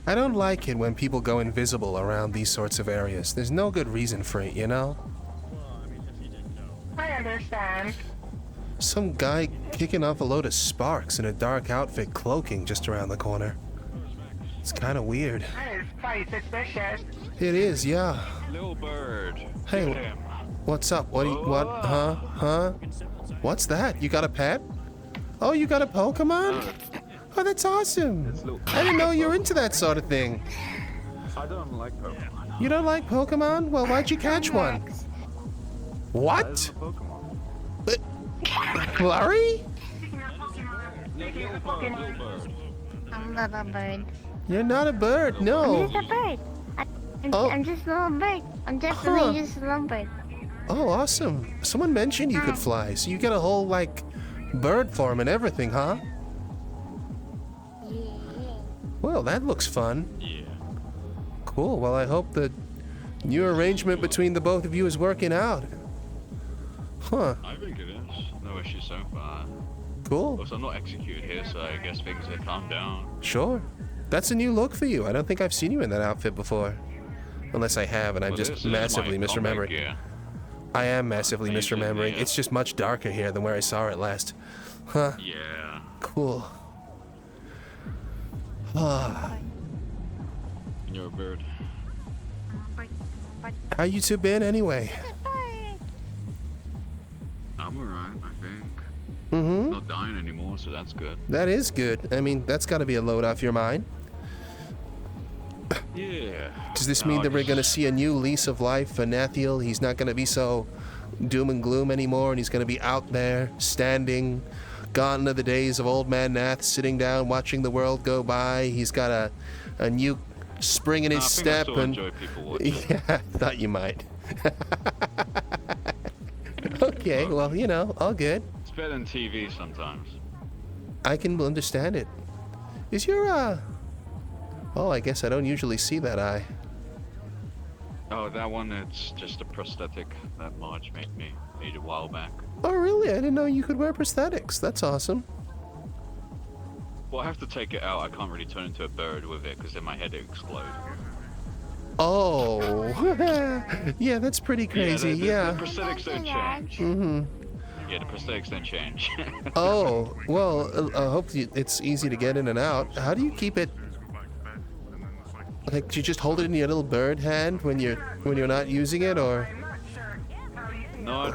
I don't like it when people go invisible around these sorts of areas. There's no good reason for it, you know? I understand. Some guy kicking off a load of sparks in a dark outfit cloaking just around the corner. It's kind of weird. That is quite suspicious. It is, yeah. Little bird. Hey, what's up? What? Huh? Huh? What's that? You got a pet? Oh, you got a Pokemon? Oh, that's awesome. I didn't know you were into that sort of thing. I don't like Pokemon. You don't like Pokemon? Well, why'd you catch one? What? Flurry? Little bird. I'm not a bird. You're not a bird, no. I'm just a bird. I'm just a little bird. I'm definitely just a little bird. Oh, awesome. Someone mentioned you could fly, so you get a whole, like, bird form and everything, huh? Yeah. Well, that looks fun. Yeah. Cool. Well, I hope the new arrangement between the both of you is working out. Huh. I think it is. No issue so far. Cool. Also, I'm not executed here, so I guess things have calmed down. Sure. That's a new look for you. I don't think I've seen you in that outfit before. Unless I have, and I'm just massively misremembering. Yeah. I am massively misremembering. It's just much darker here than where I saw it last. Huh. Yeah. Cool. Ah. You're a bird. How you two been anyway? I'm alright, I think. Mm-hmm. Not dying anymore, so that's good. That is good. I mean, that's got to be a load off your mind. Yeah. Does this mean that we're going to see a new lease of life for Nathiel? He's not going to be so doom and gloom anymore, and he's going to be out there, standing, gone are the days of old man Nath sitting down watching the world go by. He's got a new spring in his step. I still enjoy people watching. Yeah, I thought you might. Okay, well, you know, all good. It's better than TV sometimes. I can understand it. Is your, Oh, I guess I don't usually see that eye. Oh, that one, it's just a prosthetic that Marge made a while back. Oh, really? I didn't know you could wear prosthetics. That's awesome. Well, I have to take it out. I can't really turn into a bird with it, because then my head would explode. Oh. Yeah, that's pretty crazy, The prosthetics don't change. Mm-hmm. Yeah, the prosthetics don't change. Oh, well, I hope it's easy to get in and out. How do you keep it? Like, do you just hold it in your little bird hand when you're not using it, or? No, I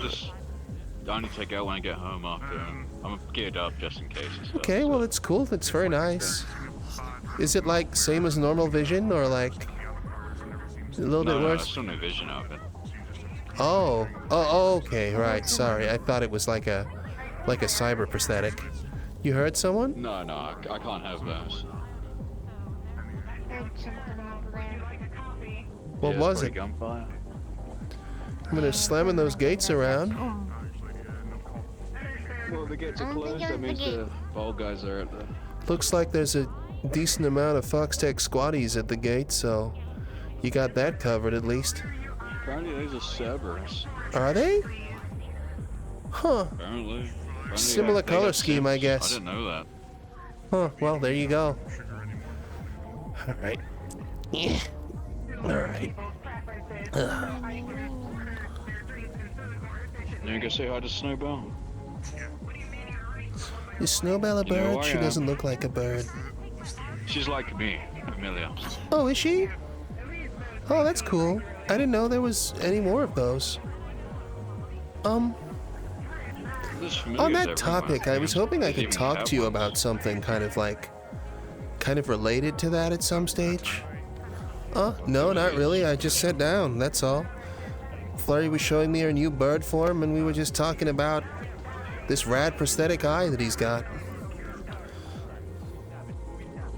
only take it out when I get home after. I'm geared up just in case and stuff. Okay, well, it's cool. That's very nice. Is it like same as normal vision, or like a little bit worse? No, I still no vision of it. Oh, okay, right. Sorry, I thought it was like a cyber prosthetic. You heard someone? No, I can't have those. Heard something over there. What Yeah, was it's it? Gunfire. I mean, they're slamming those gates around. Well, the gates I are don't think closed. it That was means the the ball guys are at the. Looks like there's a decent amount of Foxtech squatties at the gate, so you got that covered at least. Apparently, there's a Severance. Are they? Huh. Apparently. Similar they color got scheme, I Sims. guess. I didn't know that. Huh, well, there you go. Alright. Yeah. Alright. You go say hi to Snowball. Is Snowbell a You know, bird? She I am. doesn't look like a bird. She's like me, Amelia. Oh, is she? Oh, that's cool. I didn't know there was any more of those. There's On familiars that everywhere. topic, I was hoping I They could even talk have to you ones. about something kind of related to that at some stage. No, not really. I just sat down, that's all. Flurry was showing me her new bird form, and we were just talking about this rad prosthetic eye that he's got.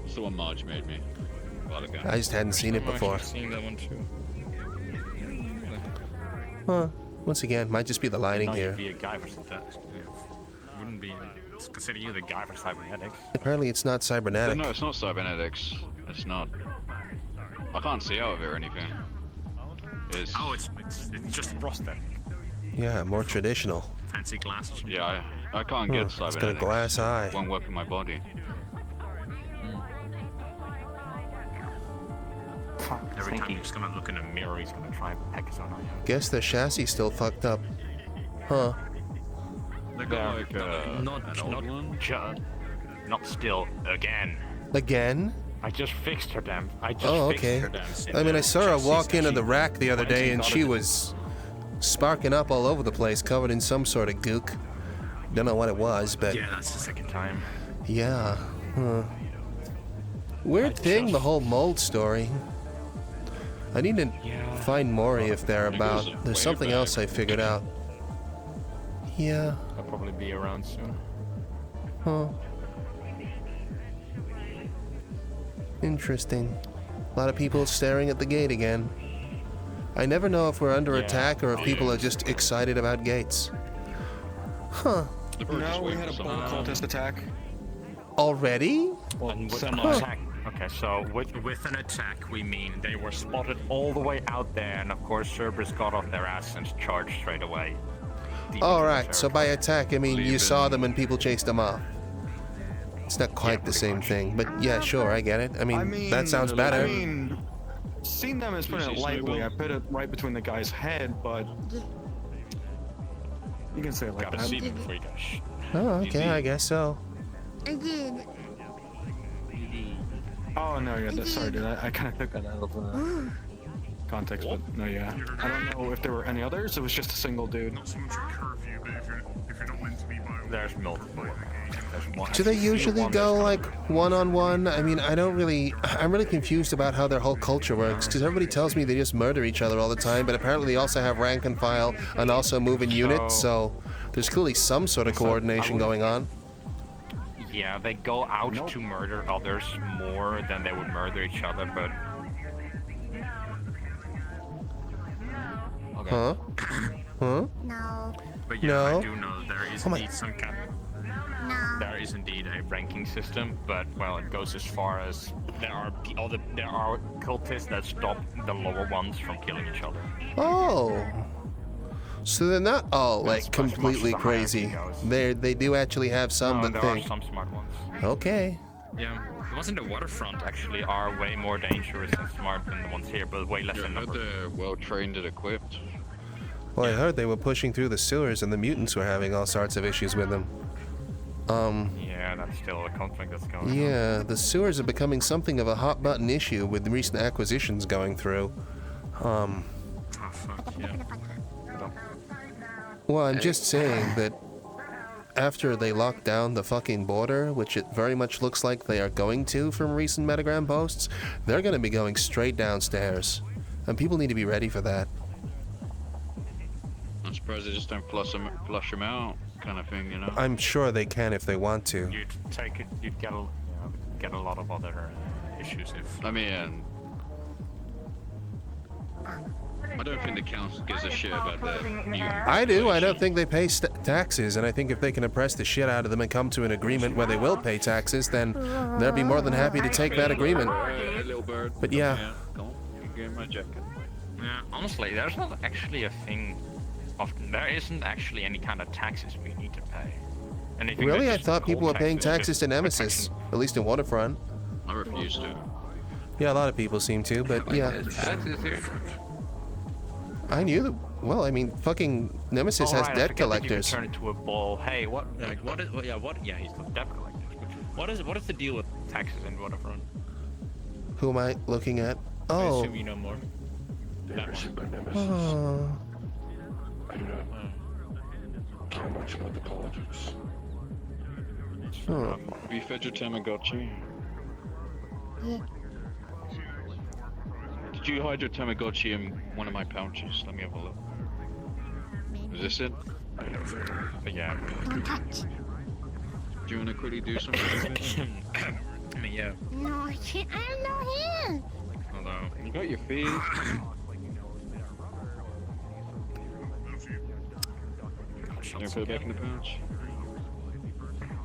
It's the one Marge made me a while ago. I just hadn't seen it before. I've seen that one too. Huh. Once again, might just be the lighting No, here. you'd be a guy for that. Wouldn't be consider you the guy for cybernetics. Apparently it's not cybernetic. No, it's not cybernetics. It's not. I can't see out of it or anything. It's. Oh, it's just prosthetic. Yeah, more traditional. Fancy glasses. Yeah, I can't get It's cybernetics. got a glass eye. Won't work in my body. Every time he's gonna look in a mirror, he's gonna try and peck his own eye out. Guess their chassis still fucked up. Huh. They got like not still again. Again? I just fixed her damn. Okay. I mean, I saw her walk into the rack the other day and she was sparking up all over the place, covered in some sort of gook. Don't know what it was, but... Yeah, that's the second time. Yeah. Huh. Weird thing, the whole mould story. I need to find Mori if they're about. There's something else I figured out. Yeah. I'll probably be around soon. Huh. Interesting. A lot of people staring at the gate again. I never know if we're under attack or if people are just excited about gates. Huh. No, we had a bulk cultist attack. Already? Attack. Okay, so with an attack, we mean they were spotted all the way out there, and of course Cerberus got off their ass and charged straight away. Alright, so by attack, I mean you saw them and people chased them off. It's not quite the same thing, but yeah, sure, I get it. I mean that sounds better. I mean, seen them as putting it lightly. I put it right between the guy's head, but you can say it like that. See them before you go. Oh, okay, I guess so. I did. Oh no, yeah, sorry, dude. I kind of took that out of context, but no, yeah. I don't know if there were any others. It was just a single dude. Not so much a curfew, but if you're not meant to be by. There's multiple. Do they usually go like one-on-one? I mean, I'm really confused about how their whole culture works, because everybody tells me they just murder each other all the time, but apparently they also have rank and file and also move in units, so there's clearly some sort of coordination going on. Yeah, they go out to murder others more than they would murder each other, but... Okay. Huh? Huh? No. But yeah, I do know there is indeed some kind of... No. There is indeed a ranking system, but well, it goes as far as there are cultists that stop the lower ones from killing each other. Oh. So they're not all like completely crazy. They do actually have some that there think. Are some smart ones. Okay. Yeah, the ones in the waterfront actually are way more dangerous and smart than the ones here, but way less in number. They're well trained and equipped. Well, I heard they were pushing through the sewers and the mutants were having all sorts of issues with them. Yeah, that's still a conflict that's going on. Yeah, the sewers are becoming something of a hot button issue with the recent acquisitions going through. Oh, fuck, yeah. Well, I'm just saying that after they lock down the fucking border, which it very much looks like they are going to from recent metagram posts, they're going to be going straight downstairs. And people need to be ready for that. I'm surprised they just don't flush them out, kind of thing, you know? I'm sure they can if they want to. You'd get a lot of other issues if... I mean... I don't think the council gives a shit about the mutants. I do. I don't think they pay taxes, and I think if they can oppress the shit out of them and come to an agreement where they will pay taxes, then they'll be more than happy to take that agreement. Little bird. But yeah. Come on, you get my jacket. Yeah, honestly, there's not actually a thing. There isn't actually any kind of taxes we need to pay. Anything Really? I thought people were paying taxes to Nemesis, at least in Waterfront. I refuse to. Yeah, a lot of people seem to, but yeah. I knew that. Well, I mean, fucking Nemesis has debt collectors. Turn it to a ball. Hey, what? Like, what is? Yeah, he's the debt collectors. What is the deal with taxes in Waterfront? Who am I looking at? I Oh. assume you know more. Oh. I do not care much about the politics. Oh. We fed your Tamagotchi. Yeah. Did you hide your Tamagotchi in one of my pouches? Let me have a look. Is this it? I know that. Yeah. Don't touch. Do you want to quickly do something with it? I mean, yeah. No, I can't. I have no hands. Although. You got your feet. Can I put it back in the pouch?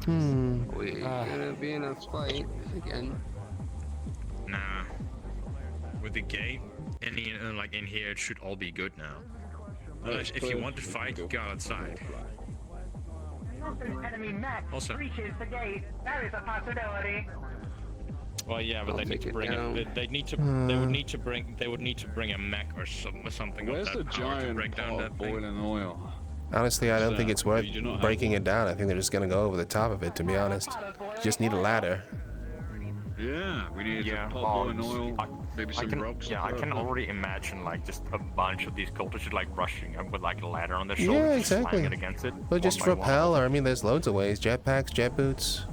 We're gonna be in a fight again. Nah. With the gate, like in here, it should all be good now. If you want to fight, go outside. Enemy mech Also- breaches the gate. That is a possibility. Well, yeah, but I'll they need take to it bring down. it. They need to. They would need to bring. They would need to bring a mech or something Where's of the that power to giant break down pot that of thing. boiling oil? Honestly, I don't think So, it's worth you do not have breaking one. it down. I think they're just gonna go over the top of it, to be honest. Just need a ladder. Yeah, we need Yeah, a pot of boiling oil, I maybe some can. rocks. Yeah, I to can throw up. already imagine like just a bunch of these cultists just like rushing up with like a ladder on their Yeah, shoulders, just exactly. slamming it against it. Well, just one by one. rappel, or I mean, there's loads of ways. Jetpacks, jet boots.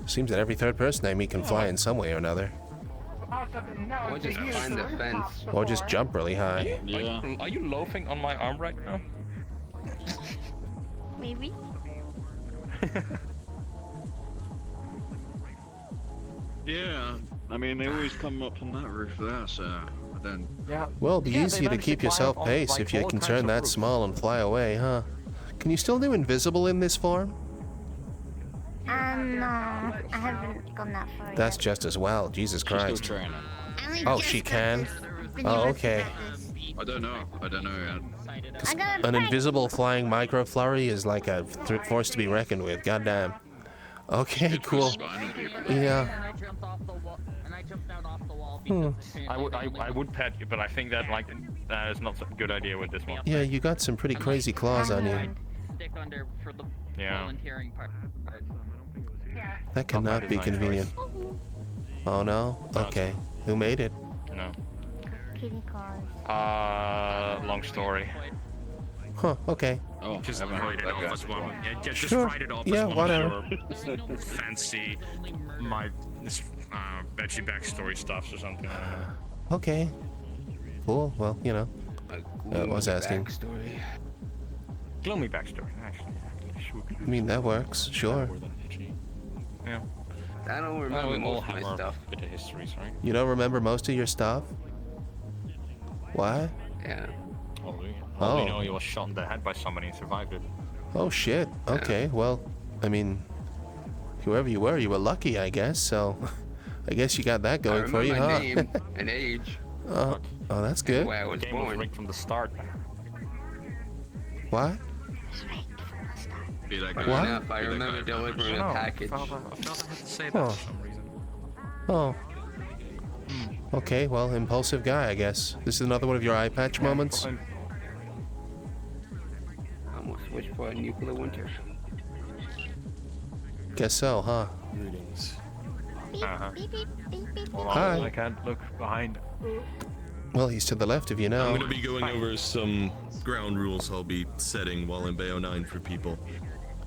Seems that every third person I meet can fly in some way or another. Or just climb the fence. Or just jump really high. Yeah. Are you loafing on my arm right now? Maybe. Yeah. I mean, they always come up on that roof there, so then. Yeah. Well, it'd be Yeah, easy they to managed to keep yourself climb on, pace like, if you all can kinds turn of that roofs. small and fly away, huh? Can you still do invisible in this form? No, I haven't gone that far That's yet. just as well. Jesus She's still Christ. training. I only Oh, just she got can? this. Been Oh, able to okay. get this. I don't know yet. I got a An prank. invisible flying micro flurry is like a force to be reckoned with. Goddamn. Okay, cool. Spinal people. Yeah. I would pet you, but I think that like that is not a good idea with this one. Yeah, you got some pretty crazy claws on you. Stick under for the Yeah. volunteering part. That cannot be convenient. Oh no? Okay. Who made it? No. Kitty cars. Long story. Huh, okay. Oh, Just I haven't write heard it that off guy as one. Yeah, just Sure. write it off Yeah, as one whatever. of your fancy, veggie backstory stuffs or something. I don't know. Okay. Cool. Well, you know. I was asking. Backstory. Gloomy backstory, actually. I mean, that works. Sure. Yeah. I don't Well, remember we all most of have my our stuff. bit of histories, right? You don't remember most of your stuff? What? Yeah. All we Oh. know, you was shot in the head by somebody and survived it. Oh, shit. Okay. Well, I mean, whoever you were lucky, I guess. So, I guess you got that I going for remember you, my huh? name and age. Oh, that's good. Where I The was game was born. rigged from the start. What? Be that Funny guy. enough, I Be that remember guy. delivering a package. I felt I had to say that Oh. for some reason. Oh. Okay, well, impulsive guy, I guess. This is another one of your eye patch moments? And Almost wish for a nuclear winter. Guess so, huh? Greetings. Uh-huh. Beep, beep, beep, beep, Hold beep. on. Hi. I can't look behind. Well, he's to the left of you I'm now. going to be going over some ground rules I'll be setting while in BO9 for people.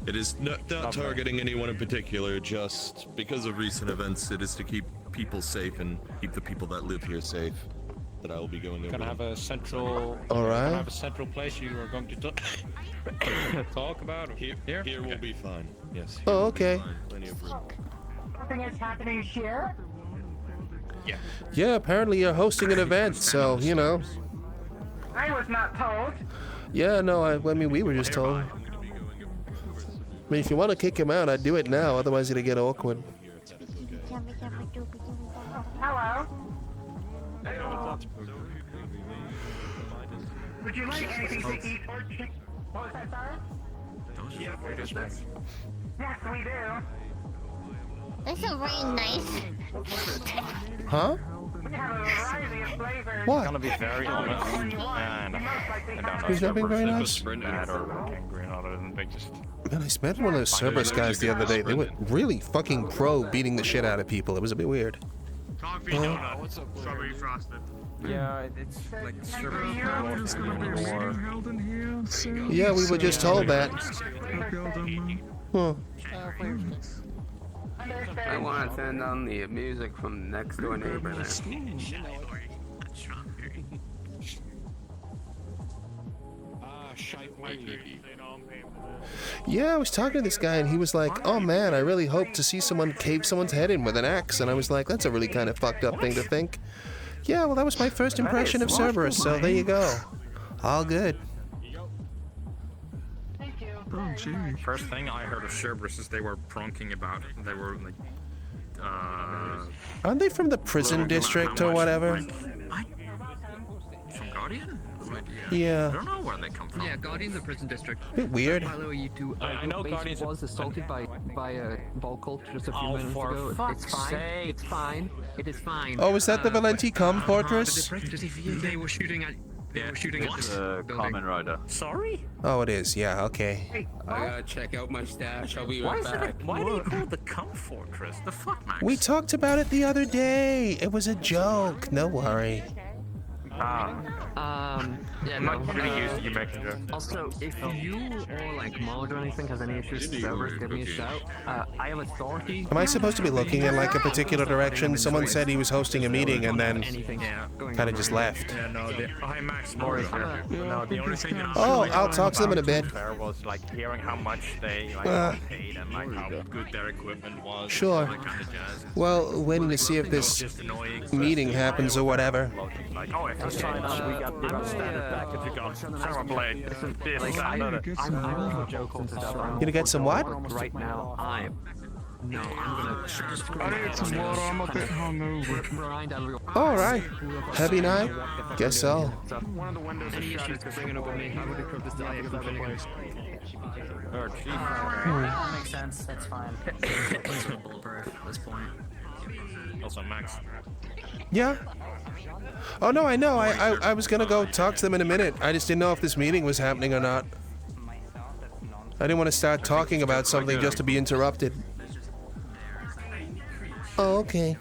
It is not targeting anyone in particular, just because of recent events, it is to keep people safe and keep the people that live here safe. That I will be going over. Gonna have a central. All right. Gonna have a central place you are going to talk about. Here. Here will be fine. Yes. Oh, here will be okay. fine. Plenty of room. Something is happening here. Yeah. Yeah, apparently you're hosting an event, so, you know. I was not told. Yeah, no, I mean, we were just told. I mean, if you want to kick him out, I'd do it now, otherwise it'd get awkward. Hello. Would you like anything to eat or drink? What was that, sorry? Yes, we do. This is very nice. Huh? We have a variety of flavors. What? Gonna be very honest. And He's not being very nice? Sprinting. Bad or angry and other than they just. Man, I met one of those Cerberus guys the other day. They were really fucking pro beating the shit out of people. It was a bit weird. Coffee donut, strawberry frosted. Yeah, it's like Yeah, we were just told that. Huh. I want to turn on the music from next door neighbor there. Yeah, I was talking to this guy and he was like, oh man, I really hope to see someone cave someone's head in with an axe. And I was like, that's a really kind of fucked up thing to think. Yeah, well, that was my first impression of Cerberus, so there you go. All good. First thing I heard of Cerberus is they were pronking about it. They were like, Aren't they from the prison district or whatever? From Guardian? Yeah. I don't know where they come from. Yeah, Guardian's a prison district. Bit weird. By the way, you two. I know Guardian's was assaulted by a ball cult just a few minutes for ago. fuck's It's fine. sake. It's fine. It is fine. Oh, is that the Valenti Com Fortress? They were shooting at. They were shooting at this building. Kamen Rider. Sorry? Oh, it is. Yeah, okay. I gotta check out my stash. I'll be Why right is back. it? Why do you call it the Cum Fortress? The fuck, Max? We talked about it the other day. It was a joke. No worry. Yeah, I'm not really used to you making jokes. Also, if you or like Mould or anything has any issues with servers, give me a shout. I have authority. Am I supposed to be looking in like a particular direction? Someone said he was hosting a meeting and then kind of just left. Yeah, no, hi Max, Mori here. No, the only thing that Oh, I'll talk to them in a bit. was like hearing how much they paid and like how good their equipment was. Sure. That kind of jazz. Well, waiting to see if this meeting happens or whatever. Like, oh, if you sign up, we got standard package. You got Sarah Blade. This, that, I'm into a joke on stuff. You gonna get some what? Right now, I'm gonna I need some water. I'm a bit hungover. remind everyone. Alright. Heavy night? Guess so. One of the windows is Any shut. issues bringing up with me? I would equip this diet if I'm Makes sense, that's fine. It's not bulletproof at this point. also Max. Yeah. Oh no, I know. I was gonna go talk to them in a minute. I just didn't know if this meeting was happening or not. I didn't want to start talking about something just to be interrupted. Oh, okay.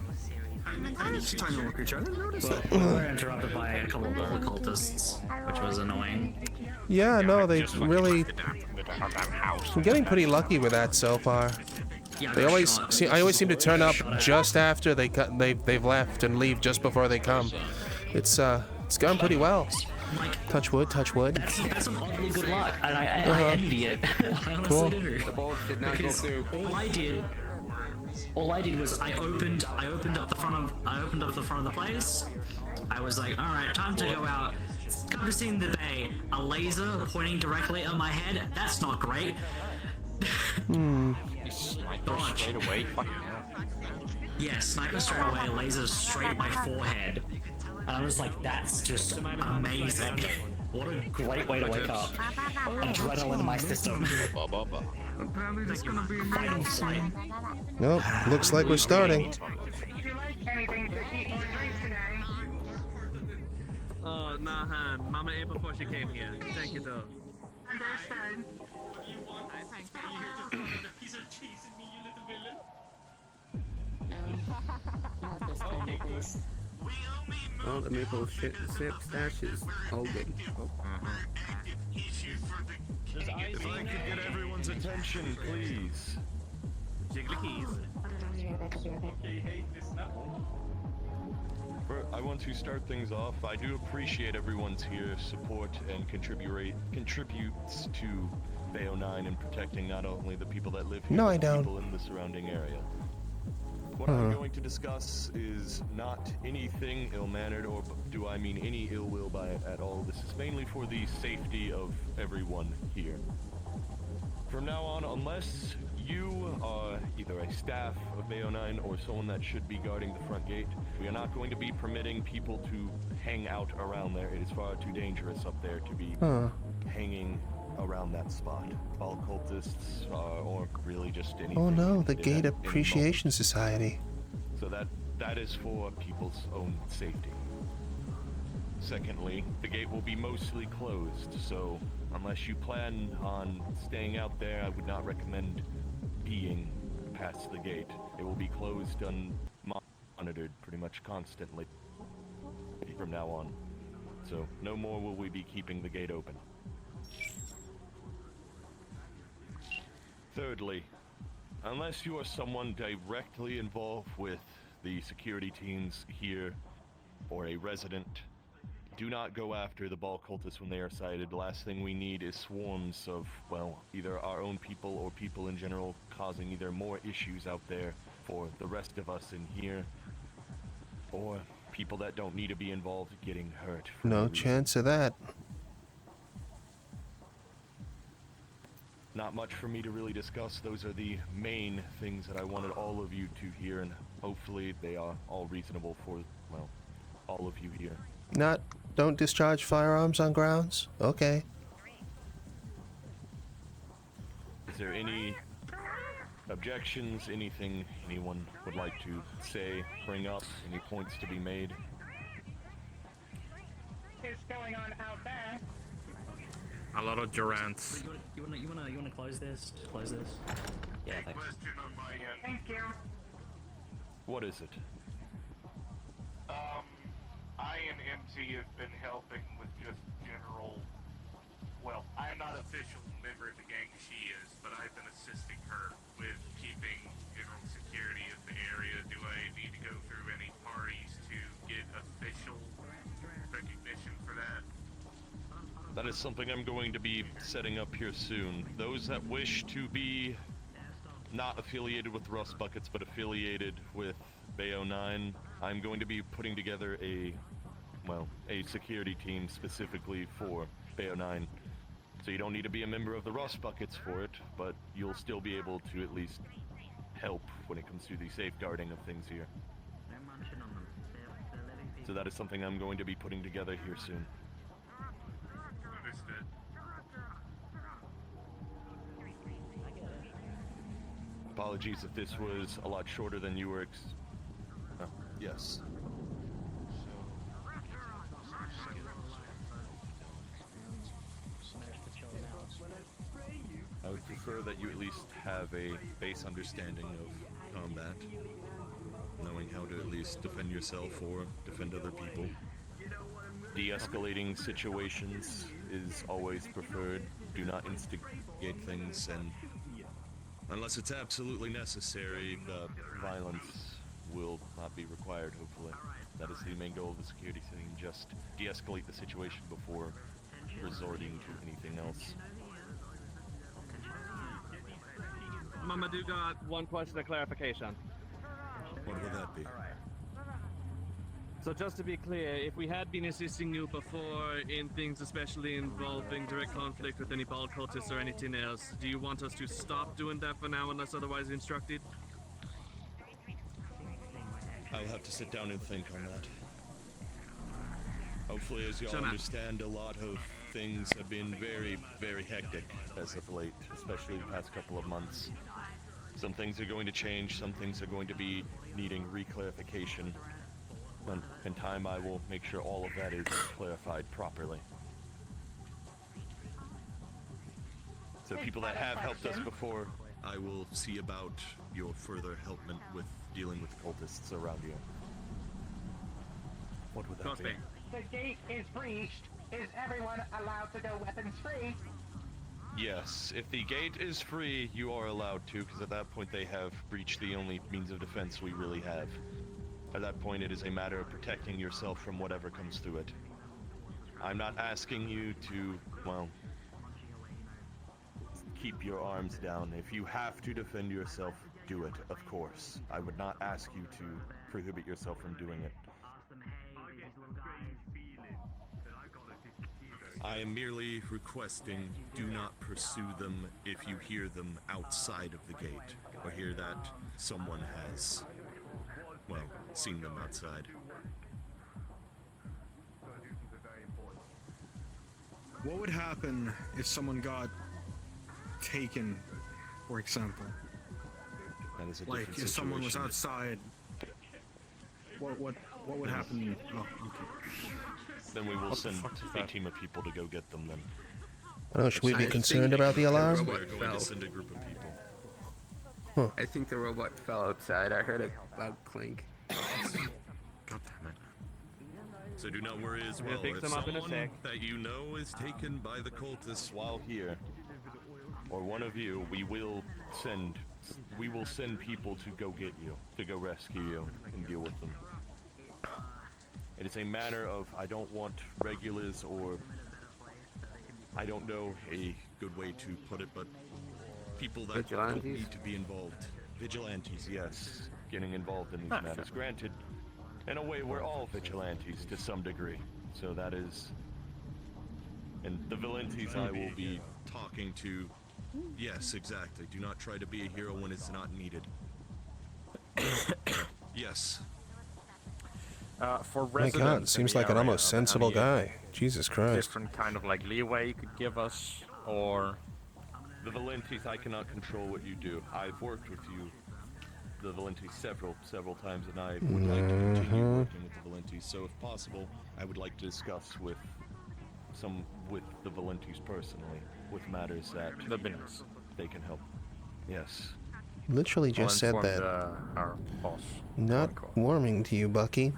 Just trying to look at each other. We were interrupted by a couple of occultists, which was annoying. Yeah, no, they really. I'm getting pretty lucky with that so far. They always see. I always seem to turn up just after they've left and leave just before they come. It's gone pretty well. Touch wood, touch wood. That's some oddly good luck, and I envy it. I honestly Cool. do. The bolt did not go through. All I did was I opened up the front of the place. I was like, all right, time to go out. Come to see in the bay, a laser pointing directly at my head. That's not great. Sniper straight away. Yeah, sniper straight away, laser straight at my forehead. And I was like, that's just amazing. What a great way to wake up. Adrenaline in my system. Apparently there's gonna be a Fight or flight. Nope. Looks like we're starting. Would you like anything to eat or drink today? Oh, nah, Mama ate before she came here. Thank you, though. Understood. Oh, the maple sip stash is holding. Oh. If I could get everyone's attention, please. Jiggly keys. I want to start things off. I do appreciate everyone's here support and contributes to P.R.E.D.A.T.O.R in protecting not only the people that live here, No, but I the don't. people in the surrounding area. What I'm going to discuss is not anything ill-mannered, or do I mean any ill will by it at all. This is mainly for the safety of everyone here. From now on, unless you are either a staff of P.R.E.D.A.T.O.R or someone that should be guarding the front gate, we are not going to be permitting people to hang out around there. It is far too dangerous up there to be hanging around that spot. All cultists, or really just anything. Oh no, the in Gate that Appreciation Society. So that is for people's own safety. Secondly, the gate will be mostly closed, so unless you plan on staying out there, I would not recommend being past the gate. It will be closed and monitored pretty much constantly from now on. So no more will we be keeping the gate open. Thirdly, unless you are someone directly involved with the security teams here, or a resident, do not go after the ball cultists when they are sighted. The last thing we need is swarms of, well, either our own people or people in general causing either more issues out there for the rest of us in here, or people that don't need to be involved getting hurt. No chance of that. Not much for me to really discuss. Those are the main things that I wanted all of you to hear, and hopefully they are all reasonable for, well, all of you here. Not Don't discharge firearms on grounds? Okay. Is there any objections, anything anyone would like to say, bring up, any points to be made? What's going on out there? A lot of durants. You wanna close this? Just close this. Yeah, thanks. Thank you. What is it? I and MT have been helping with just general. Well, I am not an official member of the gang as she is, but I've been assisting her with keeping general security of the area. Do I need to go through any parties to get official recognition for that? That is something I'm going to be setting up here soon. Those that wish to be not affiliated with Rust Buckets, but affiliated with P.R.E.D.A.T.O.R, I'm going to be putting together a security team specifically for P.R.E.D.A.T.O.R. So you don't need to be a member of the Rust Buckets for it, but you'll still be able to at least help when it comes to the safeguarding of things here. So that is something I'm going to be putting together here soon. Understood. Apologies if this was a lot shorter than you were yes. I would prefer that you at least have a base understanding of combat, knowing how to at least defend yourself or defend other people. De-escalating situations is always preferred. Do not instigate things, and unless it's absolutely necessary, violence will not be required, hopefully. That is the main goal of the security team, just de-escalate the situation before resorting to anything else. Mama, do got one question of clarification. What would that be? So just to be clear, if we had been assisting you before in things especially involving direct conflict with any ball cultists or anything else, do you want us to stop doing that for now unless otherwise instructed? I'll have to sit down and think on that. Hopefully, as y'all understand, a lot of things have been very, very hectic as of late, especially the past couple of months. Some things are going to change, some things are going to be needing reclarification. In time, I will make sure all of that is clarified properly. So people that have helped us before, I will see about your further helpment with dealing with cultists around you. What would that be? The gate is breached. Is everyone allowed to go weapons free? Yes, if the gate is free, you are allowed to, because at that point they have breached the only means of defense we really have. At that point, it is a matter of protecting yourself from whatever comes through it. I'm not asking you to, well, keep your arms down. If you have to defend yourself, do it, of course. I would not ask you to prohibit yourself from doing it. I am merely requesting, do not pursue them if you hear them outside of the gate, or hear that someone has, well, seen them outside. What would happen if someone got taken, for example? That is a like different if someone was situation. outside, what would happen? Oh, okay. Then we will send a team of people to go get them then. Oh, should we be concerned about the alarm? We're going to send a group of people. Huh. I think the robot fell outside. I heard a loud clink. God damn it. So do not worry as well. Pick If them up in a someone sec. that you know is taken by the cultists while here, or one of you, we will send people to go get you, to go rescue you and deal with them. It is a matter of, I don't want regulars or, I don't know a good way to put it, but people that don't need to be involved. Vigilantes, yes. Getting involved in these matters. Granted, in a way, we're all vigilantes to some degree. So that is... And the vigilantes I will be talking to... Yes, exactly. Do not try to be a hero when it's not needed. Yes. For My residents God, in seems the like an area, almost are there sensible any guy. Jesus Christ. Different kind of like leeway you could give us, or The Valentis, I cannot control what you do. I've worked with you, the Valentis, several times, and I would like to continue working with the Valentis. So, if possible, I would like to discuss with the Valentis personally, with matters that they can help. Yes. Literally just said that. Our boss. Not warming to you, Bucky.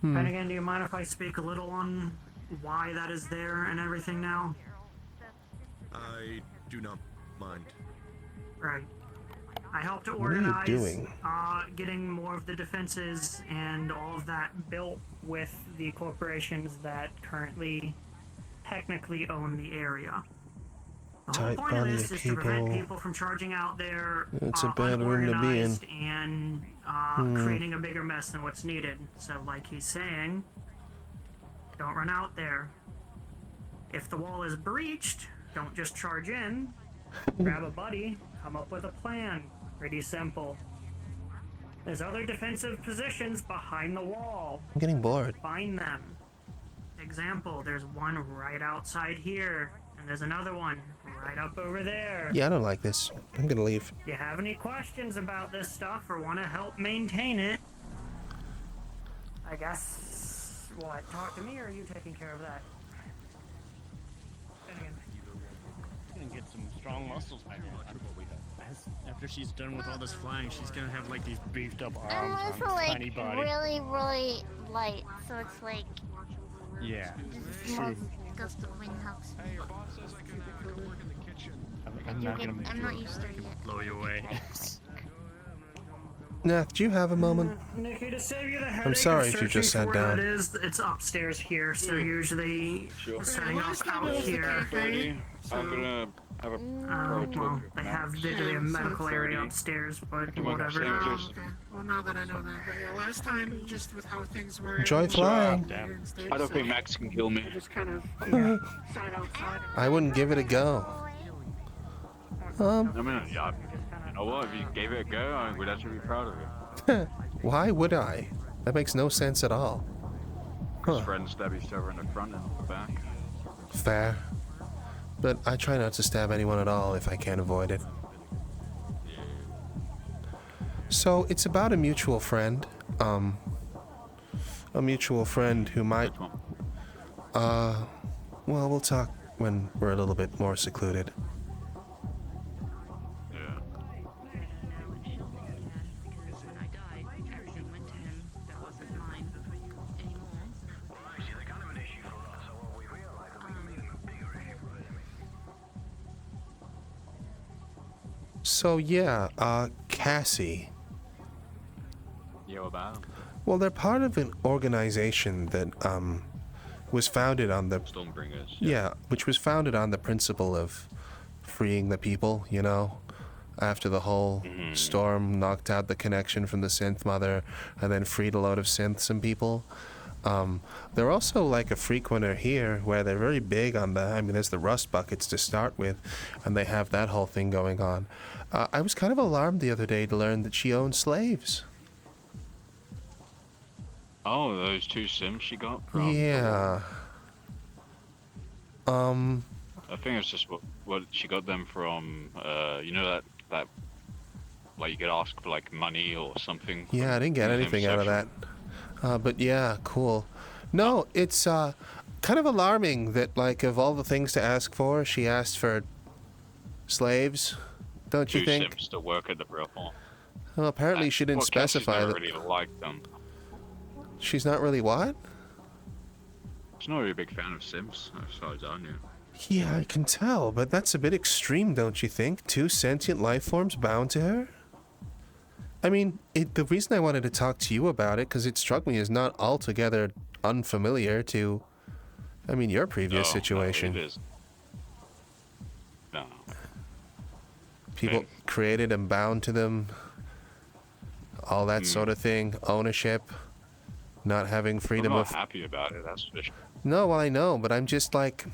And again, do you mind if I speak a little on why that is there and everything now? I do not mind. Right. I helped to What are you organize doing? getting more of the defenses and all of that built with the corporations that currently technically own the area. The whole Tight point of body this of is to prevent people. people from charging out there It's a bad room to be in. unorganized and creating a bigger mess than what's needed. So like he's saying, don't run out there. If the wall is breached, don't just charge in. Grab a buddy, come up with a plan. Pretty simple. There's other defensive positions behind the wall. I'm getting bored. Find them. Example, there's one right outside here, and there's another one right up over there. Yeah, I don't like this. I'm gonna leave. If you have any questions about this stuff or want to help maintain it, I guess, what, talk to me, or are you taking care of that? Gonna get some strong muscles back in. After she's done with all this flying, she's gonna have like these beefed up I'm arms also on a like tiny body. really, really light, so it's like Yeah. this smells gust of wind helps. Hey, your boss says I can come work in the kitchen. I'm not used to it yet. Blow you away. Nath, do you have a moment? Nikki, to save you the headache I'm sorry of if you just searching sat for where down. it is, it's upstairs here, so usually setting up out here. I'm gonna have a Well, they have literally a medical area upstairs, but whatever. Well, now that I know that, but yeah, last time, just with how things were. Enjoy flying. I don't think Max can kill me. Just kind of side outside. I wouldn't give it a go. I mean, yeah, you know what? If you gave it a go, I would actually be proud of you. Why would I? That makes no sense at all. Because friends stab each other in the front and the back. Fair. But I try not to stab anyone at all if I can avoid it. So it's about a mutual friend. A mutual friend who might... well, we'll talk when we're a little bit more secluded. So yeah, Cassy. Yeah, what about him? Well, they're part of an organization that was founded on the Stormbringers. yeah, which was founded on the principle of freeing the people. You know, after the whole storm knocked out the connection from the synth mother, and then freed a load of synths and people. They're also like a frequenter here, where they're very big on the. I mean, there's the rust buckets to start with, and they have that whole thing going on. I was kind of alarmed the other day to learn that she owns slaves. Oh, those two Sims she got from. Yeah. I think it's just what she got them from. You know that like you could ask for like money or something. Yeah, I didn't get anything out of that. But yeah, cool. No, it's kind of alarming that like of all the things to ask for, she asked for slaves. Don't you Two think? Sims to work at the brothel. Well, apparently she didn't specify Cassie's that. never really liked them. She's not really what? She's not really a big fan of Sims, as far as I knew. Yeah, I can tell, but that's a bit extreme, don't you think? Two sentient life forms bound to her? I mean, the reason I wanted to talk to you about it, because it struck me as not altogether unfamiliar to, I mean, your previous situation. No, it is. No. People created and bound to them, all that sort of thing, ownership, not having freedom I'm of... not happy about it, that's for sure. No, well, I know, but I'm just like...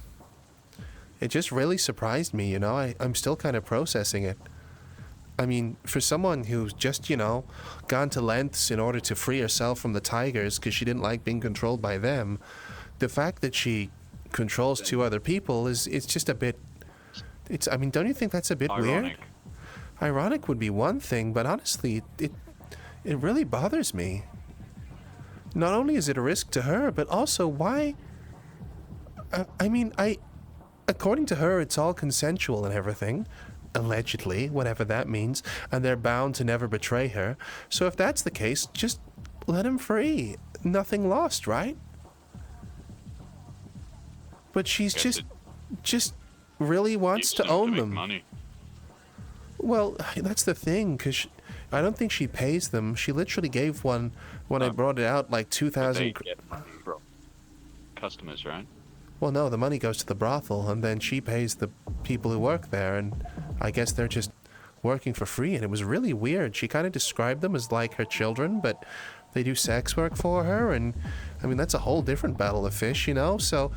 It just really surprised me, you know? I'm still kind of processing it. I mean, for someone who's just, gone to lengths in order to free herself from the tigers because she didn't like being controlled by them, the fact that she controls 2 other people it's just a bit... I mean, don't you think that's a bit weird? Ironic would be one thing, but honestly, it really bothers me. Not only is it a risk to her, but also why... According to her, it's all consensual and everything. Allegedly, whatever that means, and they're bound to never betray her. So if that's the case, just let him free. Nothing lost, right? But she's just really wants to own them. Money. Well, that's the thing, because I don't think she pays them. She literally gave one when I brought it out, like 2,000. They get money from customers, right? Well, no, the money goes to the brothel, and then she pays the people who work there, and I guess they're just working for free, and it was really weird. She kind of described them as like her children, but they do sex work for her, and I mean, that's a whole different battle of fish, So,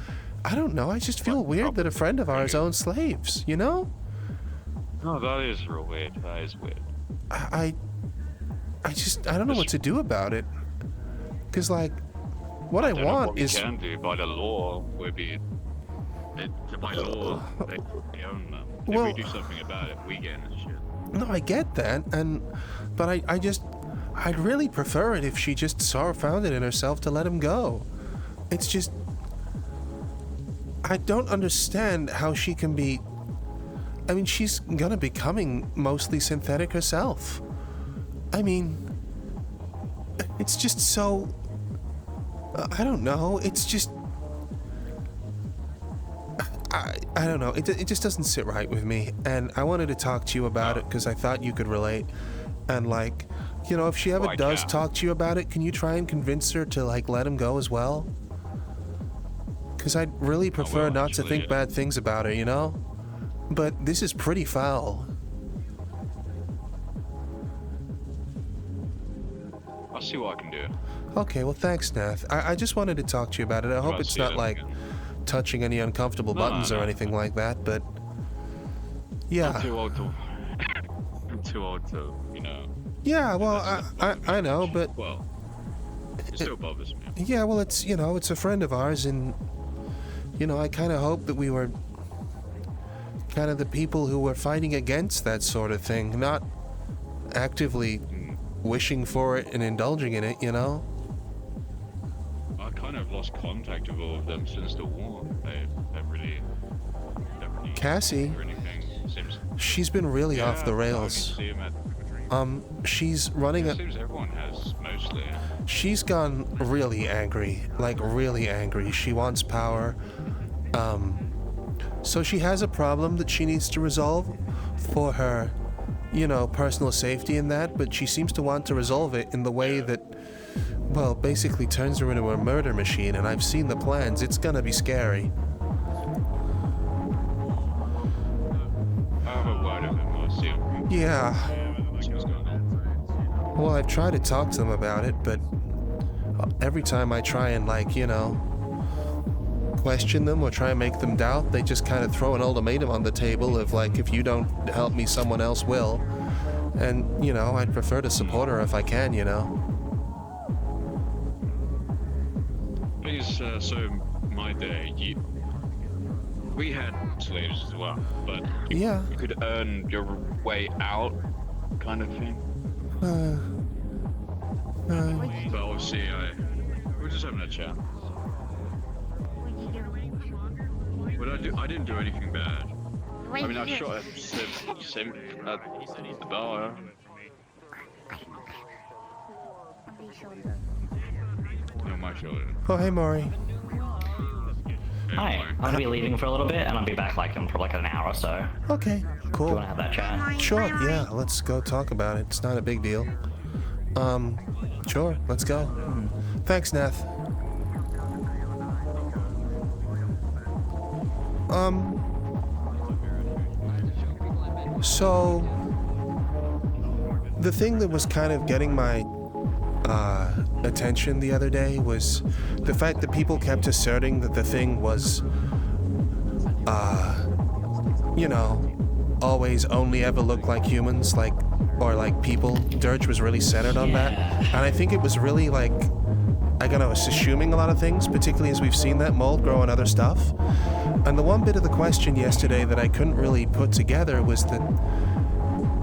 I don't know, I just feel weird that a friend of ours owns slaves, No, that is real weird. That is weird. I don't know what to do about it. Because, like, what I want is... What we can do by the law would be... by law, they own them. If we do something about it, we get in the shit. No, I get that, but I'd really prefer it if she just found it in herself to let him go. It's just... I don't understand how she can be... I mean, she's gonna be becoming mostly synthetic herself. I mean... It's just so... I don't know, it's just... I don't know, it just doesn't sit right with me, and I wanted to talk to you about it because I thought you could relate, and like, if she ever does talk to you about it, can you try and convince her to like let him go as well? Because I'd really prefer not to think bad things about her, But this is pretty foul. I'll see what I can do. Okay, well thanks, Nath. I just wanted to talk to you about it. I hope it's not like touching any uncomfortable buttons or anything like that, but yeah. I'm too old to, Yeah, well, I know, but... Well, it still bothers me. Yeah, well, it's, it's a friend of ours, and, I kind of hope that we were kind of the people who were fighting against that sort of thing, not actively wishing for it and indulging in it, I kind of lost contact with all of them since the war. They've really Cassy, she's been really off the rails. She's running it seems everyone has, mostly. She's gone really angry, like really angry. She wants power. So she has a problem that she needs to resolve for her, personal safety and that, but she seems to want to resolve it in the way that, well, basically turns her into a murder machine, and I've seen the plans. It's gonna be scary. I have a word of him, I'll see him. Yeah. Well, I've tried to talk to them about it, but every time I try and, question them or try and make them doubt, they just kind of throw an ultimatum on the table of, if you don't help me, someone else will. And, I'd prefer to support her if I can, Please, so my day, we had slaves as well, but you could earn your way out, kind of thing. But obviously, we're just having a chat. But I didn't do anything bad. I mean, I shot a simp at the bar. On my shoulder. Oh, hey, Mori. Hi, I'm gonna be leaving for a little bit, and I'll be back in probably an hour or so. Okay, cool. Do you wanna have that chat? Sure, yeah, let's go talk about it. It's not a big deal. Sure, let's go. Thanks, Nath. So the thing that was kind of getting my attention the other day was the fact that people kept asserting that the thing was always only ever look like humans, like, or like people. Dirge was really centered on that. And I think it was really like, I don't know, it's assuming a lot of things, particularly as we've seen that mold grow on other stuff. And the one bit of the question yesterday that I couldn't really put together was that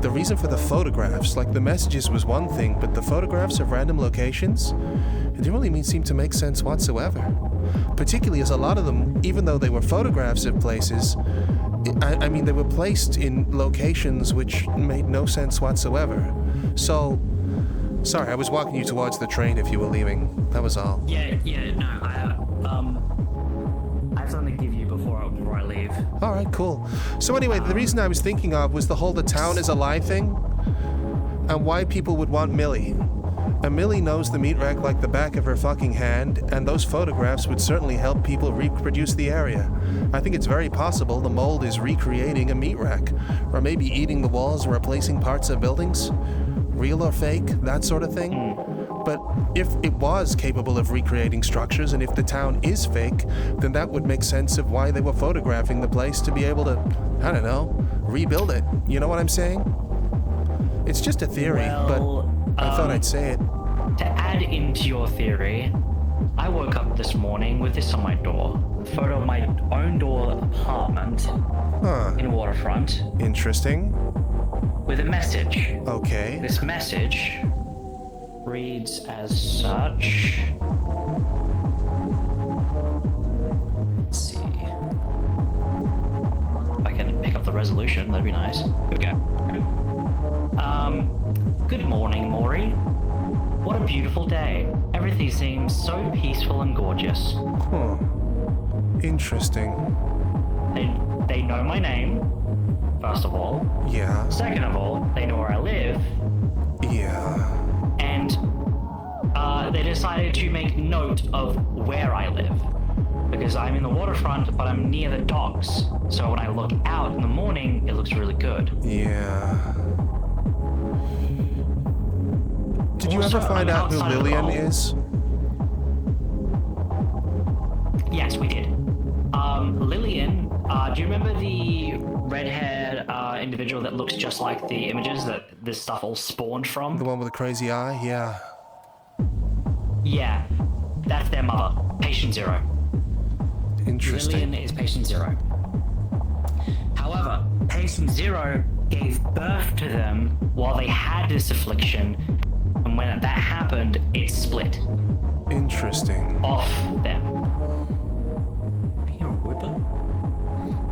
the reason for the photographs, like the messages was one thing, but the photographs of random locations, it didn't really seem to make sense whatsoever. Particularly as a lot of them, even though they were photographs of places, I mean, they were placed in locations which made no sense whatsoever. So, sorry, I was walking you towards the train if you were leaving. That was all. Yeah, no, I have something to give you before I leave. All right, cool. So anyway, the reason I was thinking of was the whole the town is a lie thing, and why people would want MILLIE. And MILLIE knows the meat rack like the back of her fucking hand, and those photographs would certainly help people reproduce the area. I think it's very possible the mold is recreating a meat rack, or maybe eating the walls or replacing parts of buildings. Real or fake, that sort of thing. But if it was capable of recreating structures, and if the town is fake, then that would make sense of why they were photographing the place to be able to, I don't know, rebuild it. You know what I'm saying? It's just a theory, but I thought I'd say it. To add into your theory, I woke up this morning with this on my door. A photo of my own door apartment in Waterfront. Interesting. With a message. Okay. This message reads as such. Let's see. If I can pick up the resolution, that'd be nice. Okay. Good morning, Mori. What a beautiful day. Everything seems so peaceful and gorgeous. Interesting. They know my name, first of all. Yeah. Second of all, they know where I live. Yeah. And they decided to make note of where I live. Because I'm in the waterfront, but I'm near the docks. So when I look out in the morning, it looks really good. Yeah. Did you ever find out who Lillian is? Yes, we did. Lillian, do you remember the red-haired individual that looks just like the images that this stuff all spawned from? The one with the crazy eye? Yeah. Yeah, that's their mother, Patient Zero. Interesting. Lillian is Patient Zero. However, Patient Zero gave birth to them while they had this affliction, and when that happened, it split. Interesting. Off them.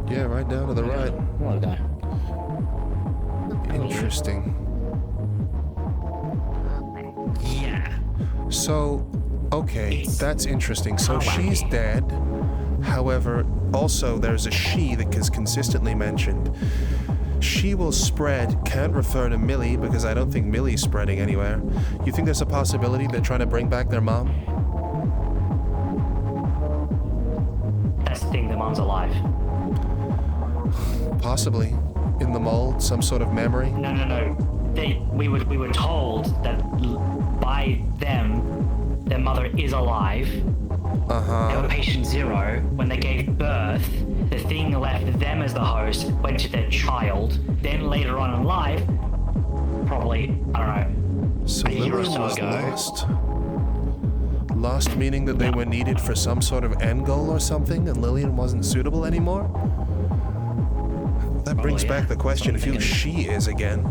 Yeah, right down to the right. Okay. Interesting. Yeah. So, okay, that's interesting. So she's dead. However, also there's a she that is consistently mentioned. She will spread, can't refer to MILLIE because I don't think MILLIE's spreading anywhere. You think there's a possibility they're trying to bring back their mom? That's the thing, the mom's alive. Possibly. In the mold, some sort of memory? No. We were told that by them, their mother is alive. They were Patient Zero. When they gave birth, the thing left them as the host, went to their child. Then later on in life, probably, I don't know, so a year or so was ago. Lost. Lost meaning that they were needed for some sort of end goal or something, and Lillian wasn't suitable anymore? That brings back the question of who she is again.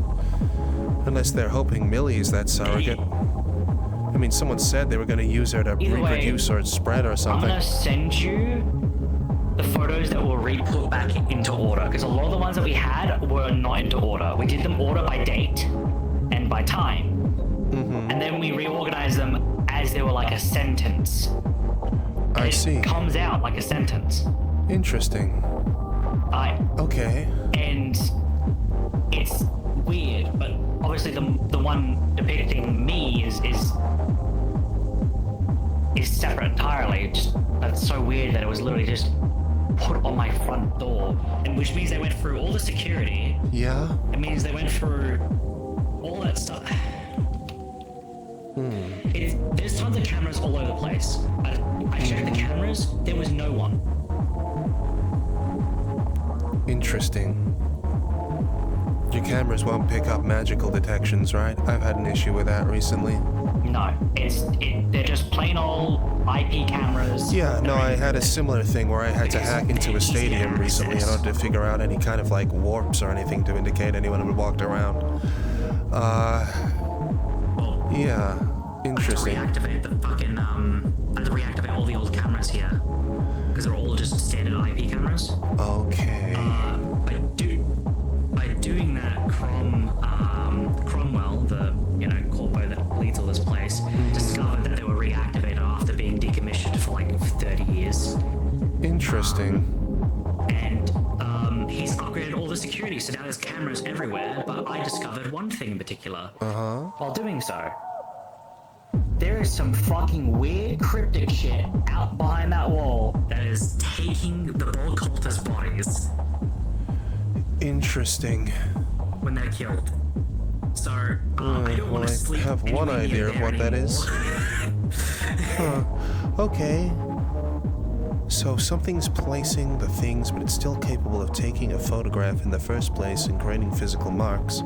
Unless they're hoping MILLIE is that surrogate. I mean, someone said they were going to use her to reproduce or spread or something. I'm going to send you the photos that were re-put back into order, because a lot of the ones that we had were not into order. We did them order by date and by time. And then we reorganized them as they were like a sentence. I see. It comes out like a sentence. Interesting. Okay. And it's weird, but obviously the one depicting me is separate entirely. That's so weird that it was literally just put on my front door, and which means they went through all the security. Yeah. It means they went through all that stuff. There's tons of cameras all over the place. I checked the cameras. There was no one. Interesting. cameras won't pick up magical detections, right? I've had an issue with that recently. No, they're just plain old IP cameras. Yeah, no, I had a similar thing where I had to hack into a stadium recently in order to figure out any kind of like warps or anything to indicate anyone who had walked around. Yeah, interesting. I had to reactivate the fucking, I had to reactivate all the old cameras here. Because they're all just standard IP cameras. Okay. By doing that, Cromwell, the corpo that leads all this place, discovered that they were reactivated after being decommissioned for like 30 years. Interesting. And he's upgraded all the security, so now there's cameras everywhere. But I discovered one thing in particular. While doing so, there is some fucking weird cryptic shit out behind that wall that is taking the bold cultist bodies. Interesting. When they're killed. So, I don't want to sleep. I have one idea of what that is. Okay. So something's placing the things, but it's still capable of taking a photograph in the first place and creating physical marks.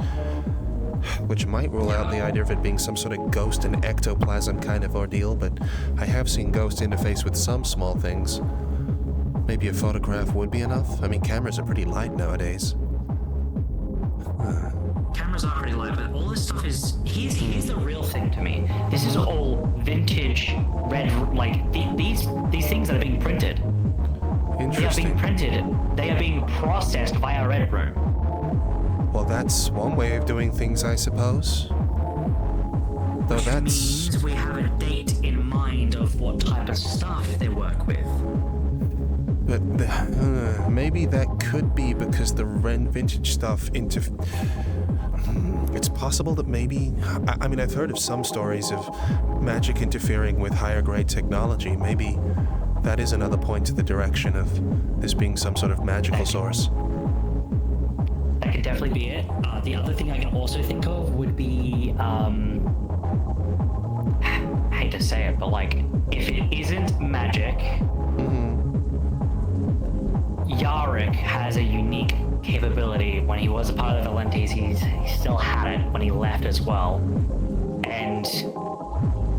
Which might rule out the idea of it being some sort of ghost and ectoplasm kind of ordeal, but I have seen ghosts interface with some small things. Maybe a photograph would be enough? I mean, cameras are pretty light nowadays. Cameras are pretty light, but all this stuff is... Here's the real thing to me. This is all vintage, red... Like, these things that are being printed. They are being printed. They are being processed via Red Room. Well, that's one way of doing things, I suppose. Though Which means we have a date in mind of what type of stuff they work with. But maybe that could be because the vintage stuff it's possible that maybe... I mean, I've heard of some stories of magic interfering with higher grade technology. Maybe that is another point to the direction of this being some sort of magical source. That could definitely be it. The other thing I can also think of would be, I hate to say it, but like, if it isn't magic, Yarick has a unique capability. When he was a part of the Valentes, he still had it when he left as well. And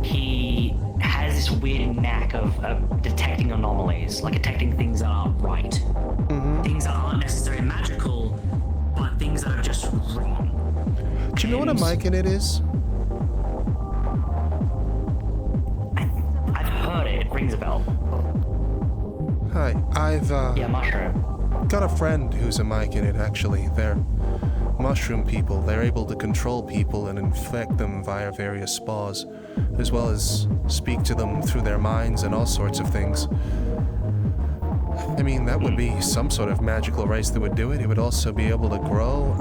he has this weird knack of detecting anomalies, like detecting things that aren't right. Things that aren't necessarily magical, but things that are just wrong. Do you know what a mic in it is? I've heard it. It rings a bell. Hi, I've Yeah, mushroom. got a friend who's a mic in it, actually. They're mushroom people. They're able to control people and infect them via various spores, as well as speak to them through their minds and all sorts of things. I mean, that would be some sort of magical race that would do it. It would also be able to grow.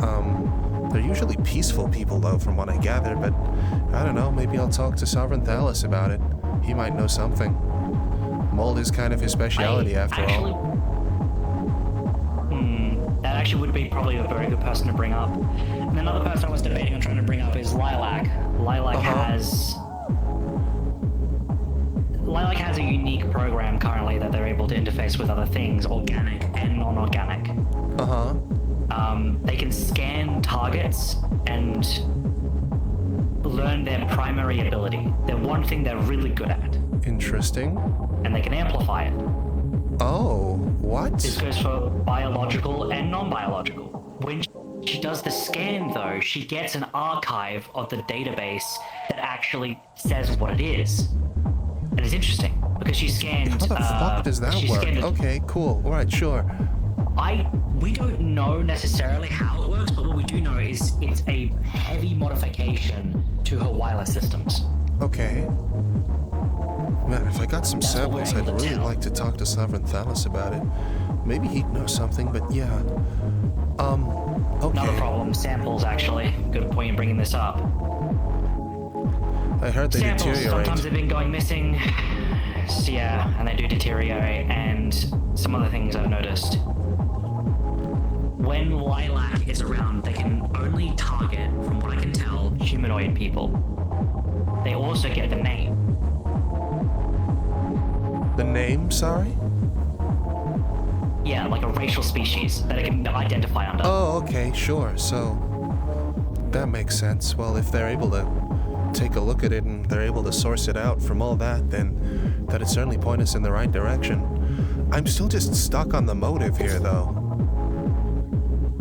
They're usually peaceful people, though, from what I gather, but I don't know, maybe I'll talk to Sovereign Thalos about it. He might know something. Mold is kind of his speciality, after all. That actually would be probably a very good person to bring up. And another person I was debating on trying to bring up is Lilac. Lilac has a unique program currently that they're able to interface with other things, organic and non-organic. They can scan targets and learn their primary ability. They're one thing they're really good at. Interesting. And they can amplify it. Oh, what? This goes for biological and non-biological. When she does the scan, though, she gets an archive of the database that actually says what it is. And it's interesting, because she scanned... How the fuck does that work? Okay, cool. Alright, sure. We don't know necessarily how it works, but what we do know is it's a heavy modification to her wireless systems. Okay. Man, if I got some samples, I'd really like to talk to Sovereign Thalos about it. Maybe he'd know something, but yeah. Okay. Not a problem. Samples, actually. Good point in bringing this up. I heard they deteriorate. Sometimes they've been going missing. So, yeah, and they do deteriorate, and some other things I've noticed. When Lilac is around, they can only target, from what I can tell, humanoid people. They also get the name. The name, sorry? Yeah, like a racial species that it can identify under. Oh, okay, sure. So, that makes sense. Well, if they're able to take a look at it and they're able to source it out from all that, then that'd certainly point us in the right direction. I'm still just stuck on the motive here, though.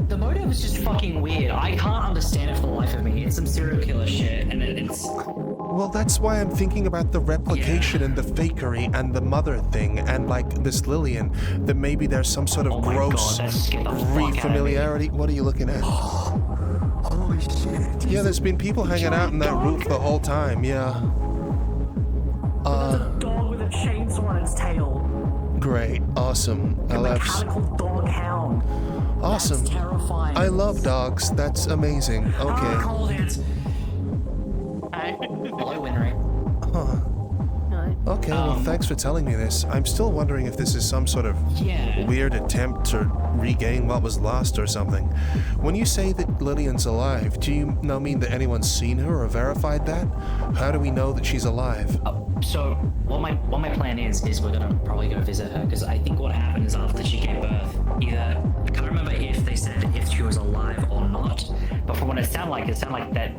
The motive is just fucking weird. I can't understand it for the life of me. It's some serial killer shit, and it's... Well, that's why I'm thinking about the replication and the fakery and the mother thing and, like, this Lillian, that maybe there's some sort of gross re-familiarity. What are you looking at? Holy shit. Yeah, there's been people hanging out in that roof the whole time, yeah. There's a dog with a chainsaw on its tail. Great, awesome. A mechanical dog hound. Awesome. That's terrifying. I love dogs. That's amazing. Okay. Cold hands. Hello, Winry. Huh. Okay, well, thanks for telling me this. I'm still wondering if this is some sort of weird attempt to regain what was lost or something. When you say that Lillian's alive, do you now mean that anyone's seen her or verified that? How do we know that she's alive? So what my plan is we're gonna probably go visit her, because I think what happened is after she gave birth, either I can't remember if they said if she was alive or not, but from what it sounded like that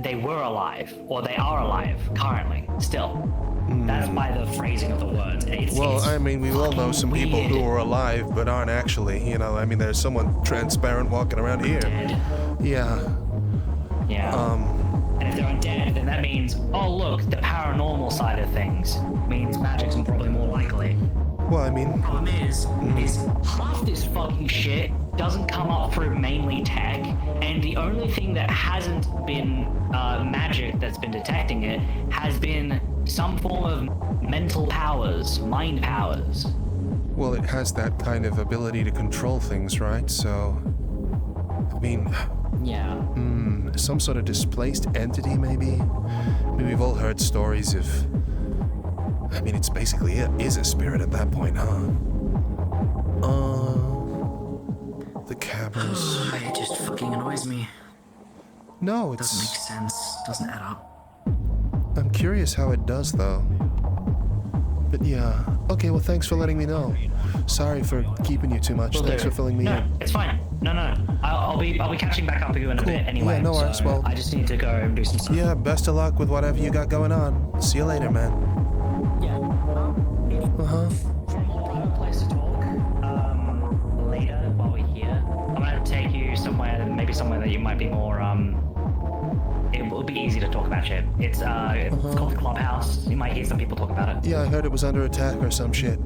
they were alive, or they are alive currently still. That's by the phrasing of the words. Well, I mean, we all know some people who are alive but aren't actually, you know. I mean, there's someone transparent walking around here. Dead. Yeah. And if they're undead, then that means, oh look, the paranormal side of things means magic's probably more likely. Well, I mean... The problem is half this fucking shit doesn't come up through mainly tech, and the only thing that hasn't been magic that's been detecting it has been some form of mental powers, mind powers. Well, it has that kind of ability to control things, right? So, I mean... Yeah. Some sort of displaced entity, maybe? I mean, we've all heard stories of... I mean, it's basically is a spirit at that point, huh? The cameras... It just fucking annoys me. No, it's... Doesn't make sense. Doesn't add up. I'm curious how it does, though. But yeah. Okay, well, thanks for letting me know. Sorry for keeping you too much. Thanks for filling me in. No, it's fine. No. I'll be catching back up with you in a bit anyway. Yeah, no worries. So well, I just need to go and do some stuff. Yeah, best of luck with whatever you got going on. See you later, man. Yeah. Private place to talk. Later, while we're here, I'm gonna take you somewhere, maybe somewhere that you might be more. It will be easy to talk about shit. It's called the Clubhouse. You might hear some people talk about it. Yeah, I heard it was under attack or some shit.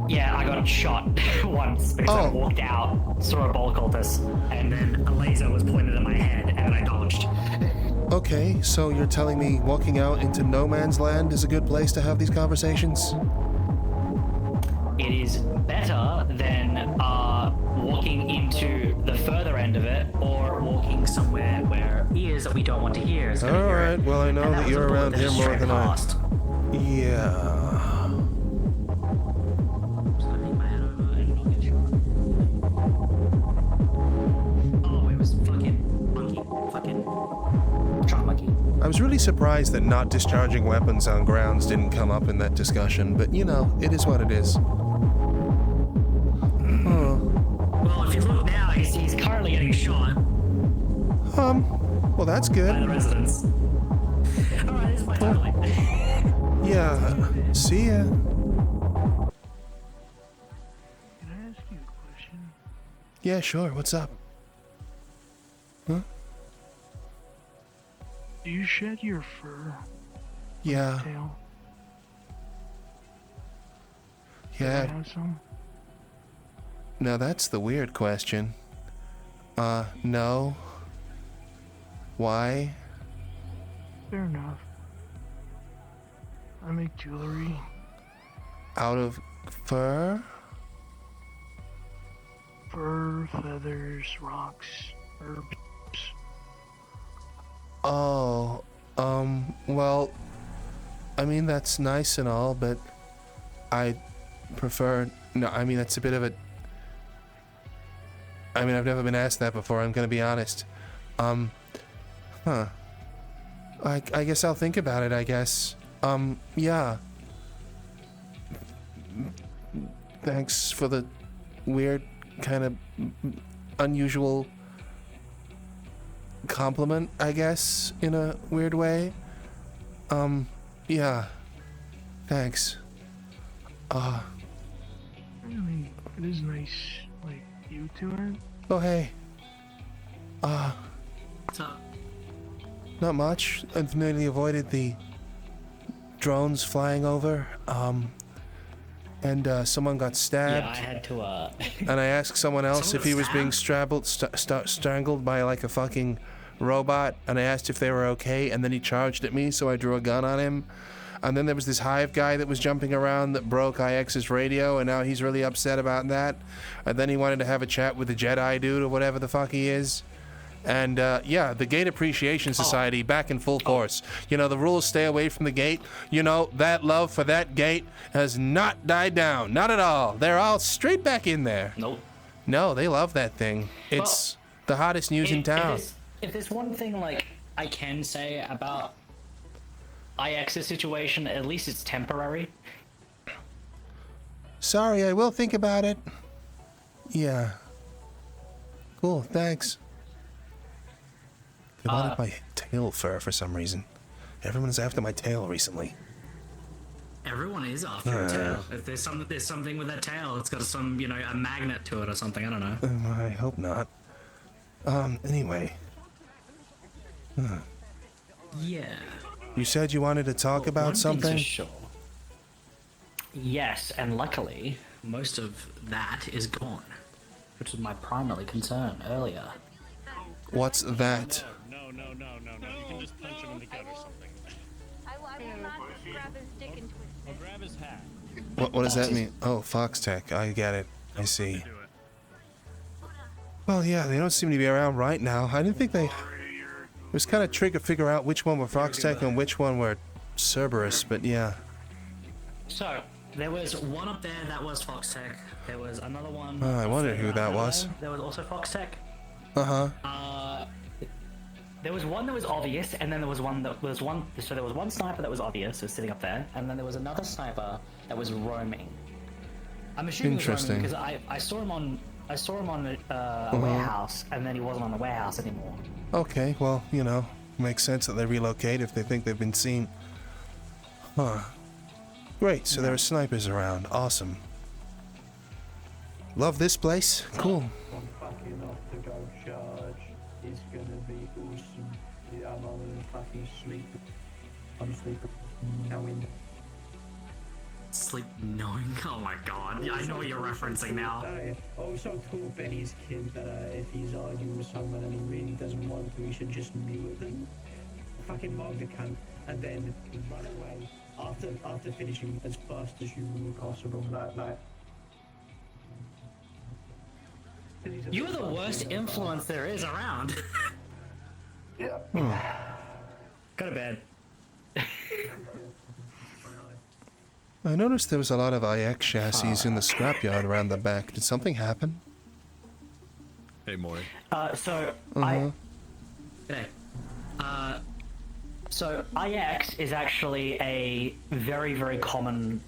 Yeah, I got shot once because I walked out, saw a ball cultist, and then a laser was pointed at my head, and I dodged. Okay, so you're telling me walking out into no man's land is a good place to have these conversations? It is better than walking into the further end of it, or walking somewhere where ears that we don't want to hear is going to hear it. Well, I know that you're around here more than I... Yeah... I was really surprised that not discharging weapons on grounds didn't come up in that discussion, but you know, it is what it is. Well, if you look now, he's currently getting shot. Well, that's good. By the residents. Alright, this is my family. Yeah, see ya. Can I ask you a question? Yeah, sure, what's up? Huh? Do you shed your fur? Yeah. Tail? Yeah. Can I have some? Now that's the weird question. No. Why? Fair enough. I make jewelry. Out of fur? Fur, feathers, rocks, herbs. Oh, well, I mean, that's nice and all, but I prefer, no, I mean, that's a bit of a, I mean, I've never been asked that before, I'm gonna be honest. I guess I'll think about it, I guess. Yeah. Thanks for the weird kind of unusual compliment, I guess, in a weird way. Yeah. Thanks. I mean, it is nice, like, you two are. Oh, hey. What's up? Not much. I've nearly avoided the drones flying over. And someone got stabbed. Yeah, I had to, And I asked someone else if he was being strangled by like a fucking robot, and I asked if they were okay, and then he charged at me, so I drew a gun on him. And then there was this hive guy that was jumping around that broke IX's radio, and now he's really upset about that. And then he wanted to have a chat with the Jedi dude or whatever the fuck he is. And yeah, the Gate Appreciation Society back in full force. You know, the rules stay away from the gate. You know, that love for that gate has not died down. Not at all. They're all straight back in there. Nope. No, they love that thing. It's the hottest news in town. If there's one thing, like, I can say about IX's situation, at least it's temporary. Sorry, I will think about it. Yeah. Cool, thanks. They wanted my tail fur for some reason. Everyone's after my tail recently. Everyone is after a tail. If there's something with that tail, it's got some, you know, a magnet to it or something, I don't know. I hope not. Anyway. Yeah. You said you wanted to talk about something? Sure. Yes, and luckily, most of that is gone, which was my primary concern earlier. What's that? No. You can just punch him in the gut or something. I will not grab his dick and twist it. Or grab his hat. What does that mean? Oh, Fox Tech. I get it. I see. Well, yeah, they don't seem to be around right now. I didn't think they... It was kind of tricky to figure out which one were Fox Tech and which one were Cerberus, but yeah. So, there was one up there that was Fox Tech. There was another one... I wondered who that was. There was also Fox Tech. Uh-huh. There was one that was obvious, and then there was one that was one... So there was one sniper that was obvious, was sitting up there, and then there was another sniper that was roaming. I'm assuming he was roaming because I saw him on... a warehouse, and then he wasn't on the warehouse anymore. Okay, well, you know, makes sense that they relocate if they think they've been seen. Huh. Great, so there are snipers around. Awesome. Love this place. Cool. I'm fucking off to go charge. It's gonna be awesome. Yeah, I'm on fucking sleep. I'm sleeping. Knowing. Sleep knowing? Oh my god, I know what you're referencing now. I also told Benny's kid that if he's arguing with someone and he really doesn't want to, he should just mute them. Fucking mug the cunt and then run away after finishing as fast as humanly possible. Like. You are the worst influence there is around. Yeah. Go to bed. I noticed there was a lot of IX chassis in the scrapyard around the back. Did something happen? Hey, Mori. So IX is actually a very, very common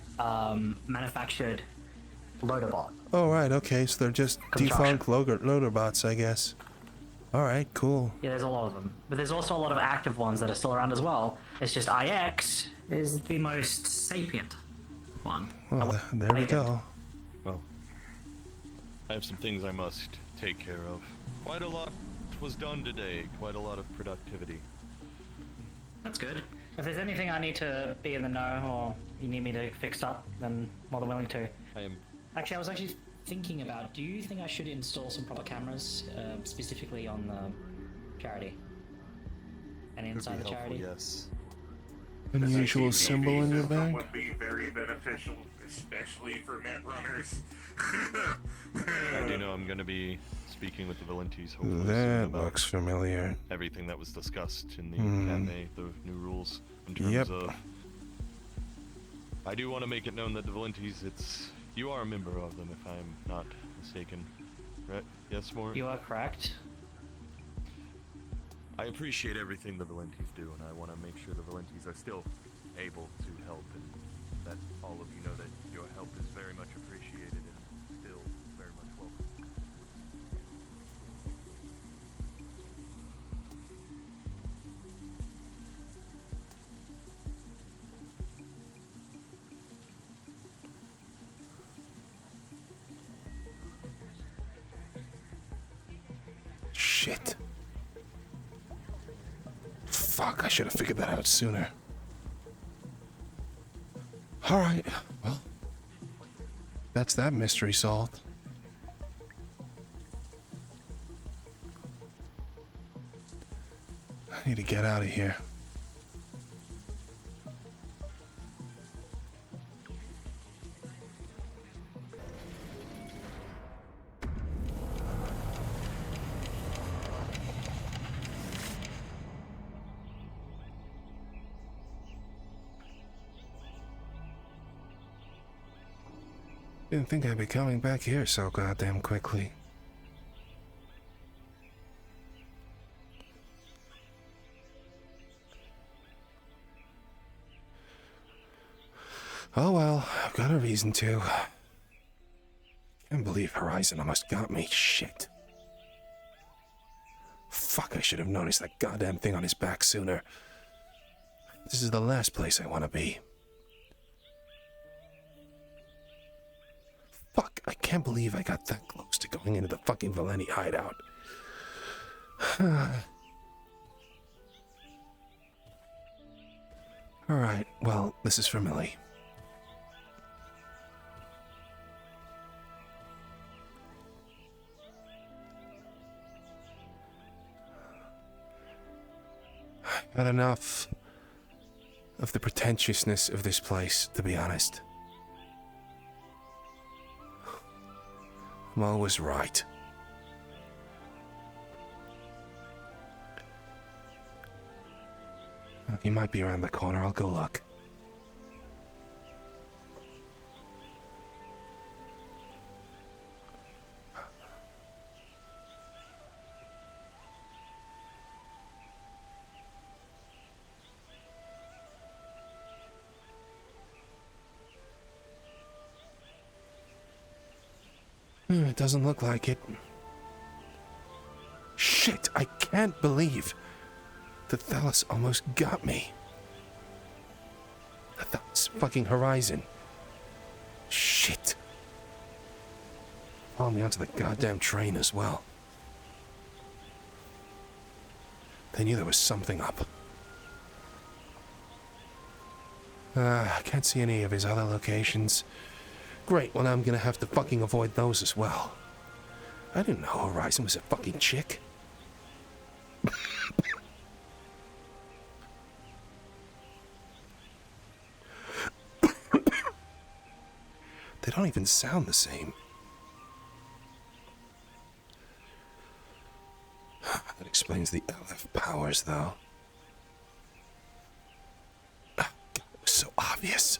manufactured loader bot. Oh, right, okay, so they're just defunct loader bots, I guess. Alright, cool. Yeah, there's a lot of them. But there's also a lot of active ones that are still around as well. It's just IX is the most sapient one. Well, there we go. Well, I have some things I must take care of. Quite a lot was done today, quite a lot of productivity. That's good. If there's anything I need to be in the know or you need me to fix up, then more than willing to. Actually, I was actually thinking about, do you think I should install some proper cameras, specifically on the charity? And inside the charity? Yes. Unusual symbol in your bag? Would be very beneficial, especially for net runners. I do know I'm going to be speaking with the Valentes. hopefully soon That about looks familiar. Everything that was discussed in the cafe, the new rules, in terms of... I do want to make it known that the Valentes, you are a member of them, if I'm not mistaken. Right? Yes, Mori? You are correct. I appreciate everything the Valentes do, and I want to make sure the Valentes are still able to help, and that all of you know that your help is very much appreciated and still very much welcome. shit. Fuck, I should have figured that out sooner. Alright, well, that's that mystery solved. I need to get out of here. Didn't think I'd be coming back here so goddamn quickly. Oh well, I've got a reason to. Can't believe Horizon almost got me. Shit. Fuck, I should have noticed that goddamn thing on his back sooner. This is the last place I want to be. Fuck, I can't believe I got that close to going into the fucking Valeni hideout. Alright, well, this is for MILLIE. I've had enough of the pretentiousness of this place, to be honest. Mo was right. He might be around the corner. I'll go look. It doesn't look like it. Shit, I can't believe the Thalos almost got me. The Thalos fucking Horizon. Shit. Followed me onto the goddamn train as well. They knew there was something up. I can't see any of his other locations. Great, well now I'm gonna have to fucking avoid those as well. I didn't know Horizon was a fucking chick. They don't even sound the same. That explains the LF powers, though. God, it was so obvious.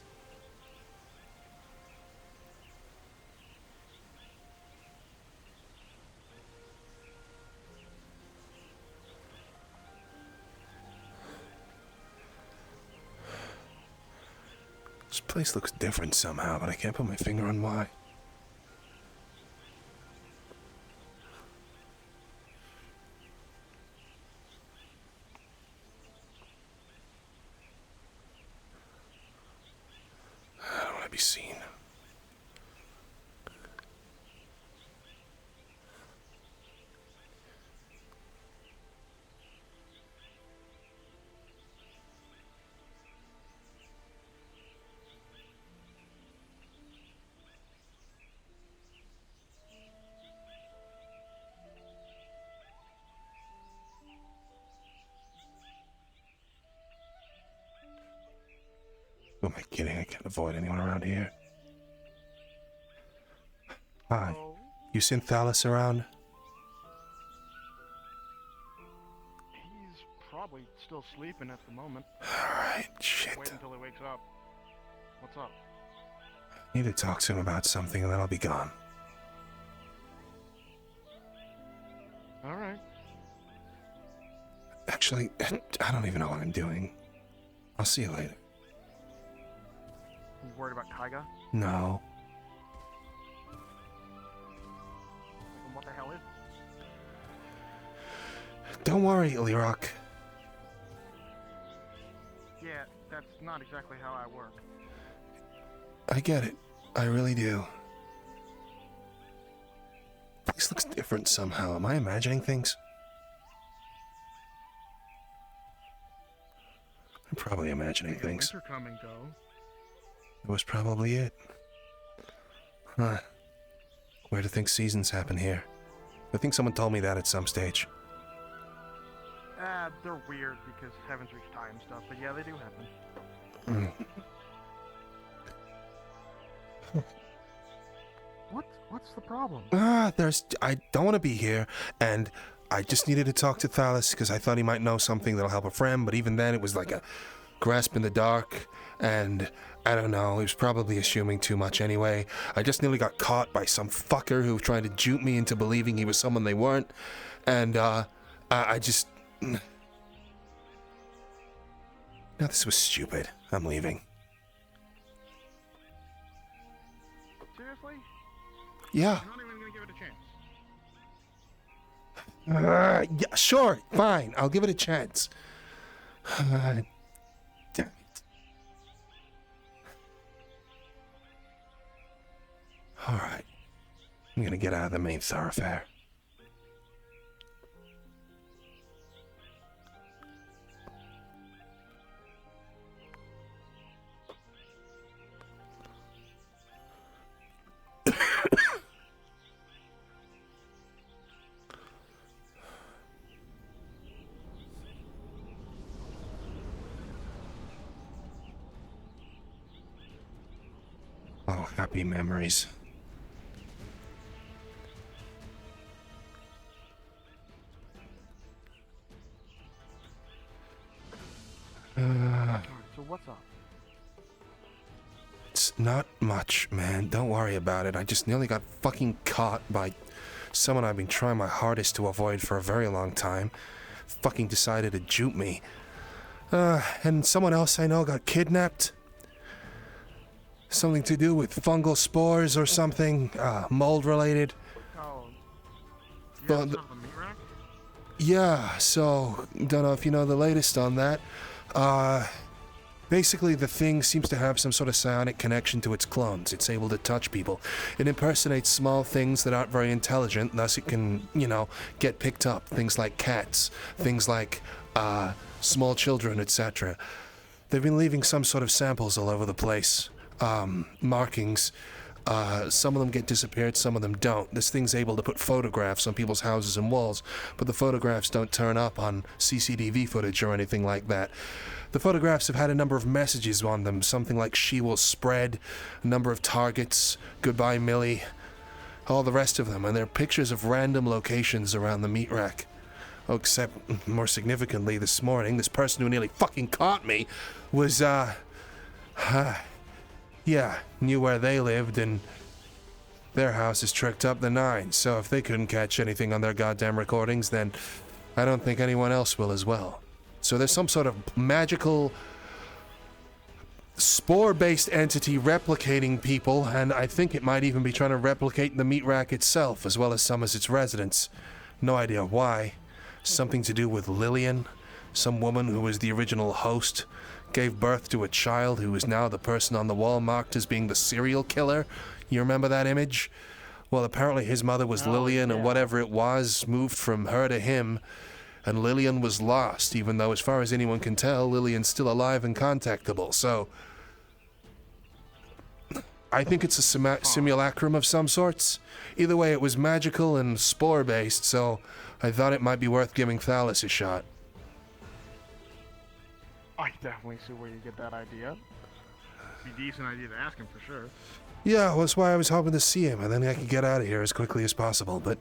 This place looks different somehow, but I can't put my finger on why. I don't want to be seen. Who am I kidding? I can't avoid anyone around here. Hi. You seen Thalos around? He's probably still sleeping at the moment. Alright, shit. Wait until he wakes up. What's up? I need to talk to him about something and then I'll be gone. Alright. Actually, I don't even know what I'm doing. I'll see you later. You worried about Kaiga? No. And what the hell is? Don't worry, Illyrock. Yeah, that's not exactly how I work. I get it. I really do. This looks different somehow. Am I imagining things? I'm probably imagining things. Winter come and go. That was probably it. Huh. Where do you think seasons happen here? I think someone told me that at some stage. They're weird because heavens reach time and stuff, but yeah, they do happen. What's the problem? I don't want to be here, and I just needed to talk to Thalos because I thought he might know something that'll help a friend, but even then it was like a grasp in the dark, and I don't know, he was probably assuming too much anyway. I just nearly got caught by some fucker who was trying to juke me into believing he was someone they weren't, and I just... No, this was stupid. I'm leaving. Seriously? Yeah. You're not even gonna give it a chance. Yeah, sure, fine. I'll give it a chance. Damn it. Alright. I'm gonna get out of the main thoroughfare. Oh, happy memories. So what's up? It's not much, man. Don't worry about it. I just nearly got fucking caught by someone I've been trying my hardest to avoid for a very long time. Fucking decided to juke me. And someone else I know got kidnapped. Something to do with fungal spores or something, mold related. Oh. Yeah, so, don't know if you know the latest on that. Basically the thing seems to have some sort of psionic connection to its clones. It's able to touch people. It impersonates small things that aren't very intelligent, thus it can, you know, get picked up. Things like cats, things like, small children, etc. They've been leaving some sort of samples all over the place. Markings. Some of them get disappeared, some of them don't. This thing's able to put photographs on people's houses and walls, but the photographs don't turn up on CCTV footage or anything like that. The photographs have had a number of messages on them, something like "She will spread," a number of targets, "Goodbye Millie," all the rest of them, and they're pictures of random locations around the meat rack. Oh, except, more significantly, this morning, this person who nearly fucking caught me was, yeah, knew where they lived, and their house is tricked up the nine, so if they couldn't catch anything on their goddamn recordings, then I don't think anyone else will as well. So there's some sort of magical spore-based entity replicating people, and I think it might even be trying to replicate the meat rack itself, as well as some of its residents. No idea why. Something to do with Lillian, some woman who was the original host, gave birth to a child who is now the person on the wall marked as being the serial killer. You remember that image? Well, apparently his mother was Lillian, and whatever it was moved from her to him, and Lillian was lost, even though, as far as anyone can tell, Lillian's still alive and contactable. So I think it's a simulacrum of some sorts. Either way, it was magical and spore-based, so I thought it might be worth giving Thalos a shot. I definitely see where you get that idea. Be a decent idea to ask him for sure. Yeah, well, that's why I was hoping to see him, and then I could get out of here as quickly as possible. But,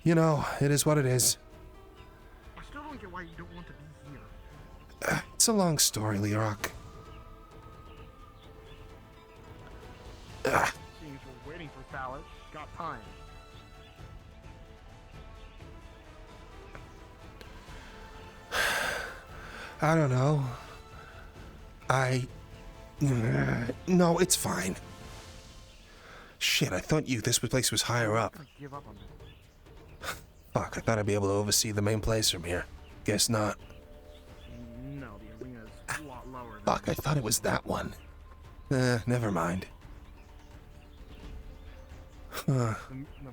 you know, it is what it is. I still don't get why you don't want to be here. It's a long story, Lerock. Seems we're waiting for Thalos. Got time. I don't know. No, it's fine. Shit, I thought this place was higher up. Give up on me. Fuck, I thought I'd be able to oversee the main place from here. Guess not. No, the arena is a lot lower. Fuck, I thought it was that one. Never mind. The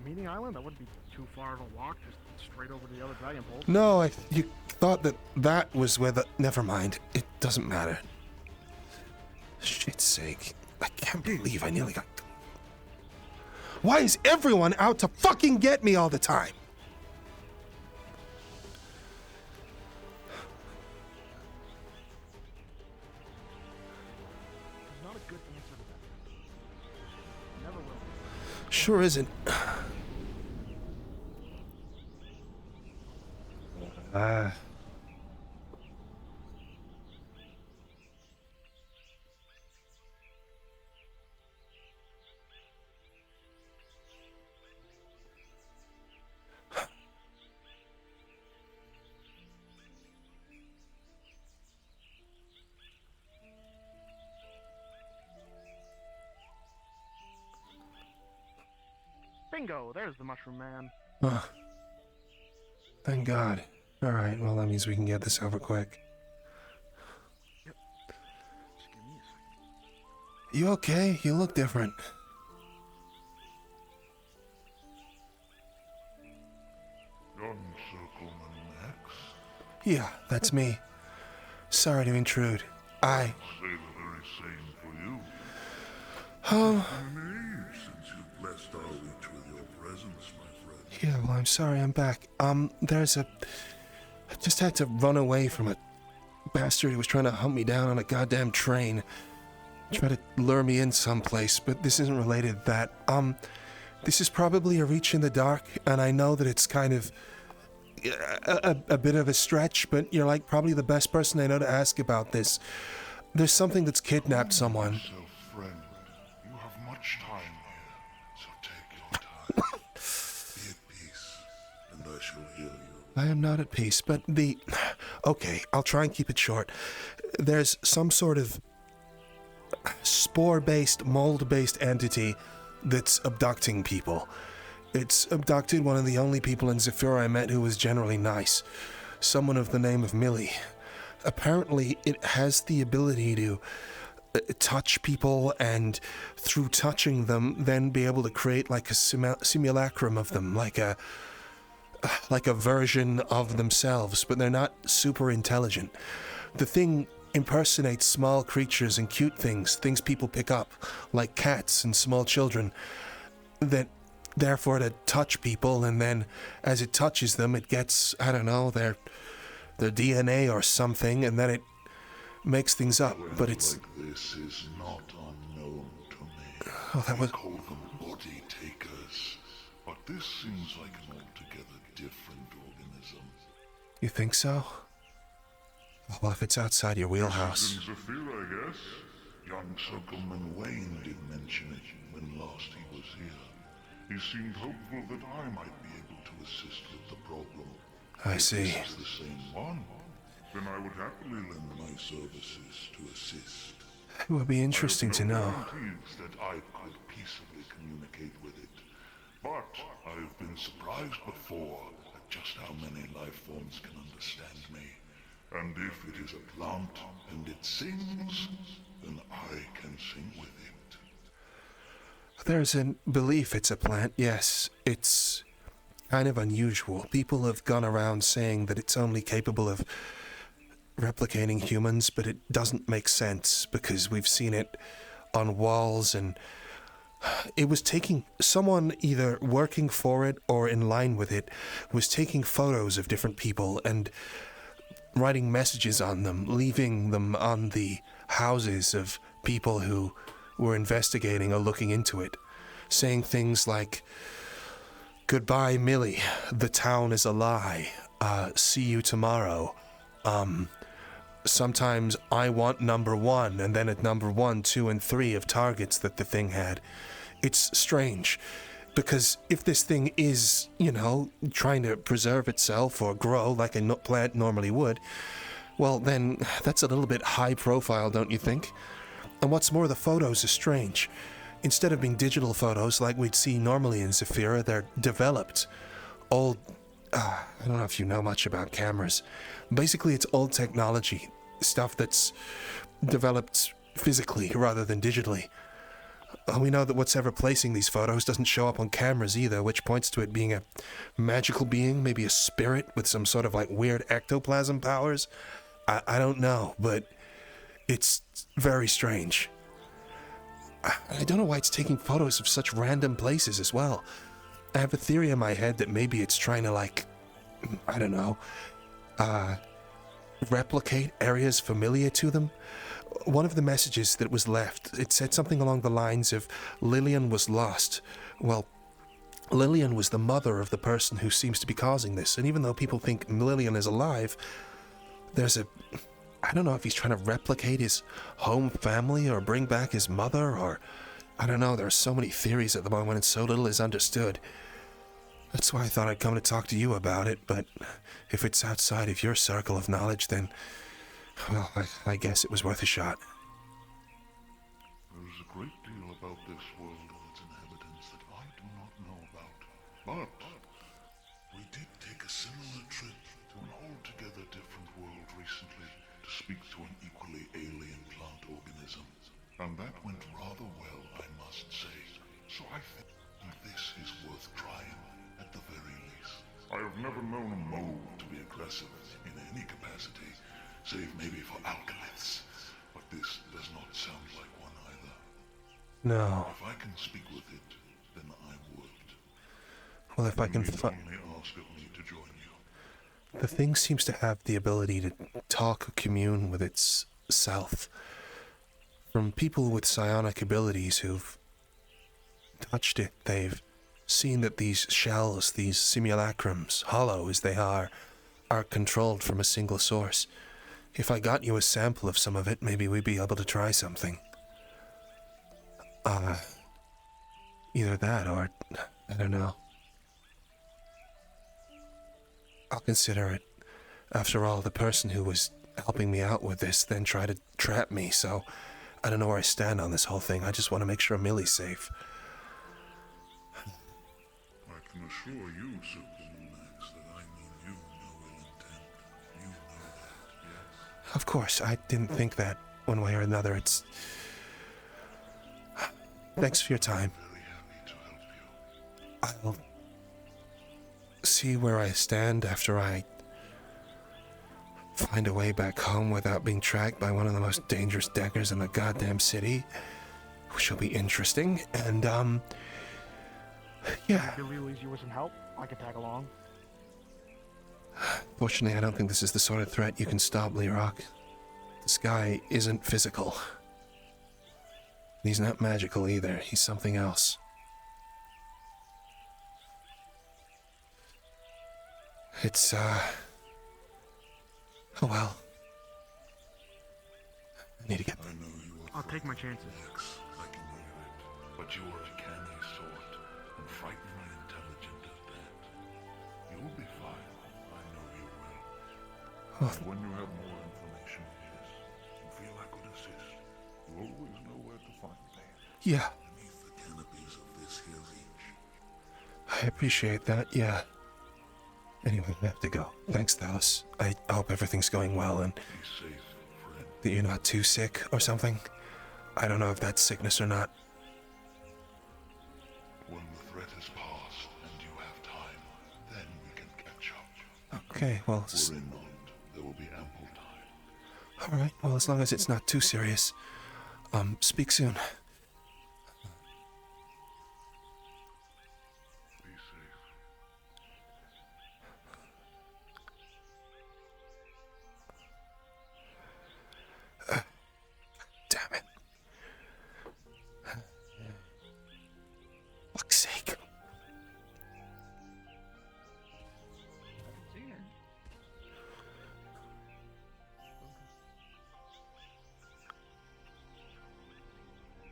meeting island? That wouldn't be too far of a walk, just straight over to the other dragon pole. No, thought that that was where the... Never mind. It doesn't matter. Shit's sake. I can't believe I nearly got... Why is everyone out to fucking get me all the time? Not a good answer to that. Never will. Sure isn't. Bingo! There's the mushroom man. Oh. Thank God. Alright, well that means we can get this over quick. Yep. Just give me a second. You okay? You look different. Yeah, that's me. Sorry to intrude. Say the very same for you. Oh. Since you blessed our reach with your presence, my friend. Yeah, well, I'm sorry, I'm back. I just had to run away from a bastard who was trying to hunt me down on a goddamn train. Try to lure me in someplace, but this isn't related to that. This is probably a reach in the dark, and I know that it's kind of a bit of a stretch, but you're like probably the best person I know to ask about this. There's something that's kidnapped someone. Friend, you have much time here, so take your time. Be at peace, and I shall heal you. I am not at peace, but okay, I'll try and keep it short. There's some sort of spore-based, mold-based entity that's abducting people. It's abducted one of the only people in Zephyra I met who was generally nice. Someone of the name of MILLIE. Apparently, it has the ability to touch people and, through touching them, then be able to create like a simulacrum of them, like a version of themselves, but they're not super intelligent. The thing impersonates small creatures and cute things people pick up, like cats and small children, that therefore to touch people, and then as it touches them, it gets, I don't know, their DNA or something, and then it makes things up. But it's like this is not unknown to me. Oh, that was. They call them body takers, but this seems like an altogether different organism. You think so? Well, if it's outside your wheelhouse. In Zephyr, I guess. Young Circleman Wayne did mention it when last he was here. He seemed hopeful that I might be able to assist with the problem. I see. If this is the same one, then I would happily lend my services to assist. It would be interesting to know. Guarantees that I could peaceably communicate with it, but I've been surprised before at just how many life forms can understand me. And if it is a plant and it sings, then I can sing with it. There's a belief it's a plant, yes. It's kind of unusual. People have gone around saying that it's only capable of replicating humans, but it doesn't make sense because we've seen it on walls, and it was taking someone either working for it or in line with it was taking photos of different people and writing messages on them, leaving them on the houses of people who were investigating or looking into it, saying things like, "Goodbye, MILLIE. The town is a lie. See you tomorrow. Sometimes I want number 1, and then at number 1, 2, and 3 of targets that the thing had." It's strange, because if this thing is, trying to preserve itself or grow like a plant normally would, well then, that's a little bit high profile, don't you think? And what's more, the photos are strange. Instead of being digital photos like we'd see normally in Zephyra, they're developed. Old, I don't know if you know much about cameras. Basically, it's old technology, stuff that's developed physically rather than digitally. We know that what's ever placing these photos doesn't show up on cameras either, which points to it being a magical being, maybe a spirit with some sort of like weird ectoplasm powers. I don't know, but it's very strange. I don't know why it's taking photos of such random places as well. I have a theory in my head that maybe it's trying to, like, I don't know, replicate areas familiar to them. One of the messages that was left, it said something along the lines of Lillian was lost. Well, Lillian was the mother of the person who seems to be causing this, and even though people think Lillian is alive, there's I don't know if he's trying to replicate his home family or bring back his mother, or I don't know. There are so many theories at the moment and so little is understood. That's why I thought I'd come to talk to you about it, but if it's outside of your circle of knowledge, then, well, I guess it was worth a shot. There is a great deal about this world and its inhabitants that I do not know about. But we did take a similar trip to an altogether different world recently to speak to an equally alien plant organism. And that went rather well, I must say. So I think this is worth trying, at the very least. I have never known a mould to be aggressive in any capacity, save maybe for alchemists. But this does not sound like one either. No. If I can speak with it, then I would. Well, if I can only ask of me to join you. The thing seems to have the ability to talk or commune with its self. From people with psionic abilities who've touched it, they've seen that these shells, these simulacrums, hollow as they are controlled from a single source. If I got you a sample of some of it, maybe we'd be able to try something. Either that or, I don't know. I'll consider it. After all, the person who was helping me out with this then tried to trap me, so I don't know where I stand on this whole thing. I just want to make sure Millie's safe. I can assure you, Max, that I mean you no ill intent. You know that, yes? Of course, I didn't think that one way or another. It's... Thanks for your time. I'll see where I stand after I find a way back home without being tracked by one of the most dangerous deckers in the goddamn city, which will be interesting. And yeah. If you with some help, I can tag along. Fortunately, I don't think this is the sort of threat you can stop, Lerock. This guy isn't physical. He's not magical either. He's something else. It's, oh well. I need to get... I know you are. I'll take my chances. I can hear it. But you are a canny sort, and frighteningly intelligent at that. You'll be fine. I know you will. Oh. When you have more information, yes, and feel I could assist, you always know where to find me. Yeah. Beneath the canopies of this here reach. I appreciate that, yeah. Anyway, I have to go. Thanks, Dallas. I hope everything's going well and Be safe, friend. that you're not too sick or something. I don't know if that's sickness or not. When the threat is past and you have time, then we can catch up. Okay, well... Worry not. There will be ample time. Alright, well, as long as it's not too serious. Speak soon. Be safe. Damn it. Fuck's sake.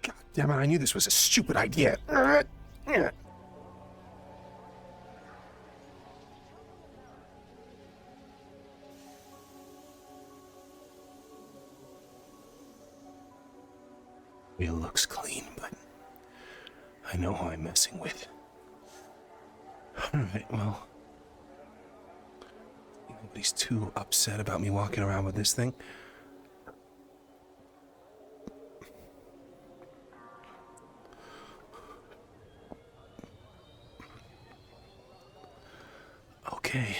God damn it, I knew this was a stupid idea. Wheel looks clean, but I know who I'm messing with. Alright, well. Nobody's too upset about me walking around with this thing. Okay.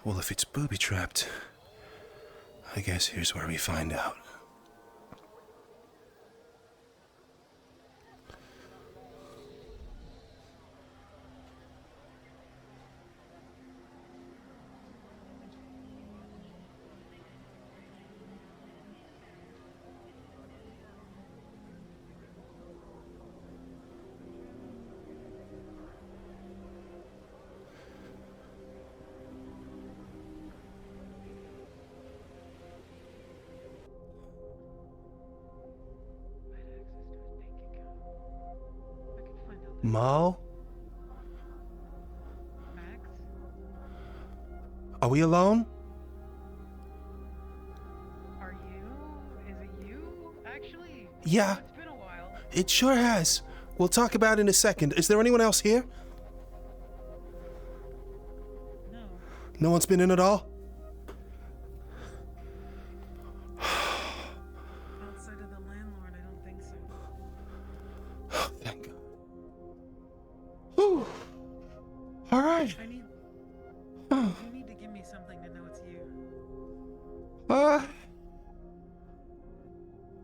Well, if it's booby-trapped, I guess here's where we find out. Mo? Max? Are we alone? Are you? Is it you? Actually? Yeah. It's been a while. It sure has. We'll talk about it in a second. Is there anyone else here? No. No one's been in at all? Outside of the landlord, I don't think so. Oh, thank God. Whew. All right. I need... Oh. You need to give me something to know it's you.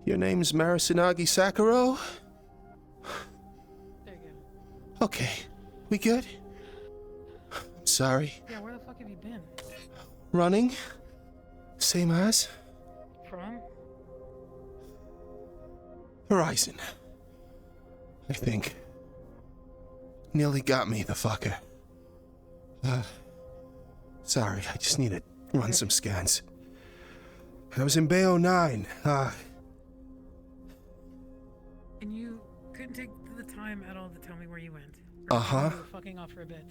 Your name's Marisanagi Sakuro? There you go. Okay. We good? Sorry. Yeah, where the fuck have you been? Running? Same as? From? Horizon. I think. Nearly got me, the fucker. Sorry, I just need to run some scans. I was in P.R.E.D.A.T.O.R. And you couldn't take the time at all to tell me where you went? Uh-huh. You were fucking off for a bit.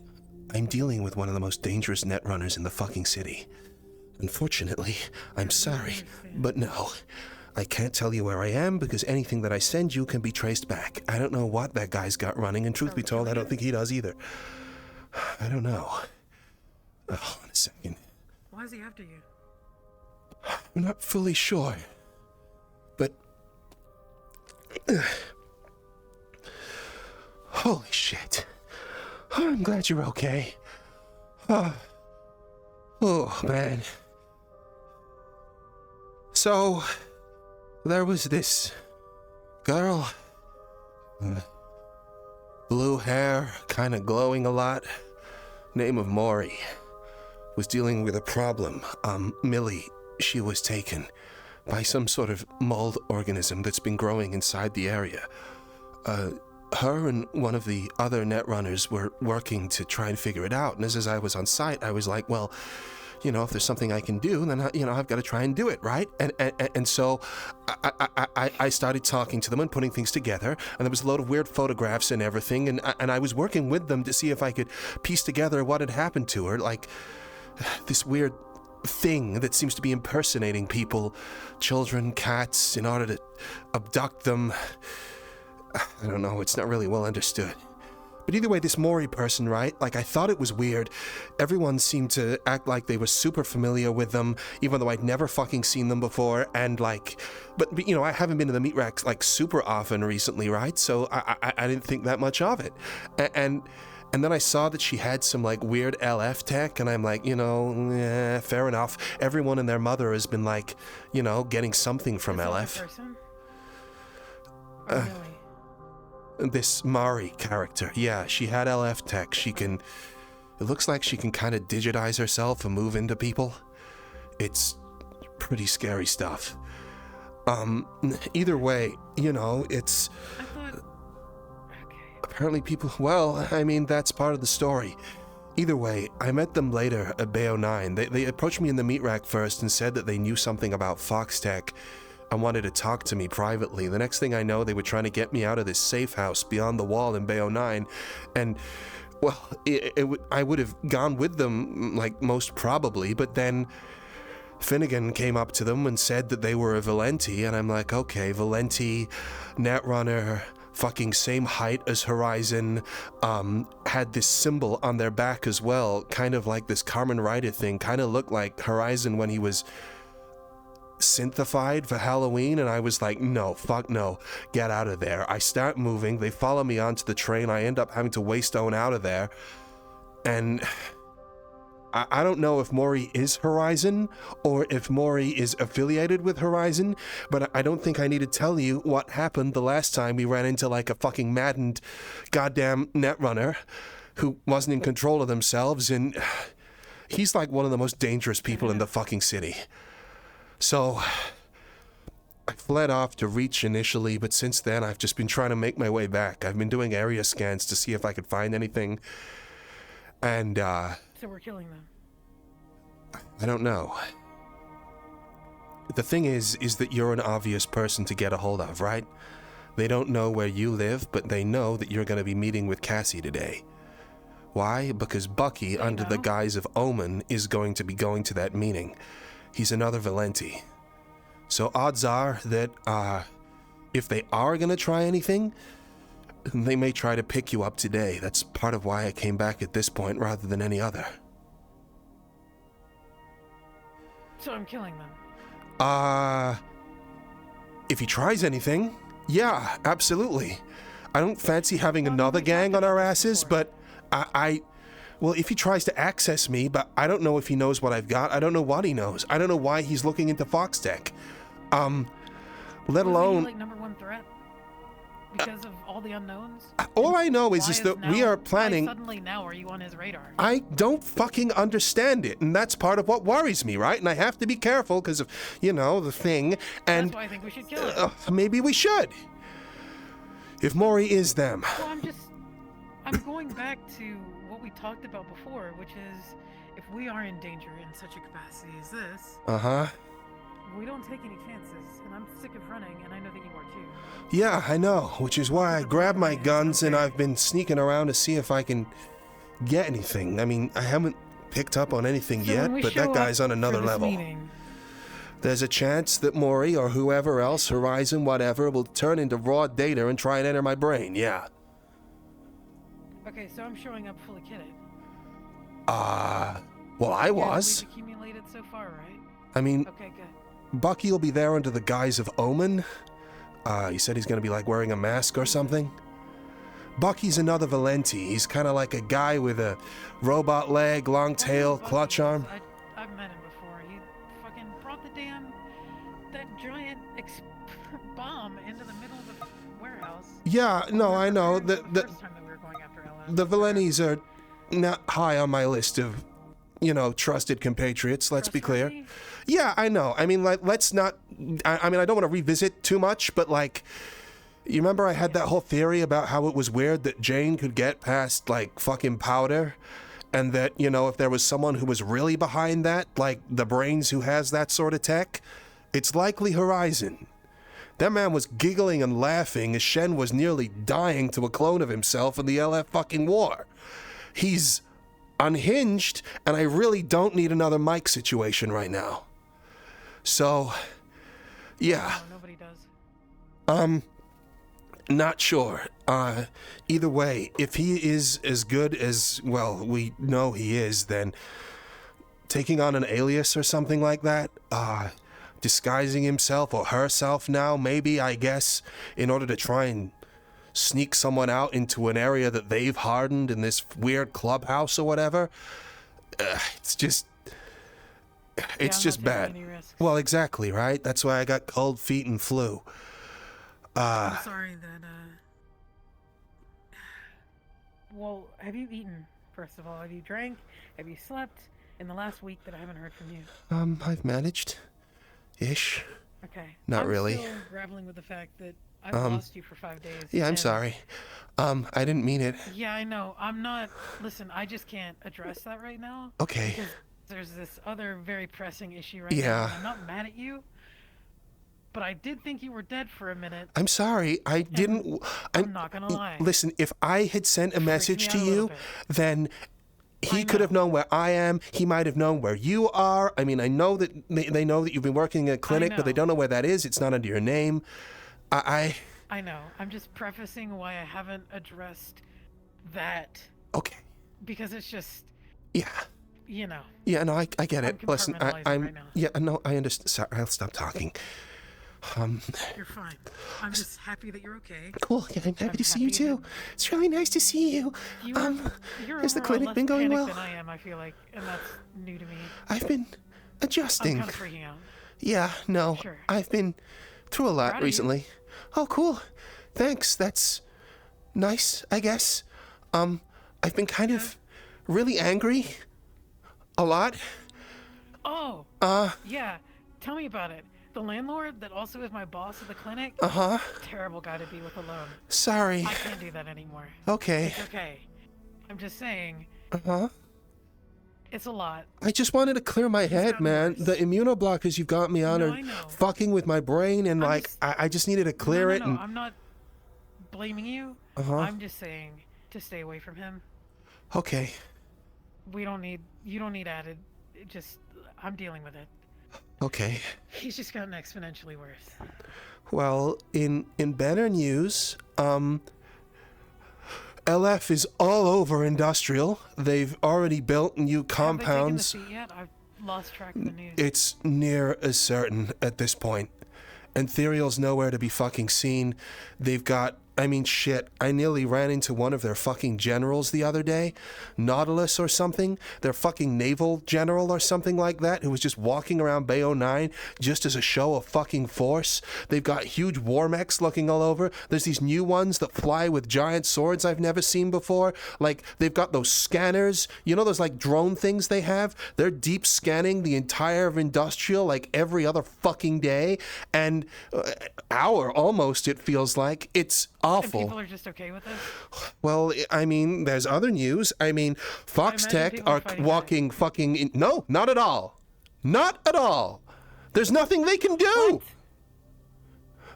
I'm dealing with one of the most dangerous net runners in the fucking city. Unfortunately, I'm sorry, but no. I can't tell you where I am because anything that I send you can be traced back. I don't know what that guy's got running, and truth be told, I don't think he does either. I don't know. Oh, hold on a second. Why is he after you? I'm not fully sure, but... Holy shit. I'm glad you're okay. Oh, man. So, there was this girl. Blue hair, kind of glowing a lot. Name of Mori. Was dealing with a problem. MILLIE, she was taken by some sort of mould organism that's been growing inside the area. Her and one of the other net runners were working to try and figure it out. And as I was on site, I was like, well, you know, if there's something I can do, then, I've got to try and do it, right? And so I started talking to them and putting things together. And there was a load of weird photographs and everything. And I was working with them to see if I could piece together what had happened to her. Like this weird thing that seems to be impersonating people, children, cats, in order to abduct them. I don't know, it's not really well understood. But either way, this Mori person, right? Like, I thought it was weird. Everyone seemed to act like they were super familiar with them, even though I'd never fucking seen them before. And like, but you know, I haven't been to the meat racks like super often recently, right? So I didn't think that much of it. And then I saw that she had some like weird LF tech, and I'm like, fair enough. Everyone and their mother has been like, getting something from LF. This Mori character, yeah, she had LF tech. It looks like she can kind of digitize herself and move into people. It's pretty scary stuff. Either way, it's... Apparently people, well, I mean, that's part of the story. Either way, I met them later at P.R.E.D.A.T.O.R. They approached me in the meat rack first and said that they knew something about Fox Tech and wanted to talk to me privately. The next thing I know, they were trying to get me out of this safe house beyond the wall in P.R.E.D.A.T.O.R. And, well, I would have gone with them, like, most probably, but then Finnegan came up to them and said that they were a Valenti, and I'm like, okay, Valenti, Netrunner, fucking same height as Horizon, had this symbol on their back as well, kind of like this Kamen Rider thing, kind of looked like Horizon when he was synthified for Halloween, and I was like, no, fuck no, get out of there. I start moving, they follow me onto the train, I end up having to waystone out of there, and I don't know if Mori is Horizon or if Mori is affiliated with Horizon, but I don't think I need to tell you what happened the last time we ran into like a fucking maddened goddamn netrunner who wasn't in control of themselves, and he's like one of the most dangerous people in the fucking city. So I fled off to Reach initially, but since then I've just been trying to make my way back. I've been doing area scans to see if I could find anything, and So we're killing them. I don't know. The thing is that you're an obvious person to get a hold of, right? They don't know where you live, but they know that you're going to be meeting with Cassy today. Why? Because Bucky, under the guise of Omen, is going to be going to that meeting. He's another Valenti. So odds are that, if they are going to try anything, they may try to pick you up today. That's part of why I came back at this point rather than any other. So I'm killing them. If he tries anything, yeah, absolutely. I don't fancy having another gang on our asses, but well, if he tries to access me, but I don't know if he knows what I've got. I don't know what he knows. I don't know why he's looking into Fox Tech. Let alone... like number one threat? Because of all the unknowns? All I know is that we are planning... Why suddenly now are you on his radar? I don't fucking understand it, and that's part of what worries me, right? And I have to be careful because of, you know, the thing, and... That's why I think we should kill him. Maybe we should. If Mori is them. Well, I'm going back to what we talked about before, which is, if we are in danger in such a capacity as this... Uh-huh. We don't take any chances, and I'm sick of running, and I know that you are too. Yeah, I know, which is why I grabbed my guns and I've been sneaking around to see if I can get anything. I mean, I haven't picked up on anything yet, but that guy's on another level. There's a chance that Mori or whoever else, Horizon, whatever, will turn into raw data and try and enter my brain, yeah. Okay, so I'm showing up fully kitted. Well, I was. We've accumulated so far, right? I mean, okay, good. Bucky will be there under the guise of Omen. He said he's gonna be like wearing a mask or something. Bucky's another Valenti. He's kind of like a guy with a robot leg, long tail, clutch arm. I've met him before. He fucking brought that giant bomb into the middle of the warehouse. Yeah, no, I know. The first time that we were going after LS. The Valentis are not high on my list of, you know, trusted compatriots, let's be clear. Yeah, I know. I mean, like, let's not... I mean, I don't want to revisit too much, but, like, you remember I had that whole theory about how it was weird that Jane could get past, like, fucking P.R.E.D.A.T.O.R, and that, you know, if there was someone who was really behind that, like the brains who has that sort of tech, it's likely Horizon. That man was giggling and laughing as Shen was nearly dying to a clone of himself in the LF fucking war. He's unhinged, and I really don't need another Mike situation right now. So, yeah. No, nobody does. Not sure. Either way, if he is as good as, well, we know he is, then taking on an alias or something like that, disguising himself or herself now, maybe, I guess, in order to try and sneak someone out into an area that they've hardened in this weird clubhouse or whatever, it's just bad. Well, exactly, right? That's why I got cold feet and flu. I'm sorry that, well, have you eaten, first of all? Have you drank? Have you slept in the last week that I haven't heard from you? I've managed. Ish. Okay. Not really. I'm still grappling with the fact that I've lost you for 5 days. Yeah, I'm sorry. I didn't mean it. Yeah, I know. I'm not... Listen, I just can't address that right now. Okay. Because there's this other very pressing issue right now. I'm not mad at you, but I did think you were dead for a minute. I'm sorry. I didn't... I'm not gonna lie. Listen, if I had sent a message to you, then... He could have known where I am. He might have known where you are. I mean, I know that they know that you've been working in a clinic, but they don't know where that is. It's not under your name. I know. I'm just prefacing why I haven't addressed that. Okay. Because it's just... Yeah. You know. Yeah, no, I get it. Listen, I'm... right now. Yeah, no, I understand. Sorry, I'll stop talking. You're fine. I'm just happy that you're okay. Cool. Yeah, I'm happy to see you too. It's really nice to see you. Has the clinic been going well? Than I am, I feel like, and that's new to me. I've been adjusting. I'm kind of freaking out. Yeah, no. Sure. I've been through a lot recently. Oh, cool. Thanks. That's nice, I guess. I've been kind of really angry. A lot. Oh. Yeah. Tell me about it. The landlord that also is my boss at the clinic? Terrible guy to be with alone. Sorry. I can't do that anymore. Okay. It's okay. I'm just saying. It's a lot. I just wanted to clear my head, man. The immunoblockers you've got me on are fucking with my brain, and I just needed to clear it. No, I'm not blaming you. I'm just saying to stay away from him. Okay. You don't need added. I'm dealing with it. Okay. He's just gotten exponentially worse. Well, in better news, LF is all over industrial. They've already built new compounds. Have they taken the seat yet? I've lost track of the news. It's near as certain at this point. Ethereal's nowhere to be fucking seen. They've got, I mean, shit, I nearly ran into one of their fucking generals the other day. Nautilus or something. Their fucking naval general or something like that, who was just walking around Bay 09 just as a show of fucking force. They've got huge war mechs looking all over. There's these new ones that fly with giant swords I've never seen before. Like, they've got those scanners. You know those, like, drone things they have? They're deep scanning the entire of industrial, like, every other fucking day. And hour, almost, it feels like. It's awful. And people are just okay with this? Well, I mean, there's other news. I mean, Fox Tech are walking fucking... No, not at all. Not at all. There's nothing they can do.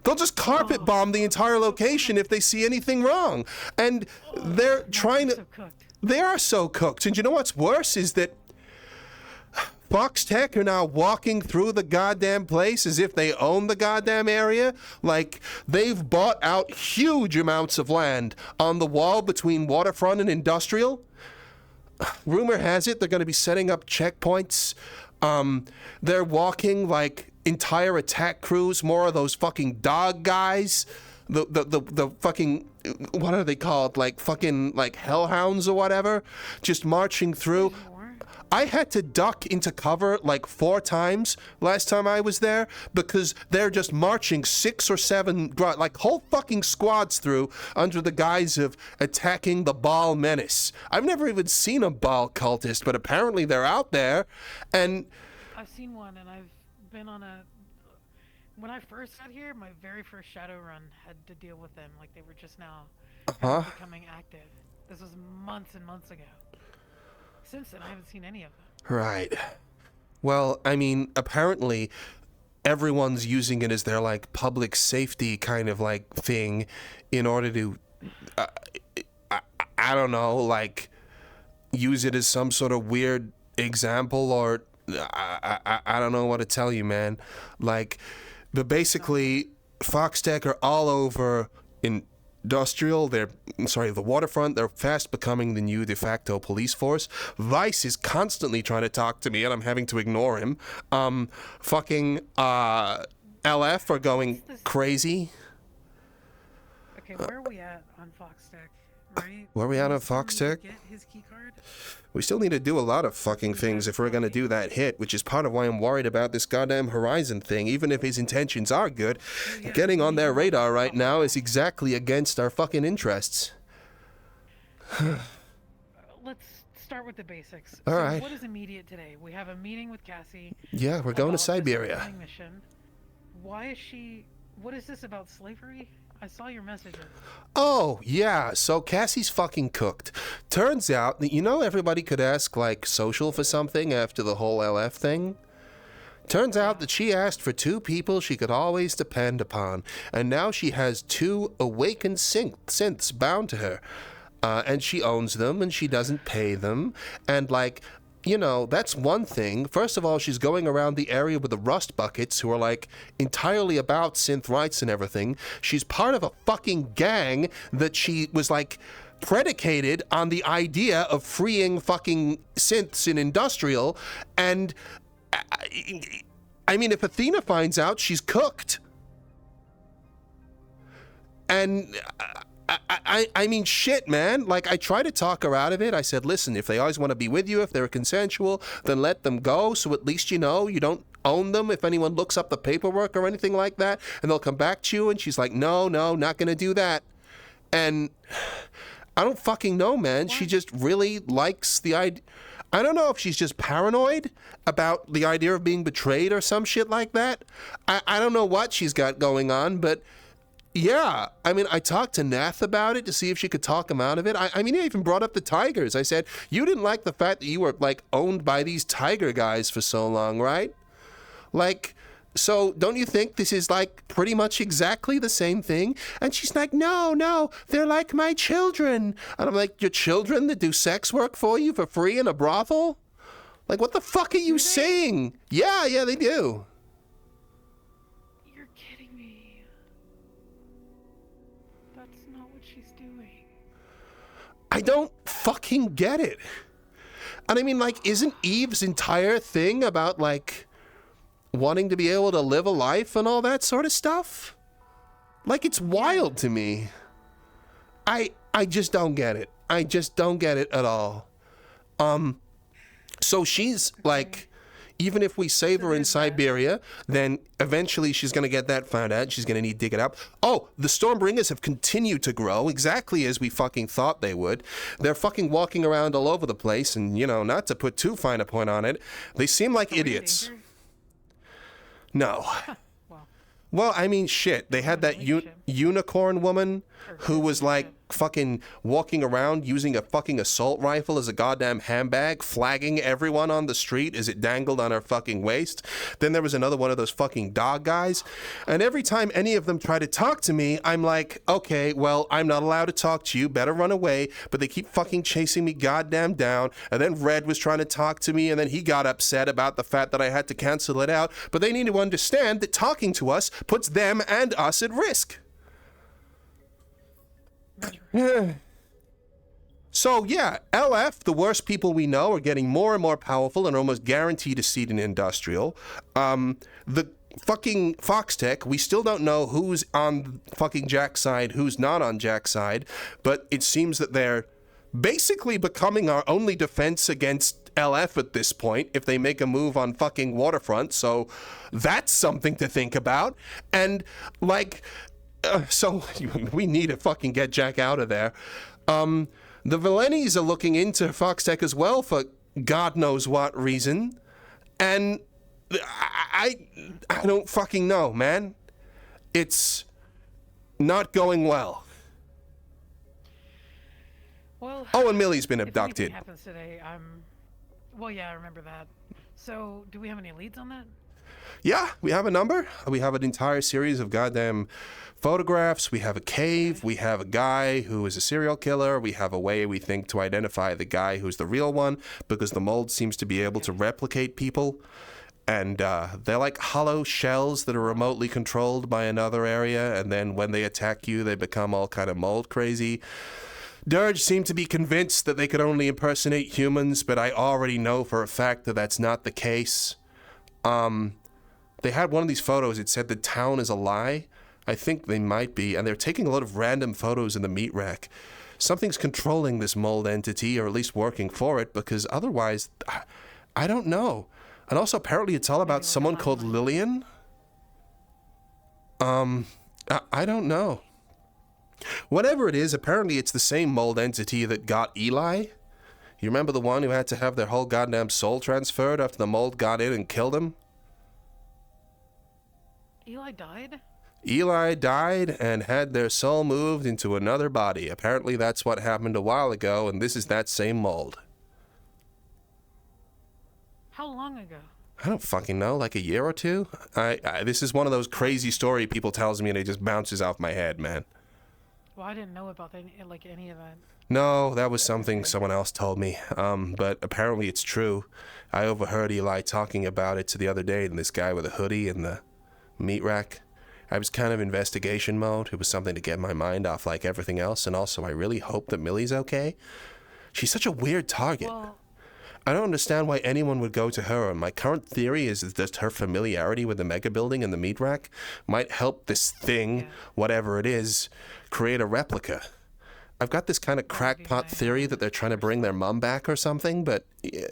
They'll just carpet bomb the entire location if they see anything wrong. And they're trying to... They are so cooked. And you know what's worse is that Fox Tech are now walking through the goddamn place as if they own the goddamn area. Like, they've bought out huge amounts of land on the wall between waterfront and industrial. Rumor has it they're going to be setting up checkpoints. They're walking, like, entire attack crews, more of those fucking dog guys. The fucking, what are they called? Like, fucking, like, hellhounds or whatever. Just marching through. I had to duck into cover like 4 times last time I was there because they're just marching 6 or 7, like whole fucking squads through under the guise of attacking the Baal menace. I've never even seen a Baal cultist, but apparently they're out there. And I've seen one, and I've been on a... When I first got here, my very first shadow run had to deal with them like they were just now becoming active. This was months and months ago. Since then, I haven't seen any of them. Right. Well, I mean, apparently everyone's using it as their, like, public safety kind of, like, thing in order to, I don't know, like, use it as some sort of weird example or, I don't know what to tell you, man. Like, but basically, Fox Tech are all over industrial, the waterfront. They're fast becoming the new de facto police force. Vice is constantly trying to talk to me and I'm having to ignore him. Fucking LF are going crazy. Okay, where are we at on Fox Tech, right? Where are we at on Fox Tech? Get his key card? We still need to do a lot of fucking things if we're gonna do that hit, which is part of why I'm worried about this goddamn Horizon thing. Even if his intentions are good, getting on their radar right now is exactly against our fucking interests. Let's start with the basics. All right. What is immediate today? We have a meeting with Cassy. Yeah, we're going to Siberia. Mission. Why is she... What is this about slavery? I saw your messages. Oh, yeah, so Cassie's fucking cooked. Turns out that, you know, everybody could ask, like, social for something after the whole LF thing? Turns out that she asked for 2 people she could always depend upon, and now she has 2 awakened synths bound to her. And she owns them, and she doesn't pay them, and, like... You know, that's one thing. First of all, she's going around the area with the rust buckets who are, like, entirely about synth rights and everything. She's part of a fucking gang that she was, like, predicated on the idea of freeing fucking synths in industrial. And, I mean, if Athena finds out, she's cooked. And I mean, shit, man. Like, I tried to talk her out of it. I said, listen, if they always want to be with you, if they're consensual, then let them go. So at least, you know, you don't own them if anyone looks up the paperwork or anything like that. And they'll come back to you. And she's like, no, not going to do that. And I don't fucking know, man. She just really likes the idea. I don't know if she's just paranoid about the idea of being betrayed or some shit like that. I don't know what she's got going on, but yeah, I mean, I talked to Nath about it to see if she could talk him out of it. I mean, I even brought up the tigers. I said, you didn't like the fact that you were, like, owned by these tiger guys for so long, right? Like, so don't you think this is, like, pretty much exactly the same thing? And she's like, no, they're like my children. And I'm like, your children that do sex work for you for free in a brothel? Like, what the fuck are you saying? Yeah, they do. I don't fucking get it. And I mean, like, isn't Eve's entire thing about, like, wanting to be able to live a life and all that sort of stuff? Like, it's wild to me. I just don't get it. I just don't get it at all. So she's, like, even if we save her in Siberia, then eventually she's going to get that found out. She's going to need to dig it up. Oh, the Stormbringers have continued to grow exactly as we fucking thought they would. They're fucking walking around all over the place, and, you know, not to put too fine a point on it, they seem like idiots. No. Well, I mean, shit. They had that unicorn woman who was, like, fucking walking around using a fucking assault rifle as a goddamn handbag, flagging everyone on the street as it dangled on her fucking waist. Then there was another one of those fucking dog guys. And every time any of them try to talk to me, I'm like, okay, well, I'm not allowed to talk to you. Better run away. But they keep fucking chasing me goddamn down. And then Red was trying to talk to me, and then he got upset about the fact that I had to cancel it out. But they need to understand that talking to us puts them and us at risk. So yeah, LF, the worst people we know, are getting more and more powerful and are almost guaranteed a seat in Industrial. The fucking Fox Tech, we still don't know who's on fucking Jack's side, who's not on Jack's side, but it seems that they're basically becoming our only defense against LF at this point if they make a move on fucking Waterfront, so that's something to think about. And, like, so we need to fucking get Jack out of there. The Valenis are looking into Fox Tech as well for God knows what reason. And I don't fucking know, man. It's not going well. Well, oh, and Millie's been abducted. If anything happens today, well, yeah, I remember that. So, do we have any leads on that? Yeah, we have a number. We have an entire series of goddamn photographs. We have a cave. We have a guy who is a serial killer. We have a way, we think, to identify the guy who's the real one, because the mold seems to be able to replicate people. And they're like hollow shells that are remotely controlled by another area, and then when they attack you, they become all kind of mold crazy. Dirge seemed to be convinced that they could only impersonate humans, but I already know for a fact that that's not the case. They had one of these photos, it said the town is a lie. I think they might be, and they're taking a lot of random photos in the meat rack. Something's controlling this mold entity, or at least working for it, because otherwise, I don't know. And also, apparently it's all about someone called Lillian. I don't know. Whatever it is, apparently it's the same mold entity that got Eli. You remember the one who had to have their whole goddamn soul transferred after the mold got in and killed him? Eli died? Eli died and had their soul moved into another body. Apparently that's what happened a while ago, and this is that same mold. How long ago? I don't fucking know, like a year or two? This is one of those crazy story people tells me and it just bounces off my head, man. Well, I didn't know about any of that. No, that was something someone else told me, but apparently it's true. I overheard Eli talking about it the other day, and this guy with a hoodie in the meat rack. I was kind of investigation mode. It was something to get my mind off like everything else, and also I really hope that Millie's okay. She's such a weird target. Well, I don't understand why anyone would go to her. And my current theory is that her familiarity with the mega building and the meat rack might help this thing, whatever it is, create a replica. I've got this kind of crackpot theory that they're trying to bring their mom back or something, but,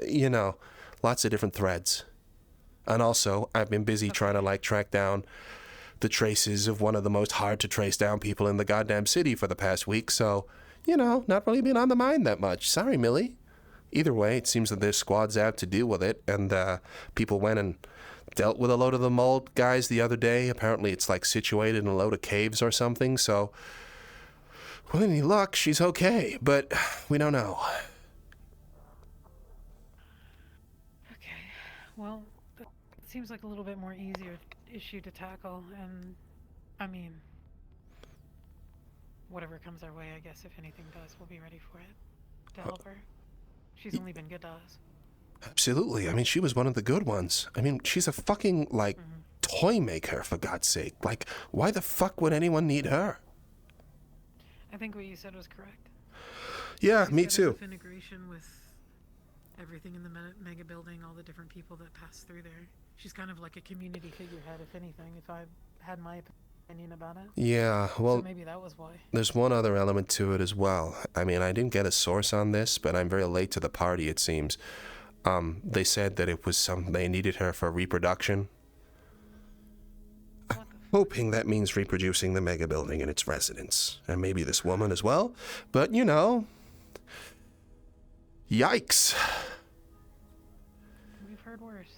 you know, lots of different threads. And also, I've been busy trying to, like, track down the traces of one of the most hard-to-trace-down people in the goddamn city for the past week, so, you know, not really been on the mind that much. Sorry, Millie. Either way, it seems that there's squads out to deal with it, and people went and dealt with a load of the mould guys the other day. Apparently it's, like, situated in a load of caves or something, so with any luck, she's okay, but we don't know. Okay, well, it seems like a little bit more easier issue to tackle, and I mean, whatever comes our way, I guess if anything does, we'll be ready for it to help her. She's only been good to us. Absolutely. I mean, she was one of the good ones. I mean, she's a fucking, like, toy maker, for God's sake. Like, why the fuck would anyone need her? I think what you said was correct. Yeah, me too. Enough integration with everything in the mega building, all the different people that pass through there. She's kind of like a community figurehead, if anything, if I had my opinion about it. Yeah, well, so maybe that was why. There's one other element to it as well. I mean, I didn't get a source on this, but I'm very late to the party, it seems. They said that it was they needed her for reproduction. Hoping that means reproducing the mega building and its residents. And maybe this woman as well. But, you know, yikes. We've heard worse.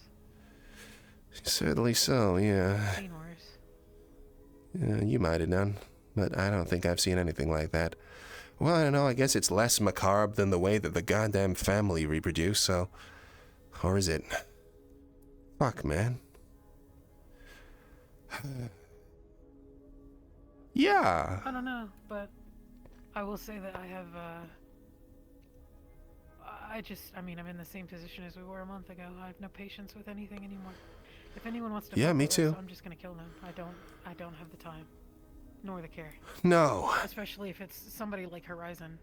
Certainly so, yeah. Seen worse. Yeah, you might have done, but I don't think I've seen anything like that. Well, I don't know, I guess it's less macabre than the way that the goddamn family reproduce, so... Or is it? Fuck, man. Yeah. I don't know, but I will say that I have, I mean, I'm in the same position as we were a month ago. I have no patience with anything anymore. If anyone wants to fuck me with us, too. I'm just gonna kill them. I don't have the time, nor the care. No. Especially if it's somebody like Horizon.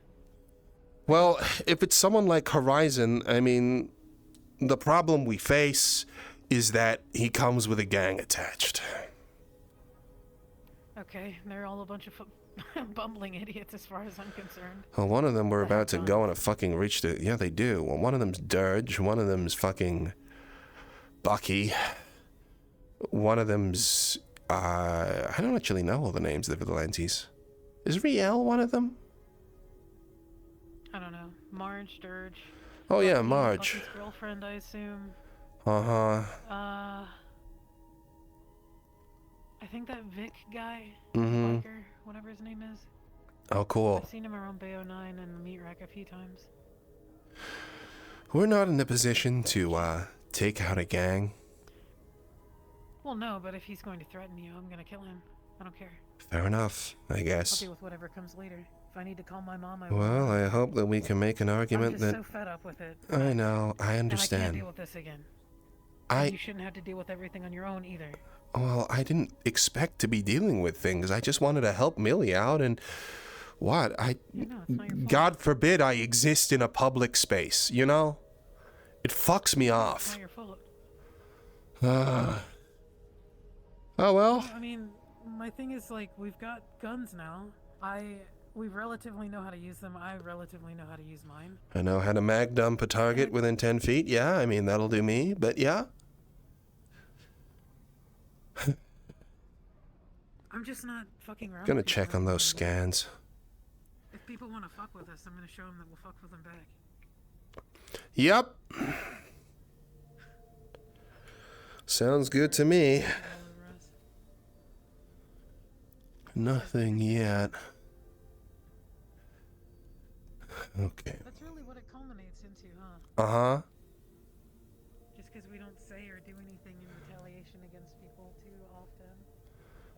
Well, if it's someone like Horizon, I mean, the problem we face is that he comes with a gang attached. Okay, they're all a bunch of bumbling idiots as far as I'm concerned. Well, one of them we're about to go on a fucking reach to... Yeah, they do. Well, one of them's Dirge, one of them's fucking Bucky. One of them's... I don't actually know all the names of the vigilantes. Is Riel one of them? I don't know. Marge, Dirge. Oh, yeah, Marge. Bucky's girlfriend, I assume. Uh-huh. I think that Vic guy, Biker, whatever his name is. Oh, cool. I've seen him around Bay 09 and the meat rack a few times. We're not in a position to, take out a gang. Well, no, but if he's going to threaten you, I'm gonna kill him. I don't care. Fair enough, I guess. I'll deal with whatever comes later. If I need to call my mom, I will. Well, I hope that we can make an argument I'm that... just so fed up with it. I know, I understand. And I can't deal with this again. You shouldn't have to deal with everything on your own either. Well, I didn't expect to be dealing with things. I just wanted to help Millie out, and what? God forbid I exist in a public space, you know? It fucks me off. It's not your fault. Oh well. I mean, my thing is, like, we've got guns now. We relatively know how to use them. I relatively know how to use mine. I know how to mag dump a target within 10 feet. Yeah, I mean, that'll do me, but yeah. I'm just not fucking around. Gonna check on those scans. If people want to fuck with us, I'm gonna show them that we'll fuck with them back. Yep. Sounds good to me. Nothing yet. Okay. That's really what it culminates into, huh? Uh-huh. Just because we don't say or do anything in retaliation against people too often,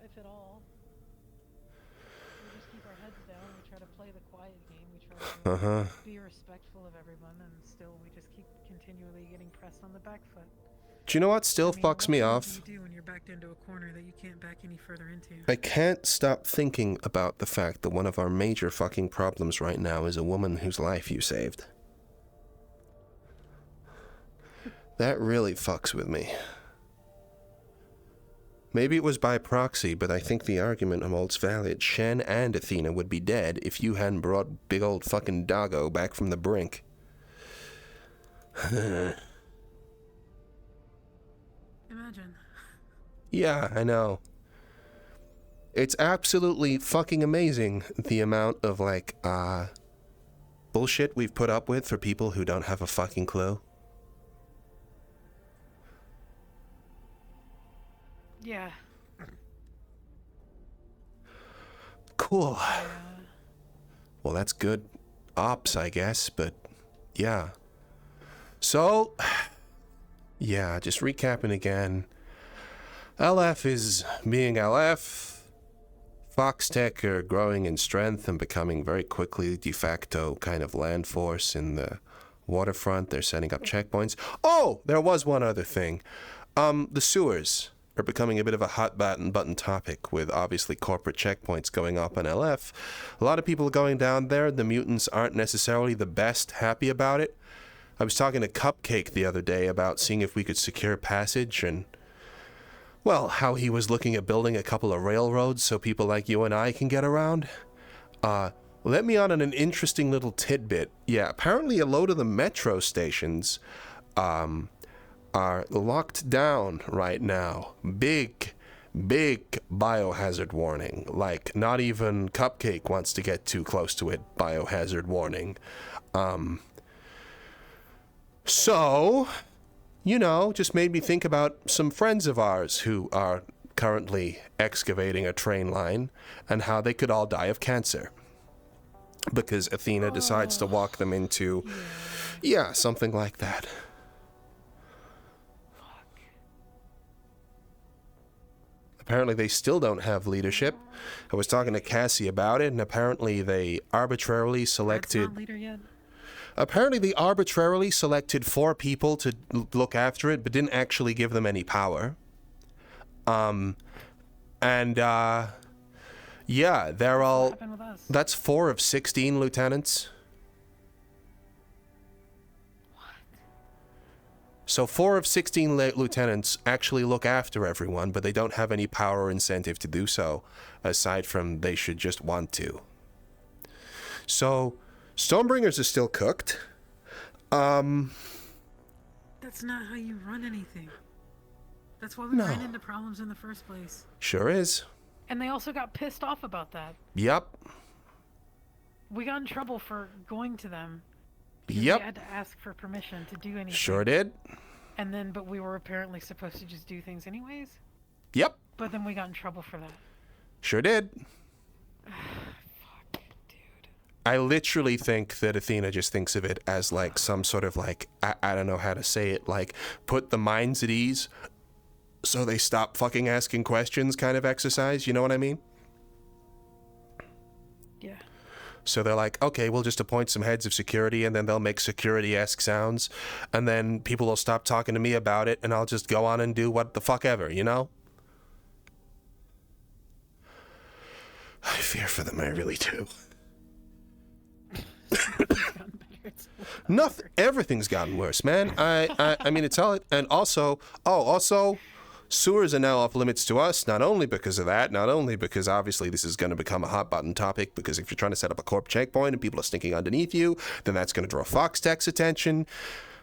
if at all. We just keep our heads down, we try to play the quiet game, we try to be respectful of everyone, and still we just keep continually getting pressed on the back foot. Do you know what still fucks me off? What do you do when you're backed into a corner that you can't back any further into? I can't stop thinking about the fact that one of our major fucking problems right now is a woman whose life you saved. That really fucks with me. Maybe it was by proxy, but I think the argument holds valid. Shen and Athena would be dead if you hadn't brought big old fucking doggo back from the brink. Imagine. Yeah, I know. It's absolutely fucking amazing the amount of, like, bullshit we've put up with for people who don't have a fucking clue. Yeah. Cool. Well, that's good ops, I guess, but yeah. So, yeah, just recapping again. LF is being LF. Foxtech are growing in strength and becoming very quickly de facto kind of land force in the waterfront. They're setting up checkpoints. Oh, there was one other thing. The sewers are becoming a bit of a hot button topic with obviously corporate checkpoints going up on LF. A lot of people are going down there. The mutants aren't necessarily the best happy about it. I was talking to Cupcake the other day about seeing if we could secure passage and, well, how he was looking at building a couple of railroads so people like you and I can get around. Let me on an interesting little tidbit. Yeah, apparently a load of the metro stations are locked down right now. Big biohazard warning. Like, not even Cupcake wants to get too close to it. Biohazard warning. So, you know, just made me think about some friends of ours who are currently excavating a train line and how they could all die of cancer. Because Athena decides to walk them into, yeah, something like that. Apparently they still don't have leadership. I was talking to Cassy about it, and apparently they arbitrarily selected... That's not leader yet. Apparently they arbitrarily selected 4 people to look after it, but didn't actually give them any power. Yeah, they're all... That's 4 of 16 lieutenants. So 4 of 16 lieutenants actually look after everyone, but they don't have any power or incentive to do so, aside from they should just want to. So, Stormbringers are still cooked. That's not how you run anything. That's why we ran into problems in the first place. Sure is. And they also got pissed off about that. Yep. We got in trouble for going to them. Yep. We had to ask for permission to do anything. Sure did. And then, but we were apparently supposed to just do things anyways. Yep. But then we got in trouble for that. Sure did. I literally think that Athena just thinks of it as like some sort of like, I don't know how to say it, like put the minds at ease so they stop fucking asking questions kind of exercise, you know what I mean? Yeah. So they're like, okay, we'll just appoint some heads of security and then they'll make security-esque sounds and then people will stop talking to me about it and I'll just go on and do what the fuck ever, you know? I fear for them, I really do. Nothing. Everything's gotten worse, man. I mean, it's all. And also, sewers are now off limits to us. Not only because of that, not only because obviously this is going to become a hot button topic. Because if you're trying to set up a corp checkpoint and people are stinking underneath you, then that's going to draw Foxtech's attention.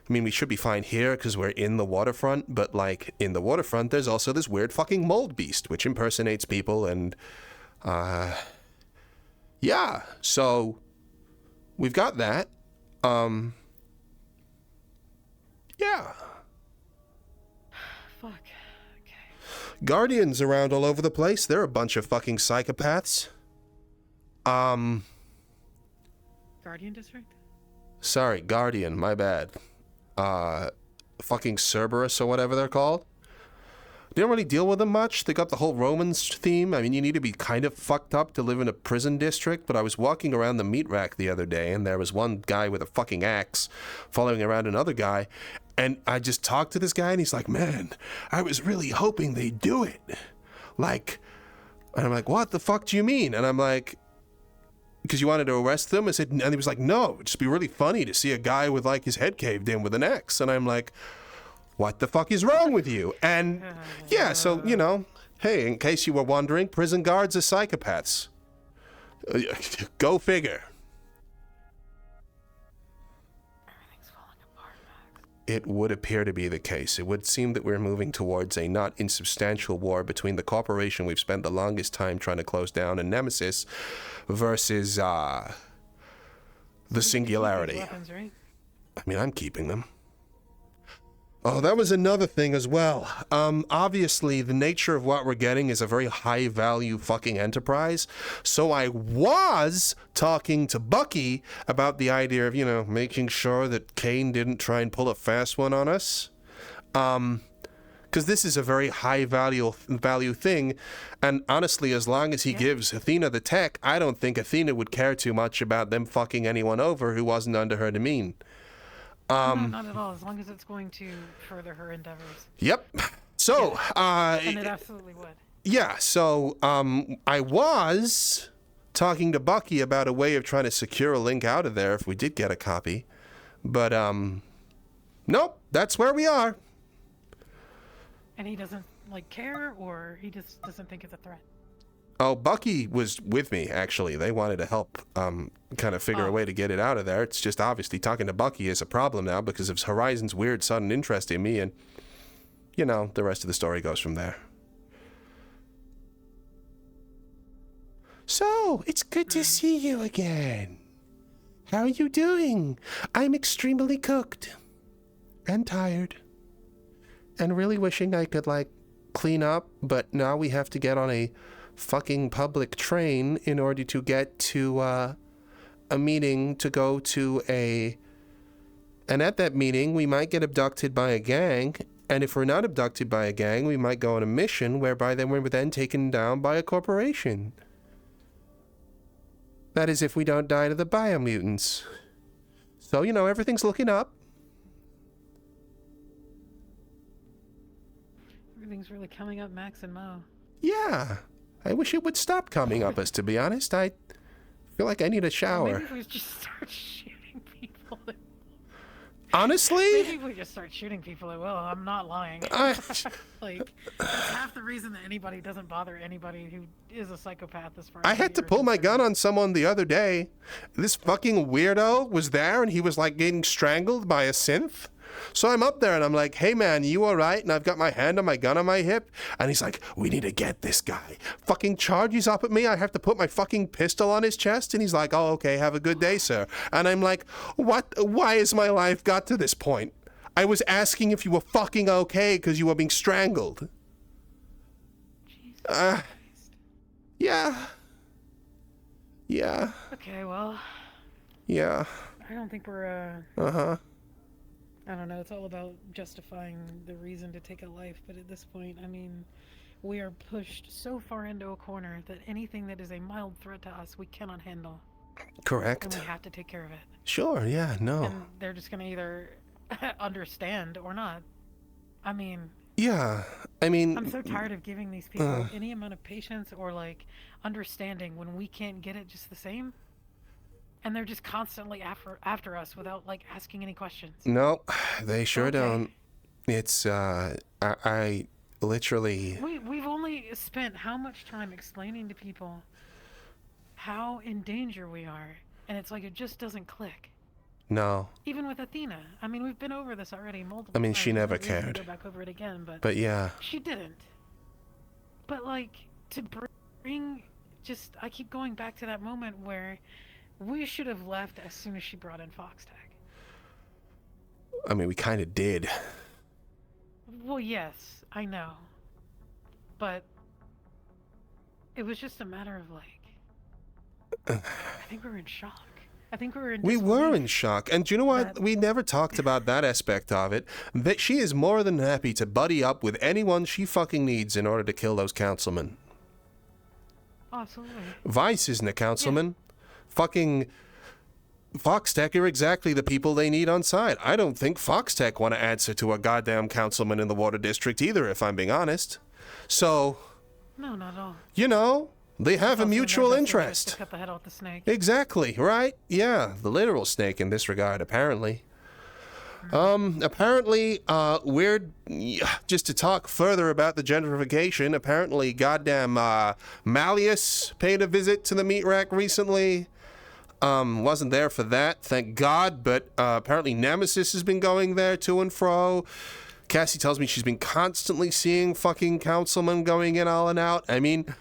I mean, we should be fine here because we're in the waterfront. But like in the waterfront, there's also this weird fucking mould beast which impersonates people and, yeah. So. We've got that. Yeah. Fuck. Okay. Guardians around all over the place. They're a bunch of fucking psychopaths. Guardian District? Sorry, Guardian, my bad. Fucking Cerberus or whatever they're called. Didn't really deal with them much. They got the whole Romans theme. I mean, you need to be kind of fucked up to live in a prison district, but I was walking around the meat rack the other day, and there was one guy with a fucking axe following around another guy, and I just talked to this guy, and he's like, man, I was really hoping they'd do it. Like, and I'm like, what the fuck do you mean? And I'm like, because you wanted to arrest them? I said, and he was like, no, it'd just be really funny to see a guy with, like, his head caved in with an axe. And I'm like, What the fuck is wrong with you? And yeah, so, you know, hey, in case you were wondering, prison guards are psychopaths. Go figure. It would appear to be the case. It would seem that we're moving towards a not insubstantial war between the corporation we've spent the longest time trying to close down and Nemesis versus the Singularity. Weapons, right? I mean, I'm keeping them. Oh, that was another thing as well. Obviously, the nature of what we're getting is a very high-value fucking enterprise. So I was talking to Bucky about the idea of, you know, making sure that Kane didn't try and pull a fast one on us. Because this is a very high-value thing. And honestly, as long as he gives Athena the tech, I don't think Athena would care too much about them fucking anyone over who wasn't under her domain. No, not at all, as long as it's going to further her endeavors. Yep. So, and it absolutely would. Yeah, so, I was talking to Bucky about a way of trying to secure a link out of there if we did get a copy. But, nope, that's where we are. And he doesn't, like, care, or he just doesn't think it's a threat? Oh, Bucky was with me, actually. They wanted to help kind of figure a way to get it out of there. It's just obviously talking to Bucky is a problem now because of Horizon's weird sudden interest in me, and, you know, the rest of the story goes from there. So, it's good to see you again. How are you doing? I'm extremely cooked. And tired. And really wishing I could, like, clean up, but now we have to get on a fucking public train in order to get to a meeting to go to and at that meeting we might get abducted by a gang, and if we're not abducted by a gang we might go on a mission whereby then we're then taken down by a corporation. That is if we don't die to the biomutants. So, you know, everything's looking up. Everything's really coming up, Max and Mo. Yeah. I wish it would stop coming up us, to be honest. I feel like I need a shower. Maybe we just start shooting people. Honestly? Maybe we just start shooting people at will. I'm not lying. Like, that's half the reason that anybody doesn't bother anybody who is a psychopath as far as I had to pull my gun on someone the other day. This fucking weirdo was there and he was like getting strangled by a synth. So I'm up there and I'm like, hey man, you alright? And I've got my hand on my gun on my hip. And he's like, we need to get this guy. Fucking charges up at me. I have to put my fucking pistol on his chest. And he's like, oh, okay, have a good day, sir. And I'm like, what? Why has my life got to this point? I was asking if you were fucking okay because you were being strangled. Yeah. Yeah. Okay, well. Yeah. I don't think we're, Uh-huh. I don't know, it's all about justifying the reason to take a life, but at this point, I mean, we are pushed so far into a corner that anything that is a mild threat to us, we cannot handle. Correct. And we have to take care of it. Sure, yeah, no. And they're just gonna either understand or not. I mean... Yeah, I mean... I'm so tired of giving these people any amount of patience or, like, understanding when we can't get it just the same. And they're just constantly after us without, like, asking any questions. No, they sure don't. It's, I literally... We've only spent how much time explaining to people how in danger we are, and it's like it just doesn't click. No. Even with Athena. I mean, we've been over this already multiple times. I mean, she never We can cared. go back over it again, But yeah. She didn't. But, like, to bring... Just... I keep going back to that moment where... We should have left as soon as she brought in Foxtech. I mean, we kind of did. Well, yes, I know. But it was just a matter of, like... I think we were in shock. I think we were in We were in shock. And do you know what? We never talked about that aspect of it. That she is more than happy to buddy up with anyone she fucking needs in order to kill those councilmen. Absolutely. Vice isn't a councilman. Yeah. Fucking Foxtech are exactly the people they need on site. I don't think Foxtech want to answer to a goddamn councilman in the water district either, if I'm being honest. So... No, not at all. You know, they have a mutual interest. To cut the head off the snake. Exactly, right? Yeah, the literal snake in this regard, apparently. Apparently, just to talk further about the gentrification, apparently goddamn, Malleus paid a visit to the meat rack recently. Wasn't there for that, thank God, but, apparently Nemesis has been going there to and fro. Cassy tells me she's been constantly seeing fucking councilmen going in all and out. I mean,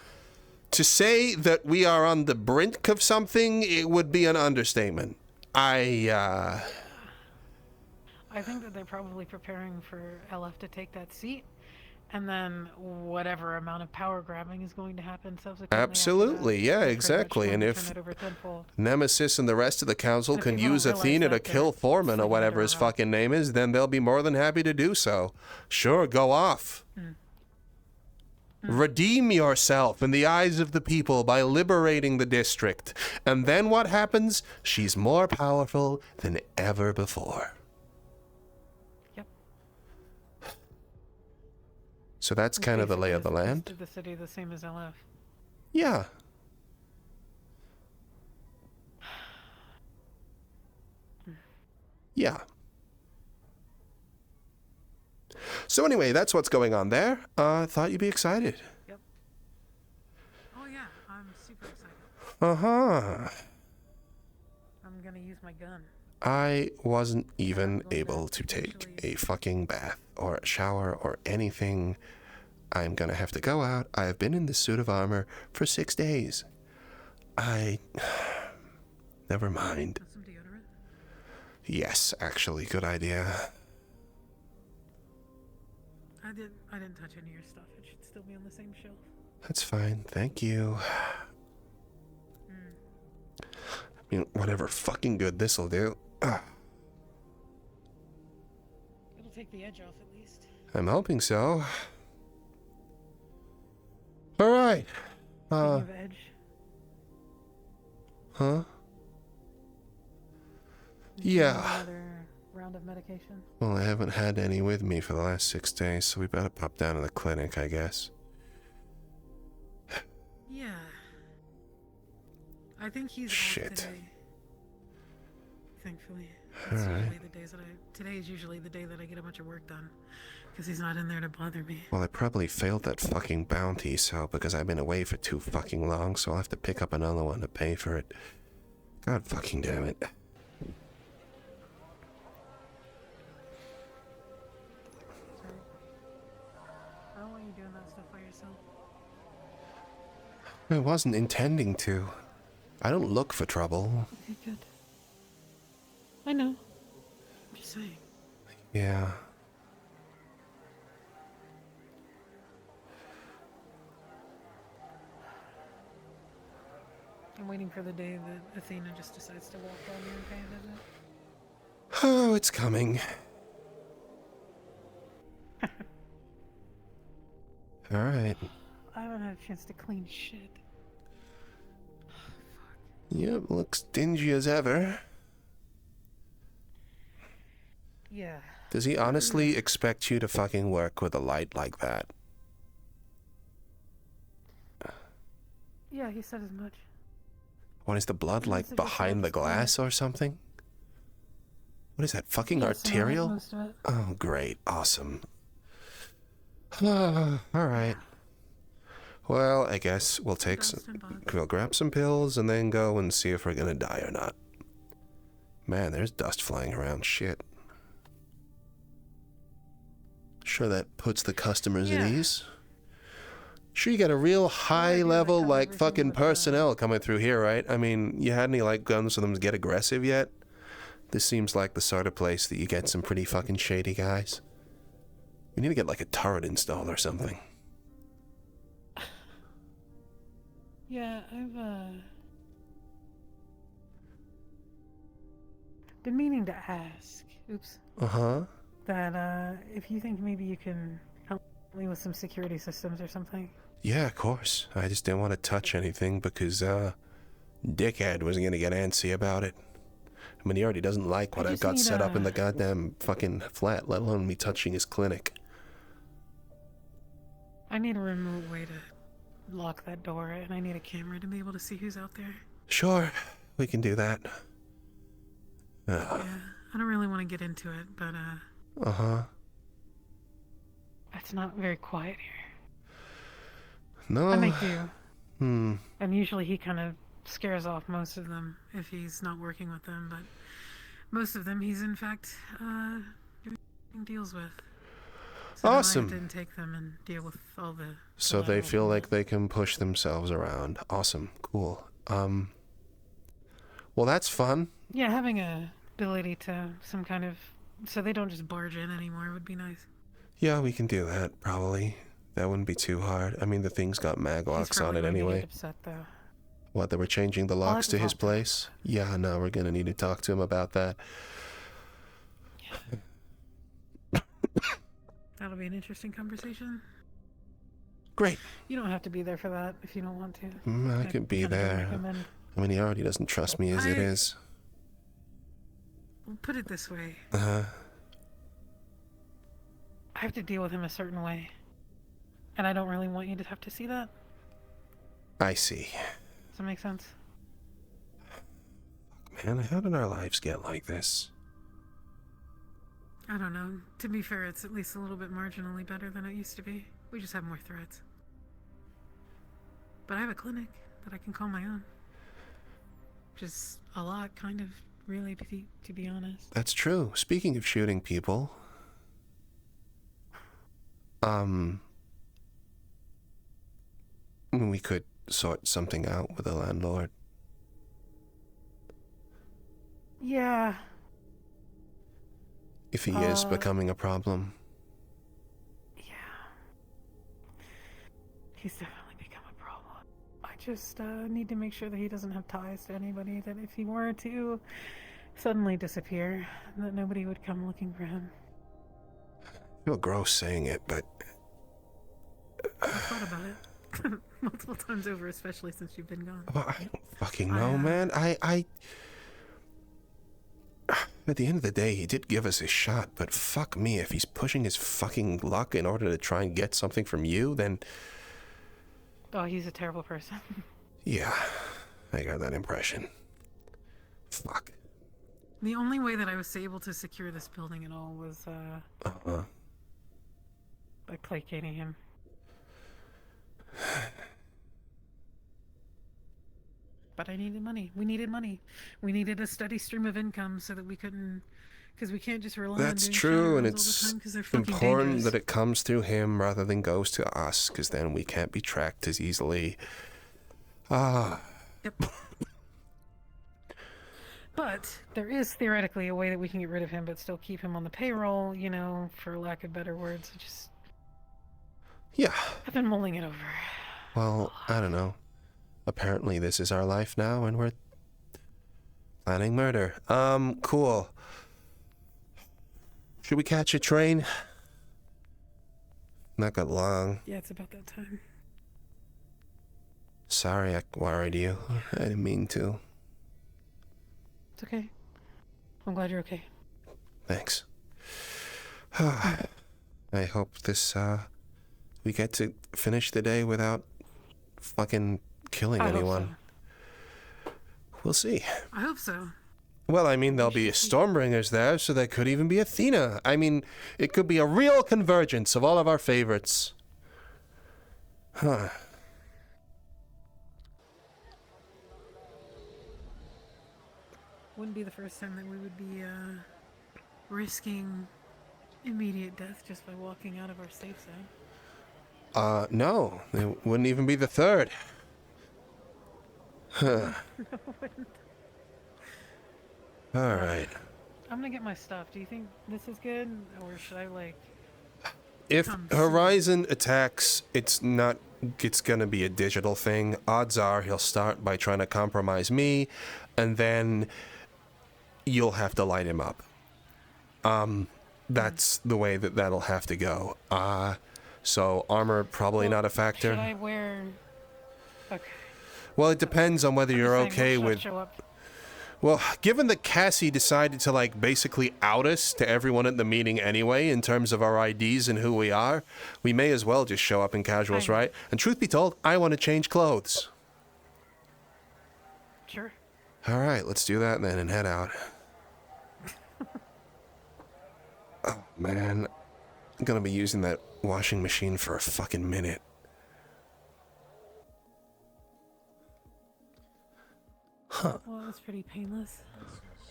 to say that we are on the brink of something, it would be an understatement. I think that they're probably preparing for LF to take that seat, and then whatever amount of power grabbing is going to happen subsequently. Absolutely, yeah, exactly. And if Nemesis and the rest of the council can use Athena to kill Foreman or whatever his fucking name is, then they'll be more than happy to do so. Sure, go off. Redeem yourself in the eyes of the people by liberating the district. And then what happens? She's more powerful than ever before. So that's kind of the lay of the land. The city the same as LF. Yeah. Yeah. So anyway, that's what's going on there. Thought you'd be excited. Yep. Oh yeah, I'm super excited. Uh-huh. I'm gonna use my gun. I wasn't even able to take a fucking bath or a shower or anything. I'm gonna have to go out. I have been in this suit of armor for 6 days. Never mind. Some deodorant? Yes, actually, good idea. I didn't touch any of your stuff. It should still be on the same shelf. That's fine, thank you. I mean, whatever fucking good this'll do. It'll take the edge off at least. I'm hoping so. All right. Speaking of edge. Huh? Yeah. Another round of medication? Well, I haven't had any with me for the last 6 days, so we better pop down to the clinic, I guess. Yeah. I think he's Shit. off today. Thankfully. Today is usually the day that I get a bunch of work done. Because he's not in there to bother me. Well, I probably failed that fucking bounty, so because I've been away for too fucking long, so I'll have to pick up another one to pay for it. God fucking damn it. Sorry. I don't want you doing that stuff by yourself. I wasn't intending to. I don't look for trouble. Okay, good. I know. I'm just saying. Yeah. I'm waiting for the day that Athena just decides to walk down here and pay a visit. Oh, it's coming. Alright. I haven't had a chance to clean shit. Yep, looks dingy as ever. Yeah. Does he honestly expect you to fucking work with a light like that? Yeah, he said as much. What is the blood like behind the glass or something? What is that, fucking arterial? Most of it. Oh, great. Awesome. Alright. Well, I guess we'll we'll grab some pills and then go and see if we're gonna die or not. Man, there's dust flying around. Shit. Sure that puts the customers at ease. Sure you got a real high level, like, fucking personnel coming through here, right? I mean, you had any, like, guns for them to get aggressive yet? This seems like the sort of place that you get some pretty fucking shady guys. We need to get, like, a turret installed or something. Yeah, I've, been meaning to ask. Oops. Uh-huh. That, if you think maybe you can help me with some security systems or something. Yeah, of course. I just didn't want to touch anything because, Dickhead was gonna get antsy about it. I mean, he already doesn't like what I've got set up in the goddamn fucking flat, let alone me touching his clinic. I need a remote way to lock that door, and I need a camera to be able to see who's out there. Sure, we can do that. Yeah, I don't really want to get into it, but Uh-huh. it's not very quiet here. No. I make do. Hmm. And usually he kind of scares off most of them if he's not working with them, but most of them he's in fact doing deals with. So Awesome. I didn't take them and deal with all the. So they feel like they can push themselves around. Awesome. Cool. Well, that's fun. Yeah, having a ability to some kind of, so they don't just barge in anymore would be nice. Yeah, we can do that, probably. That wouldn't be too hard. I mean, the thing's got mag locks on it anyway. Upset, though. What, that we're changing the locks to his place? Yeah, no, we're gonna need to talk to him about that. That'll be an interesting conversation. Great. You don't have to be there for that if you don't want to. I can be there. I mean, he already doesn't trust me as it is. We'll put it this way. Uh-huh. I have to deal with him a certain way. And I don't really want you to have to see that. I see. Does that make sense? Man, how did our lives get like this? I don't know. To be fair, it's at least a little bit marginally better than it used to be. We just have more threats. But I have a clinic that I can call my own. Which is a lot, kind of, really, to be honest. That's true. Speaking of shooting people, we could sort something out with the landlord. Yeah. If he is becoming a problem. Yeah. He's definitely become a problem. I just need to make sure that he doesn't have ties to anybody, that if he were to suddenly disappear, that nobody would come looking for him. I feel gross saying it, but... I've thought about it. Multiple times over, especially since you've been gone. Well, I don't fucking know, man. I... At the end of the day, he did give us his shot, but fuck me, if he's pushing his fucking luck in order to try and get something from you, then... Oh, he's a terrible person. Yeah, I got that impression. Fuck. The only way that I was able to secure this building at all was, by placating him. But I needed money. We needed money. We needed a steady stream of income so that we couldn't... Because we can't just rely on That's doing true, and all it's the time 'cause they're fucking important dangerous. that it comes through him rather than goes to us, because then we can't be tracked as easily. Yep. But there is theoretically a way that we can get rid of him but still keep him on the payroll, you know, for lack of better words. Yeah. I've been mulling it over. Well, I don't know. Apparently this is our life now, and we're planning murder. Cool. Should we catch a train? Not got long. Yeah, it's about that time. Sorry I worried you. I didn't mean to. It's okay. I'm glad you're okay. Thanks. I hope this, we get to finish the day without fucking killing I hope anyone. We'll see. I hope so. Well, I mean, there'll be Stormbringers there, so there could even be Athena. I mean, it could be a real convergence of all of our favorites. Huh. Wouldn't be the first time that we would be risking immediate death just by walking out of our safe zone. No. It wouldn't even be the third. Huh. No, it wouldn't. Alright. I'm gonna get my stuff. Do you think this is good? Or should I, like... If Horizon attacks, it's gonna be a digital thing. Odds are he'll start by trying to compromise me, and then you'll have to light him up. That's the way that'll have to go. So armor probably not a factor. Should I wear... Okay. Well, it depends on whether you're okay with... Well, given that Cassy decided to, like, basically out us to everyone at the meeting anyway, in terms of our IDs and who we are, we may as well just show up in casuals, right? And truth be told, I want to change clothes. Sure. All right, let's do that then and head out. Man, I'm gonna be using that washing machine for a fucking minute. Huh. Well, it was pretty painless,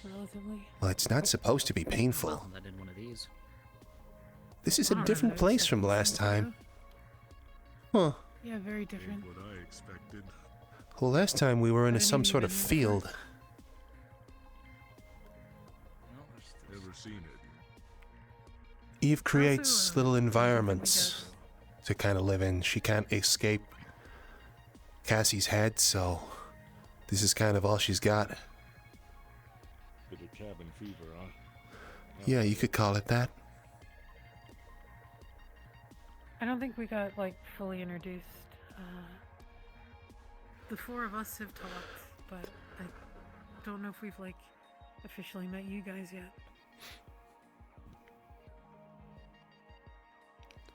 relatively. Well, it's not supposed to be painful. I did one of these. This is a different place from last time. Huh. Yeah, very different. What I expected. Well, last time we were in some sort of field. Never seen it. Eve creates little environments to kind of live in. She can't escape Cassie's head, so this is kind of all she's got. Bit of cabin fever, huh? Yeah, you could call it that. I don't think we got, like, fully introduced. The four of us have talked, but I don't know if we've, like, officially met you guys yet.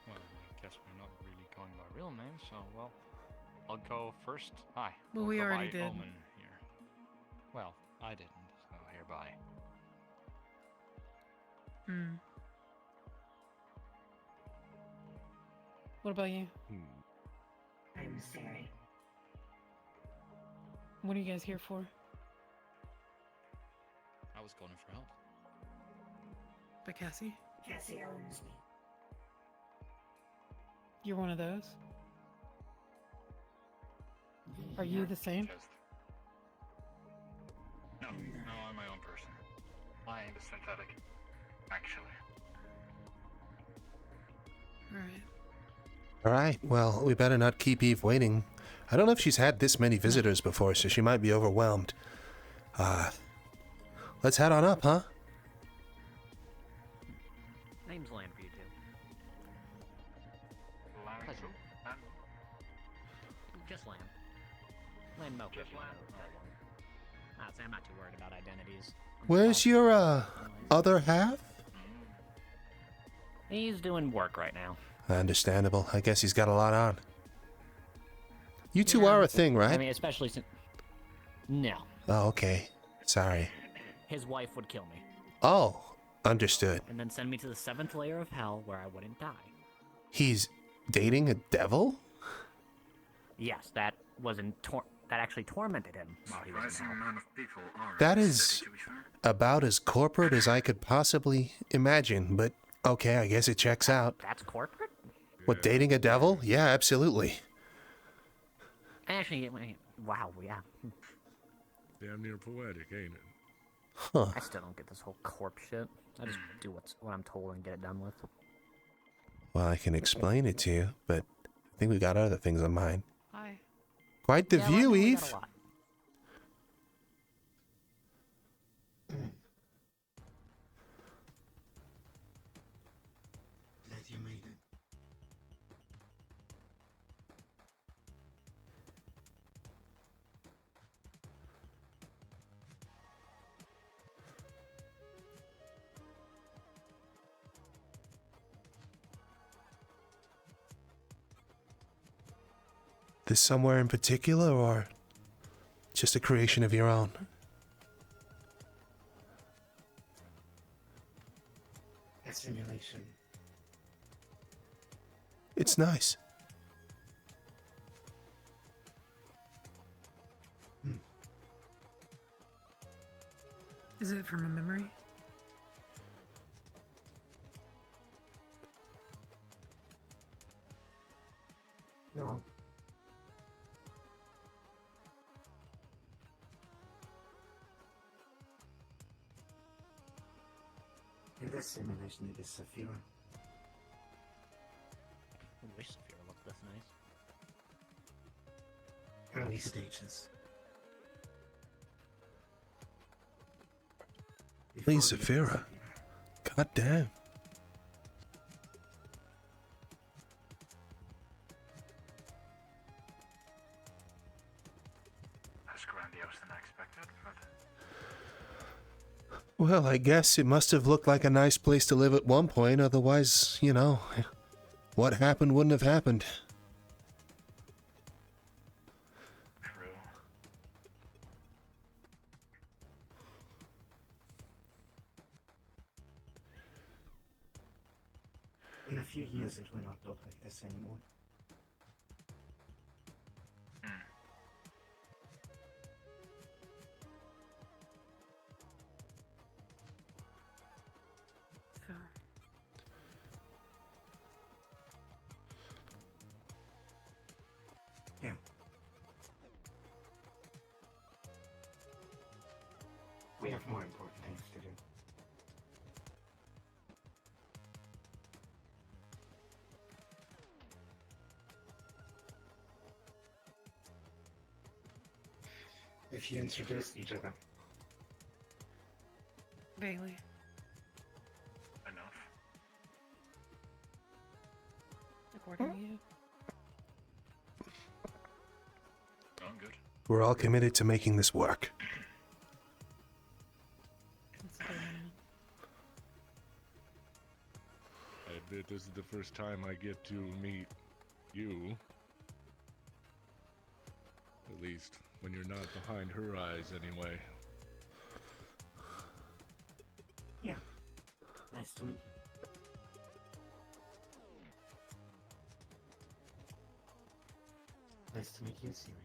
Well, I guess we're not really going by real names, so, well, I'll go first. Hi. Well, I'll we go already by did. Omen here. Well, I didn't, so hereby. Hmm. What about you? I'm sorry. What are you guys here for? I was calling for help. But Cassie? Cassy owns me. You're one of those? Are you the same? No, I'm my own person. I am the synthetic, actually. Alright. Alright, well, we better not keep Eve waiting. I don't know if she's had this many visitors before, so she might be overwhelmed. Let's head on up, huh? Name's Land for you two. Pleasure. Just Land. Land Mocha. Just Land. I'd say I'm not too worried about identities. Where's your, other half? He's doing work right now. Understandable. I guess he's got a lot on. You two are a thing, right? I mean, especially since... No. Oh, okay. Sorry. His wife would kill me. Oh, understood. And then send me to the 7th layer of hell where I wouldn't die. He's dating a devil? Yes, that actually tormented him while he was in hell. That is about as corporate as I could possibly imagine, but okay, I guess it checks out. That's corporate? What, dating a devil? Yeah, absolutely. Actually, wow, yeah. Damn near poetic, ain't it? Huh. I still don't get this whole corp shit. I just do what I'm told and get it done with. Well, I can explain it to you, but I think we got other things on mind. Hi. Quite the view, we Eve. got a lot. Glad you made it. This somewhere in particular, or just a creation of your own? A simulation. It's nice. Is it from a memory? No. In this simulation, it is Saphira. I wish Severance looked this nice. Early stages. Please, Saphira. God damn. Less grandiose than I expected, but... Well, I guess it must have looked like a nice place to live at one point, otherwise, you know, what happened wouldn't have happened. True. a few years it will not look like this anymore. So. Yeah. We have more important things to do. If you introduce each other. Vaguely. Enough. According to you. I'm good. We're all committed to making this work. I admit this is the first time I get to meet you. At least when you're not behind her eyes, anyway. Yeah. Nice to meet you. Nice to meet you, Siri.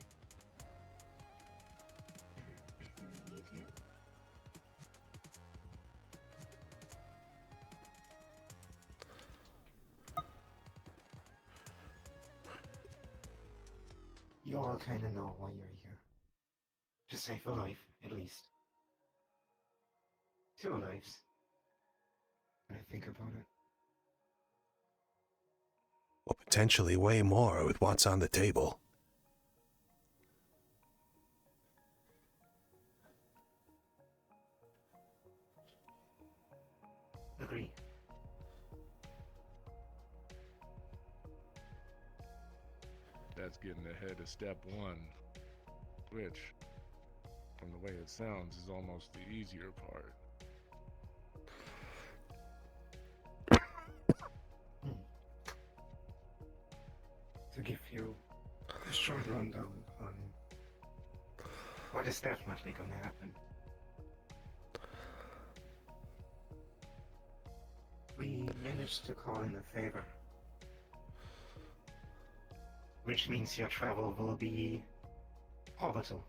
You all kinda know why you're here. To save a life, at least. 2 lives. When I think about it. Or potentially way more with what's on the table. Agree. That's getting ahead of step 1, which, from the way it sounds, is almost the easier part. To give you a short rundown on what is definitely gonna happen. We managed to call in a favor. Which means your travel will be orbital.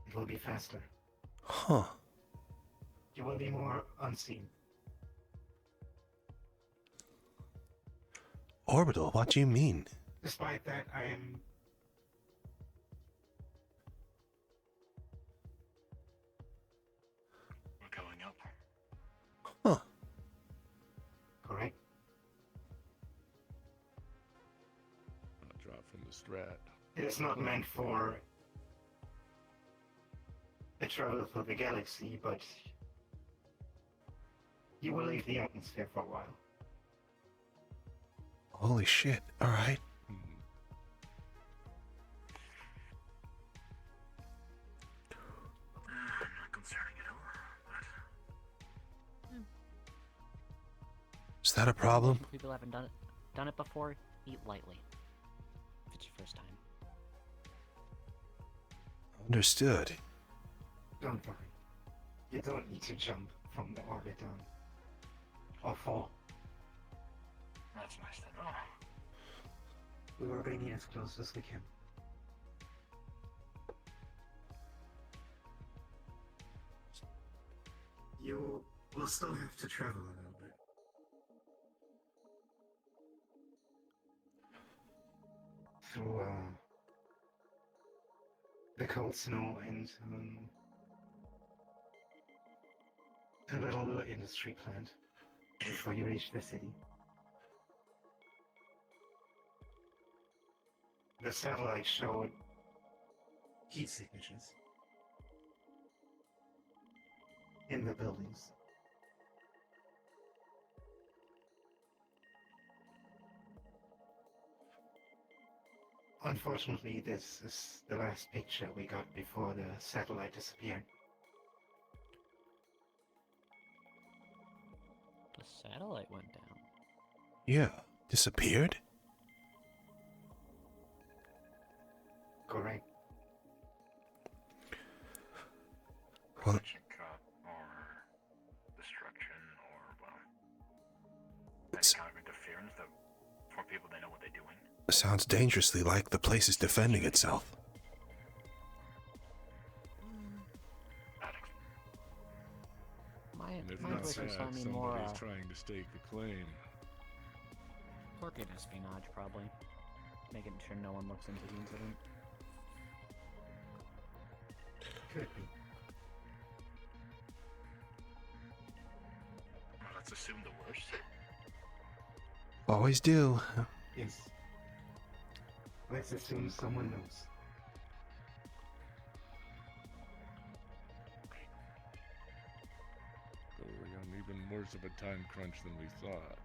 It will be faster. Huh. You will be more unseen. Orbital, what do you mean? Despite that, I am... We're going up. Huh. Correct. A drop from the strat. It is not meant for a travel through the galaxy, but you will leave the atmosphere for a while. Holy shit, alright. Not concerning at all, but... Is that a problem? People haven't done it before, eat lightly. If it's your first time. Understood. Don't worry. You don't need to jump from the orbit down. Or fall. That's nice to know. We were getting as close as we can. You will still have to travel a little bit. Through, the cold snow and, a little industry plant before you reach the city. The satellite showed heat signatures in the buildings. Unfortunately, this is the last picture we got before the satellite disappeared. The satellite went down. Yeah, disappeared? Correct. Well, Cut or destruction or, well... Counter-interference, the more people they know what they're doing. Sounds dangerously like the place is defending itself. My And if my not wish was that, on me more somebody's trying to stake a claim. corporate espionage, probably. Making sure no one looks into the incident. Could be. Well, let's assume the worst. Always do. Yes. Let's assume someone knows. So we're on even worse of a time crunch than we thought.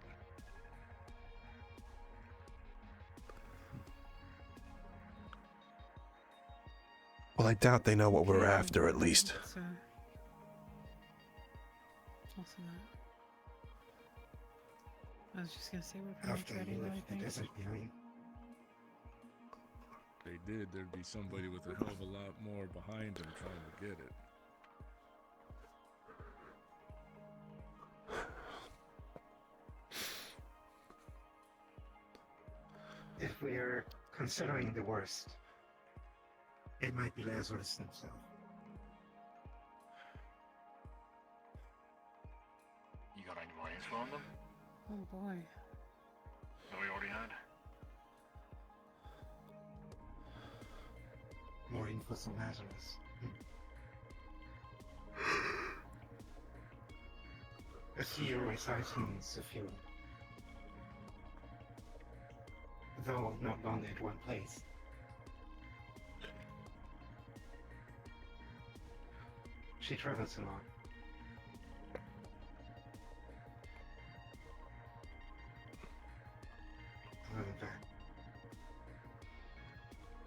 Well, I doubt they know what we're after, at least. So, also that. I was just gonna say we're pretty much ready though, I think. If they did, there'd be somebody with a hell of a lot more behind them trying to get it. If we're considering the worst, it might be Lazarus himself. You got any more info on them? Oh boy. That we already had? More info on Lazarus. A few resides in Severance, though not long at one place. She travels a lot. Other than that,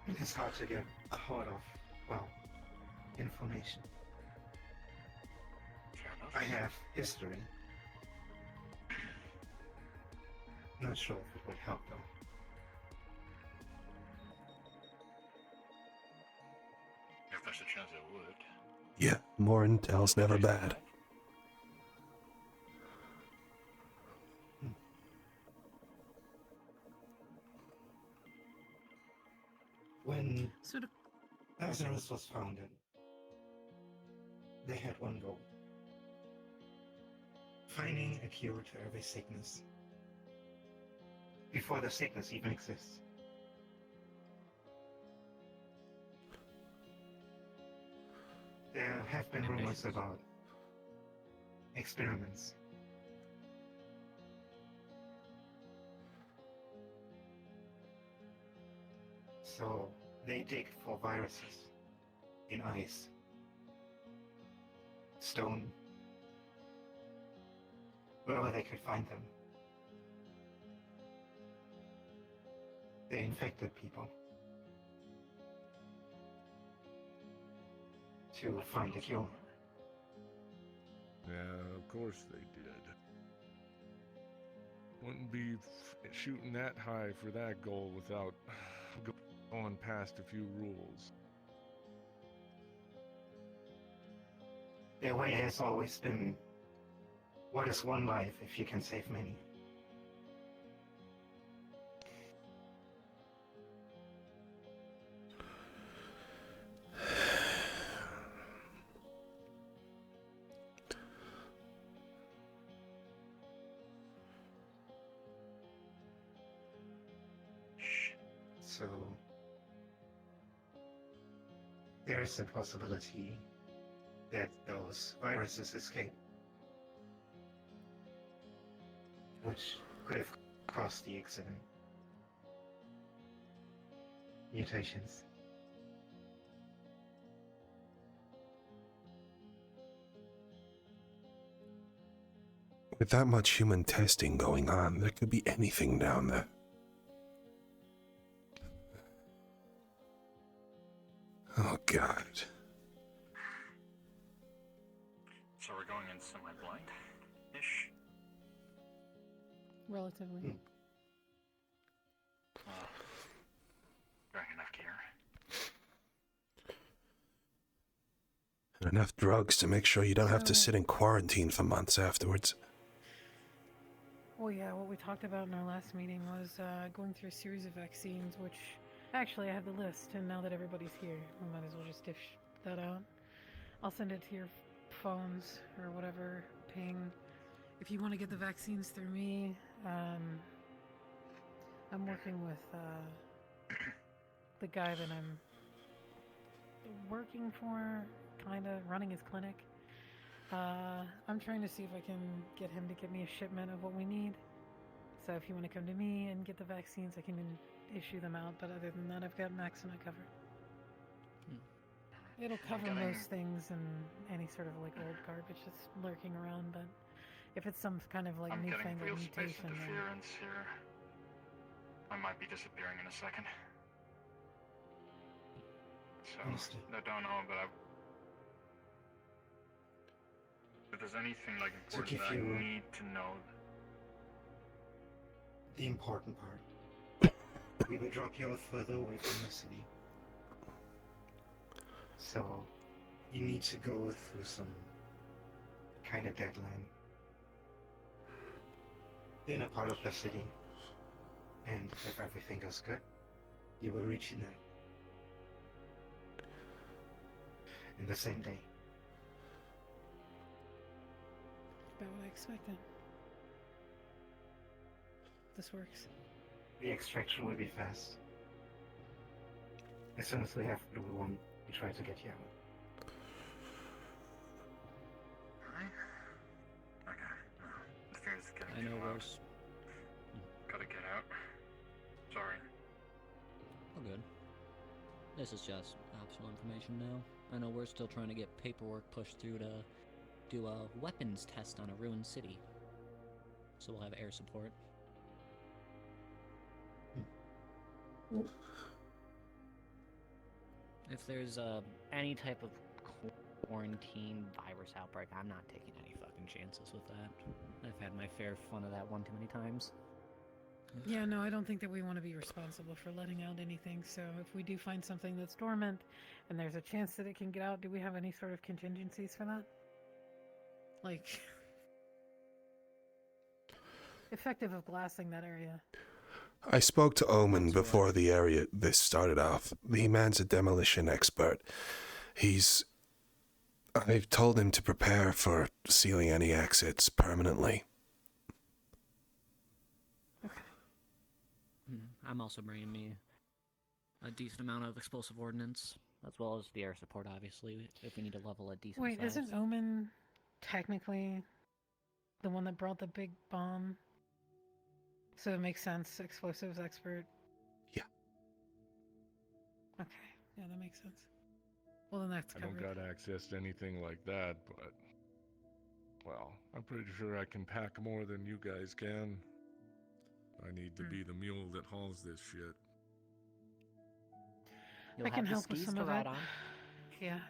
it is hard to get a hold of, well, information. I have history. Not sure if it would help though. If there's a chance it would. Yeah, more intel's never bad. When Lazarus was founded, they had one goal: finding a cure to every sickness before the sickness even exists. There have been rumors about experiments. So they dig for viruses in ice, stone, wherever they could find them. They infected people to find a cure. Yeah, of course they did. Wouldn't be shooting that high for that goal without going past a few rules. Their way has always been, what is one life if you can save many? So there is a possibility that those viruses escape, which could have caused the accident. Mutations. With that much human testing going on, there could be anything down there. Oh, God. So we're going in semi-blind-ish? Relatively. Drawing enough care. And enough drugs to make sure you don't have to sit in quarantine for months afterwards. Well, yeah, what we talked about in our last meeting was going through a series of vaccines, which actually I have the list, and now that everybody's here, we might as well just dish that out. I'll send it to your phones or whatever, ping. If you want to get the vaccines through me, I'm working with the guy that I'm working for, kind of running his clinic. I'm trying to see if I can get him to get me a shipment of what we need. So if you want to come to me and get the vaccines, I can issue them out. But other than that, I've got Max and I covered. It'll cover most things and any sort of like old garbage that's lurking around. But if it's some kind of like newfangled real space mutation, then interference here. I might be disappearing in a second. So, I don't know, but if there's anything like important that I need to know. The important part. We will drop you off further away from the city. So, you need to go through some kind of deadline in a part of the city. And if everything goes good, you will reach them in the same day. about what I expected. This works. The extraction will be fast. As soon as we have everyone, we try to get you out. Alright. Okay. The fear's getting I know too loud. worse. Gotta get out. Sorry. All good. This is just optional information now. I know we're still trying to get paperwork pushed through to do a weapons test on a ruined city. So we'll have air support. If there's any type of quarantine virus outbreak, I'm not taking any fucking chances with that. I've had my fair fun of that one too many times. Yeah, no, I don't think that we want to be responsible for letting out anything, so if we do find something that's dormant, and there's a chance that it can get out, do we have any sort of contingencies for that? Like, effective of glassing that area. I spoke to Omen before this started off. The man's a demolition expert. I've told him to prepare for sealing any exits permanently. I'm also bringing me a decent amount of explosive ordnance, as well as the air support, obviously, if we need to level a decent Wait, size. isn't Omen technically the one that brought the big bomb? So it makes sense, explosives expert. Yeah. Okay, yeah, that makes sense. Well, then that's I covered. don't got access to anything like that, but... well, I'm pretty sure I can pack more than you guys can. I need to be the mule that hauls this shit. You'll I can have the help with skis some to of ride it. on. Yeah.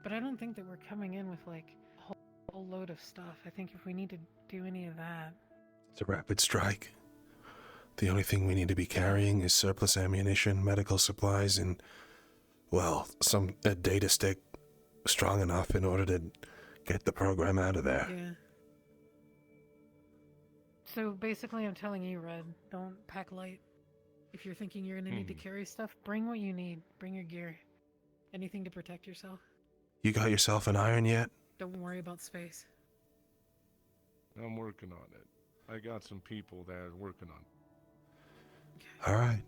But I don't think that we're coming in with like a whole load of stuff. I think if we need to do any of that... It's a rapid strike. The only thing we need to be carrying is surplus ammunition, medical supplies, and, well, a data stick strong enough in order to get the program out of there. Yeah. So basically I'm telling you, Red, don't pack light. If you're thinking you're going to need to carry stuff, bring what you need. Bring your gear. Anything to protect yourself. You got yourself an iron yet? Don't worry about space. I'm working on it. I got some people that are working on it. All right.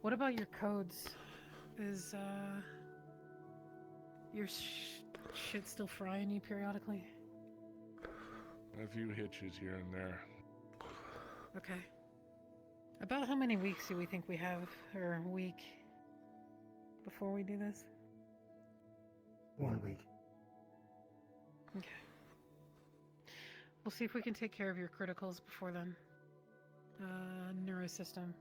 What about your codes? Is your shit still frying you periodically? A few hitches here and there. Okay. About how many weeks do we think we have, or a week, before we do this? 1 week. Okay. We'll see if we can take care of your criticals before then. Neurosystem.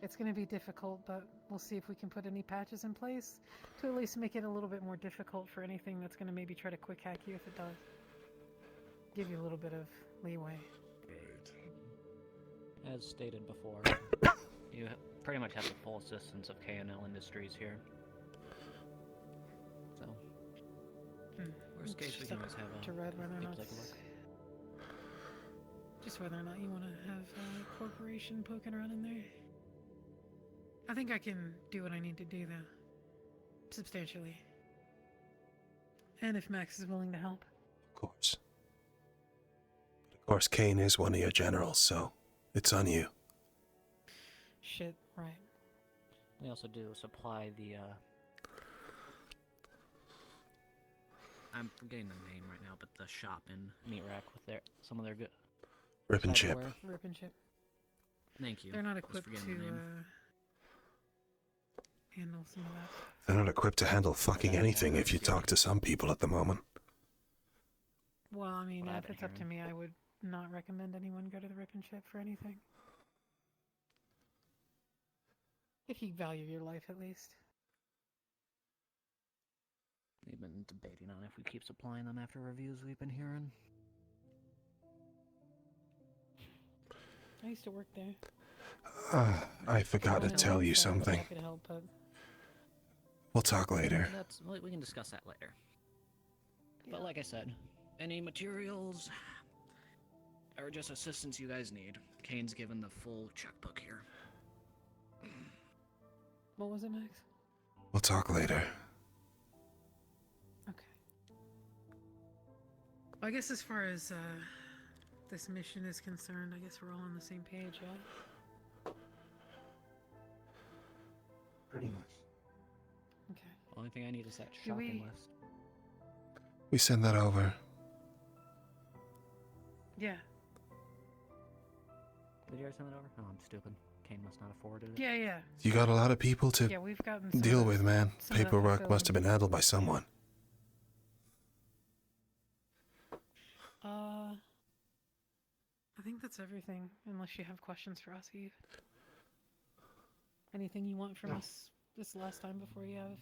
It's going to be difficult, but we'll see if we can put any patches in place to at least make it a little bit more difficult for anything that's going to maybe try to quick hack you if it does. Give you a little bit of leeway. As stated before, you pretty much have the full assistance of K&L Industries here. So, worst case, we can always have a to Red whether or quick not take a it's look. Just whether or not you want to have a corporation poking around in there. I think I can do what I need to do, though. Substantially. And if Max is willing to help. Of course. But of course, Kane is one of your generals, so it's on you. Shit, right. We also do supply the, I'm forgetting the name right now, but the shop in Meat Rack with some of their good... Rip and chip. Rip and chip. Thank you. They're not I was equipped to, forgetting the name. handle some of that. They're not equipped to handle fucking anything if you talk to some people at the moment. Well, I mean, What I've if been it's up to me, I would not recommend anyone go to the Rip and Chip for anything. If you value your life, at least. We've been debating on if we keep supplying them after reviews we've been hearing. I used to work there. I forgot to tell you something. Happy to help, but... We'll talk later. We can discuss that later. But like I said, any materials or just assistance you guys need, Kane's given the full checkbook here. What was it, Max? We'll talk later. Okay. Well, I guess as far as this mission is concerned, I guess we're all on the same page, yeah? Pretty much. Okay. Only thing I need is that Do shopping we- list. We send that over. Yeah. Did you ever send that over? Oh, I'm stupid. Kane must not have forwarded it. Yeah, yeah. You got a lot of people to Yeah, we've gotten some deal of with, that- man. some of that Paperwork must have been handled by someone. I think that's everything, unless you have questions for us, Eve. Anything you want from us this last time before you have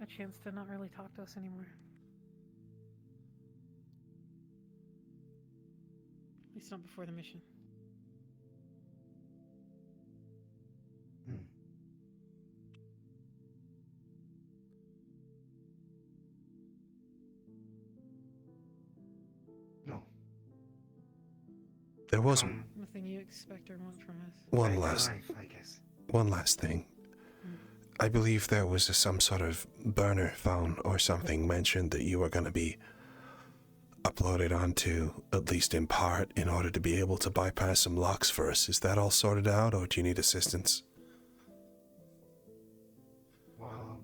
a chance to not really talk to us anymore? At least not before the mission. No. There was Nothing you expect or want from us. one last thing. I believe there was some sort of burner phone or something mentioned that you were going to be uploaded onto, at least in part, in order to be able to bypass some locks for us. Is that all sorted out, or do you need assistance? Well,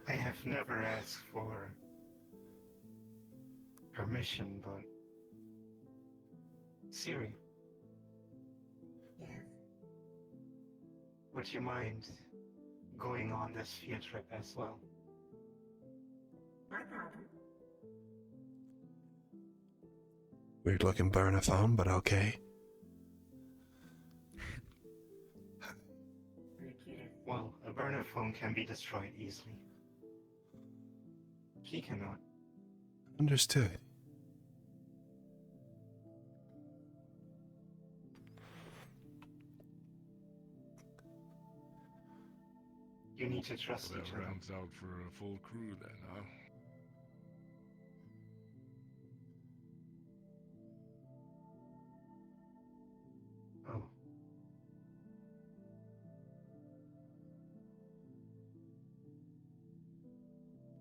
I have never asked for permission, but Siri, would you mind going on this field trip as well? Weird looking burner phone, but okay. Well, a burner phone can be destroyed easily. He cannot. Understood. You need to trust That each other. rounds out for a full crew then, huh? Oh.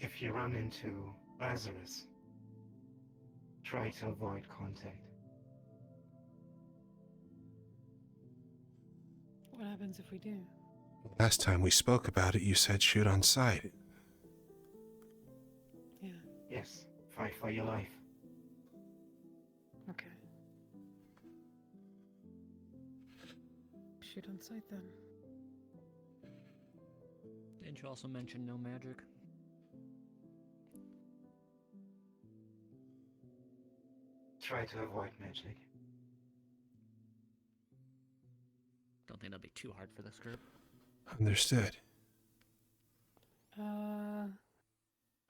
If you run into Lazarus, try to avoid contact. What happens if we do? Last time we spoke about it, you said shoot on sight. Yeah. Yes, fight for your life. Okay. Shoot on sight then. Didn't you also mention no magic? Try to avoid magic. Don't think that'll be too hard for this group. Understood.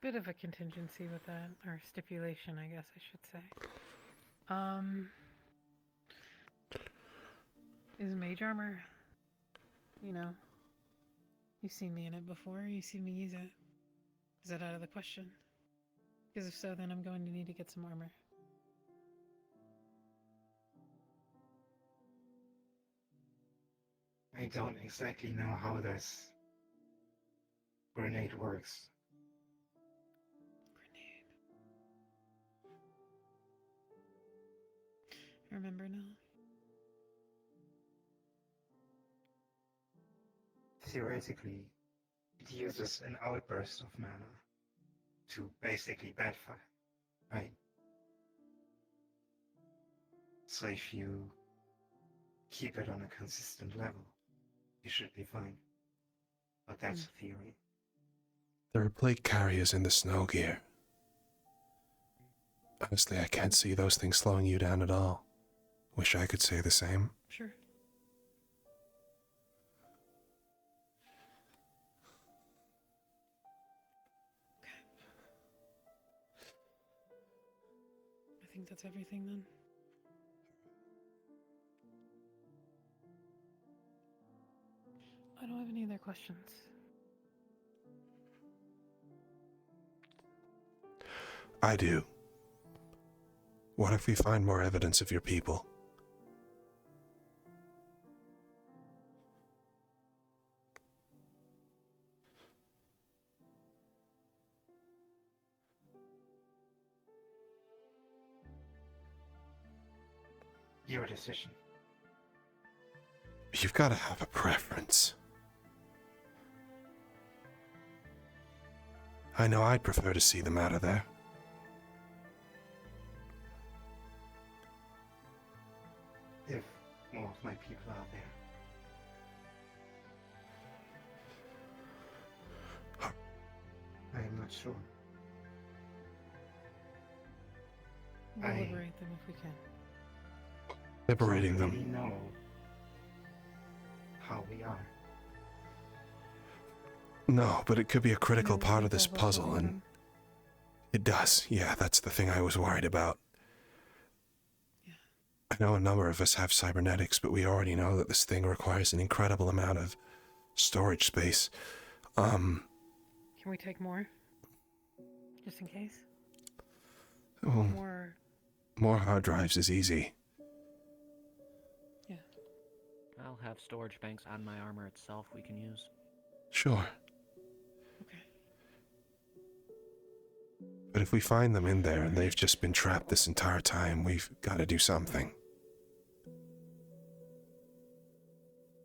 Bit of a contingency with that, or stipulation, I guess I should say. Is mage armor, you know, you've seen me in it before, you've seen me use it. Is that out of the question? Because if so, then I'm going to need to get some armor. I don't exactly know how this grenade works. Remember now? Theoretically, it uses an outburst of mana to basically backfire, right? So if you keep it on a consistent level, you should be fine. But that's a theory. There are plate carriers in the snow gear. Honestly, I can't see those things slowing you down at all. Wish I could say the same. Sure. Okay. I think that's everything then. I don't have any other questions. I do. What if we find more evidence of your people? Your decision. You've got to have a preference. I know I'd prefer to see them out of there. If more of my people are there. I am not sure. We'll liberate them if we can. Liberating don't really them. know how we are. No, but it could be a critical part of this puzzle, and it does. Yeah, that's the thing I was worried about. I know a number of us have cybernetics, but we already know that this thing requires an incredible amount of storage space. Can we take more? Just in case? Oh, more hard drives is easy. Yeah. I'll have storage banks on my armor itself we can use. Sure. Okay. But if we find them in there and they've just been trapped this entire time, we've got to do something.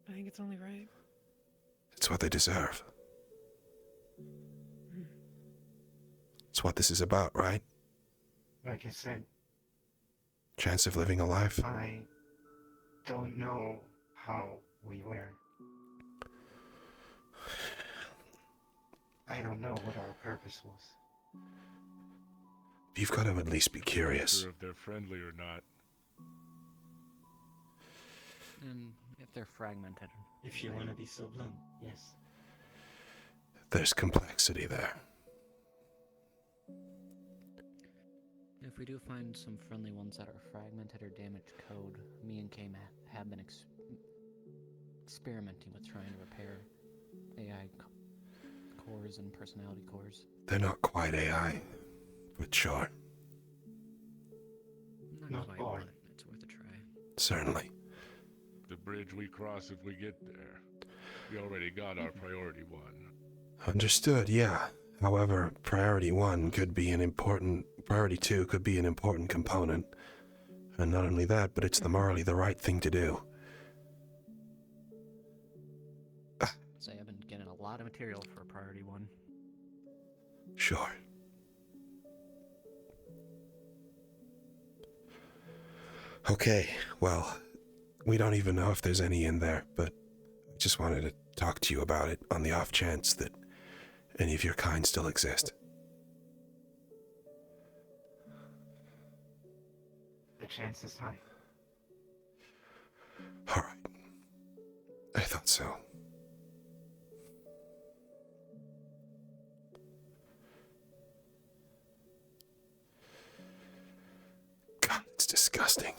I think it's only right. It's what they deserve. It's what this is about, right? Like I said, Chance of living a life. I don't know how we were. I don't know what our purpose was. You've got to at least be curious. Sure if they're friendly or not. And if they're fragmented. If you want to be so blunt, yes. There's complexity there. If we do find some friendly ones that are fragmented or damaged code, me and Kame have been experimenting with trying to repair AI cores and personality cores. They're not quite AI, but sure. Not quite, but it's worth a try. Certainly. The bridge we cross if we get there. We already got our priority one. Understood, yeah. However, priority 1 could be an important... Priority 2 could be an important component. And not only that, but it's morally the right thing to do. Say I've been getting a lot of material for priority 1. Sure. Okay, well, we don't even know if there's any in there, but I just wanted to talk to you about it on the off chance that any of your kind still exist. The chance is high. All right. I thought so. God, it's disgusting.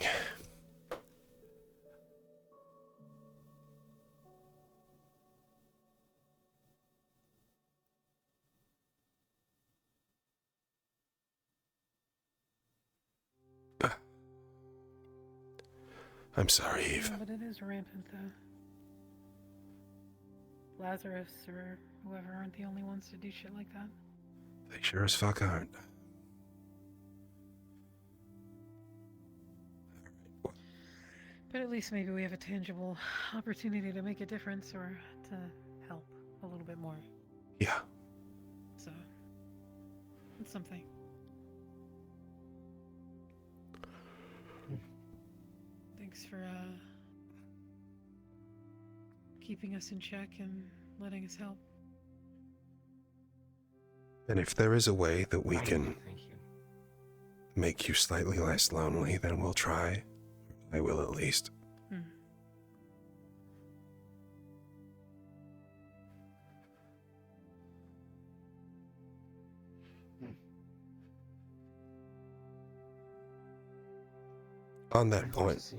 I'm sorry, Eve. Yeah, but it is rampant, though. Lazarus or whoever aren't the only ones to do shit like that. They sure as fuck aren't. But at least maybe we have a tangible opportunity to make a difference or to help a little bit more. Yeah. So, it's something. Thanks for keeping us in check and letting us help. And if there is a way that we can make you slightly less lonely, then we'll try. I will at least. On that point,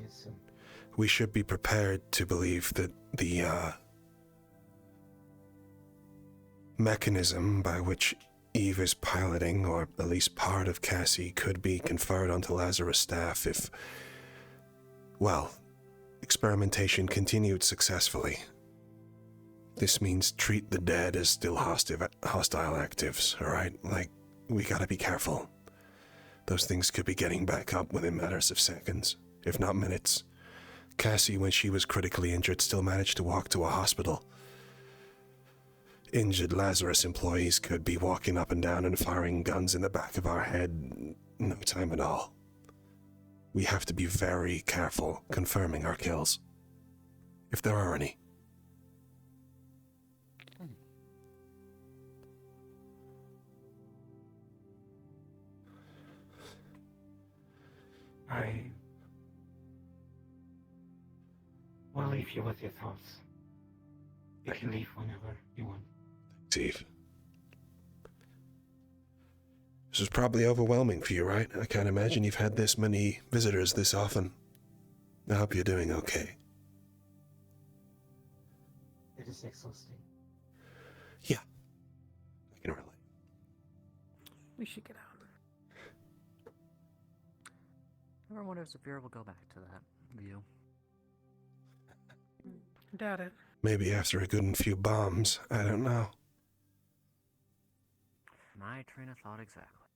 we should be prepared to believe that the mechanism by which Eve is piloting, or at least part of Cassy, could be conferred onto Lazarus' staff if, well, experimentation continued successfully. This means treat the dead as still hostile actives, alright? Like, we gotta be careful. Those things could be getting back up within matters of seconds, if not minutes. Cassy, when she was critically injured, still managed to walk to a hospital. Injured Lazarus employees could be walking up and down and firing guns in the back of our head no time at all. We have to be very careful confirming our kills, if there are any. I'll leave you with your thoughts. You can leave whenever you want. Steve. This is probably overwhelming for you, right? I can't imagine you've had this many visitors this often. I hope you're doing okay. It is exhausting. Yeah. I can relate. We should get out. Ever wonder if Vera will go back to that view? Doubt it. Maybe after a good few bombs. I don't know. My train of thought exactly.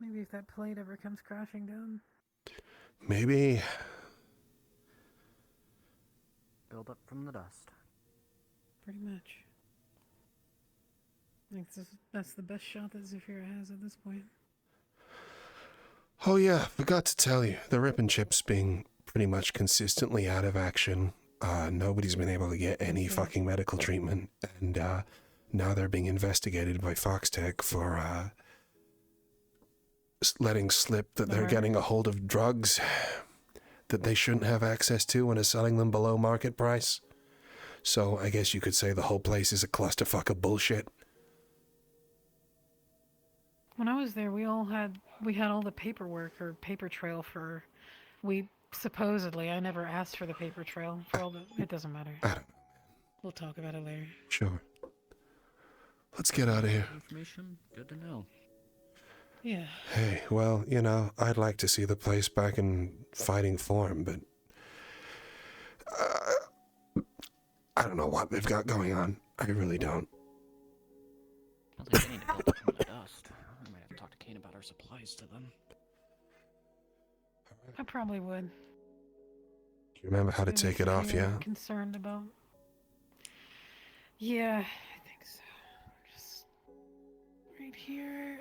Maybe if that plate ever comes crashing down. Maybe. Build up from the dust. Pretty much. I think that's the best shot that Zafira has at this point. Oh yeah, forgot to tell you. The Rip and Chip's being pretty much consistently out of action. Nobody's been able to get any fucking medical treatment. And now they're being investigated by Foxtech for letting slip that they're getting a hold of drugs that they shouldn't have access to and are selling them below market price. So I guess you could say the whole place is a clusterfuck of bullshit. When I was there, we had all the paperwork or paper trail for. Supposedly, I never asked for the paper trail. For all the, it doesn't matter. I don't know. We'll talk about it later. Sure. Let's get out of here. Information? Good to know. Yeah. Hey, well, you know, I'd like to see the place back in fighting form, but I don't know what they've got going on. I really don't. Sounds like they need to build up from the dust. I might have to talk to Kane about our supplies to them. I probably would. Do you remember how to take it off, yeah? Concerned about. Yeah, I think so. Just right here.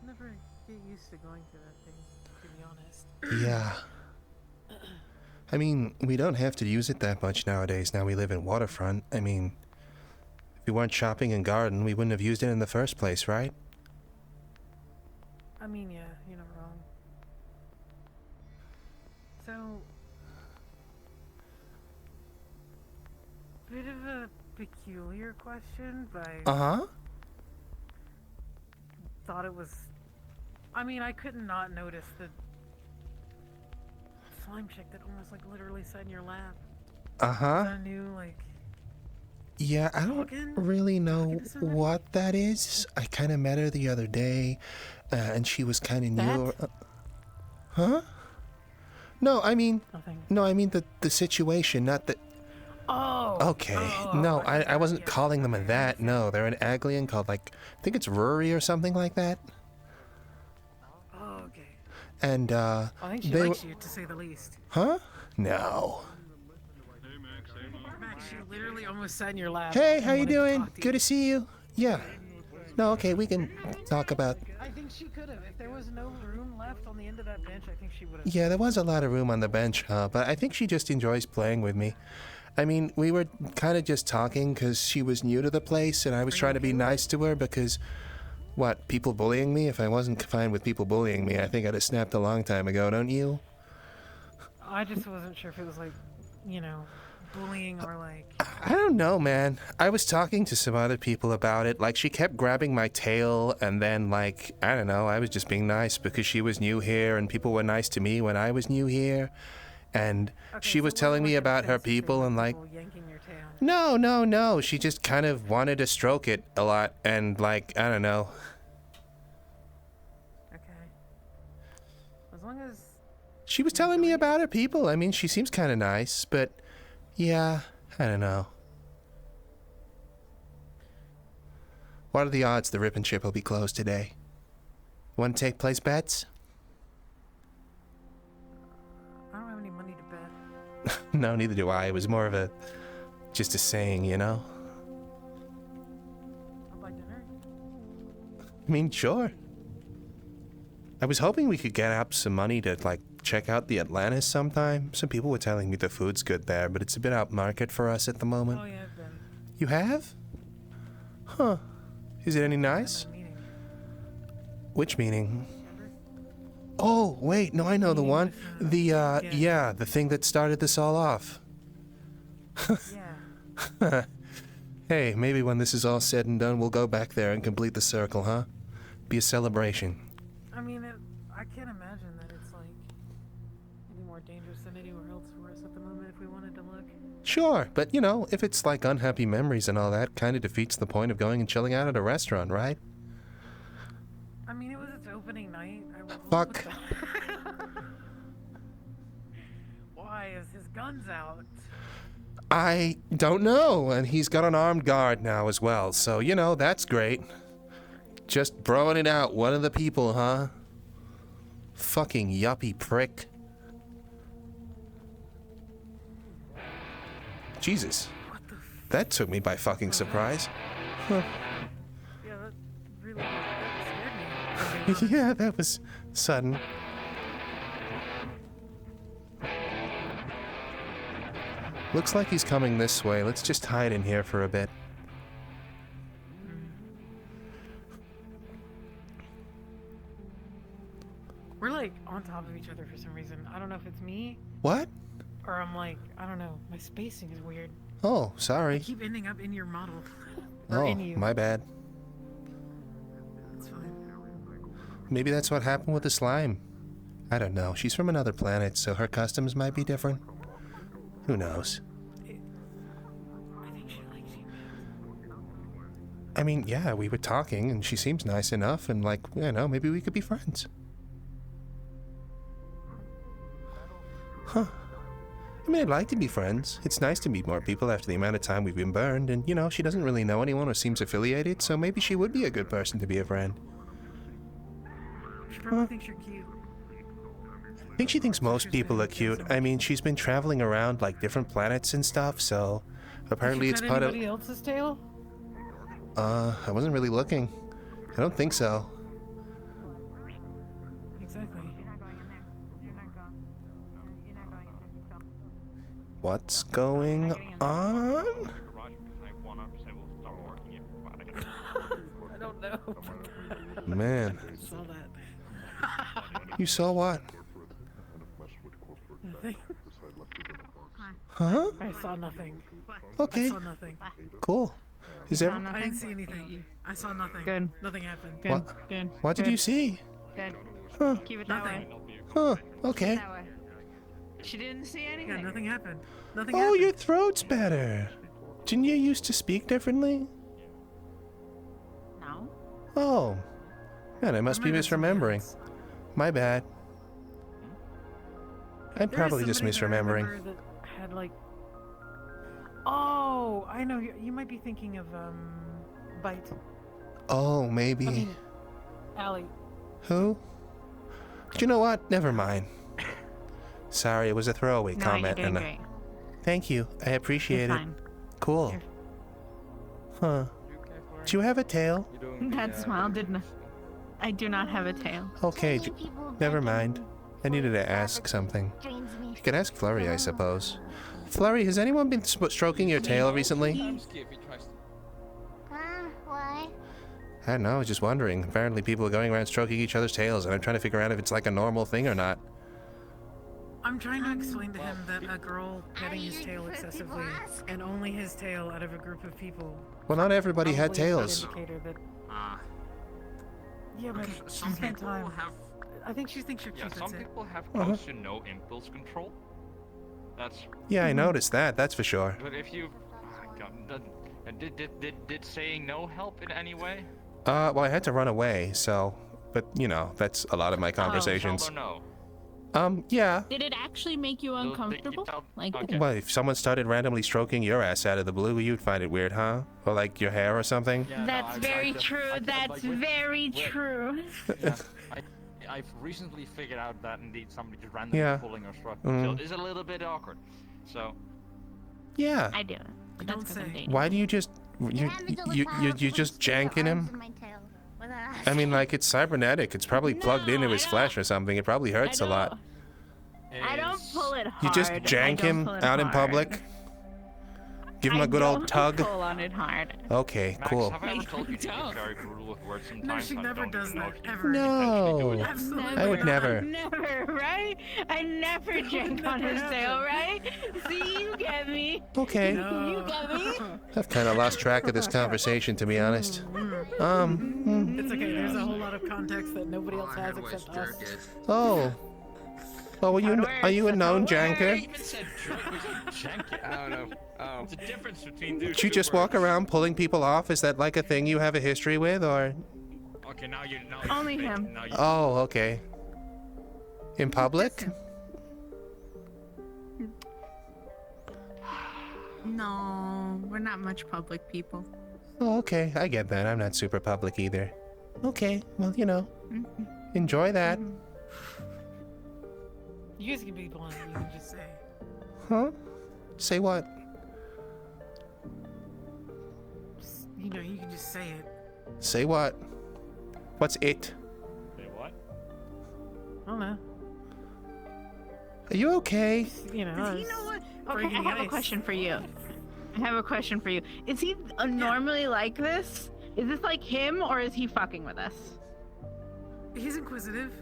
Never get used to going through that thing, to be honest. Yeah. I mean, we don't have to use it that much nowadays. Now we live in Waterfront. I mean, if we weren't shopping and garden, we wouldn't have used it in the first place, right? I mean, yeah, you're not wrong. So, bit of a peculiar question, but thought it was. I mean, I could not notice the slime chick that almost like literally sat in your lap. I knew like Yeah, I don't really know what that is. I kind of met her the other day, and she was kind of new. Huh? No, I mean, the situation, not the. Oh. Okay. No, I wasn't calling them a that. No, they're an Aglian called I think it's Rory or something like that. Oh, okay. And I think she likes you, to say the least. Huh? No. Max, she literally almost sat in your lap. Hey, how you doing? Good to see you. Yeah. No, okay, we can talk about. I think she could have. If there was no room left on the end of that bench, I think she would have. Yeah, there was a lot of room on the bench, but I think she just enjoys playing with me. I mean, we were kind of just talking because she was new to the place, and I was trying to be nice to her because, what, people bullying me? If I wasn't fine with people bullying me, I think I'd have snapped a long time ago, don't you? I just wasn't sure if it was like, you know, bullying or like... I don't know, man. I was talking to some other people about it. Like, she kept grabbing my tail, and then, like, I don't know, I was just being nice because she was new here, and people were nice to me when I was new here. And she was telling me about her people, and like... No. She just kind of wanted to stroke it a lot, and like, I don't know. Okay. As long as... She was telling me about her people. I mean, she seems kind of nice, but yeah, I don't know. What are the odds the Rip and Chip will be closed today? Want to take place bets? I don't have any money to bet. No, neither do I. It was more of just a saying, you know? I'll buy dinner. I mean, sure. I was hoping we could get up some money to, like, check out the Atlantis sometime. Some people were telling me the food's good there, but it's a bit out market for us at the moment. Oh, yeah, I've been. You have? Huh. Is it any nice? Which meeting? Oh, wait, no, I know the one. The thing that started this all off. Yeah. Hey, maybe when this is all said and done, we'll go back there and complete the circle, huh? Be a celebration. I mean, I can't imagine that it's like any more dangerous than anywhere else for us at the moment if we wanted to look. Sure, but you know, if it's like unhappy memories and all that, kind of defeats the point of going and chilling out at a restaurant, right? I mean, it was its opening night. Fuck. Why is his guns out? I don't know, and he's got an armed guard now as well, so, you know, that's great. Just throwing it out, one of the people, huh? Fucking yuppie prick. Jesus. That took me by fucking surprise. Huh. Yeah, that really scared me. Yeah, that was sudden. Looks like he's coming this way. Let's just hide in here for a bit. We're like on top of each other for some reason. I don't know if it's me. What? Or I'm like, I don't know. My spacing is weird. Oh, sorry. I keep ending up in your model. Or in you. My bad. That's fine. Maybe that's what happened with the slime. I don't know. She's from another planet, so her customs might be different. Who knows? I think she likes you. I mean, yeah, we were talking, and she seems nice enough, and like, you know, maybe we could be friends. Huh. I mean, I'd like to be friends. It's nice to meet more people after the amount of time we've been burned, and, you know, she doesn't really know anyone or seems affiliated, so maybe she would be a good person to be a friend. She probably thinks you're cute. I think she thinks most people are cute. I mean, she's been traveling around, like, different planets and stuff, so apparently it's part of... anybody else's tail? I wasn't really looking. I don't think so. Exactly. What's going on? I don't know. Man. I saw that. You saw what? Nothing. Huh? I saw nothing. Okay. I saw nothing. Cool. Is there... I didn't see anything. I saw nothing. Good. Nothing happened. Good. What? Good. What did Good. you see? Good. Huh. Keep it that way. Huh. Okay. That way. She didn't see anything. Yeah, nothing happened. Nothing Oh, happened. your throat's better. Didn't you used to speak differently? No. Oh. Man, I must be misremembering. My bad. I'm probably just misremembering. That had like. Oh, I know. You might be thinking of Bite. Oh, maybe. I mean, Allie. Who? You know what? Never mind. Sorry, it was a throwaway comment. You're doing great. Thank you. I appreciate it. Cool. Huh. Do you have a tail? That smile didn't. I do not have a tail. Okay, never mind. I needed to ask something. You could ask Flurry, I suppose. Flurry, has anyone been stroking your tail recently? Why? I don't know, I was just wondering. Apparently people are going around stroking each other's tails, and I'm trying to figure out if it's like a normal thing or not. I'm trying to explain to him that a girl petting his tail excessively, and only his tail out of a group of people. Well, not everybody had probably is an tails. indicator that- Yeah, but some spent people time. have. I think she thinks you're cute. Some That's it. people have close to no impulse control. That's. Yeah, I noticed that, that's for sure. But if you, did saying no help in any way? Well, I had to run away, so, but you know, that's a lot of my conversations. No. Yeah. Did it actually make you uncomfortable? Like, Well, if someone started randomly stroking your ass out of the blue, you'd find it weird, huh? Or like your hair or something? that's very true. That's very true. I've recently figured out that indeed somebody just randomly pulling or stroking your tail is a little bit awkward. So. Yeah. I do. That's say. Why do you just you just janking him? I mean, like, it's cybernetic. It's probably plugged into his flesh or something. It probably hurts a lot. I don't pull it hard. You just jank him out in public? Give him a good old tug? Pull on it hard. Okay, cool. Have I ever told you to be very brutal with words sometimes? No, she never does that, ever. No, I would never. Never, right? I never jank on his tail, right? See, you get me. Okay. You get me. I've kind of lost track of this conversation, to be honest. It's okay. There's a whole lot of context that nobody else has except us. Oh. Oh, are you a known janker? I don't know. Oh. It's a difference between those Do you just walk around pulling people off? Is that like a thing you have a history with, or? Okay, now you. Only him. Oh, okay. In public? No, we're not much public people. Oh, okay. I get that. I'm not super public either. Okay. Well, you know. Enjoy that. You guys can be blunt. You can just say. Huh? Say what? You know, you can just say it. Say what? What's it? Say what? I don't know. Are you okay? You know. Does he know what? Okay, I have a question for you. Is he normally like this? Is this like him, or is he fucking with us? He's inquisitive.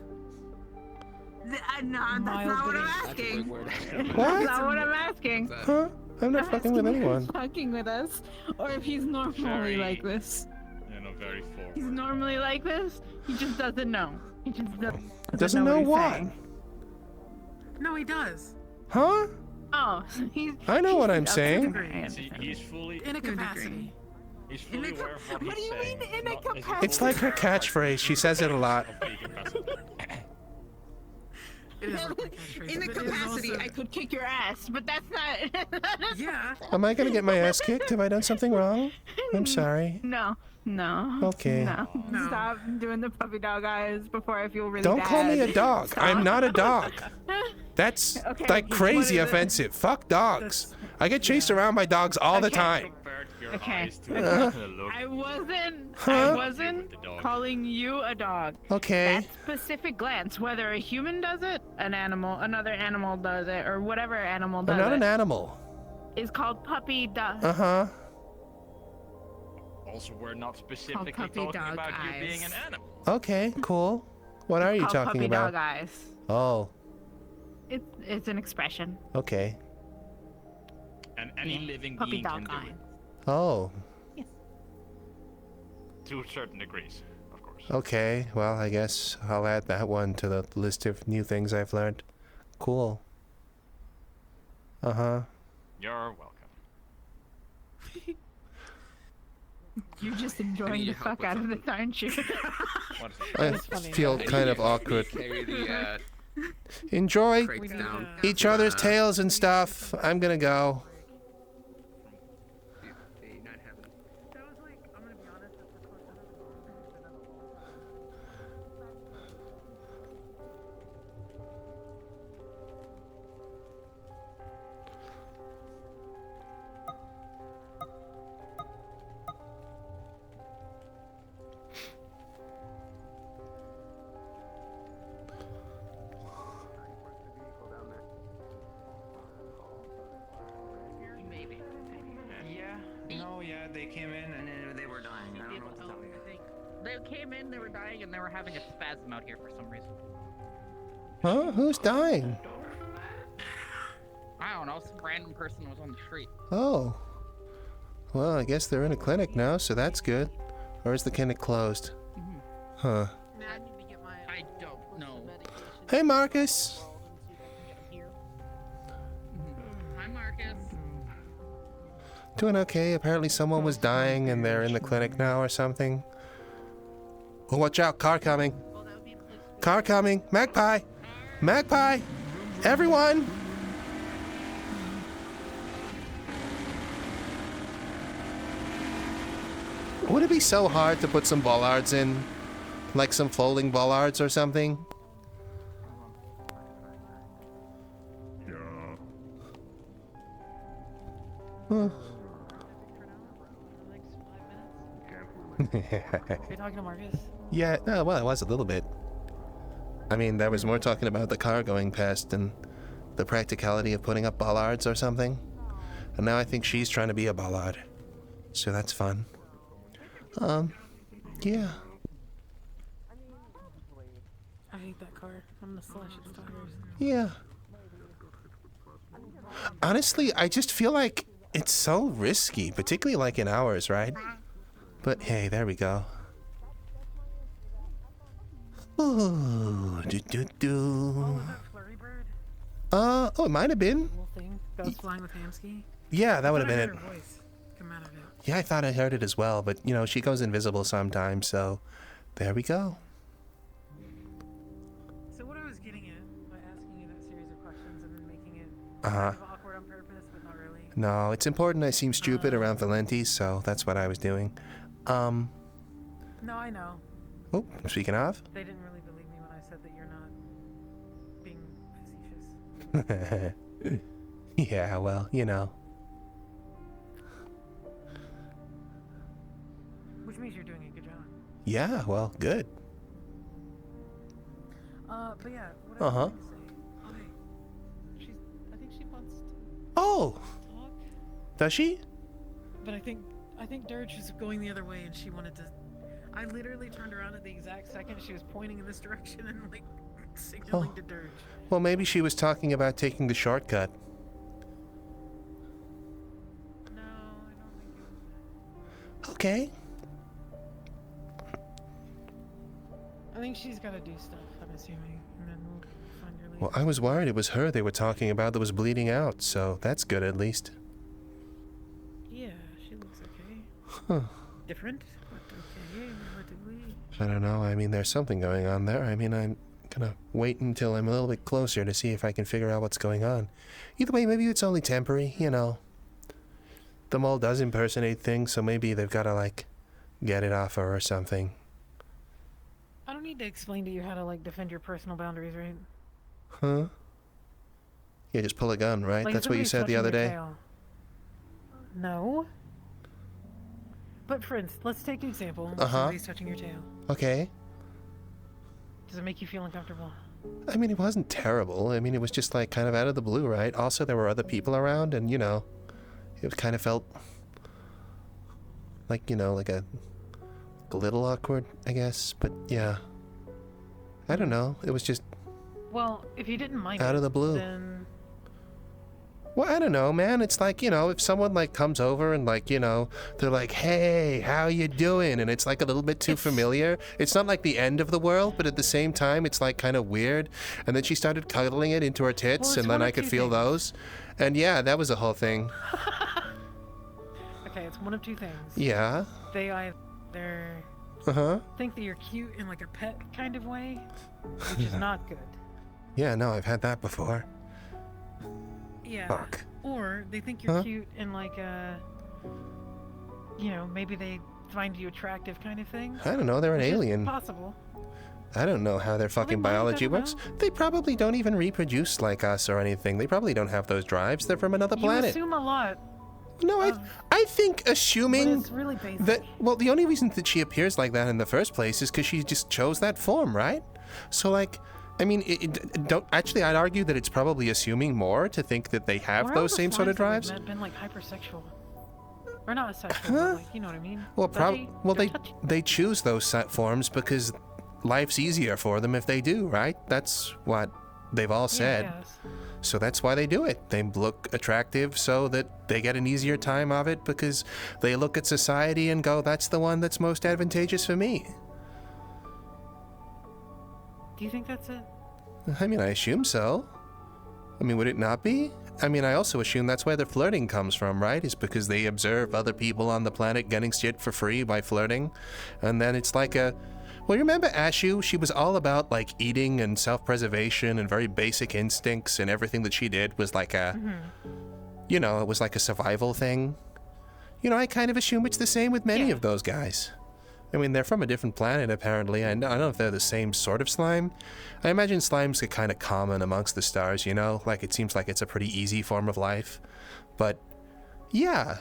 No, that's not what I'm asking. What? That's not what I'm asking. Huh? I'm not fucking with anyone. If he's fucking with us, or if he's normally like this. You know, very forward. He's normally like this. He just doesn't know. He just Doesn't know he's what? saying. No, he does. Huh? Oh, he's. I know what I'm saying. He's fully in a capacity. He's fully aware of what he's saying. In a capacity? It's like her catchphrase. She says it a lot. In a capacity, I could kick your ass, but that's not. Yeah. Am I gonna get my ass kicked? Have I done something wrong? I'm sorry. No. Okay. No. Stop doing the puppy dog eyes before I feel really Don't bad. call me a dog. Stop. I'm not a dog. That's Okay, like what crazy is it? offensive. Fuck dogs. I get chased around by dogs all the time. Okay. I wasn't calling you a dog. Okay. That specific glance, whether a human does it, another animal does it, or whatever animal does I'm it. not an animal. Is called puppy dog. Uh-huh. Also, we're not specifically puppy talking dog about you eyes. being an animal. Okay, cool. What are you Called talking puppy about? dog eyes. Oh, It's an expression. okay. And any living Puppy being dog can do eye. it. Oh, To certain degrees, of course. okay. Well, I guess I'll add that one to the list of new things I've learned. Cool. Uh-huh. You're welcome. You're just enjoying the fuck out of this, aren't you? I feel kind of awkward. Carry the, Enjoy crates down. each other's tails and stuff. I'm gonna go. They came in and they were dying. I don't know what to tell you. They came in, they were dying, and they were having a spasm out here for some reason. Huh? Who's dying? I don't know, some random person was on the street. Oh. Well, I guess they're in a clinic now, so that's good. Or is the clinic closed? Huh. I don't know. Hey, Markus. Hi, Markus. Doing okay. Apparently someone was dying and they're in the clinic now or something. Oh, watch out. Car coming. Car coming. Magpie. Magpie. Everyone. Would it be so hard to put some bollards in? Like some folding bollards or something? Huh. Are you talking to Markus? Yeah, well, it was a little bit. I mean, there was more talking about the car going past and the practicality of putting up bollards or something. And now I think she's trying to be a bollard. So that's fun. Yeah. I hate that car. I'm gonna slash its tires. Yeah. Honestly, I just feel like it's so risky, particularly like in ours, right? But hey, there we go. Ooh, Oh, was that Flurry bird? Oh, it might have been. Little thing that was flying with Hamsky? Yeah, that would have been it. I heard her voice come out of it. Yeah, I thought I heard it as well, but you know, she goes invisible sometimes, so there we go. So what I was getting at by asking you that series of questions and then making it Uh-huh. kind of awkward on purpose, but not really. No, it's important I seem stupid around Valenti, so that's what I was doing. No, I know. Oh, speaking of. They didn't really believe me when I said that you're not being facetious. Yeah, well, you know. Which means you're doing a good job. Yeah, well, good. But yeah, what I was going to say, I think she wants to Oh! talk. Does she? But I think Dirge was going the other way and she wanted to... I literally turned around at the exact second she was pointing in this direction and like signaling to Dirge. Well, maybe she was talking about taking the shortcut. No, I don't think it was. Okay. I think she's got to do stuff, I'm assuming, and then we'll find her later. Well, I was worried it was her they were talking about that was bleeding out, so that's good at least. Yeah, she looks okay. Huh. Different, but okay, relatively. I don't know. I mean, there's something going on there. I mean, I'm gonna wait until I'm a little bit closer to see if I can figure out what's going on. Either way, maybe it's only temporary, you know. The mole does impersonate things, so maybe they've got to, like, get it off her or something. I don't need to explain to you how to, like, defend your personal boundaries, right? Huh? Yeah, just pull a gun, right? Like, That's what you somebody's said the touching other your day? tail. No. But for instance, let's take the example. Somebody's touching your tail. Okay. Does it make you feel uncomfortable? I mean, it wasn't terrible. I mean, it was just, like, kind of out of the blue, right? Also, there were other people around, and, you know, it kind of felt like, you know, like a little awkward, I guess. But, yeah. I don't know. It was just Well, if you didn't mind out it, of the blue. then Well, I don't know, man. It's like, you know, if someone, like, comes over and, like, you know, they're like, hey, how you doing? And it's, like, a little bit too familiar. It's not, like, the end of the world, but at the same time, it's, like, kind of weird. And then she started cuddling it into her tits, Well, it's and then one I of could two feel things. those. And, yeah, that was the whole thing. Okay, it's one of two things. Yeah. They either think that you're cute in like a pet kind of way, which is not good. Yeah, no, I've had that before. Yeah. Fuck. Or they think you're cute in like a, you know, maybe they find you attractive kind of thing. I don't know, they're an which is alien. possible. I don't know how their fucking biology works. They probably don't even reproduce like us or anything. They probably don't have those drives. They're from another You planet. assume a lot. No, I think assuming It's really basic. that, well, the only reason that she appears like that in the first place is because she just chose that form, right? So, like, I mean, I'd argue that it's probably assuming more to think that they have those same sort of drives. Been like hypersexual, or not sexual, but like, you know what I mean? Well, they choose those forms because life's easier for them if they do, right? That's what they've all said. Yeah, I guess. So that's why they do it. They look attractive so that they get an easier time of it because they look at society and go, that's the one that's most advantageous for me. Do you think that's it? I mean, I assume so. I mean, would it not be? I mean, I also assume that's where the flirting comes from, right? Is because they observe other people on the planet getting shit for free by flirting. And then it's like a... Well, you remember Ashu? She was all about, like, eating and self-preservation and very basic instincts, and everything that she did was like a... You know, it was like a survival thing. You know, I kind of assume it's the same with many of those guys. I mean, they're from a different planet, apparently. I don't know if they're the same sort of slime. I imagine slimes get kind of common amongst the stars, you know? Like, it seems like it's a pretty easy form of life. But, yeah.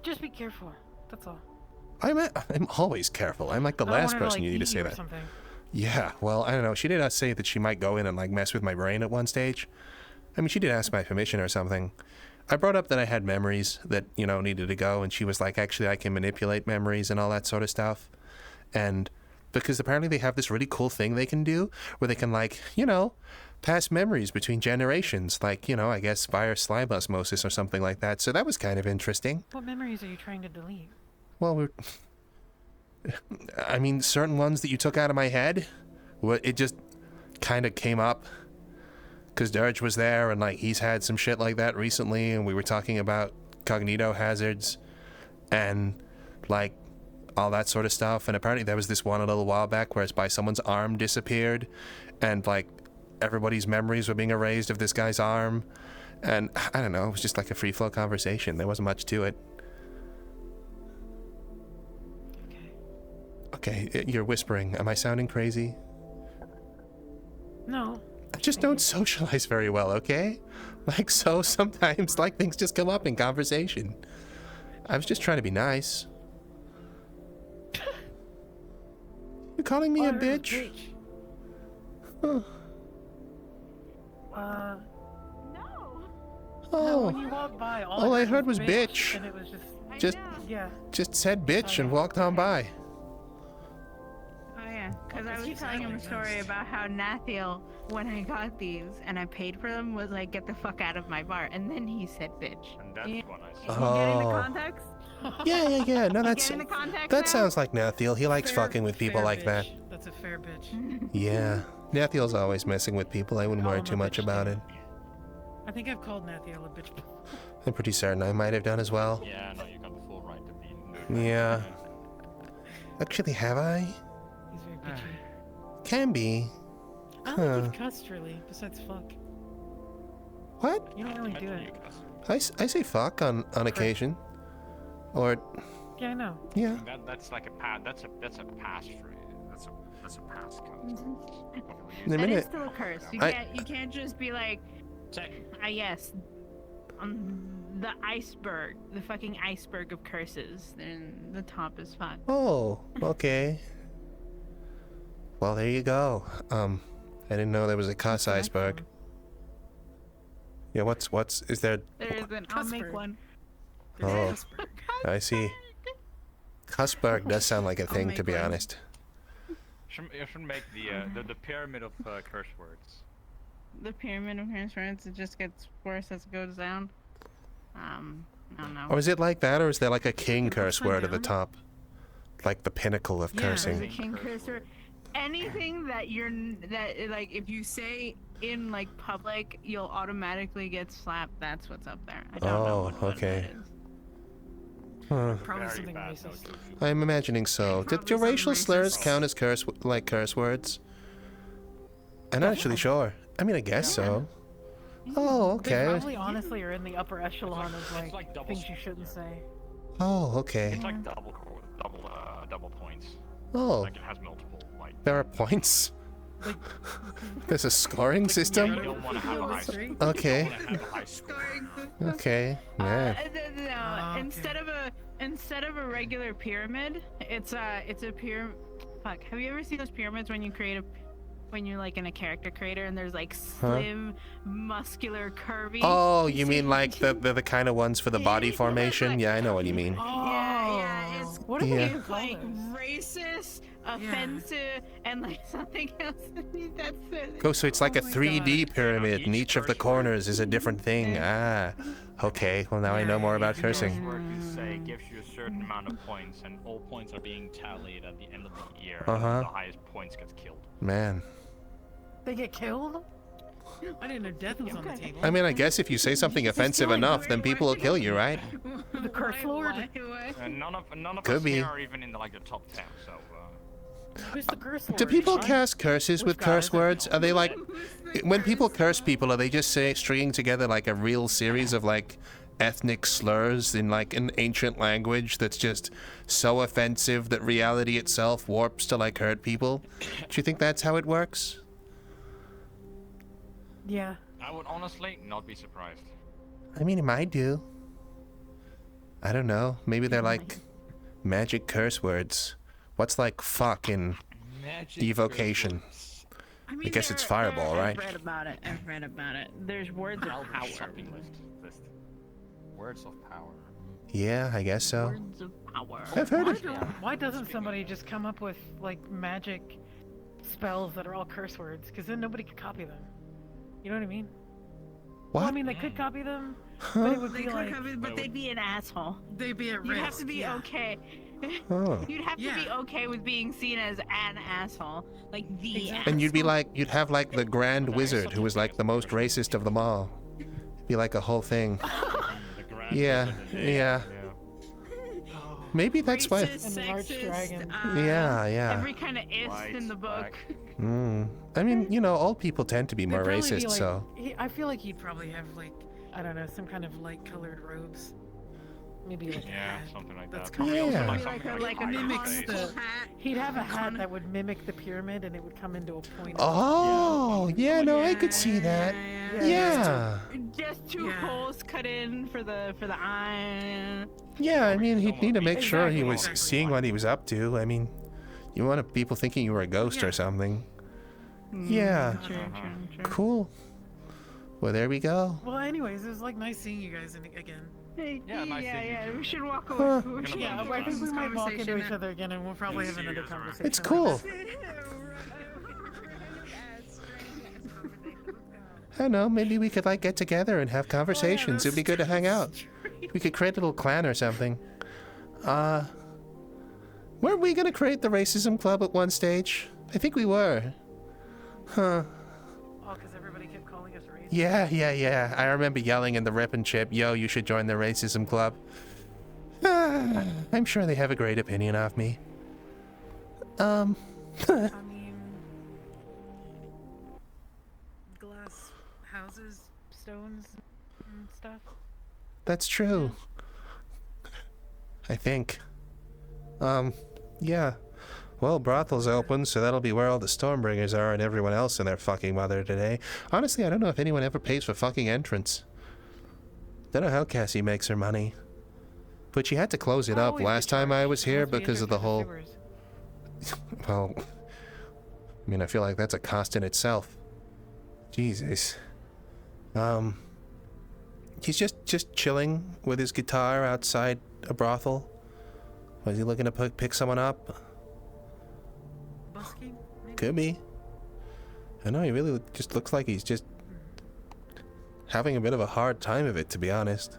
Just be careful. That's all. I'm always careful. I'm like the last person you need to say that. Yeah, well, I don't know. She did say that she might go in and, like, mess with my brain at one stage. I mean, she did ask my permission or something. I brought up that I had memories that, you know, needed to go, and she was like, actually, I can manipulate memories and all that sort of stuff. And because apparently they have this really cool thing they can do where they can, like, you know, pass memories between generations, like, you know, I guess via slime osmosis or something like that. So that was kind of interesting. What memories are you trying to delete? Well, I mean, certain ones that you took out of my head, it just kind of came up. Because Dirge was there, and, like, he's had some shit like that recently, and we were talking about cognito hazards and, like, all that sort of stuff. And apparently there was this one a little while back where it's by someone's arm disappeared, and, like, everybody's memories were being erased of this guy's arm. And, I don't know, it was just like a free-flow conversation. There wasn't much to it. Okay, you're whispering. Am I sounding crazy? No. I just don't socialize very well, okay? Like, so sometimes, like, things just come up in conversation. I was just trying to be nice. You calling me a bitch? No. Oh. No, when you walked by, all I heard was bitch. And it was just yeah. Just said bitch and walked on by. Oh yeah, because I was telling him a story about how Nathiel, when I got these and I paid for them, was like, get the fuck out of my bar, and then he said bitch. And that's when I said. Oh. You get into context? Yeah. No, Get into context that now? sounds like Nathiel. He likes fucking with people like bitch. that. That's a fair bitch. Yeah. Nathiel's always messing with people. I wouldn't worry too much about it. I think I've called Nathiel a bitch. I'm pretty certain I might have done as well. Yeah, no, you got the full right to be. Yeah. Actually, have I? He's very bitchy. Can be. I don't think you've cussed really, besides fuck. What? You don't really do it. I say fuck on occasion. Or... Yeah, I know. Yeah. That's like a pass. That's a pass for you. That's a pass code. In a That is minute. still a curse. You can't just be like, yes, the iceberg, the fucking iceberg of curses. Then the top is fun. Oh, okay. Well, there you go. I didn't know there was a cuss iceberg. Yeah, is there... There isn't. I'll make one. Oh, I see. Cussberg does sound like a thing, to be honest. You should make the pyramid of curse words. The pyramid of curse words, it just gets worse as it goes down. I don't know. Or is it like that, or is there like a king curse word at the top? Like the pinnacle of cursing? There's a king curse word. anything that like if you say in like public, you'll automatically get slapped. That's what's up there. I don't know what okay. that is. Huh. Probably something racist. I'm imagining so. Do racial slurs count as curse words? I'm not actually sure. I mean, I guess so. Oh, They okay. probably honestly are in the upper echelon of like things you shouldn't say. Oh, okay. It's like double points. Oh. Like it has multiple like. There are points. There's a scoring system. You don't want to have a high score. Okay. Okay. Man. No, instead of a regular pyramid, it's a pyramid. Fuck. Have you ever seen those pyramids when you're like in a character creator and there's like slim, muscular, curvy? Oh, you mean like the kind of ones for the body formation? Yeah, I know what you mean. Yeah. It's what are Yeah. like racist, offensive, and like something else. That's it. Oh, so it's like a 3D pyramid, and each of the corners is a different thing. Ah, okay. Well, now I know more about cursing. Word you say gives you a certain amount of points, and all points are being tallied at the end of the year. Uh-huh. The highest points gets killed. Man. They get killed? I didn't know death was on the table. I mean, I guess if you say something offensive enough, then people will kill you, right? The curse lord? None of Could us be. here are even in like the top 10. So. Who's the curse lord? Do people cast curses with curse words? Are they like, when people curse people, are they just stringing together like a real series of like ethnic slurs in like an ancient language that's just so offensive that reality itself warps to like hurt people? Do you think that's how it works? Yeah. I would honestly not be surprised. I mean, it might do. I don't know. Maybe they're like magic curse words. What's like fuck in evocation? I guess it's fireball, right? I've read about it. There's words of power. List. Words of power. Yeah, I guess so. Words of power. I've heard it. Why doesn't somebody just come up with like magic spells that are all curse words? Because then nobody could copy them. You know what I mean? What? Well, I mean, they could copy them, but it would be like... But they'd be an asshole. They'd be at You'd risk. have to be okay. Oh. You'd have to be okay with being seen as an asshole, like the asshole. And you'd have like the Grand Wizard, who was like the most racist of them all. It'd be like a whole thing. Yeah. Maybe that's why. Yeah. Every kind of ist in the book. I mean, you know, old people tend to be more They'd probably racist, be like, so. I feel like he'd probably have like, I don't know, some kind of light-colored robes. Maybe like a hat. Something like That's that. kind of Yeah. like a mimics the. He'd have a hat that would mimic the pyramid, and it would come into a point. Oh, yeah, no, I could see that. Yeah. Just two holes cut in for the eye. Yeah, I mean, he'd need to make sure he was seeing what he was up to. I mean, you wanted people thinking you were a ghost or something. Yeah. True. Cool. Well, there we go. Well, anyways, it was like nice seeing you guys again. Yeah. We should walk Huh. away. We should Yeah, I think we might walk into each other again, and we'll probably have another conversation. It's cool. I don't know, maybe we could like get together and have conversations. It'd be good to hang out. We could create a little clan or something. Weren't we gonna create the racism club at one stage? I think we were. Huh. Oh, because everybody kept calling us racist. Yeah. I remember yelling in the rip and chip, yo, you should join the racism club. I'm sure they have a great opinion of me. I mean, glass houses, stones, and stuff. That's true. I think. Yeah. Well, brothel's open, so that'll be where all the Stormbringers are and everyone else and their fucking mother today. Honestly, I don't know if anyone ever pays for fucking entrance. Don't know how Cassy makes her money. But she had to close it up last time I was here because of the whole... Well, I mean, I feel like that's a cost in itself. Jesus. He's just chilling with his guitar outside a brothel. Was he looking to pick someone up? Busking? Maybe? Could be. I know, he really just looks like he's just having a bit of a hard time of it, to be honest.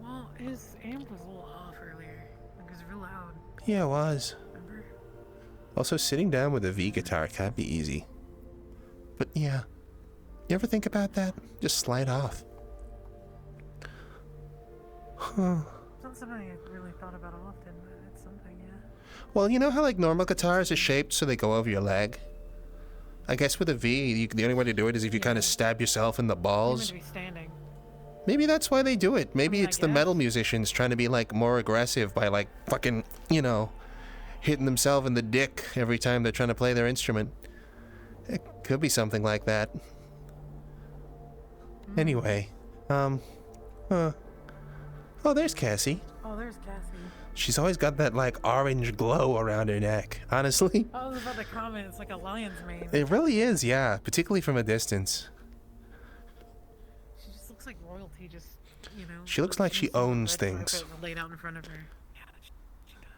Well, his amp was a little off earlier. Like, it was real loud. Yeah, it was. Remember? Also, sitting down with a V guitar can't be easy. But yeah, you ever think about that? Just slide off. Huh. It's not something I really thought about often, but it's something, yeah. Well, you know how like normal guitars are shaped so they go over your leg? I guess with a V, the only way to do it is if you kind of stab yourself in the balls. You're meant to be standing. Maybe that's why they do it. Maybe it's the metal musicians trying to be like more aggressive by like fucking, you know, hitting themselves in the dick every time they're trying to play their instrument. It could be something like that. Anyway, oh, there's Cassy. Oh, there's Cassy. She's always got that like orange glow around her neck, honestly. I was about to comment, it's like a lion's mane. It really is, yeah, particularly from a distance. She just looks like royalty, just, you know. She looks like she owns things. Laid out in front of her. Yeah, she does.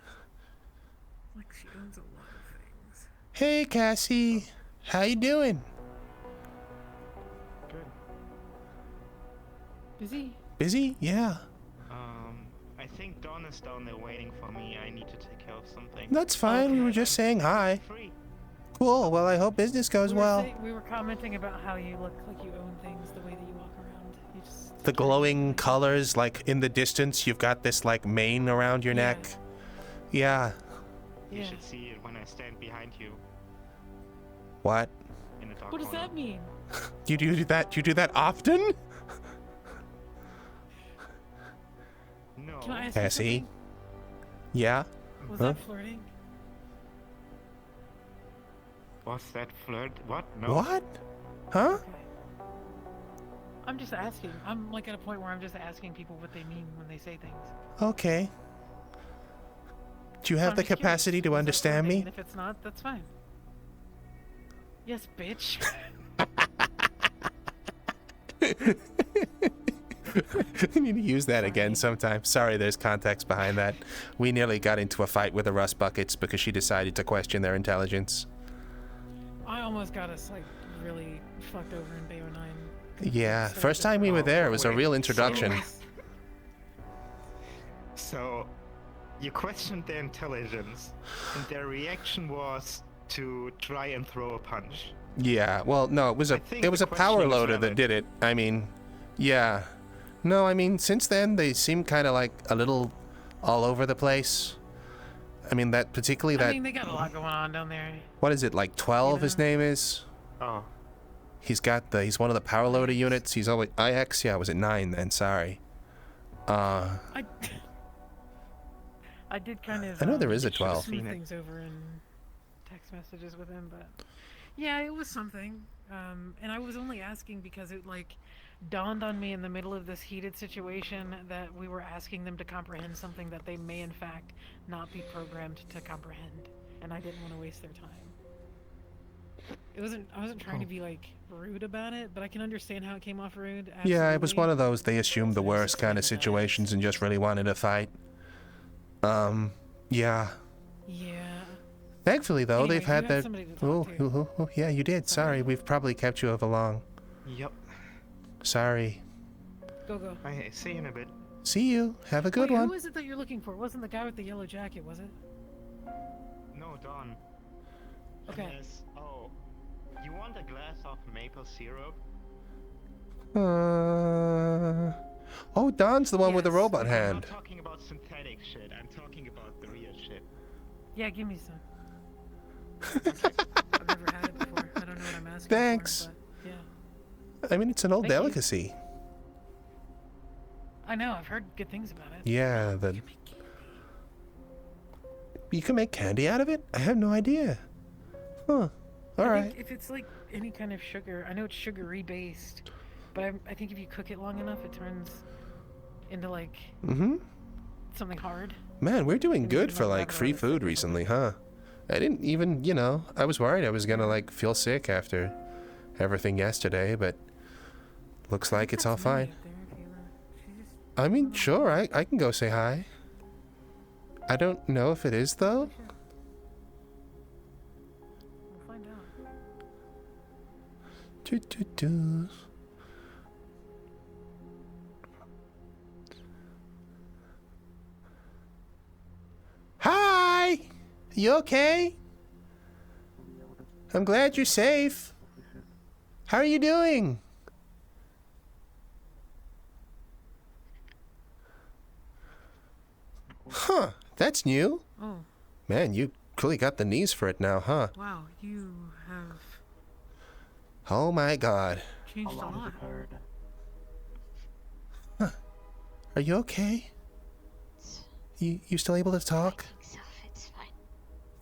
Like she owns a lot of things. Hey, Cassy. How you doing? Good. Busy? Busy? Yeah. I think Dawn is down there waiting for me. I need to take care of something. That's fine. We were just saying hi. Cool. Well, I hope business goes well. We were commenting about how you look like you own things the way that you walk around. You just... The glowing colors, like in the distance, you've got this like mane around your neck. Yeah. You should see it when I stand behind you. What? In the dark What does that mean? You do that? You do that often? No. Can I ask Cassy? you something? Yeah? Was Huh? that flirting? Was that flirt? What? No. What? Huh? I'm just asking. I'm like at a point where I'm just asking people what they mean when they say things. Okay. Do you have I'm the just curious. capacity to Was that understand flirting? me? And if it's not, that's fine. Yes, bitch. I need to use that again sometime. Sorry, there's context behind that. We nearly got into a fight with the Rust Buckets because she decided to question their intelligence. I almost got us like really fucked over in Bay 09. Yeah, first time we were there, it was a real introduction. So, you questioned their intelligence, and their reaction was to try and throw a punch. Yeah, well, no, it was a power questioning is loader that valid. did it. I mean, yeah. No, I mean, since then, they seem kind of like a little all over the place. I mean, that particularly that... I mean, they got a lot going on down there. What is it, like 12 his name is? Oh. He's one of the power loader units. He's always... IX? Yeah, was it 9 then? Sorry. I did kind of... I know there is a 12. smooth things over in text messages with him, but... Yeah, it was something. And I was only asking because it, like, dawned on me in the middle of this heated situation that we were asking them to comprehend something that they may, in fact, not be programmed to comprehend. And I didn't want to waste their time. I wasn't trying to be, like, rude about it, but I can understand how it came off rude. Yeah, it was absolutely. one of those they assumed the worst kind of situations and just really wanted to fight. Yeah. Yeah. Thankfully, though, Anyway, they've you had had their... somebody to talk Oh, yeah, you did. Sorry, we've probably kept you over long. Yep. Sorry. Go. I see you in a bit. See you. Have a good Wait, one. Who is it that you're looking for? It wasn't the guy with the yellow jacket, was it? No, Dawn. Okay. Yes. Oh, you want a glass of maple syrup? Oh, Don's the one with the robot I'm hand. not talking about synthetic shit. I'm talking about the real shit. Yeah, give me some. I've never had it before. I don't know what I'm asking Thanks. for, but yeah. I mean, it's an old Thank you. delicacy. I know, I've heard good things about it. Yeah, you can make candy out of it? I have no idea. Huh. All I right. think if it's like any kind of sugar, I know it's sugary based, but I think if you cook it long enough, it turns into like something hard. Man, we're doing And good you for might like rather free have it food recently, huh? I didn't even, I was worried I was gonna like feel sick after everything yesterday, but looks like it's all fine. I mean, sure, I can go say hi. I don't know if it is though. We'll find out. Do. Hi! You okay? I'm glad you're safe. How are you doing? Huh, that's new. Oh. Man, you clearly got the knees for it now, huh? Wow, you have Oh my god. changed a lot. Huh. Are you okay? You still able to talk? It's fine.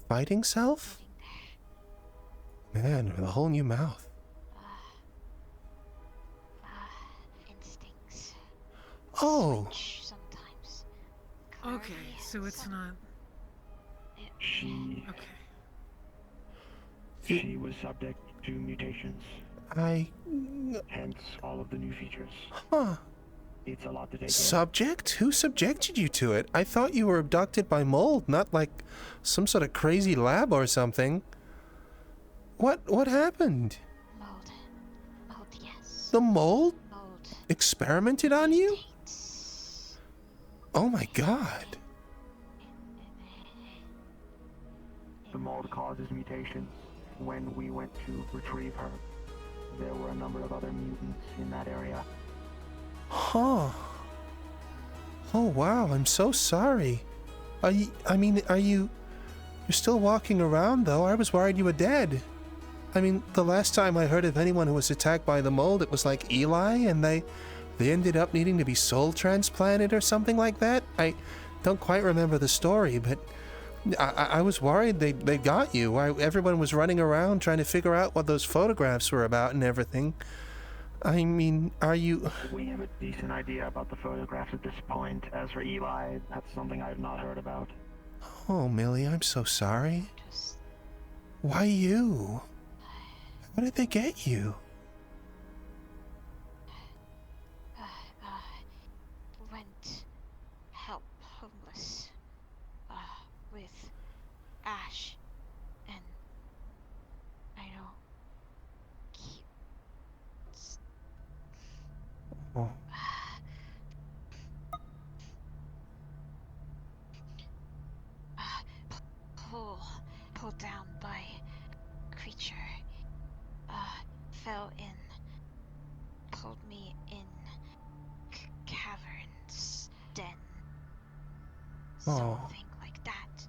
Fighting self? Man, with a whole new mouth. Instincts. Oh. Sometimes. Okay, so it's not. She was subject to mutations. Hence all of the new features. Huh. It's a lot to take in. Subject? Who subjected you to it? I thought you were abducted by mould, not like some sort of crazy lab or something. What happened? Mold, yes. The mold? Mold. Experimented on you? Oh my god. The mold causes mutations. When we went to retrieve her, there were a number of other mutants in that area. Huh. Oh wow, I'm so sorry. Are you you're still walking around though? I was worried you were dead. I mean, the last time I heard of anyone who was attacked by the mold, it was like Eli, and they ended up needing to be soul transplanted or something like that. I don't quite remember the story, but I was worried they got you. Everyone was running around trying to figure out what those photographs were about and everything. I mean, are you... We have a decent idea about the photographs at this point. As for Eli, that's something I have not heard about. Oh, Millie, I'm so sorry. Why you? What did they get you? Went help homeless. With Ash. And I know. Keep. Oh. Pulled down by creature. Fell in. Pulled me in. Caverns. Den. Oh. Something like that.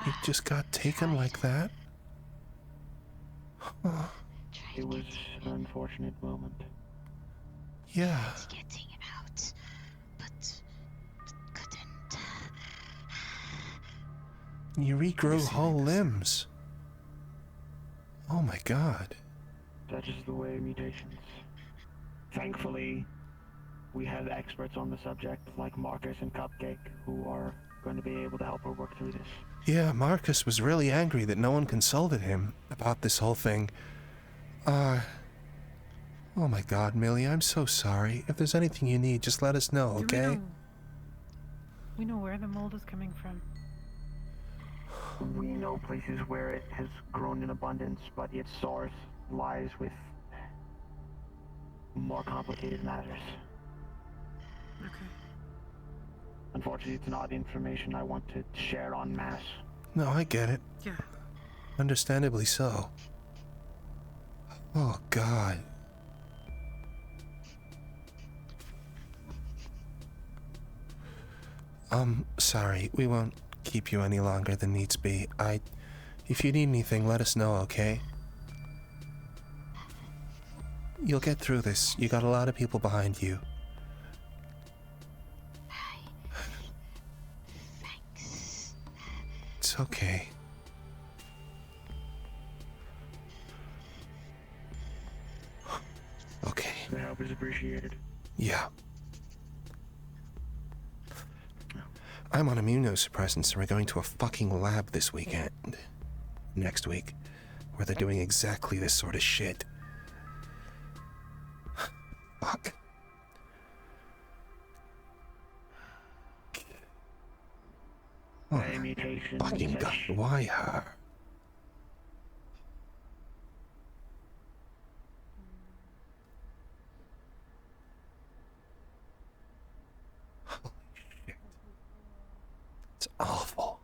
You just got taken like that? Huh. It was an unfortunate moment. Yeah. Getting out, but couldn't. You regrew whole limbs. Oh my god. Such is the way of mutations. Thankfully, we have experts on the subject like Markus and Cupcake who are going to be able to help her work through this. Yeah, Markus was really angry that no one consulted him about this whole thing. Oh my god, Millie, I'm so sorry. If there's anything you need, just let us know, okay? We know where the mold is coming from. We know places where it has grown in abundance, but its source lies with more complicated matters. Okay. Unfortunately, it's not information I want to share en masse. No, I get it. Yeah. Understandably so. Oh god. Sorry, we won't keep you any longer than needs be. If you need anything, let us know, okay? You'll get through this. You got a lot of people behind you. Thanks. It's okay. Okay. The help is appreciated. Yeah. I'm on immunosuppressants and we're going to a fucking lab this weekend. Next week. Where they're doing exactly this sort of shit. Fuck. Oh, fucking god. Why her? Holy shit. It's awful.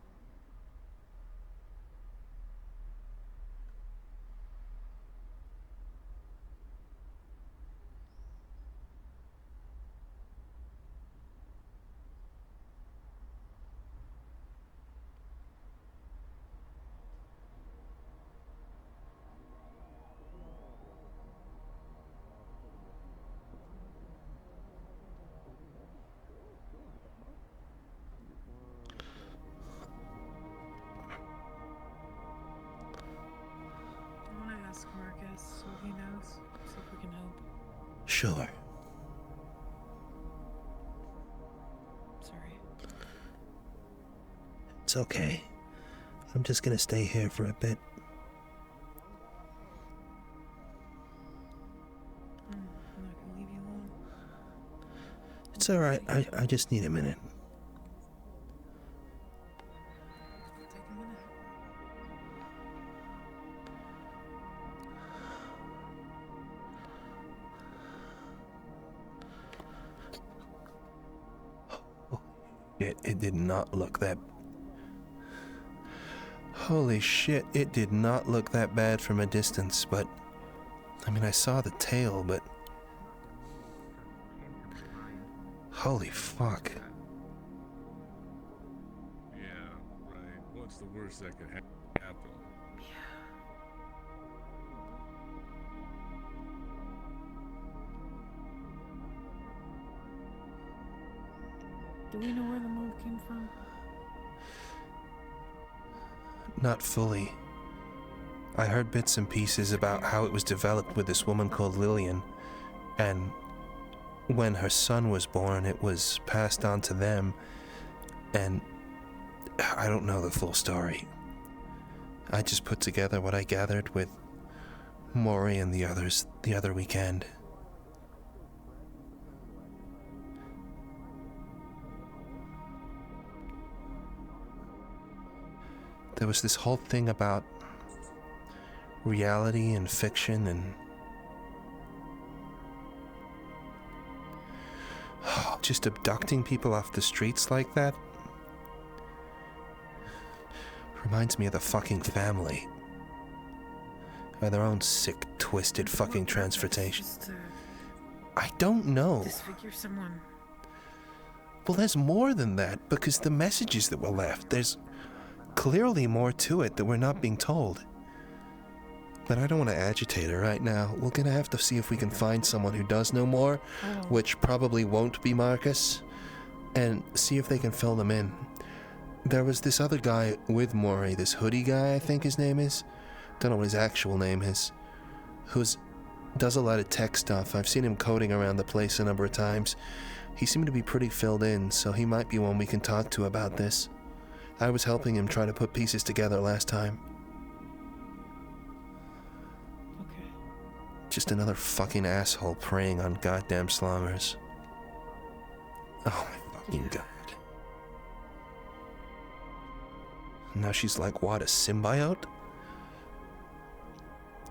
Sure. Sorry. It's okay. I'm just gonna stay here for a bit. I'm not gonna leave you alone. It's alright. I just need a minute. Take a minute. It did not look that... Holy shit, it did not look that bad from a distance, but... I mean, I saw the tail, but... Holy fuck. Yeah, right. What's the worst that could happen? Do we know where the mold came from? Not fully. I heard bits and pieces about how it was developed with this woman called Lillian, and when her son was born, it was passed on to them, and I don't know the full story. I just put together what I gathered with Mori and the others the other weekend. There was this whole thing about reality and fiction and just abducting people off the streets like that reminds me of the fucking Family. Or their own sick, twisted fucking transportation. I don't know. Disfigure someone. Well, there's more than that, because the messages that were left, there's clearly more to it that we're not being told. But I don't want to agitate her right now. We're gonna have to see if we can find someone who does know more, which probably won't be Markus, and see if they can fill them in. There was this other guy with Mori, this hoodie guy, I think his name is. Don't know what his actual name is. Does a lot of tech stuff. I've seen him coding around the place a number of times. He seemed to be pretty filled in, so he might be one we can talk to about this. I was helping him try to put pieces together last time. Okay. Just another fucking asshole preying on goddamn slongers. Oh my fucking god. Now she's like, what, a symbiote?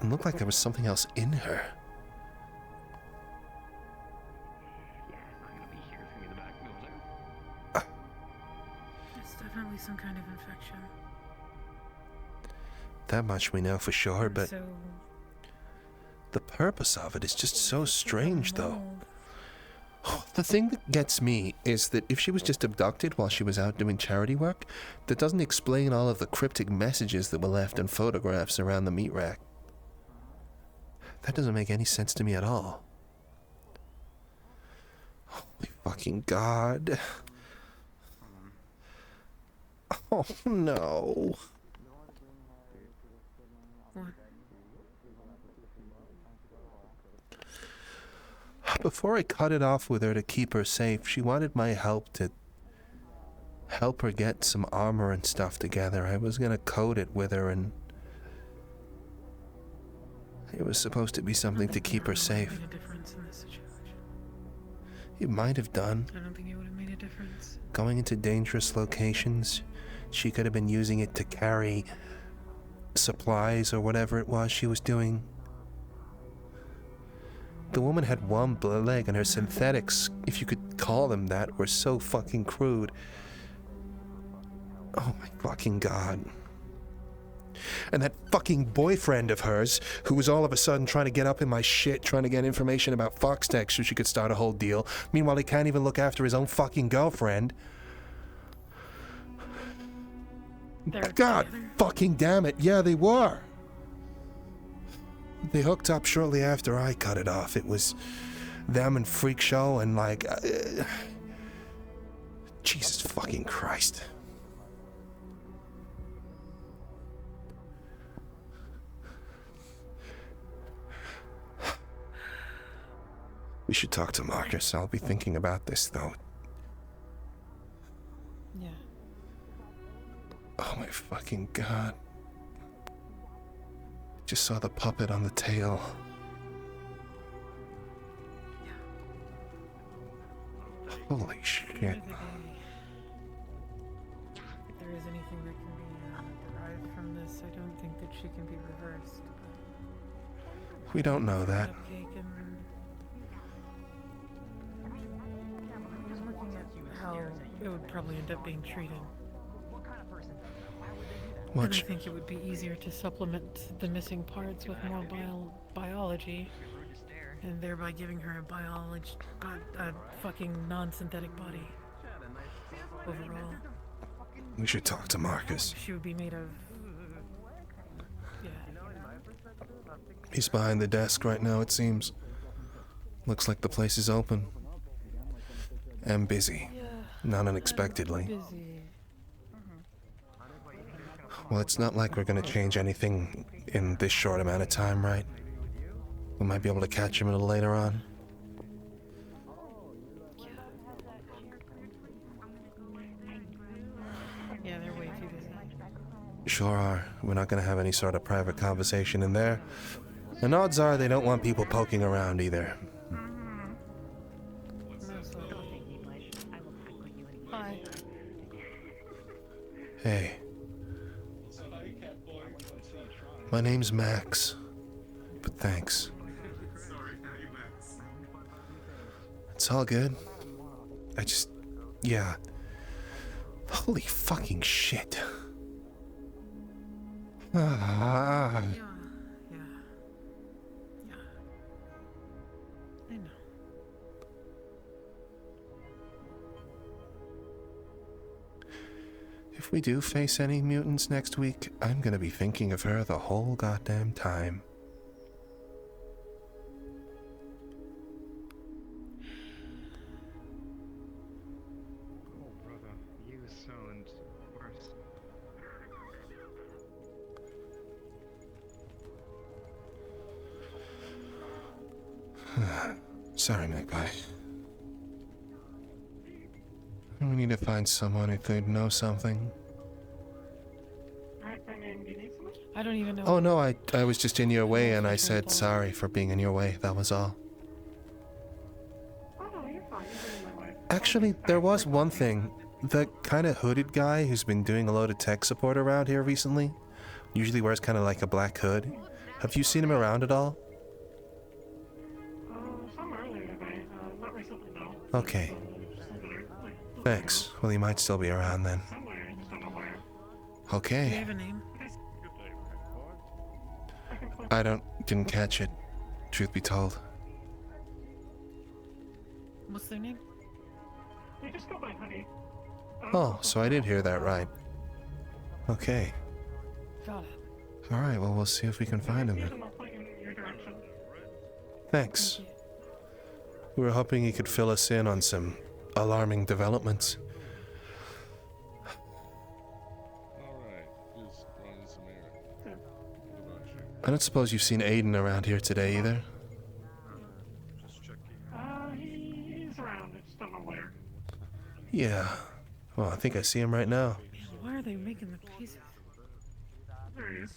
It looked like there was something else in her. It's definitely some kind of infection. That much we know for sure, but So, the purpose of it is just so strange, though. The thing that gets me is that if she was just abducted while she was out doing charity work, that doesn't explain all of the cryptic messages that were left in photographs around the meat rack. That doesn't make any sense to me at all. Holy fucking god. Oh no. what? Before I cut it off with her to keep her safe, she wanted my help to help her get some armor and stuff together. I was gonna code it with her, and it was supposed to be something to keep her safe. Made a difference in this situation. It might have done. I don't think it would have made a difference. Going into dangerous locations, she could have been using it to carry supplies or whatever it was she was doing. The woman had one leg, and her synthetics, if you could call them that, were so fucking crude. Oh my fucking god. And that fucking boyfriend of hers, who was all of a sudden trying to get up in my shit, trying to get information about Foxtech so she could start a whole deal. Meanwhile, he can't even look after his own fucking girlfriend. God fucking damn it. Yeah, they were. They hooked up shortly after I cut it off. It was them and Freak Show and like... Jesus fucking Christ. We should talk to Markus. I'll be thinking about this, though. Yeah. Oh my fucking god. Just saw the puppet on the tail. Holy shit. If there is anything that can be derived from this, I don't think that she can be reversed. We don't know that. Cupcake and I was looking at how it would probably end up being treated. And I think it would be easier to supplement the missing parts with more biology, and thereby giving her a fucking non-synthetic body. Overall, We should talk to Markus. she would be made of. Yeah. He's behind the desk right now, it seems. Looks like the place is open. And busy. Not unexpectedly. Busy. Well, it's not like we're gonna change anything in this short amount of time, right? We might be able to catch him a little later on. Yeah, they're way too busy. Sure are. We're not gonna have any sort of private conversation in there. And odds are they don't want people poking around either. Hi. Hey. My name's Max. But thanks. It's all good. Yeah. Holy fucking shit. Ah. I know. If we do face any mutants next week, I'm gonna be thinking of her the whole goddamn time. Oh, brother, you sound worse. Sorry, my guy. We need to find someone who could know something. I don't even know. Oh no, I was just in your way and I said sorry for being in your way, that was all. Actually, there was one thing. The kind of hooded guy who's been doing a load of tech support around here recently, usually wears kind of like a black hood. Have you seen him around at all? Okay. Thanks. Well, he might still be around then. Do you Okay. have a name? I didn't catch it, truth be told. What's their name? Oh, so I did hear that right. Okay. Got it. Alright, well, we'll see if we can find him then. Thanks. We were hoping he could fill us in on some alarming developments. Alright, just running some errands. What about you? I don't suppose you've seen Aiden around here today either? Just checking. He's around, it's still nowhere. Yeah. Well, I think I see him right now. Why are they making the pieces? There he is.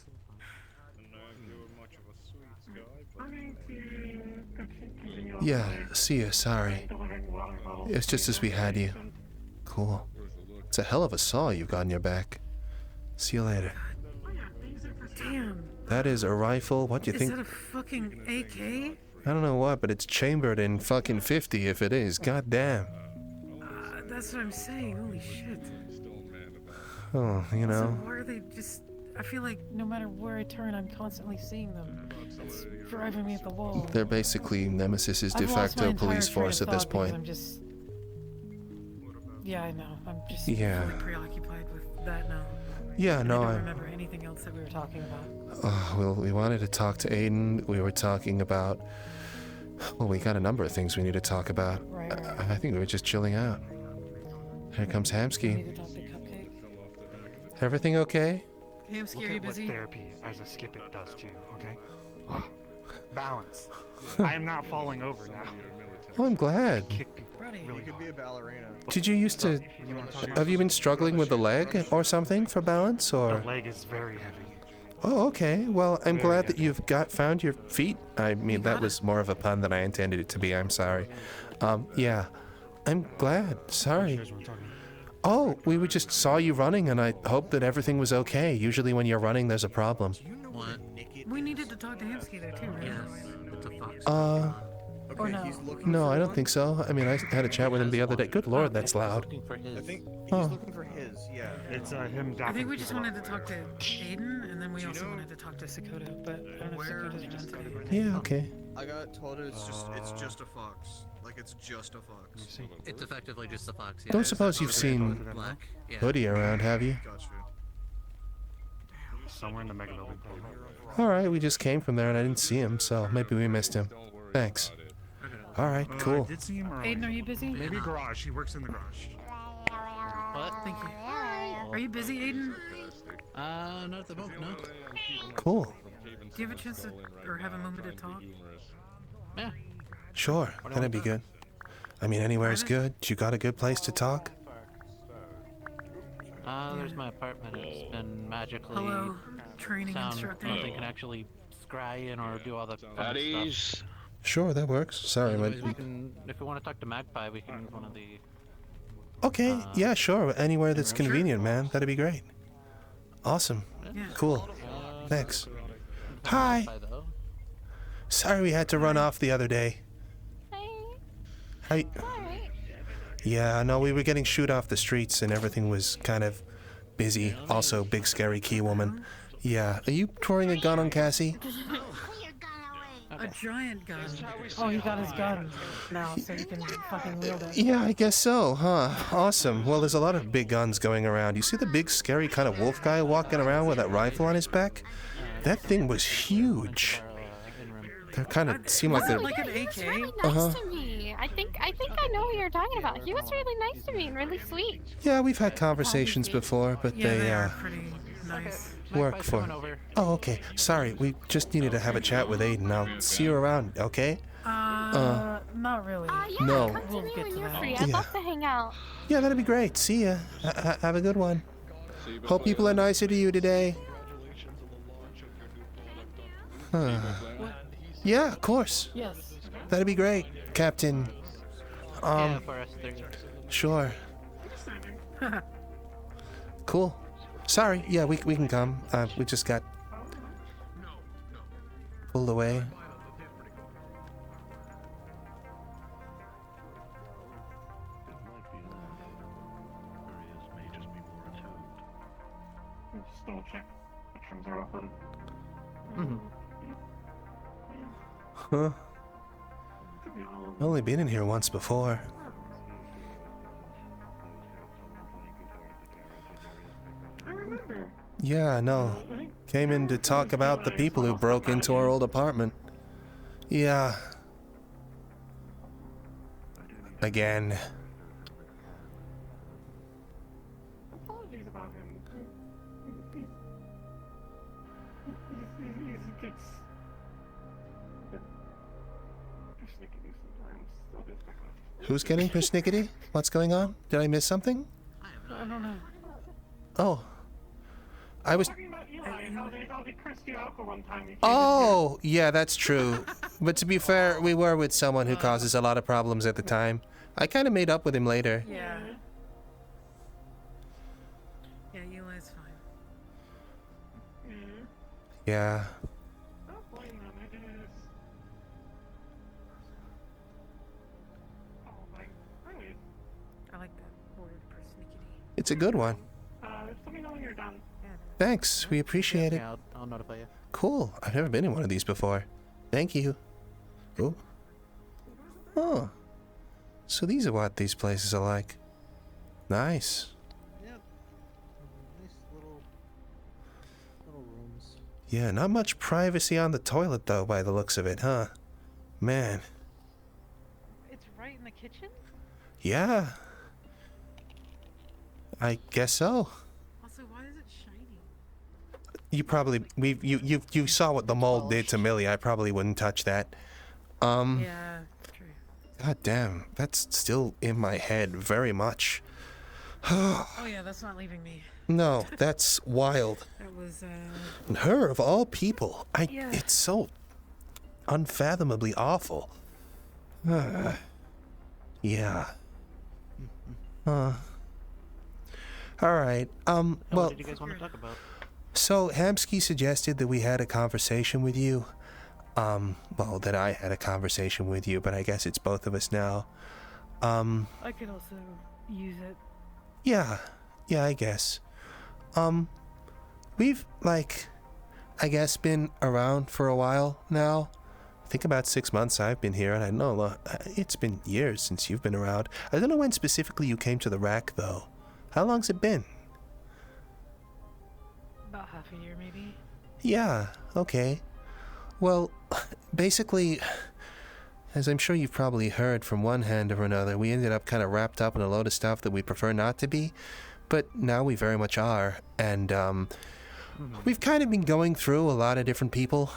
Yeah, see ya, sorry. It's just as we had you. Cool. It's a hell of a saw you've got in your back. See you later. Damn. That is a rifle, what do you Is think? that a fucking AK? I don't know what, but it's chambered in fucking 50 if it is. God damn. That's what I'm saying. Holy shit. Oh, you So know. why are they just... I feel like no matter where I turn, I'm constantly seeing them. It's driving me at the wall. They're basically Nemesis's de I've lost my facto entire police train force of at this thought because point. I'm just... Yeah, I know. I'm just Yeah. fully preoccupied with that now. Yeah, And no, I I- don't remember anything else that we were talking about. Well, we wanted to talk to Aiden. We were talking about... Well, we got a number of things we need to talk about. Right. I think we were just chilling out. Here comes Hamsky. Need to talk to Cupcake. Everything okay? Hamsky, Look are you at what busy? therapy as a skip it does to you, okay? Balance. I am not falling over now. Oh, I'm glad. Really could be a ballerina. Did you used to... Have you been struggling with the leg or something for balance, or...? The leg is very heavy. Oh, okay. Well, I'm glad that you've found your feet. I mean, that was more of a pun than I intended it to be. I'm sorry. Yeah. I'm glad. Sorry. Oh, we just saw you running, and I hope that everything was okay. Usually when you're running, there's a problem. What? We needed to talk to Himsky there too, right? Yes, it's a fox. Or no? No, I don't think so. I mean, I had a chat with him the other day. Good lord, that's loud. I think he's Oh. looking for his, yeah. It's him I think we just wanted to talk to Aiden, and then we also wanted to talk to Sakota, but I don't know if Sakota's around today. Yeah, okay. I got told it's just a fox. Like it's just a fox. It's effectively just a fox. Yeah. Don't suppose you've seen Black. Yeah. Hoodie around, have you? Gotcha. Somewhere in the mega building. Alright, we just came from there and I didn't see him, so maybe we missed him. Thanks. Alright, cool. I did see him around. Aiden, are you busy? Maybe garage. He works in the garage. What? Thank you. Are you busy, Aiden? Not at the moment, no. Cool. Do you have a chance to, or have a moment to talk? Yeah. Sure, that'd be good. I mean, anywhere's good. You got a good place to talk? There's my apartment. It's been magically Hello, training sound instructor. nothing can actually scry in or do all the fun stuff. Sure, that works. Sorry, Otherwise, but... we can, if we want to talk to Magpie, we can use one of the... Okay, yeah, sure. Anywhere that's convenient, man. That'd be great. Awesome. Cool. Thanks. Hi. Sorry we had to run off the other day. Hi. Yeah, no, we were getting shoot off the streets and everything was kind of busy. Also, big scary key woman. Yeah. Are you pouring a gun on Cassy? A giant gun. Oh, he got his gun now, so he can fucking wield it. Yeah, I guess so, huh? Awesome. Well, there's a lot of big guns going around. You see the big, scary kind of wolf guy walking around with that rifle on his back? That thing was huge. They kind of seem like they're... Like an AK? Really nice to me. I think I know who you're talking about. He was really nice to me and really sweet. Yeah, we've had conversations before, but they pretty nice. work for... Oh, okay. Sorry, we just needed to have a chat with Aiden. I'll see you around, okay? Not really. Yeah, No. come to We'll me get when to you're that. free. I'd Yeah. love to hang out. Yeah, that'd be great. See ya. Have a good one. Hope people are nicer to you today. Huh. Yeah, of course. Yes. That'd be great, Captain. Yeah, for us three. Sure. Cool. Sorry. Yeah, we can come. We just got pulled away. Just double check. Trims are open. Huh? I've only been in here once before. I remember. Yeah, no. Came in to talk about the people who broke into our old apartment. Yeah. Again. Apologies about him. He gets a bit persnickety sometimes. So it's back on. Who's getting persnickety? What's going on? Did I miss something? I don't know. Oh. I was... Talking about Eli, how they cursed you out the one time. You Oh, yeah, that's true. But to be fair, we were with someone who causes a lot of problems at the time. I kind of made up with him later. Yeah. Yeah, Eli's fine. Yeah. Don't blame them, it is. Oh, like, really? I like that word, persnickety. It's a good one. Just let me know when you're done. Thanks, we appreciate it. Yeah, I'll notify you. Cool. I've never been in one of these before. Thank you. Oh. Oh. So these are what these places are like. Nice. Yep. Nice little rooms. Yeah, not much privacy on the toilet though, by the looks of it, huh? Man. It's right in the kitchen? Yeah. I guess so. Also, why is it shiny? You probably you saw what the mold did to MILLIE. I probably wouldn't touch that. Yeah, true. God damn, that's still in my head very much. Oh yeah, that's not leaving me. No, that's wild. That was, And her, of all people, Yeah. it's so unfathomably awful. Yeah. Alright, well... What did you guys want to talk about? So, Hamsky suggested that we had a conversation with you. Well, that I had a conversation with you, but I guess it's both of us now. I could also use it. Yeah, I guess. We've, like, I guess been around for a while now. I think about 6 months I've been here, and I know it's been years since you've been around. I don't know when specifically you came to the rack, though. How long's it been? About half a year, maybe. Yeah, okay. Well, basically, as I'm sure you've probably heard from one hand or another, we ended up kind of wrapped up in a load of stuff that we prefer not to be, but now we very much are, and we've kind of been going through a lot of different people.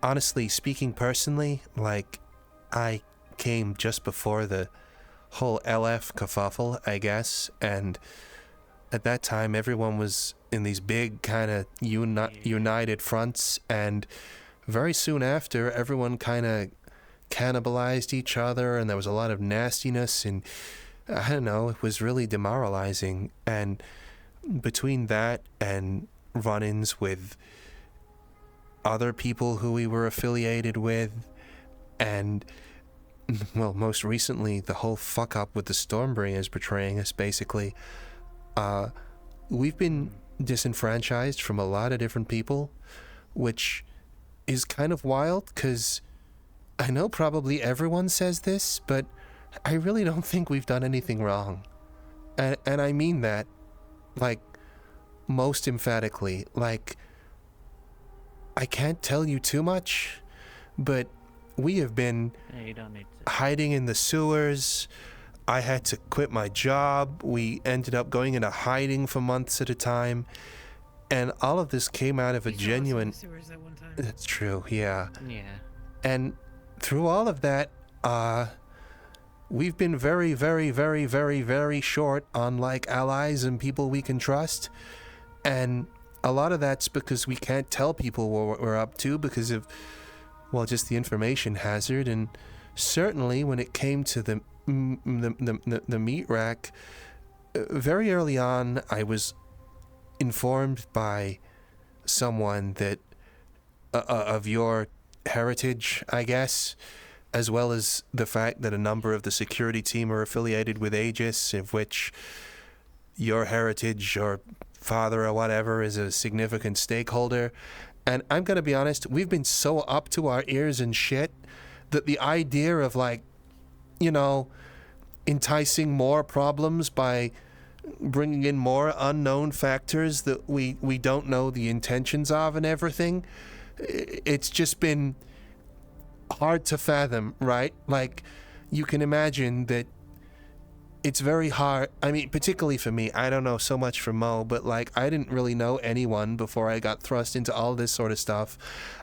Honestly, speaking personally, like, I came just before the whole LF kerfuffle, I guess, and at that time everyone was in these big kind of united fronts, and very soon after everyone kind of cannibalized each other, and there was a lot of nastiness, and I don't know, it was really demoralizing. And between that and run-ins with other people who we were affiliated with, and well, most recently the whole fuck up with the Stormbringers betraying us, basically, we've been disenfranchised from a lot of different people, which is kind of wild, because I know probably everyone says this, but I really don't think we've done anything wrong. And I mean that, like, most emphatically. Like, I can't tell you too much, but we have been You don't need to. hiding in the sewers. I had to quit my job. We ended up going into hiding for months at a time. And all of this came out of a genuine... Sewers at one time. That's true, yeah. Yeah. And through all of that, we've been very, very, very, very, very short on, like, allies and people we can trust. And a lot of that's because we can't tell people what we're up to because of, well, just the information hazard. And certainly when it came to the meat rack, very early on, I was informed by someone that of your heritage, I guess, as well as the fact that a number of the security team are affiliated with Aegis, of which your heritage or father or whatever is a significant stakeholder. And I'm gonna be honest, we've been so up to our ears in shit that the idea of, like, you know, enticing more problems by bringing in more unknown factors that we don't know the intentions of and everything, it's just been hard to fathom, right? Like, you can imagine that it's very hard. I mean, particularly for me, I don't know so much for Mo, but, like, I didn't really know anyone before I got thrust into all this sort of stuff.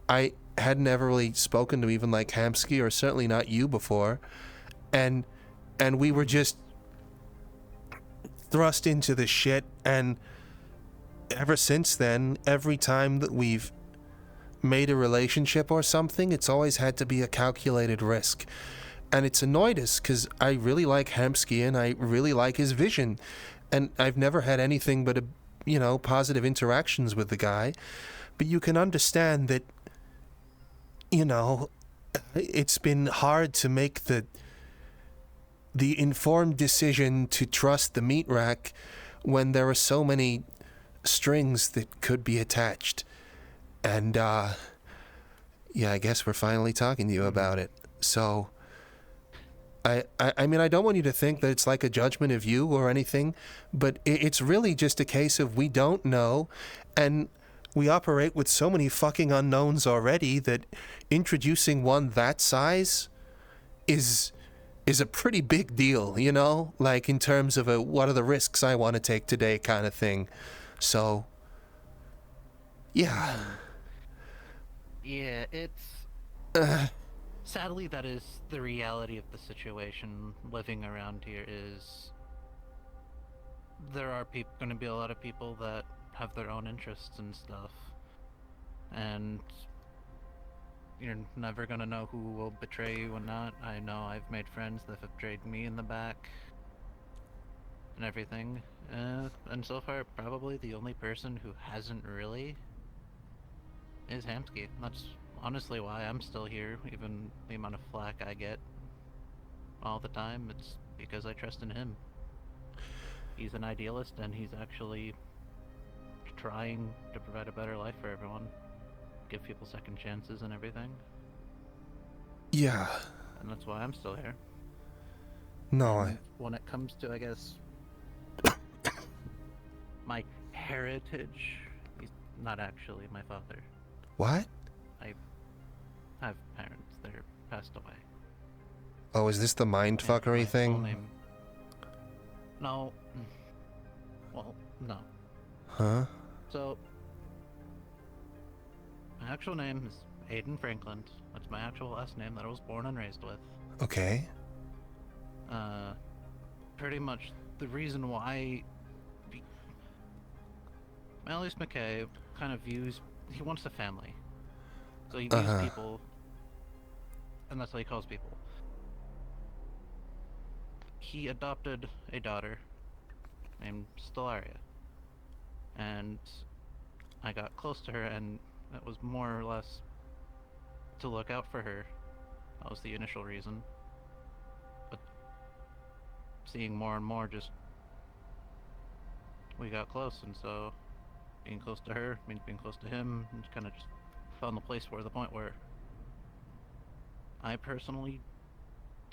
I had never really spoken to even, like, Hamsky, or certainly not you before, and we were just thrust into the shit. And ever since then, every time that we've made a relationship or something, it's always had to be a calculated risk. And it's annoyed us because I really like Hamsky and I really like his vision, and I've never had anything but positive interactions with the guy. But you can understand that, it's been hard to make the informed decision to trust the meat rack when there are so many strings that could be attached. And I guess we're finally talking to you about it. So I mean, I don't want you to think that it's like a judgment of you or anything, but it's really just a case of we don't know, and we operate with so many fucking unknowns already that introducing one that size is a pretty big deal, like in terms of what are the risks I want to take today kind of thing. So, yeah. Yeah, it's... Sadly, that is the reality of the situation. Living around here is there are going to be a lot of people that have their own interests and stuff, and you're never gonna know who will betray you and not. I know I've made friends that have betrayed me in the back and everything, and so far probably the only person who hasn't really is Hamsky. That's honestly why I'm still here, even the amount of flack I get all the time. It's because I trust in him. He's an idealist, and he's actually trying to provide a better life for everyone. Give people second chances and everything. Yeah. And that's why I'm still here. No, and when it comes to, I guess, my heritage, he's not actually my father. What? I have parents. They're passed away. Oh, is this the mind fuckery thing? Name... No. Well, no. Huh? So, my actual name is Aiden Franklin. That's my actual last name that I was born and raised with. Okay. Pretty much the reason why Malleus McKay kind of views, he wants a family. So he views people, and that's how he calls people. He adopted a daughter named Stellaria, and I got close to her, and it was more or less to look out for her. That was the initial reason. But seeing more and more, just we got close, and so being close to her means being close to him, and kind of just found the place where the point where I personally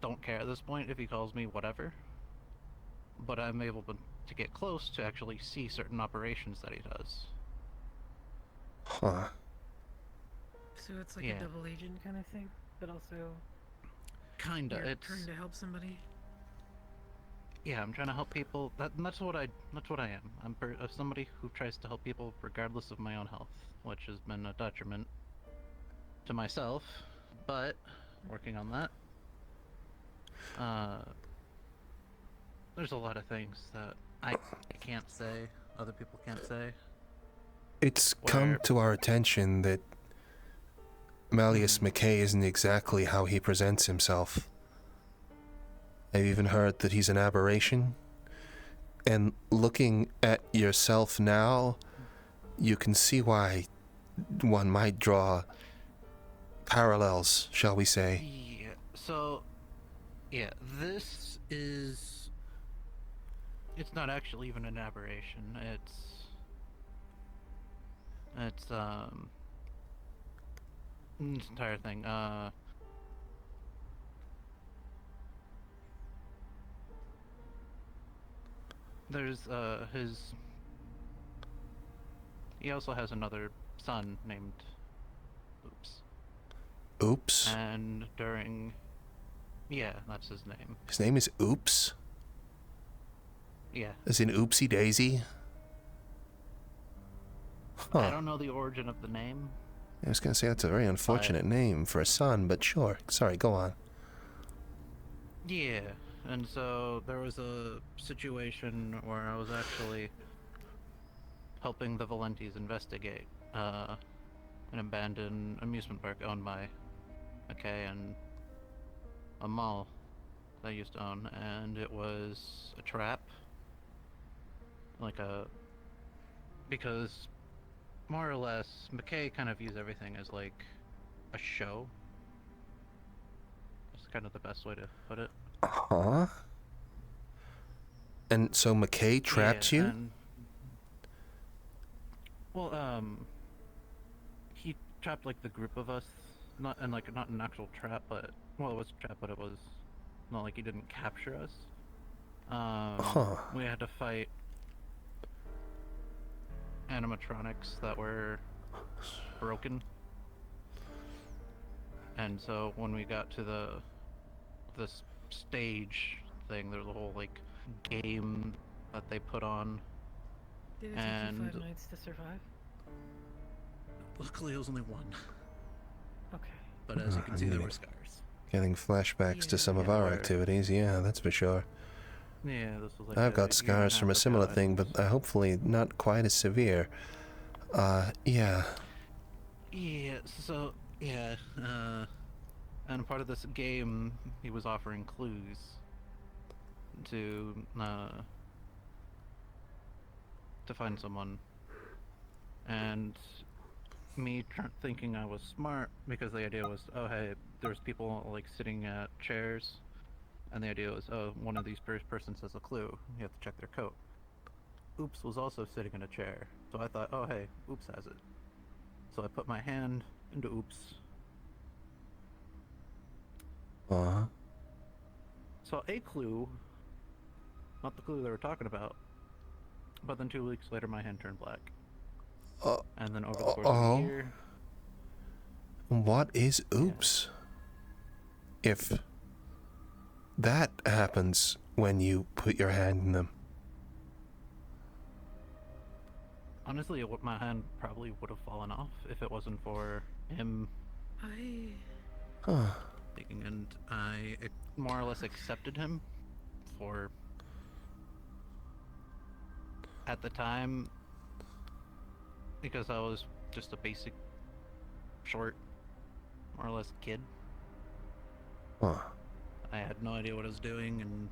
don't care at this point if he calls me whatever, but I'm able to get close to actually see certain operations that he does. Huh. So it's like a double agent kind of thing, but also kinda. you're It's trying to help somebody. Yeah, I'm trying to help people. That's what I am. I'm somebody who tries to help people regardless of my own health, which has been a detriment to myself, but working on that. There's a lot of things that I can't say, other people can't say. It's come to our attention that Malleus McKay isn't exactly how he presents himself. I've even heard that he's an aberration. And looking at yourself now, you can see why one might draw parallels, shall we say. Yeah, so, yeah, this is... It's not actually even an aberration. It's this entire thing. There's he also has another son named Oops? And yeah, that's his name. His name is Oops? Yeah. As in Oopsie Daisy? Huh. I don't know the origin of the name. I was going to say that's a very unfortunate name for a son, but sure. Sorry, go on. Yeah, and so there was a situation where I was actually helping the Valentis investigate an abandoned amusement park owned by McKay and a mall they used to own, and it was a trap. Because more or less, McKay kind of views everything as like a show. That's kind of the best way to put it. Huh? And so McKay trapped you? Well, he trapped like the group of us, not an actual trap, but well, it was a trap, but it was not like he didn't capture us. We had to fight animatronics that were broken, and so when we got to this stage thing, there's a whole like game that they put on. Did it take you 5 nights to survive? Luckily, it was only one. Okay. but as you can see, there were scars. Getting flashbacks to some of our activities, yeah, that's for sure. Yeah, this was like I've got scars from a similar thing, but hopefully not quite as severe. Yeah. Yeah, so, yeah, and part of this game, he was offering clues to find someone. And me thinking I was smart, because the idea was, oh hey, there's people like sitting at chairs, and the idea was, oh, one of these persons has a clue, you have to check their coat. Oops was also sitting in a chair, so I thought, oh hey, Oops has it. So I put my hand into Oops. Saw a clue, not the clue they were talking about, but then 2 weeks later my hand turned black. And then over the course of a year... What is Oops? If that happens when you put your hand in them. Honestly, my hand probably would have fallen off if it wasn't for him. Thinking, and I more or less accepted him for, at the time, because I was just a basic, short, more or less kid. I had no idea what I was doing and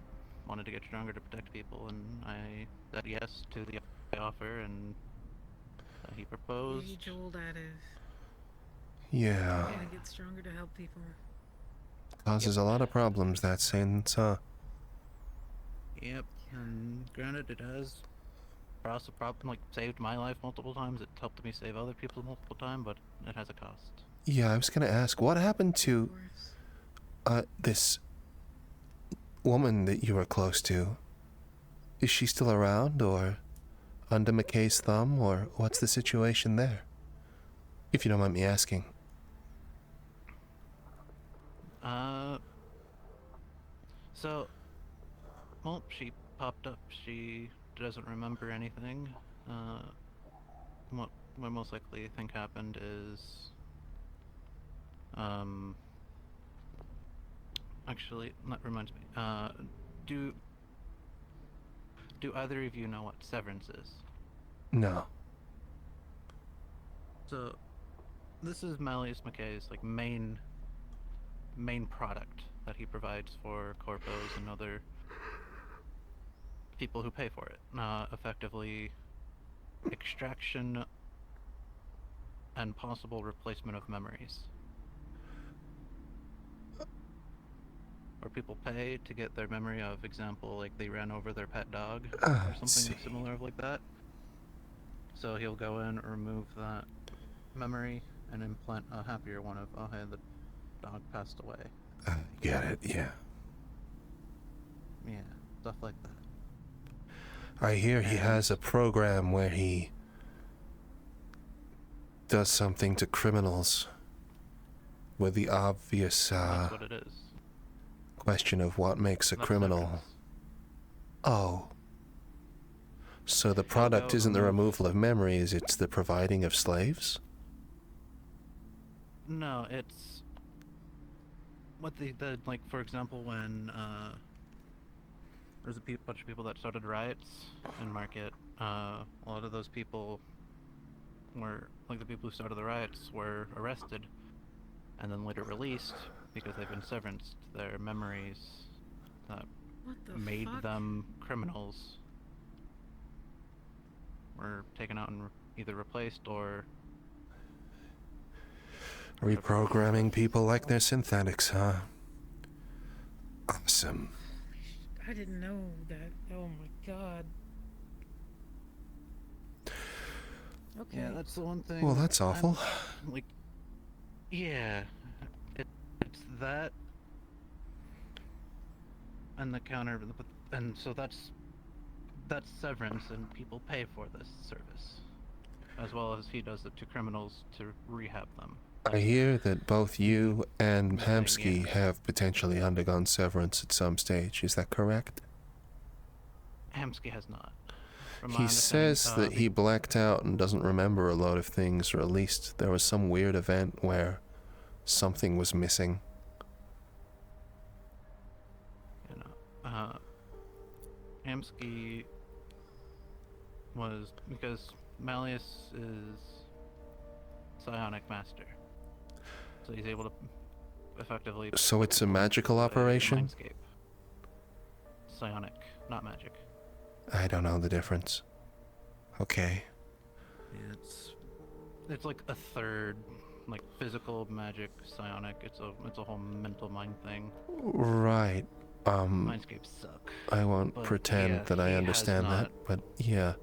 wanted to get stronger to protect people, and I said yes to the offer, and he proposed. Age-old adage. Yeah. Gotta get stronger to help people. Causes a lot of problems, that sentence, huh? Yep, and granted it has also saved my life multiple times. It helped me save other people multiple times, but it has a cost. Yeah, I was gonna ask, what happened to this woman that you were close to? Is she still around, or under McKay's thumb, or what's the situation there? If you don't mind me asking. Well, she popped up. She doesn't remember anything. What I most likely think happened is, actually, that reminds me, do either of you know what Severance is? No. So, this is Malleus McKay's main product that he provides for corpos and other people who pay for it. Effectively, extraction and possible replacement of memories. Or people pay to get their memory of, example, like they ran over their pet dog, or something similar like that. So he'll go in, remove that memory, and implant a happier one of, oh hey, the dog passed away. Get it, yeah. Yeah, stuff like that. I hear he has a program where he does something to criminals with the obvious That's what it is. question of what makes a criminal. Oh. So the product isn't the removal of memories, it's the providing of slaves? No, it's what the like, for example, when there's a bunch of people that started riots in Market, a lot of those people were, like, the people who started the riots were arrested and then later released because they've been severanced. Their memories that made them criminals were taken out and either replaced or... Reprogramming people like they're synthetics, huh? Awesome. I didn't know that. Oh my god. Okay. Yeah, that's the one thing. Well, that's awful. Like, yeah, it's that, and the counter, and so that's Severance, and people pay for this service, as well as he does it to criminals to rehab them. I hear that both you and Hamsky have potentially undergone severance at some stage. Is that correct? Hamsky has not. He says that he blacked out and doesn't remember a lot of things, or at least there was some weird event where something was missing. You know, Amsky was because Malleus is psionic master, so he's able to effectively. So it's a magical operation? Mindscape. Psionic, not magic. I don't know the difference. Okay. It's like a third, like physical magic, psionic. It's a whole mental mind thing. Right. Mindscapes suck. I won't But pretend yeah, that I he understand has that, but yeah.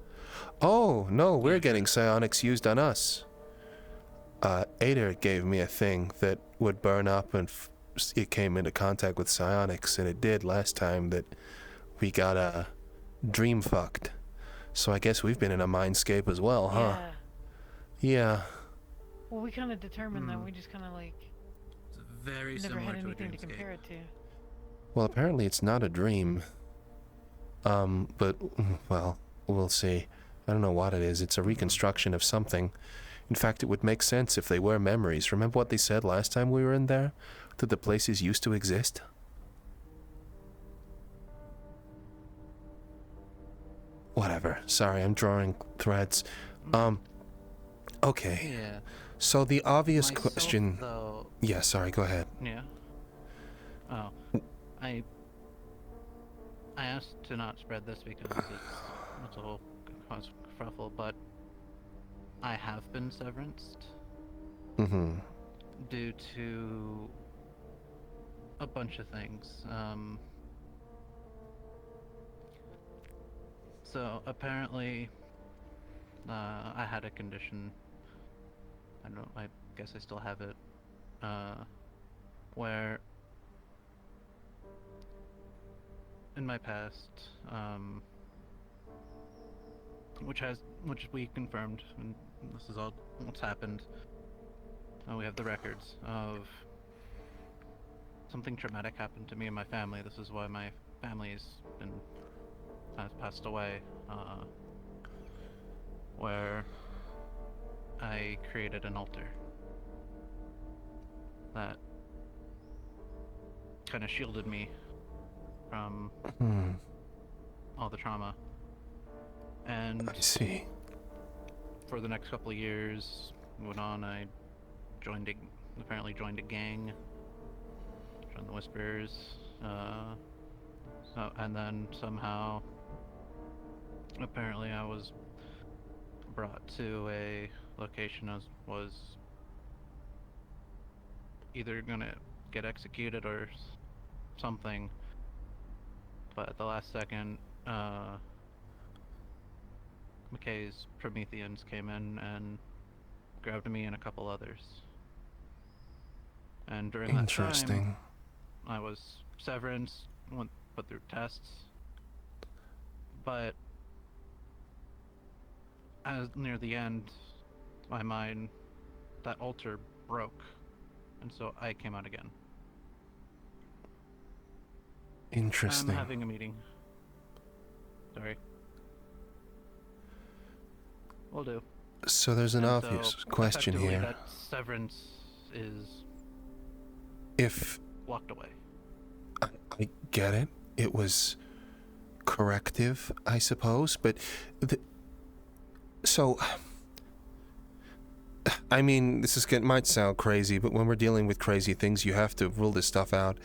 Oh, no, we're getting psionics used on us. Ada gave me a thing that would burn up and it came into contact with psionics, and it did last time that we got dream fucked. So I guess we've been in a mindscape as well, huh? Yeah. Well, we kind of determined that we just kind of like It's very never similar had to a anything to dreamscape. compare it to. Well, apparently it's not a dream. But, well, we'll see. I don't know what it is. It's a reconstruction of something. In fact, it would make sense if they were memories. Remember what they said last time we were in there? That the places used to exist? Whatever. Sorry, I'm drawing threads. Okay. Yeah. So the obvious Myself, question... though- Yeah, sorry, go ahead. Yeah. Oh, I asked to not spread this because it's a whole cause kerfuffle, but I have been severanced Mm-hmm. due to a bunch of things. So apparently, I had a condition. I guess I still have it. Where in my past, which we confirmed, and this is all what's happened. We have the records of something traumatic happened to me and my family. This is why my family has passed away. Where I created an altar that kind of shielded me from all the trauma. And I see. For the next couple of years, went on. I apparently joined a gang, joined the Whisperers, and then somehow, apparently, I was brought to a location as was either gonna get executed or something, but at the last second, McKay's Prometheans came in and grabbed me and a couple others. And during that time, I was Severance, put through tests, but as near the end, my mind, that altar broke, and so I came out again. Interesting. I'm having a meeting. Sorry. Will do. So there's an And obvious so, question effectively, here. That Severance is If locked away. I get it, it was corrective, I suppose, but so I mean, might sound crazy, but when we're dealing with crazy things, you have to rule this stuff out.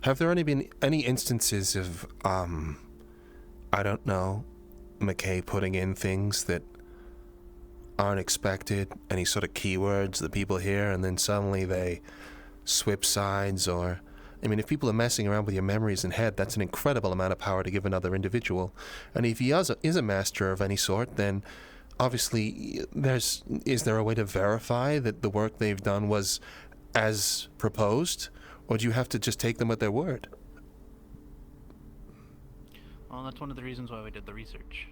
Have there been any instances of I don't know, McKay putting in things that aren't expected, any sort of keywords that people hear, and then suddenly they swip sides? Or, I mean, if people are messing around with your memories and head, that's an incredible amount of power to give another individual. And if he is a master of any sort, then obviously is there a way to verify that the work they've done was as proposed, or do you have to just take them at their word? Well, that's one of the reasons why we did the research.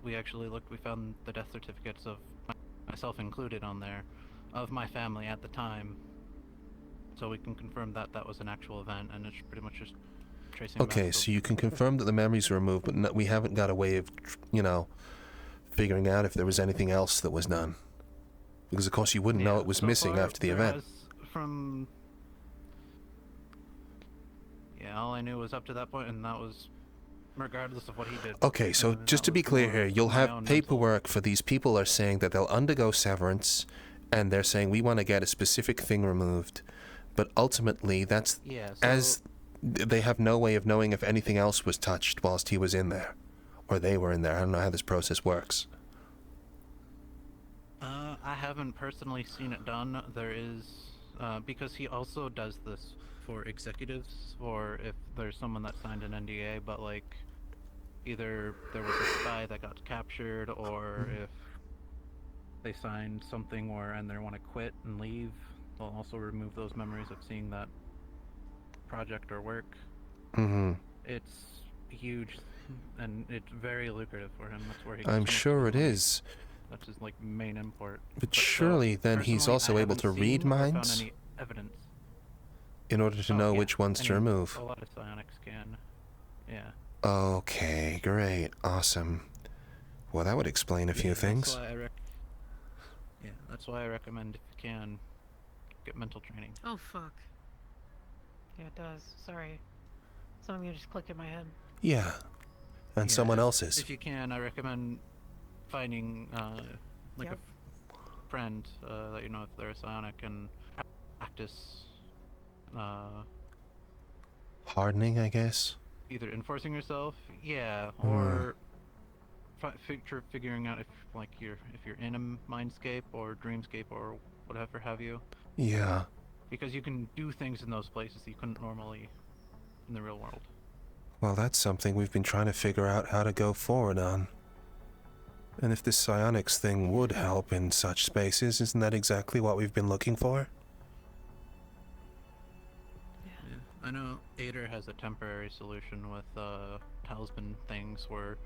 We actually we found the death certificates of myself included on there, of my family at the time, so we can confirm that that was an actual event, and it's pretty much just tracing back Okay, to- so you can confirm that the memories were removed, but we haven't got a way of, figuring out if there was anything else that was done. Because, of course, you wouldn't know it was so missing far, after the there event. has from... Yeah, all I knew was up to that point, and that was regardless of what he did. Okay, so just to be clear here, you'll have paperwork for these people are saying that they'll undergo severance, and they're saying we want to get a specific thing removed. But ultimately, that's as they have no way of knowing if anything else was touched whilst he was in there, or they were in there. I don't know how this process works. I haven't personally seen it done. There is, because he also does this for executives, or if there's someone that signed an NDA, but like, either there was a spy that got captured, or if they signed something where and they want to quit and leave, they'll also remove those memories of seeing that project or work. Mm-hmm. It's huge, and it's very lucrative for him. That's where he. I'm sure it is. That's his like main import. But surely then he's also able to read minds? Any evidence. In order to know which ones to remove. A lot of psionics can. Yeah. Okay, great, awesome. Well, that would explain a few things. That's why I recommend, if you can, get mental training. Oh fuck. Yeah, it does. Sorry. Something just clicked in my head. Yeah. And someone else's. If you can, I recommend finding like a friend that you know if they're a psionic and practice hardening, I guess. Either enforcing yourself, or figuring out if like if you're in a mindscape or dreamscape or whatever have you. Yeah. Because you can do things in those places you couldn't normally in the real world. Well, that's something we've been trying to figure out how to go forward on. And if this psionics thing would help in such spaces, isn't that exactly what we've been looking for? Yeah. I know P.R.E.D.A.T.O.R has a temporary solution with talisman things where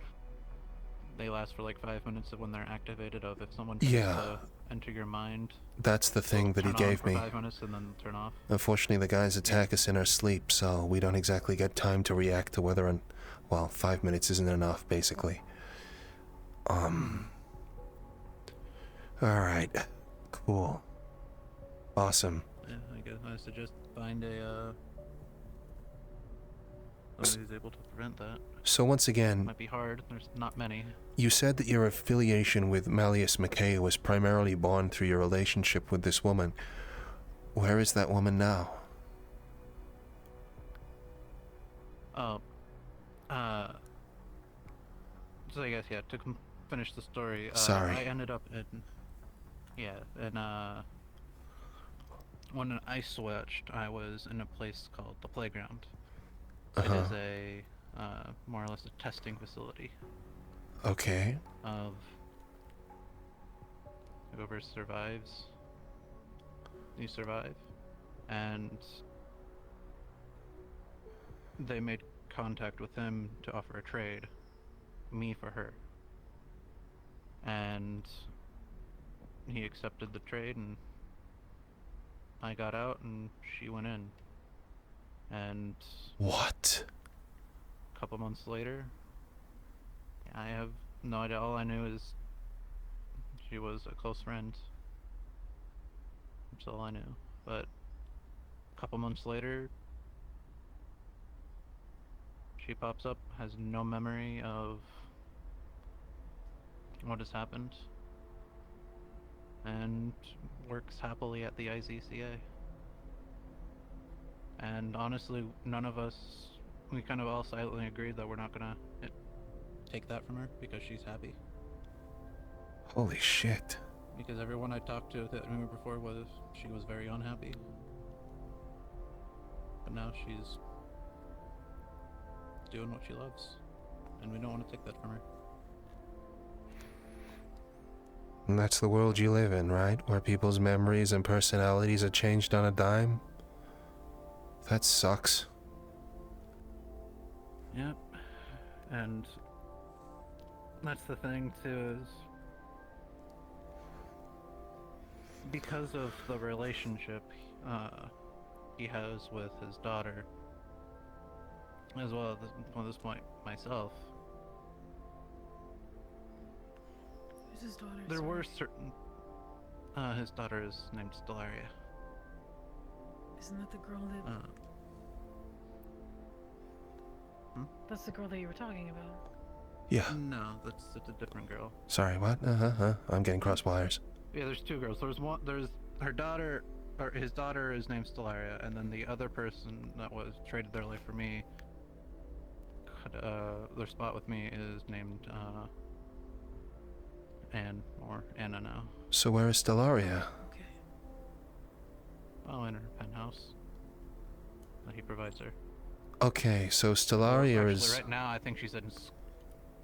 they last for like 5 minutes when they're activated. Of if someone tries to enter your mind, that's the thing that he gave me. 5 minutes and then turn off. Unfortunately, the guys attack us in our sleep, so we don't exactly get time to react to whether and well, 5 minutes isn't enough, basically. Alright. Cool. Awesome. Yeah, I guess I suggest find a somebody who's able to prevent that. So once again, might be hard. There's not many. You said that your affiliation with Malleus McKay was primarily born through your relationship with this woman. Where is that woman now? Oh, so I guess to finish the story. Sorry. I ended up when I switched, I was in a place called the Playground. It is a more or less a testing facility. Okay. Of whoever survives, you survive, and they made contact with him to offer a trade, me for her, and he accepted the trade, and I got out, and she went in, and what? A couple months later, I have no idea. All I knew is she was a close friend. That's all I knew. But a couple months later, she pops up, has no memory of what has happened, and works happily at the IZCA. And honestly, none of us, we kind of all silently agreed that we're not gonna take that from her because she's happy. Holy shit. Because everyone I talked to that knew her before she was very unhappy. But now she's doing what she loves, and we don't want to take that from her. And that's the world you live in, right? Where people's memories and personalities are changed on a dime? That sucks. Yep. And that's the thing too, is because of the relationship he has with his daughter, as well as at this point myself. Who's his daughter? There were certain. His daughter is named Stellaria. Isn't that the girl that... That's the girl that you were talking about. Yeah. No, that's a different girl. Sorry, what? I'm getting cross wires. Yeah, there's two girls. There's her daughter, or his daughter is named Stellaria, and then the other person that was traded their life for me, their spot with me is named Anne, or Anna now. So where is Stellaria? Oh, in her penthouse that he provides her. Okay, so Stellaria Actually, is... right now I think she's in...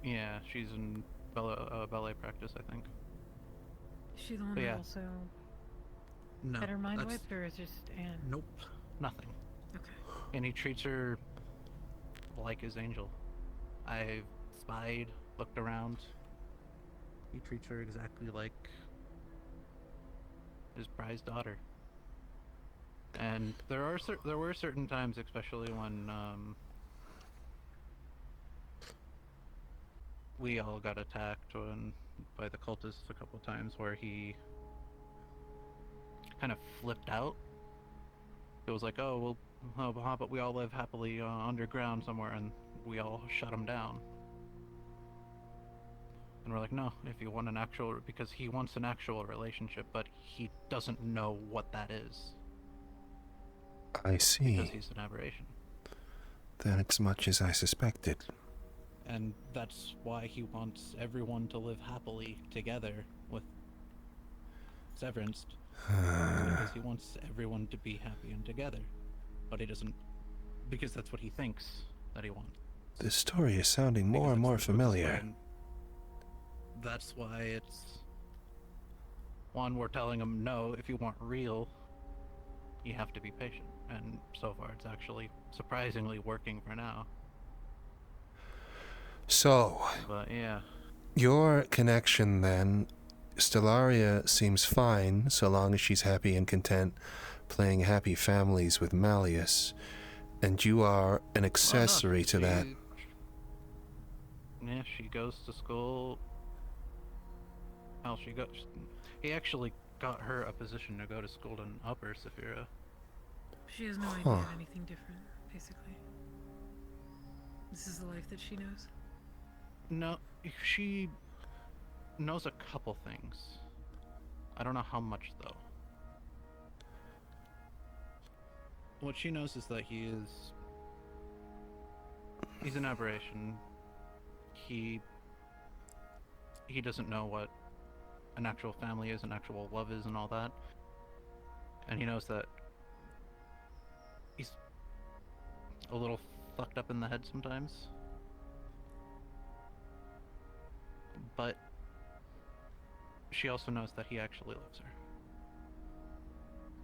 Yeah, she's in ballet practice, I think. Is she the one But that yeah. also No, had her mind that's- wiped, or is just Anne? Nope, nothing. Okay. And he treats her like his angel. I've spied, looked around. He treats her exactly like his prized daughter. And there were certain times, especially when we all got attacked by the cultists a couple times, where he kind of flipped out. It was like, oh, well, how about we all live happily underground somewhere, and we all shut him down. And we're like, no, if you want because he wants an actual relationship, but he doesn't know what that is. I see. Because he's an aberration. That's much as I suspected. And that's why he wants everyone to live happily together with Severance. Because he wants everyone to be happy and together. But he doesn't, because that's what he thinks that he wants. This story is sounding more and more familiar. And that's why it's... One, we're telling him, no, if you want real, you have to be patient. And so far it's actually surprisingly working for now. So, But yeah. your connection then, Stellaria seems fine so long as she's happy and content playing happy families with Malleus, and you are an accessory to that. Yeah, she goes to school. Well, he actually got her a position to go to school in Upper Sephira. She has no idea of anything different, basically. This is the life that she knows. No, she knows a couple things. I don't know how much, though. What she knows is that he's an aberration. He doesn't know what an actual family is, an actual love is, and all that. And he knows that he's a little fucked up in the head sometimes. But she also knows that he actually loves her.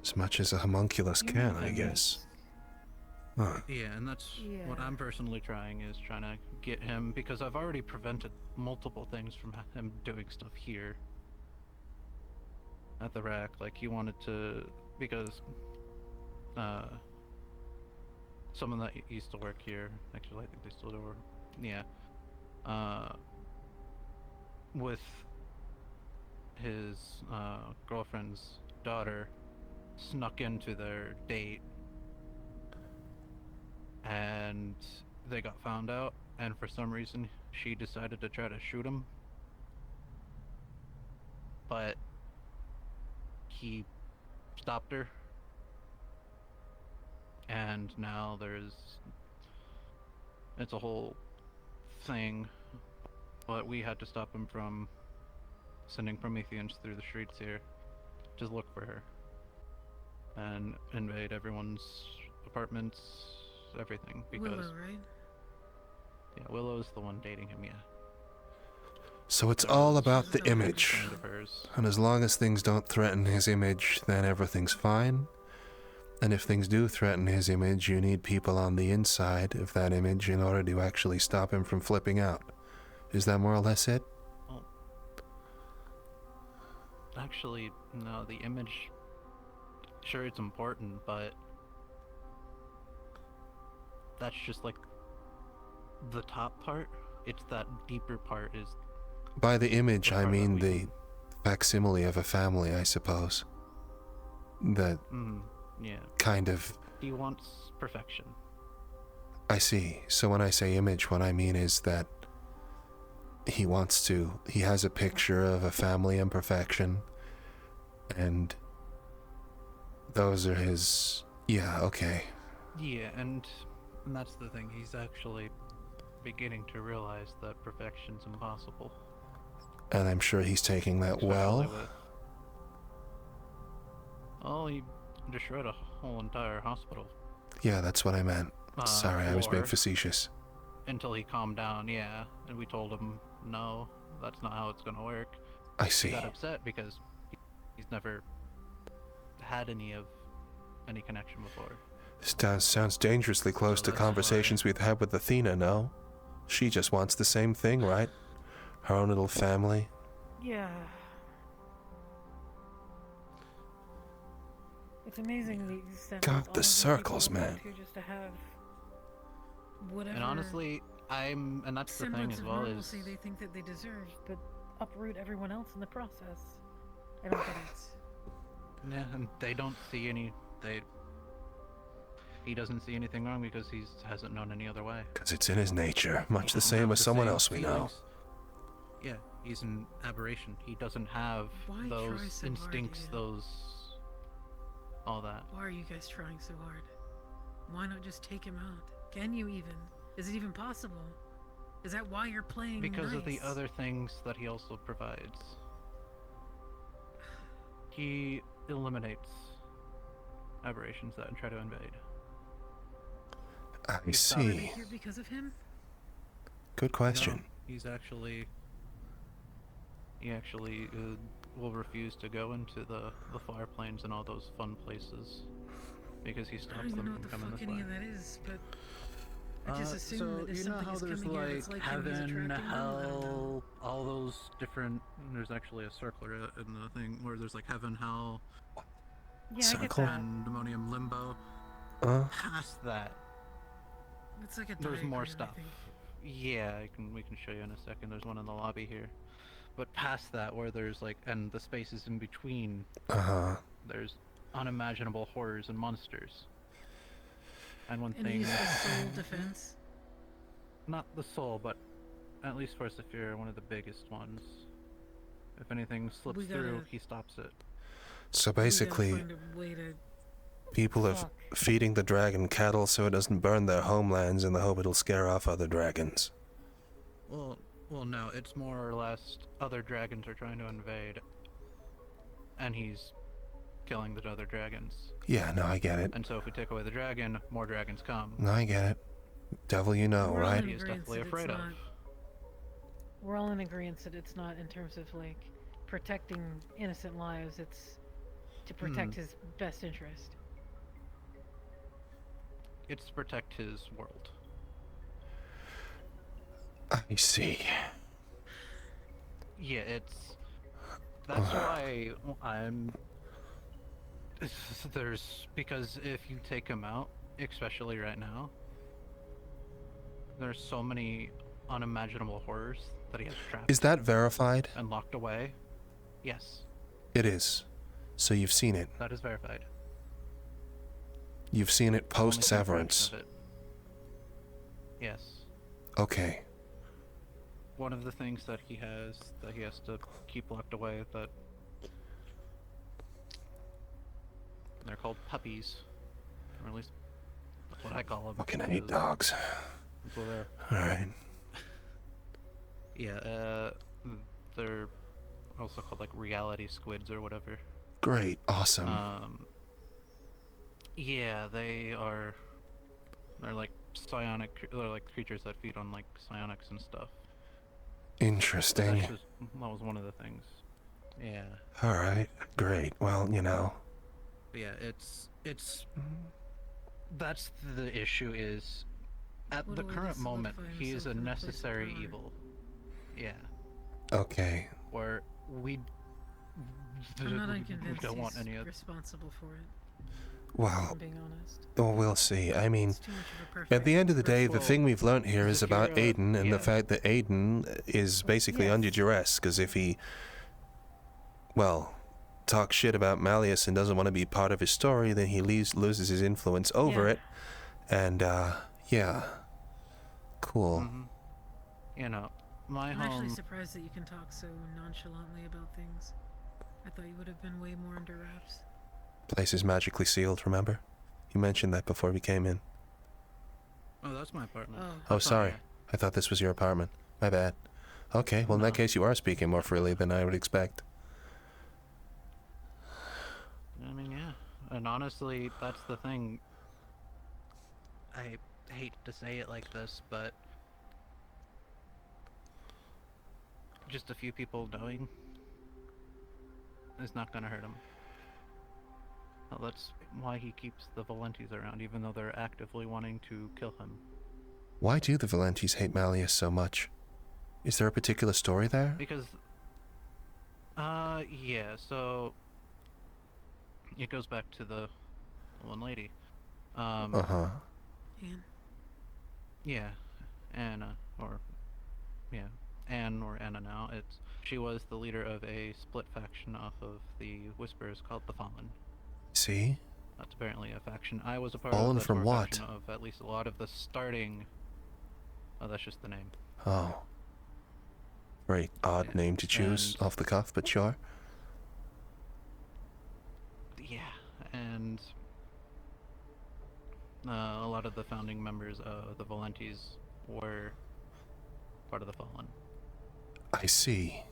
As much as a homunculus can, I guess. Huh. Yeah, and that's what I'm personally trying to get him, because I've already prevented multiple things from him doing stuff here at the rack. Like, he wanted to, because someone that used to work here, actually I think they still do work, yeah, with his girlfriend's daughter, snuck into their date, and they got found out, and for some reason she decided to try to shoot him, but he stopped her, and now it's a whole thing, but we had to stop him from sending Prometheans through the streets here to look for her and invade everyone's apartments, everything, because Willow, right? Yeah, Willow's the one dating him, yeah. So it's all about the image. And as long as things don't threaten his image, then everything's fine. And if things do threaten his image, you need people on the inside of that image in order to actually stop him from flipping out. Is that more or less it? Well, actually, no, the image, sure, it's important, but that's just like the top part. It's that deeper part is... By the image, I mean the facsimile of a family, I suppose. That Yeah. kind of... He wants perfection. I see. So when I say image, what I mean is that he has a picture of a family in perfection, and those are his... Yeah, okay. Yeah, and that's the thing. He's actually beginning to realize that perfection's impossible. And I'm sure he's taking that well. Oh, he destroyed a whole entire hospital. Yeah, that's what I meant. Sorry, I was being floor. facetious. Until he calmed down, yeah. And we told him, no, that's not how it's gonna work. I see. He got upset because he's never had any connection before. This sounds dangerously close to conversations we've had with Athena, no? She just wants the same thing, right? Her own little family. Yeah. It's amazing the extent God, of all the of circles, people man. who just to have whatever. And honestly, and that's the thing semblance as of well is, normalcy they think that they deserve, but uproot everyone else in the process. I don't get it. yeah, and they don't see he doesn't see anything wrong because he hasn't known any other way. Because it's in his nature, much the same as someone else we know. Yeah, he's an aberration. He doesn't have Why try those so hard, instincts, Aiden? all that. Why are you guys trying so hard? Why not just take him out? Can you even? Is it even possible? Is that why you're playing Because of the nice? other things that he also provides. He eliminates aberrations that try to invade. I Are see. they here because of him? Good question. No, he actually will refuse to go into the far plains and all those fun places because he I stops don't even them know what from the coming fuck this any way. of that is, but I just assume so that if you know something how is there's coming here, like it's like him, he's heaven, attracting them? I don't know. hell, all those different. There's actually a circular in the thing where there's like heaven, hell, Yeah, I get Circle? that. pandemonium, limbo. Past that, It's like a there's more diagram, I stuff. think. Yeah, we can show you in a second. There's one in the lobby here. But past that, where there's like, and the spaces in between, there's unimaginable horrors and monsters. And one And thing, he's the soul defense. not the soul, but at least for Saphira, one of the biggest ones. If anything slips We gotta- through, he stops it. So We gotta basically, find a way to people are fuck. feeding the dragon cattle so it doesn't burn their homelands in the hope it'll scare off other dragons. Well, no, it's more or less other dragons are trying to invade, and he's killing the other dragons. Yeah, no, I get it. And so if we take away the dragon, more dragons come. No, I get it. Devil you know, We're all right? in He is agreement definitely that it's afraid of. not- We're all in agreement that it's not in terms of like protecting innocent lives. It's to protect his best interest. It's to protect his world. I see. Yeah, that's why because if you take him out, especially right now, there's so many unimaginable horrors that he has trapped. Is that verified? And locked away. Yes, It is. So you've seen it. that is verified. You've seen it I've only seen a post-Severance. fraction of it. Yes. Okay. One of the things that he has to keep locked away that they're called puppies, or at least that's what I call them. Fucking hate dogs. That's what they're. Alright. Yeah, they're also called like reality squids or whatever. Great. Awesome. Yeah, they're like psionic. They're like creatures that feed on like psionics and stuff. Interesting. That was one of the things. Yeah. Alright. Great. Well, you know. But yeah, it's that's the issue is at What the will current this moment solidify he is a himself in a place of necessary power? evil. Yeah. Okay. Where we I'm not we unconvinced don't want he's any of responsible for it. Well, I'm being honest. well, we'll see. I mean, It's too much of a perfect at the end of the day, the Well, thing we've learnt here is about Saphira, Aiden and yeah. the fact that Aiden is basically Yes. under duress, because if he... Well, talks shit about Malleus and doesn't want to be part of his story, then he loses his influence over it. And, yeah. Cool. You know, my I'm actually home... surprised that you can talk so nonchalantly about things. I thought you would have been way more under wraps. Place is magically sealed, remember? You mentioned that before we came in. Oh, that's my apartment. Oh, sorry. I thought this was your apartment. My bad. Okay, well in that case you are speaking more freely than I would expect. I mean, yeah. And honestly, that's the thing. I hate to say it like this, but just a few people knowing is not gonna hurt him. Well, that's why he keeps the Valentes around, even though they're actively wanting to kill him. Why do the Valentes hate Malleus so much? Is there a particular story there? Because, yeah, so it goes back to the one lady. Uh-huh. Anne? Yeah, Anna, or, yeah, Anne or Anna now. She was the leader of a split faction off of the Whisperers called the Fallen. See? That's apparently a faction I was a part Fallen of. from what? Faction of at least a lot of the starting... Oh, that's just the name. Oh. Very odd name to choose off the cuff, but sure. Yeah, and a lot of the founding members of the Valentes were part of the Fallen. I see.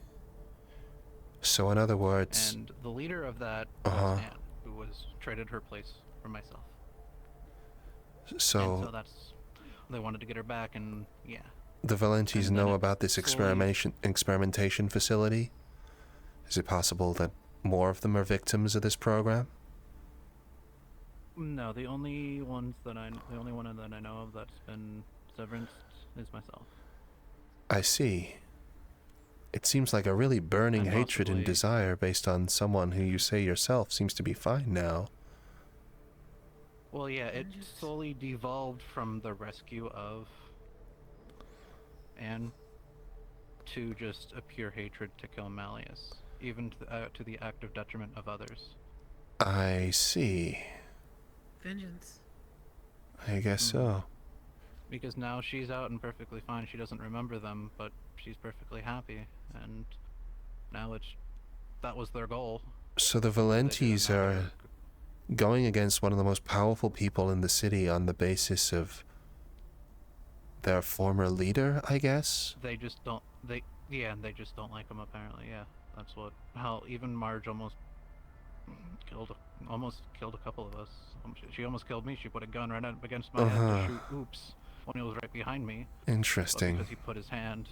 So in other words... And the leader of that was Anne, who traded her place for myself. So... And so that's... They wanted to get her back, and yeah. The Valentes know about this experimentation facility? Is it possible that more of them are victims of this program? No, the only one that I know of that's been Severance is myself. I see. It seems like a really burning hatred and desire based on someone who you say yourself seems to be fine now. Well, yeah, it slowly devolved from the rescue of Anne to just a pure hatred to kill Malleus, even to the active detriment of others. I see. Vengeance. I guess so. Because now she's out and perfectly fine. She doesn't remember them, but she's perfectly happy, and now that was their goal. So the Valentes are going against one of the most powerful people in the city on the basis of their former leader, I guess? They just don't like him apparently, yeah. That's how even Marge almost killed a couple of us. She almost killed me. She put a gun right up against my head to shoot Oops when he was right behind me. Interesting. Because he put his hand.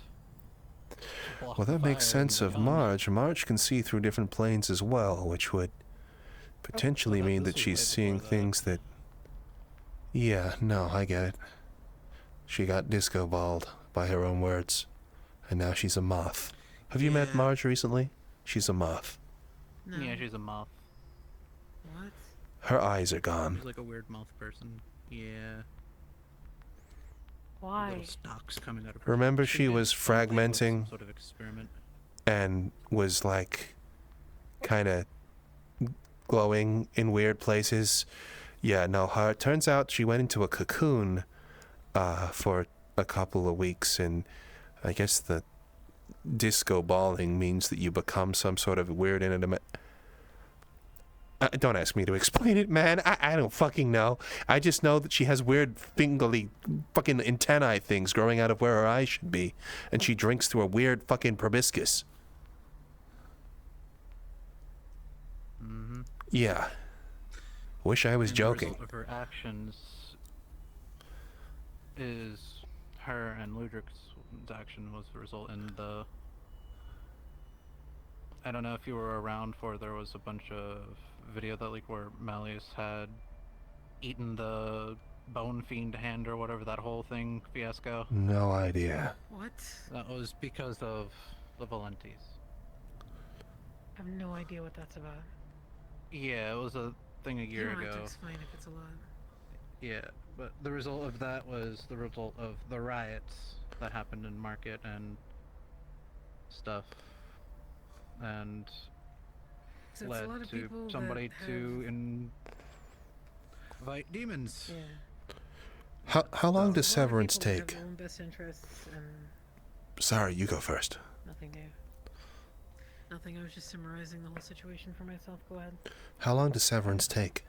Well, that makes sense of Marge. Marge can see through different planes as well, which would potentially mean that she's seeing things that... Yeah, no, I get it. She got disco balled, by her own words, and now she's a moth. Have you met Marge recently? She's a moth. No. Yeah, she's a moth. What? Her eyes are gone. She's like a weird moth person. Yeah. Why? Little stalks coming out of her. Remember she was fragmenting some sort of experiment. And was like kind of glowing in weird places. Yeah, no, it turns out she went into a cocoon for a couple of weeks, and I guess the disco balling means that you become some sort of weird inanimate... don't ask me to explain it, man. I don't fucking know. I just know that she has weird fingly fucking antennae things growing out of where her eyes should be, and she drinks through a weird fucking proboscis. Yeah. Wish I was joking. The result of her actions is her and Ludric's action was the result in the... I don't know if you were around for, there was a bunch of video that leaked where Malleus had eaten the bone fiend hand or whatever, that whole thing fiasco. No idea. What? That was because of the Valentes. I have no idea what that's about. Yeah, it was a thing a year ago. You don't have to explain if it's a lot. Yeah, but the result of that was the result of the riots that happened in Market and stuff. And 'Cause it's a led lot of to people somebody that to have- invite demons. Yeah. How long does There's a lot of severance people that have take? their own best interests and Sorry, you go first. nothing new. Nothing. I was just summarizing the whole situation for myself. Go ahead. How long does severance take?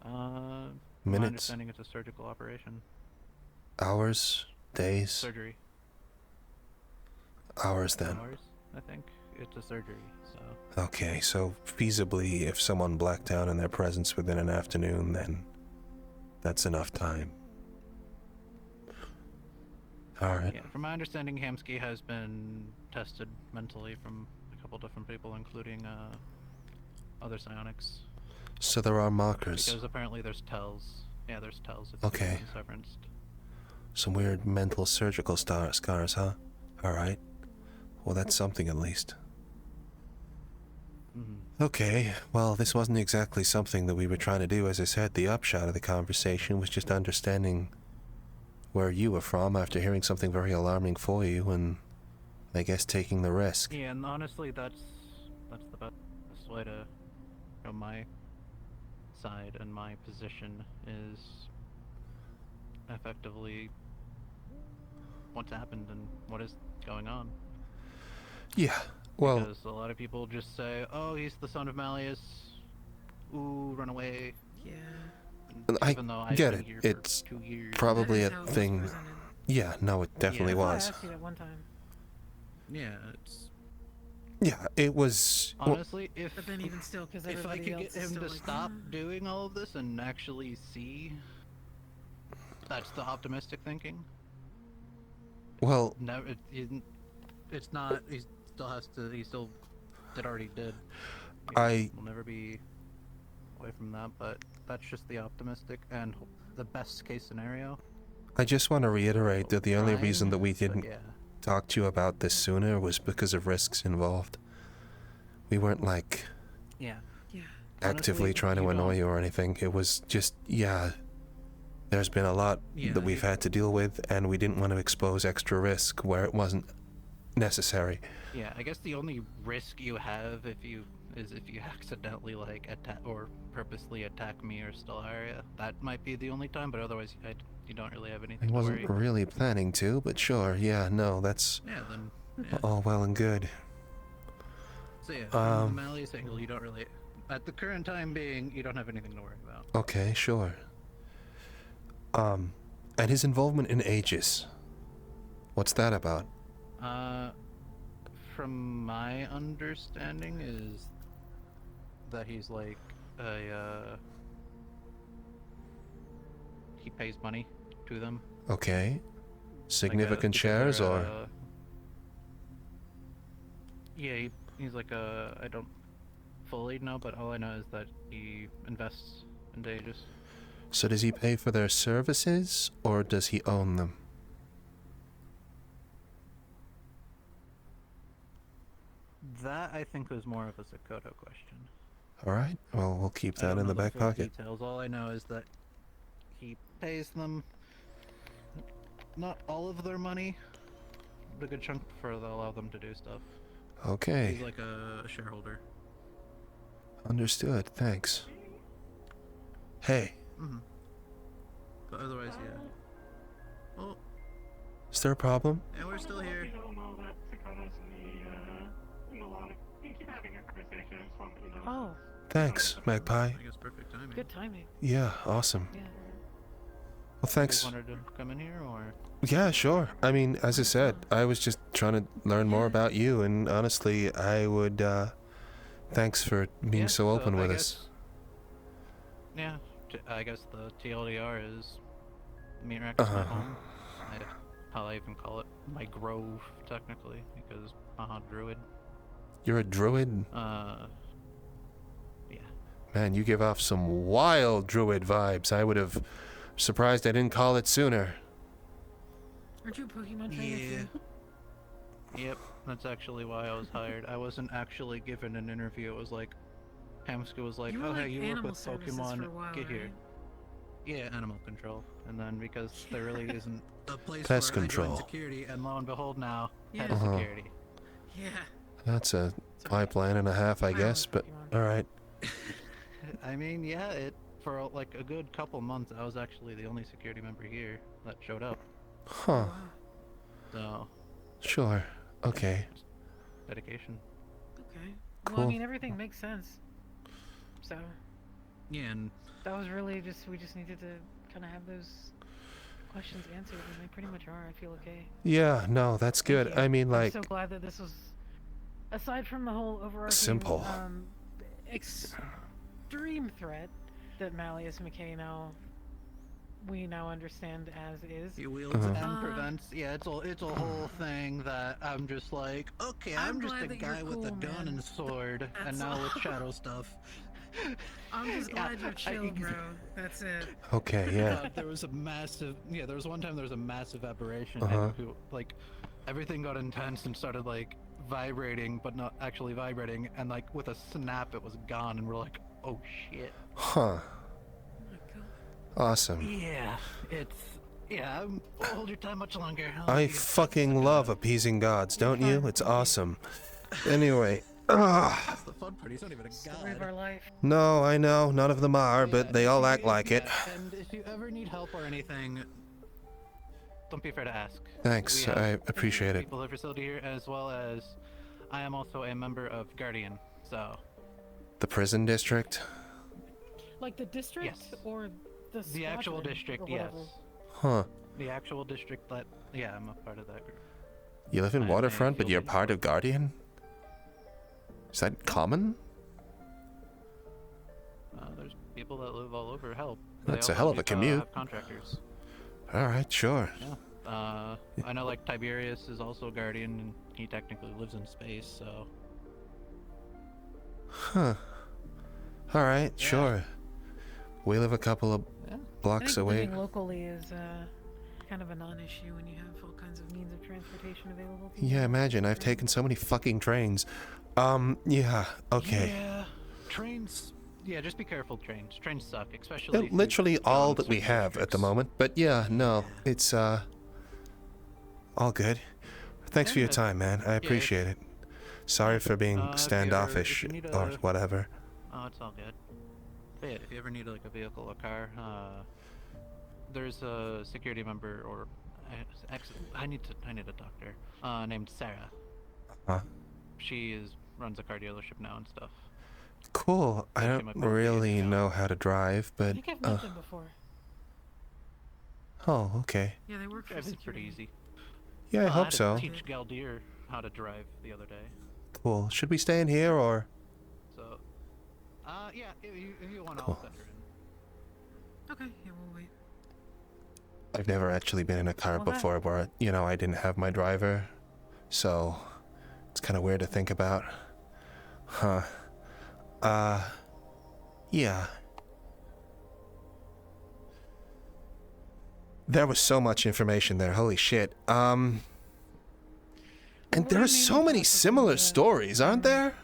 My Minutes? understanding it's a surgical operation. Hours? Days? Surgery. Hours then. Hours, I think. It's a surgery, so. Okay, so feasibly, if someone blacked out in their presence within an afternoon, then that's enough time. Alright. Yeah, from my understanding, Hamsky has been tested mentally from a couple different people, including other psionics. So there are markers. Because apparently there's tells. Yeah, there's tells. If Okay. you've been Severanced. Some weird mental surgical scars, huh? Alright. Well, that's something at least. Okay, well, this wasn't exactly something that we were trying to do. As I said, the upshot of the conversation was just understanding where you were from after hearing something very alarming for you, and I guess taking the risk. Yeah, and honestly, that's the best way to show my side and my position is effectively what's happened and what is going on. Yeah, well... Because a lot of people just say, oh, he's the son of Malleus. Ooh, run away. Yeah. I Even though I've get been it. here for It's 2 years. probably That a is how it was thing... presented. Yeah, no, it definitely Yeah. was. I asked you that one time. Yeah, it's... Yeah, it was... Honestly, if But then even still, because if I everybody could else get is him still to like, stop "Mm." doing all of this and actually see, that's the optimistic thinking. Well... No, it's not. He still has to. He still did already did. We'll never be away from that, but that's just the optimistic and the best case scenario. I just want to reiterate that the only Trying, reason that we but didn't yeah. talk to you about this sooner was because of risks involved. We weren't, like, Yeah. actively Honestly, trying to you annoy don't- you or anything. It was just, yeah, there's been a lot Yeah, that we've had to deal with, and we didn't want to expose extra risk where it wasn't necessary. Yeah, I guess the only risk you have if you accidentally like attack or purposely attack me or Stellaria. That might be the only time, but otherwise you don't really have I anything to wasn't worry. really planning to, but sure, yeah, no, that's Yeah, then yeah. all well and good. So yeah, from the Malleus angle, you don't really, at the current time being, you don't have anything to worry about. Okay, sure. And his involvement in Aegis, what's that about? From my understanding is that he's like he pays money to them. Okay. Significant because shares, they're, or? Yeah, he's like I don't fully know, but all I know is that he invests in Aegis. So does he pay for their services, or does he own them? That I think was more of a Sakoto question. Alright, well, we'll keep I that don't in know the back full pocket. Details. All I know is that he pays them not all of their money, but a good chunk for to allow them to do stuff. Okay. He's like a shareholder. Understood, thanks. Hey, But otherwise, yeah. Oh, is there a problem? and we're still here. Oh, Thanks, Magpie. I guess perfect timing. good timing. Yeah, awesome. Yeah. Well, thanks. You wanted to come in here, or? Yeah, sure. I mean, as I said, I was just trying to learn more about you, and honestly, I would, thanks for being Yeah, so open I with guess- us. Yeah, I guess the TLDR is meet Rex at my home. How I even call it my grove, technically, because druid. You're a druid? Yeah. Man, you give off some wild druid vibes. I would have surprised I didn't call it sooner. Aren't you a Pokemon trainer too? Yep, that's actually why I was hired. I wasn't actually given an interview. It was like, Hamska was like, You were oh like hey, you work animal with services Pokemon, for a while, get here. right? Yeah, animal control. And then because there really isn't a place Pest where I control. joined security, and lo and behold now, Yeah. head of security. Yeah. That's a pipeline and a half, I guess, but alright. I mean, yeah, for like a good couple months, I was actually the only security member here that showed up. Huh. So. Sure. Okay. Dedication. Okay. Well, Cool. I mean, everything makes sense. So. Yeah, and that was really just, we just needed to kind of have those questions answered, and they pretty much are. I feel okay. Yeah, no, that's good. I mean, like, I'm so glad that this was, aside from the whole overarching simple. Extreme threat that Malleus McKay we now understand as is. He wields and prevents. Yeah, it's a whole thing that I'm just like, okay, I'm just a guy with a gun and sword, and now with shadow stuff. I'm just glad you're chill, bro. That's it. Okay, yeah. There was a massive. Yeah, there was one time there was a massive aberration, Uh-huh. and like everything got intense and started like vibrating, but not actually vibrating, and like with a snap, it was gone, and we're like, oh shit. Huh. Awesome. Yeah, I won't hold your time much longer. I fucking love appeasing gods, don't you? It's awesome. Anyway. That's the fun part. He's not even a Story of god. our life. No, I know. None of them are, but they all act like it. And if you ever need help or anything, don't be afraid to ask. Thanks. We have I appreciate it. people at the facility here, as well as I am also a member of Guardian, so. The prison district? Like the district or the actual squadron district, or yes. whatever? Huh. The actual district that, yeah, I'm a part of that group. You live in Waterfront, but you're part of Guardian? Is that common? There's people that live all over. Help. That's They a hell also of a do, commute. have contractors. Alright, sure. Yeah. I know like Tiberius is also a Guardian, and he technically lives in space, so. Huh. Alright, sure. We live a couple of blocks I think away. living locally is kind of a non-issue when you have all kinds of means of transportation available to you. Yeah, imagine. I've taken so many fucking trains. Yeah, okay. Yeah, trains. Yeah, just be careful. Trains suck, especially. if you Literally go all in that we certain have at the moment. But yeah, no, it's all good. Thanks for your time, man. I appreciate it. Sorry for being standoffish or whatever. Oh, it's all good. But yeah, if you ever need like a vehicle or car, there's a security member or I need a doctor named Sarah. Huh. She runs a car dealership now and stuff. Cool. I don't really know how to drive, I but think I've met them before. oh, okay. Yeah, they work for Driving's security. pretty easy. Yeah, I hope had to so. Teach Galdir how to drive the other day. Cool. Should we stay in here or? So, yeah, if you want, Cool. I'll send her in. Okay, yeah, we'll wait. I've never actually been in a car Well, that- before where, I didn't have my driver. So, it's kind of weird to think about. Huh. Yeah. There was so much information there, holy shit. And there are so many similar stories, aren't there?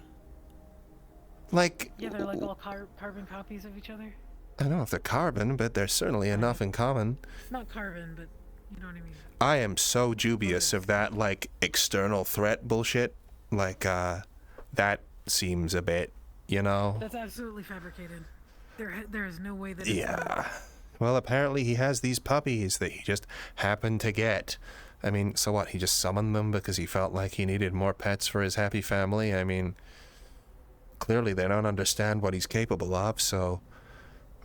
Like, Yeah, they're like all carbon copies of each other. I don't know if they're carbon, but there's certainly enough in common. Not carbon, but you know what I mean. I am so dubious of that, like, external threat bullshit. Like, that seems a bit, That's absolutely fabricated. There is no way that. Yeah. Well, apparently he has these puppies that he just happened to get. I mean, so what? He just summoned them because he felt like he needed more pets for his happy family? I mean, clearly they don't understand what he's capable of, so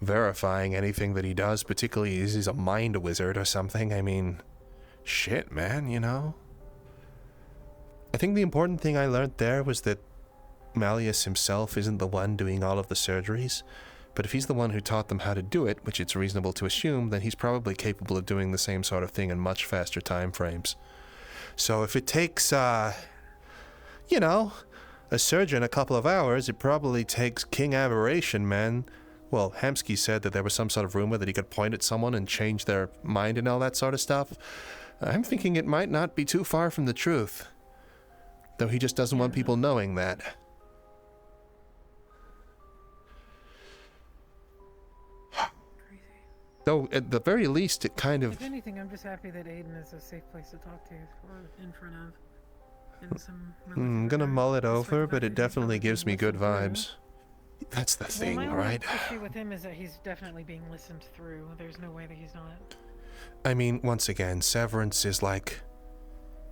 verifying anything that he does, particularly if he's a mind wizard or something, I mean, shit, man, I think the important thing I learned there was that Malleus himself isn't the one doing all of the surgeries, but if he's the one who taught them how to do it, which it's reasonable to assume, then he's probably capable of doing the same sort of thing in much faster time frames. So if it takes, a surgeon a couple of hours, it probably takes King Aberration, man. Well, Hamsky said that there was some sort of rumor that he could point at someone and change their mind and all that sort of stuff. I'm thinking it might not be too far from the truth. Though he just doesn't want people knowing that. Though, at the very least, it kind of... If anything, I'm just happy that Aiden is a safe place to talk to or in front of. in some. I'm gonna mull it over, but it definitely gives me good vibes. That's the thing, my right? only issue with him is that he's definitely being listened through. There's no way that he's not. I mean, once again, Severance is like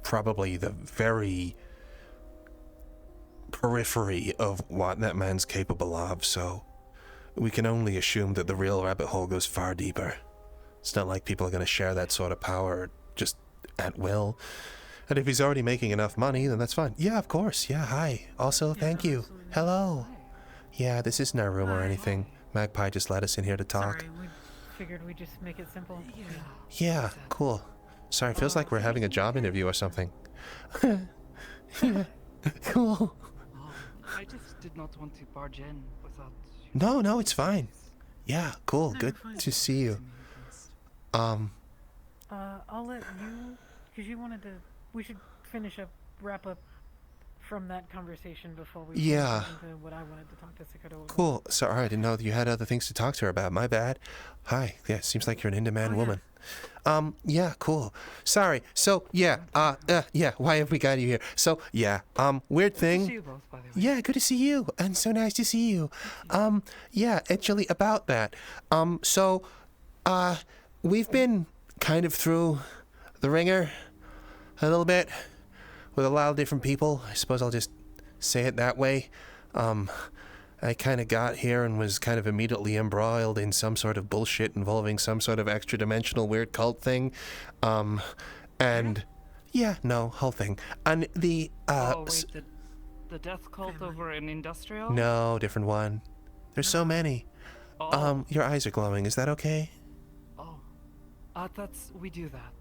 probably the very periphery of what that man's capable of, so we can only assume that the real rabbit hole goes far deeper. It's not like people are going to share that sort of power just at will. And if he's already making enough money, then that's fine. Yeah, of course. Yeah, hi. Also, thank you. Hello. Yeah, this isn't our room or anything. Magpie just let us in here to talk. Sorry, we figured we'd just make it simple. Yeah, cool. Sorry, feels like we're having a job interview or something. Yeah, cool. I just did not want to barge in without... No, it's fine. Yeah, cool. Good to see you. I'll let you, because you wanted to, we should wrap up from that conversation before we Yeah. into what I wanted to talk to Sakura about. Cool. Sorry, I didn't know that you had other things to talk to her about. My bad. Hi. Yeah, seems like you're an in-demand woman. Yeah, cool. Sorry. So, yeah, yeah, why have we got you here? So, yeah, weird thing. Good to see you both, by the way. Yeah, good to see you. And so nice to see you. Yeah, actually, about that. So, we've been kind of through the ringer a little bit with a lot of different people. I suppose I'll just say it that way. I kind of got here and was kind of immediately embroiled in some sort of bullshit involving some sort of extra-dimensional weird cult thing. And yeah, no, whole thing. And the, oh, wait, the death cult over in Industrial? No, different one. There's so many. Oh. Your eyes are glowing. Is that okay? Oh. We do that.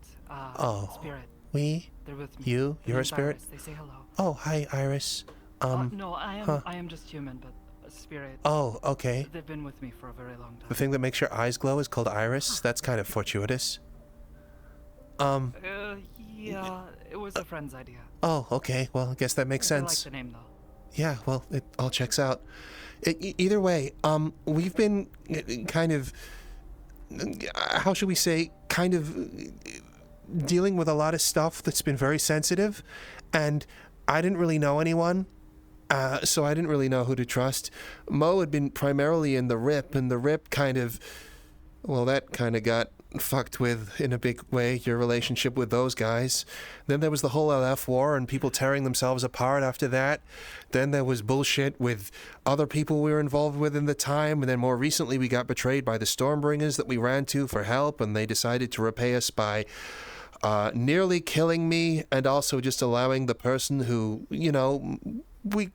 Oh. Spirit. We? They're with me. You? You're a name's spirit? Iris. They say hello. Oh, hi, Iris. No, I am just human, but a spirit. Oh, okay. They've been with me for a very long time. The thing that makes your eyes glow is called Iris? That's kind of fortuitous. Yeah, it was a friend's idea. Oh, okay. Well, I guess that makes I sense. like the name, though. Yeah, well, it all checks out. Either way, we've been kind of, how should we say, kind of dealing with a lot of stuff that's been very sensitive, and I didn't really know anyone, so I didn't really know who to trust. Mo had been primarily in the RIP, and the RIP kind of, well, that kind of got fucked with in a big way, your relationship with those guys. Then there was the whole LF war and people tearing themselves apart after that. Then there was bullshit with other people we were involved with in the time, and then more recently we got betrayed by the Stormbringers that we ran to for help, and they decided to repay us by nearly killing me and also just allowing the person who, you know, we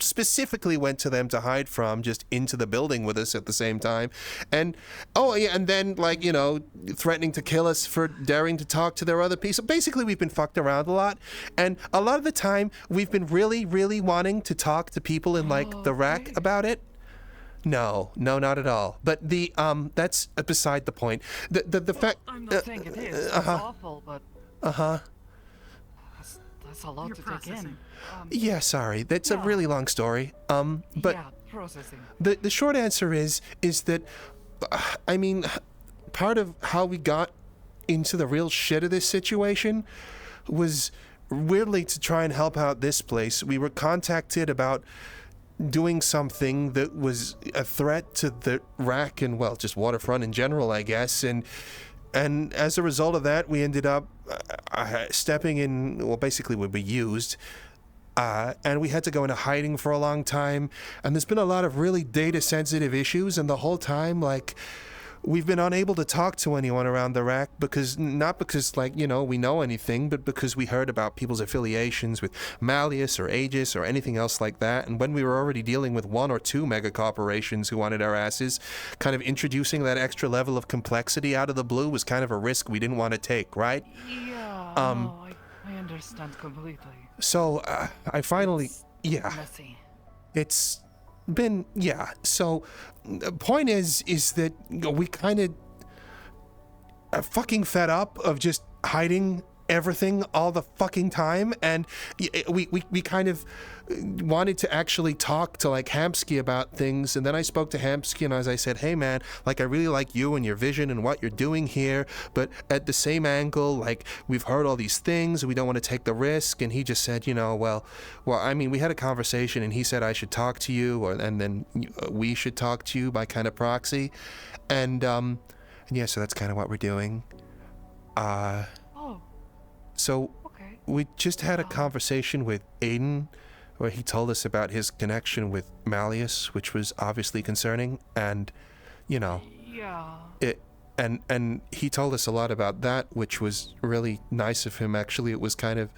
specifically went to them to hide from just into the building with us at the same time. And, oh, yeah, and then, like, you know, threatening to kill us for daring to talk to their other piece. So basically, we've been fucked around a lot. And a lot of the time, we've been really, really wanting to talk to people in, like, the rack about it. No, not at all. But the, that's beside the point. The fact... I'm not saying it is. It's awful, but... That's a lot to take in. Yeah, sorry. That's a really long story. But yeah, processing. The short answer is that, I mean, part of how we got into the real shit of this situation was weirdly to try and help out this place. We were contacted about doing something that was a threat to the rack and, well, just waterfront in general, I guess. And as a result of that, we ended up stepping in, well, basically we were used, and we had to go into hiding for a long time. And there's been a lot of really data-sensitive issues, and the whole time, like, we've been unable to talk to anyone around the rack because, not because, like, you know, we know anything, but because we heard about people's affiliations with Malleus or Aegis or anything else like that. And when we were already dealing with 1 or 2 mega corporations who wanted our asses, kind of introducing that extra level of complexity out of the blue was kind of a risk we didn't want to take, right? Yeah, no, I understand completely. So, I finally, Messy. It's been, so the point is that we kind of are fucking fed up of just hiding everything all the fucking time, and we kind of wanted to actually talk to like Hamsky about things, and then I spoke to Hamsky and as I said, hey man, like I really like you and your vision and what you're doing here, but at the same angle, like we've heard all these things and we don't want to take the risk. And he just said, you know, well I mean, we had a conversation and he said I should talk to you, and then we should talk to you by kind of proxy, and yeah, so that's kind of what we're doing. So okay. We just had a conversation with Aiden where he told us about his connection with Malleus, which was obviously concerning, and you know, and he told us a lot about that, which was really nice of him. Actually, it was kind of,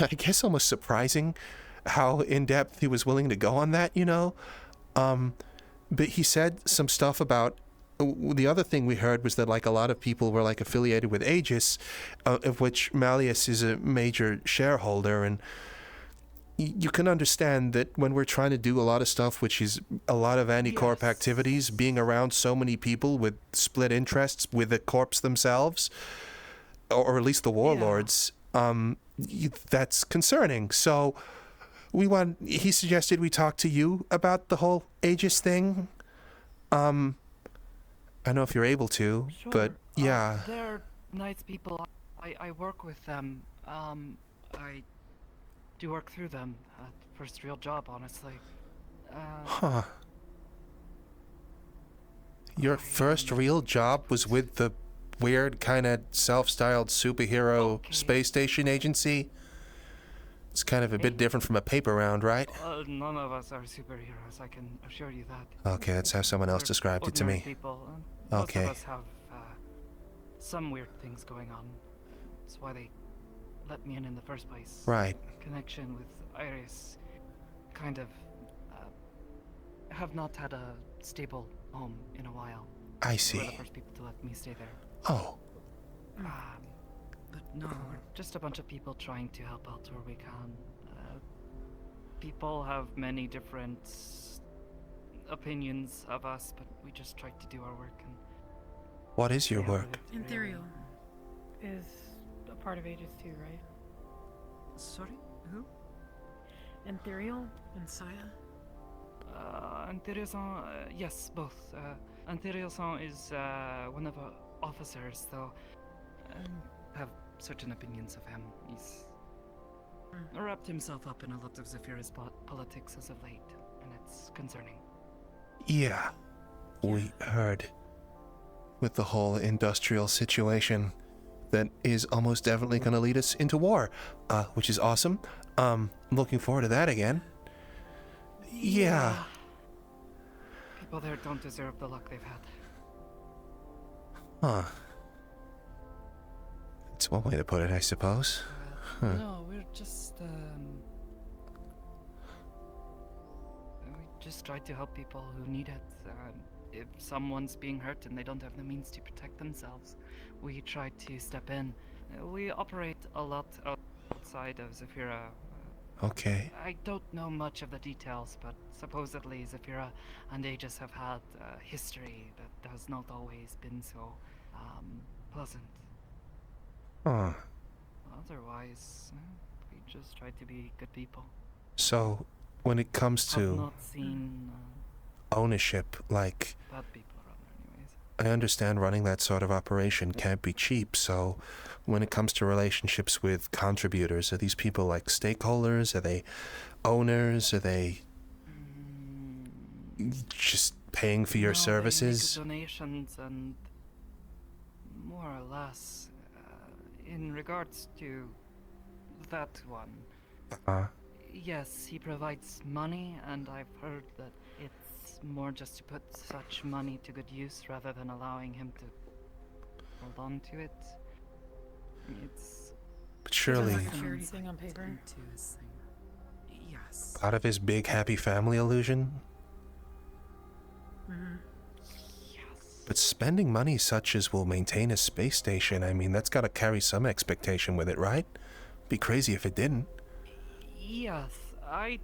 I guess, almost surprising how in depth he was willing to go on that, you know. But he said some stuff about, the other thing we heard was that like a lot of people were like affiliated with Aegis, of which Malleus is a major shareholder, and you can understand that when we're trying to do a lot of stuff, which is a lot of anti-corp activities, being around so many people with split interests with the corps themselves, or at least the warlords, that's concerning. So he suggested we talk to you about the whole Aegis thing. I don't know if you're able to, Sure. but yeah. They're nice people. I work with them. I do work through them. First real job, honestly. Huh. Your first real job was with the weird kind of self-styled superhero space station agency? It's kind of a bit different from a paper round, right? None of us are superheroes, I can assure you that. Okay, that's how someone else described it to me. People, and okay. Most of us have some weird things going on. That's why they let me in the first place. Right. Connection with Iris, kind of, have not had a stable home in a while. I see. They were the first people to let me stay there. Oh. But no, we're just a bunch of people trying to help out where we can. People have many different opinions of us, but we just try to do our work. And what is your work? Ethereal is a part of Aegis too, right? Sorry? Who? Ethereal and Saya? Intéressant, yes, both. Intéressant is one of our officers, though. Have certain opinions of him. He's wrapped himself up in a lot of Zephyra's politics as of late, and it's concerning. Yeah, we heard with the whole industrial situation that is almost definitely going to lead us into war, which is awesome. Looking forward to that again. Yeah. People there don't deserve the luck they've had. Huh. That's one way to put it, I suppose. No, we're just, we just try to help people who need it. If someone's being hurt and they don't have the means to protect themselves, we try to step in. We operate a lot outside of Zephyra. Okay. I don't know much of the details, but supposedly Zephyra and Aegis have had a history that has not always been so pleasant. Huh. Otherwise, we just try to be good people. So, when it comes I've to not seen ownership, like, bad people around anyways. I understand running that sort of operation can't be cheap, so when it comes to relationships with contributors, are these people like stakeholders? Are they owners? Are they just paying for your services? They make donations and more or less. In regards to that one, yes, he provides money, and I've heard that it's more just to put such money to good use rather than allowing him to hold on to it. It's... But surely, Like a charity thing on paper? Yes. out of his big happy family illusion? But spending money such as will maintain a space station, I mean, that's got to carry some expectation with it, right? Be crazy if it didn't. Yes, I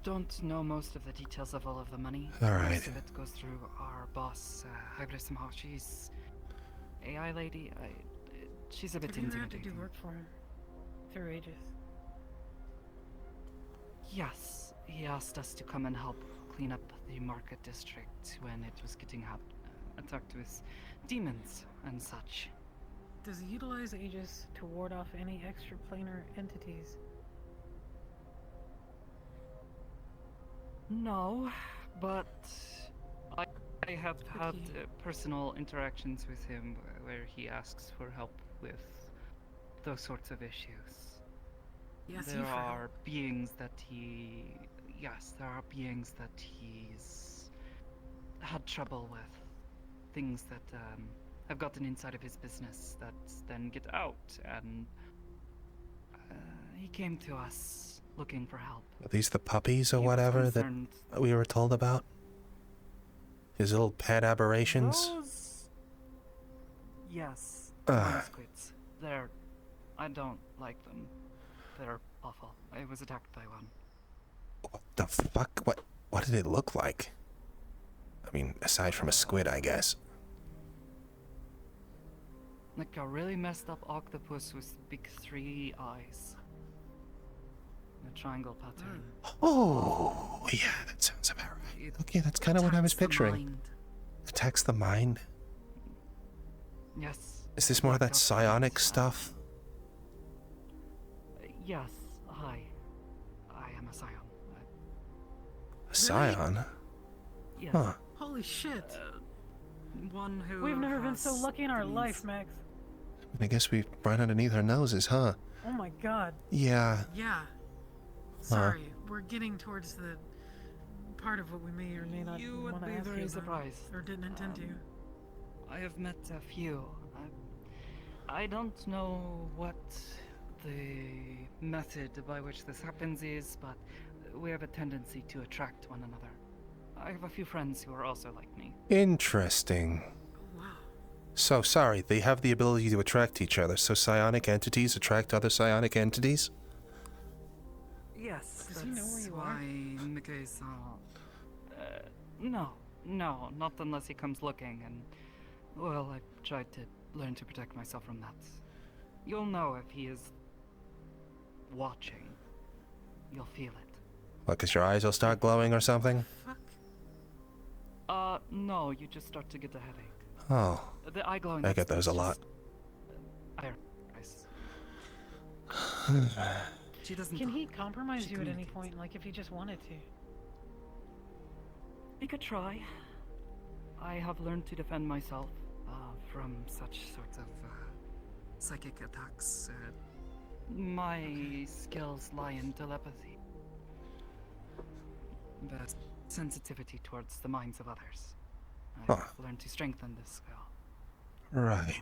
don't know most of the details of all of the money. All right. Most of it goes through our boss, Aberrations. She's AI lady. she's a bit So you had to intimidating. do work for him through Aegis. Yes, he asked us to come and help clean up the market district when it was getting attacked with demons and such. Does he utilize Aegis to ward off any extraplanar entities? No, but I have had personal interactions with him where he asks for help with those sorts of issues. Yes, there are beings that he... Yes, there are beings that he's had trouble with. Things that have gotten inside of his business that then get out, and he came to us looking for help. Are these the puppies or whatever that we were told about? His little pet aberrations? Those... Yes, Mind Squids. They're... I don't like them. They're awful. I was attacked by one. What the fuck? What did it look like? I mean, aside from a squid, I guess. Like a really messed up octopus with big 3 eyes. A triangle pattern. Oh, yeah, that sounds about right. Okay, that's kind of what I was picturing. Attacks the mind? Yes. Is this more of that psionic stuff? Yes, I am a scion. A scion? Yes. Huh. Holy shit. One who We've never been so has lucky in our these- life, Max. I guess we've right underneath our noses, huh? Oh my god. Yeah. Yeah. Sorry, we're getting towards the part of what we may or may not You would want to be ask very you about, surprised. or didn't intend to. I have met a few. I don't know what the method by which this happens is, but we have a tendency to attract one another. I have a few friends who are also like me. Interesting. Wow. So, sorry, they have the ability to attract each other, so psionic entities attract other psionic entities? Yes, Does he know where you why McKay saw... no, not unless he comes looking, and... Well, I tried to learn to protect myself from that. You'll know if he is... watching. You'll feel it. What, 'cause your eyes will start glowing or something? No, you just start to get a headache. Oh. The eye glowing... I get those a lot. She doesn't... Can he compromise you at any point, like if he just wanted to? He could try. I have learned to defend myself from such sorts of psychic attacks. My skills lie in telepathy. But sensitivity towards the minds of others. I've learned to strengthen this skill. Right.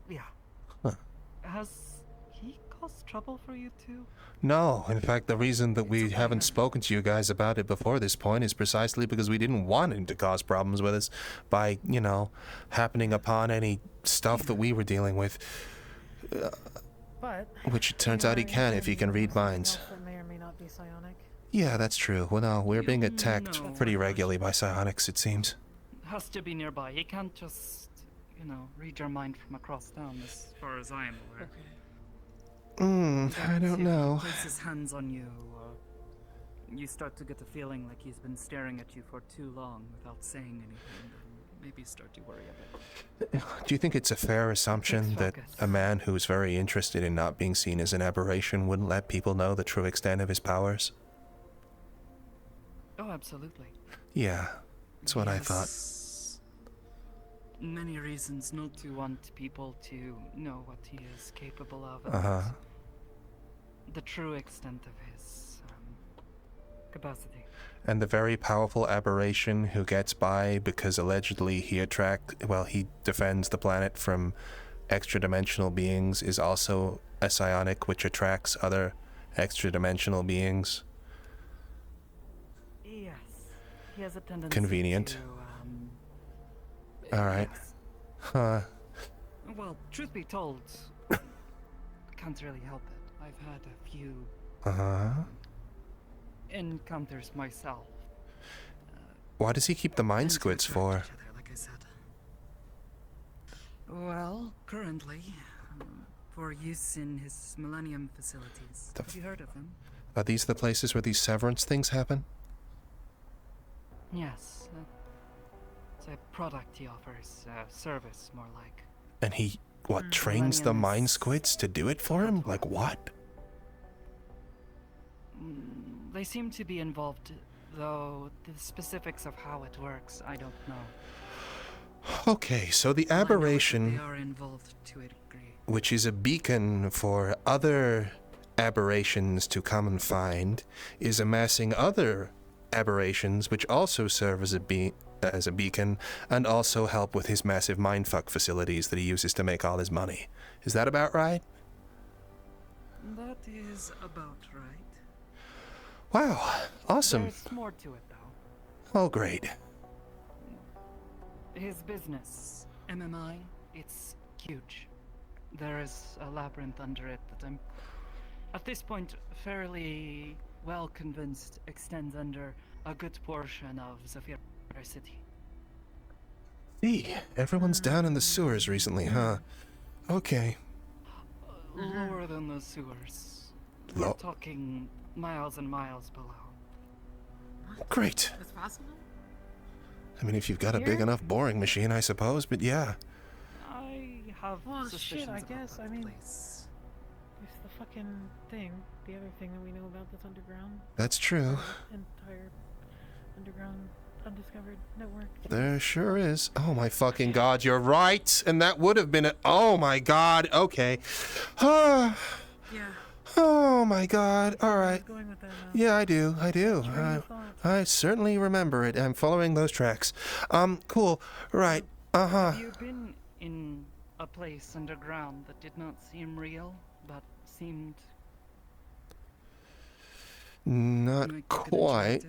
Yeah. Huh. Has he caused trouble for you too? No, in fact, the reason that we haven't spoken to you guys about it before this point is precisely because we didn't want him to cause problems with us by, you know, happening upon any stuff that we were dealing with. But... Which it turns out he can if he can read minds. That may or may not be psionic. Yeah, that's true. Well, no, we're being attacked pretty regularly by psionics, it seems. Has to be nearby. He can't just, you know, read your mind from across town, as far as I am aware. I don't know. Place his hands on you, you start to get the feeling like he's been staring at you for too long without saying anything. Maybe start to worry a bit. Do you think it's a fair assumption that a man who's very interested in not being seen as an aberration wouldn't let people know the true extent of his powers? Oh, absolutely. Yeah, that's what I thought. Many reasons not to want people to know what he is capable of. Uh-huh. The true extent of his capacity. And the very powerful aberration who gets by because allegedly he defends the planet from extra-dimensional beings is also a psionic which attracts other extra-dimensional beings. Yes. He has a tendency Convenient. to, Alright. Huh. Well, truth be told, can't really help it. I've had a few encounters myself. Why does he keep the mind squids for? Like I said. Well, currently, for use in his Millennium facilities. Have you heard of them? Are these the places where these severance things happen? Yes. It's a product he offers, service more like. And he, what, trains the Mind Squids to do it for him? Like what? They seem to be involved, though the specifics of how it works, I don't know. Okay, so the Aberration, They are involved to a degree. which is a beacon for other aberrations to come and find, is amassing other aberrations which also serve as a beacon and also help with his massive mindfuck facilities that he uses to make all his money. Is that about right? That is about right. Wow, awesome. There's more to it, though. Oh, great. His business, MMI, it's huge. There is a labyrinth under it that I'm, at this point, fairly well convinced extends under a good portion of Zafir City. See, everyone's down in the sewers recently, huh? Okay. Lower than the sewers. We're talking miles and miles below. Great. That's possible? I mean, if you've got a big enough boring machine, I suppose, but yeah. I have Well, suspicions shit, I about guess. that I mean, place. there's the fucking thing, the other thing that we know about that's underground. That's true. Entire underground, undiscovered network. There sure is. Oh my fucking god, you're right! And that would have been a— oh my god, okay. Yeah. Oh my god, alright. Going with that, Yeah, I do. train of thought. I certainly remember it. I'm following those tracks. Cool. Right. Uh-huh. Have you been in a place underground that did not seem real, but seemed... Not quite,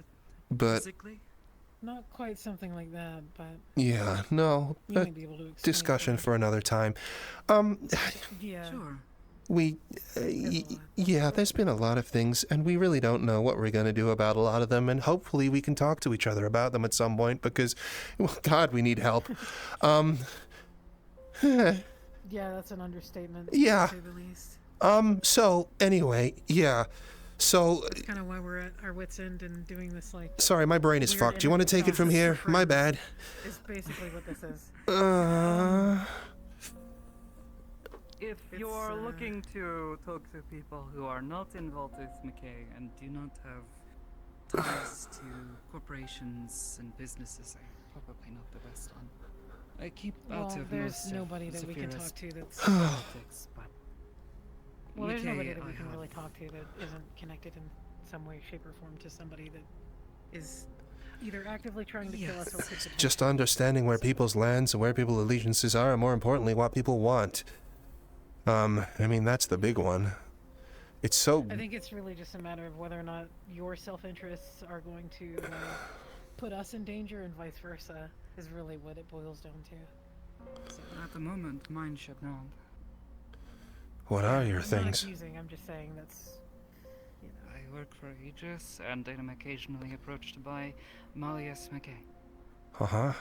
but physically? Not quite something like that, but yeah, no. You might be able to explain Discussion for another time. yeah. Sure. Yeah, there's been a lot of things, and we really don't know what we're going to do about a lot of them, and hopefully we can talk to each other about them at some point, because, well, God, we need help. Yeah, that's an understatement. Yeah. To say the least. So, anyway, yeah. So, That's kind of why we're at our wits' end and doing this, like... sorry, my brain is weird fucked. Do you want to take it from interview here? My bad. Is basically what this is. If you're looking to talk to people who are not involved with McKay and do not have ties to corporations and businesses, I'm probably not the best on. I keep out Well, of there's most nobody of that we can Zephyrus talk to that's... politics, but Well, there's McKay, nobody that we I can have- really talk to that isn't connected in some way, shape, or form to somebody that is either actively trying to kill us or could potentially- Just understanding where people's lands and where people's allegiances are, and more importantly, what people want. I mean, that's the big one. It's so... I think it's really just a matter of whether or not your self-interests are going to put us in danger and vice versa, is really what it boils down to. So at the moment, mine should not. What are your I'm things? not accusing, I'm just saying that's... I work for Aegis, and I am occasionally approached by Malleus McKay. Uh-huh.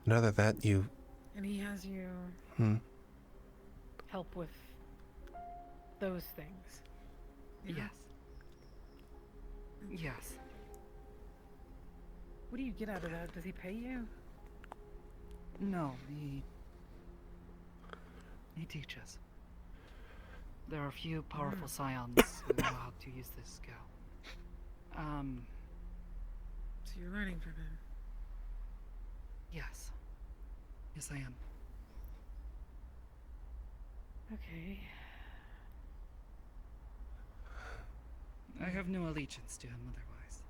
And other than that, you... And he has you help with those things. Yes. Yes. What do you get out of that? Does he pay you? No, he teaches. There are a few powerful scions who know how to use this skill. So you're learning from him? Yes. Yes, I am. Okay. I have no allegiance to him otherwise.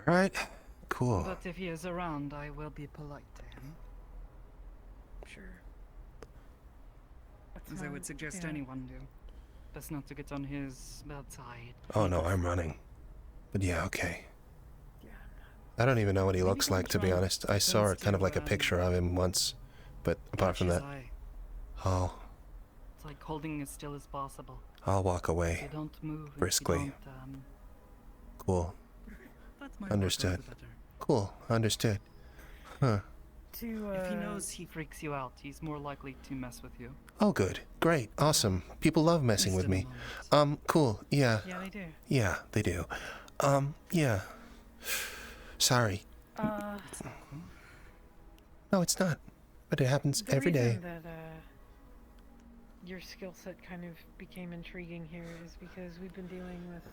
Alright, cool. But if he is around, I will be polite to him. Sure. As I would suggest anyone do. Best not to get on his bad side. Oh no, I'm running. But yeah, okay. I don't even know what he looks like, to be honest. I saw kind of like a picture of him once, but apart from that... Oh, It's like holding as still as possible. I'll walk away. You don't move. if Briskly. You don't, Cool. That might work out Understood. better. Cool, understood. Huh. to, If he knows he freaks you out, he's more likely to mess with you. Oh, good. Great. Awesome. People love messing with me. Cool. Yeah. Yeah, they do. Yeah, they do. Yeah. Sorry. No, it's not. But it happens every day. The reason that your skill set kind of became intriguing here is because we've been dealing with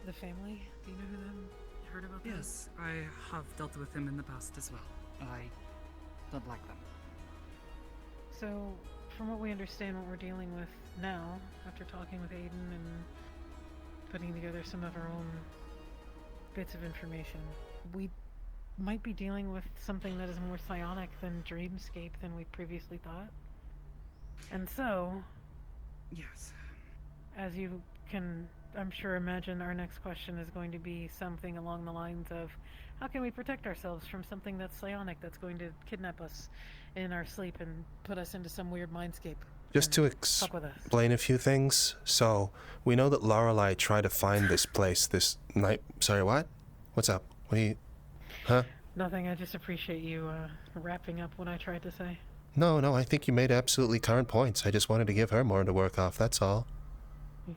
the family. Do you know who them? Heard about them? Yes, I have dealt with them in the past as well. I don't like them. So, from what we understand, what we're dealing with now, after talking with Aiden and putting together some of our own bits of information, we might be dealing with something that is more psionic than dreamscape than we previously thought. And so, yes, as you can, I'm sure, imagine, our next question is going to be something along the lines of, how can we protect ourselves from something that's psionic, that's going to kidnap us in our sleep and put us into some weird mindscape? Just to Fuck with us. explain a few things. So, we know that Lorelei tried to find this place this night. Sorry, what? What's up? What do you... Huh? Nothing, I just appreciate you wrapping up what I tried to say. No, I think you made absolutely current points. I just wanted to give her more to work off, that's all.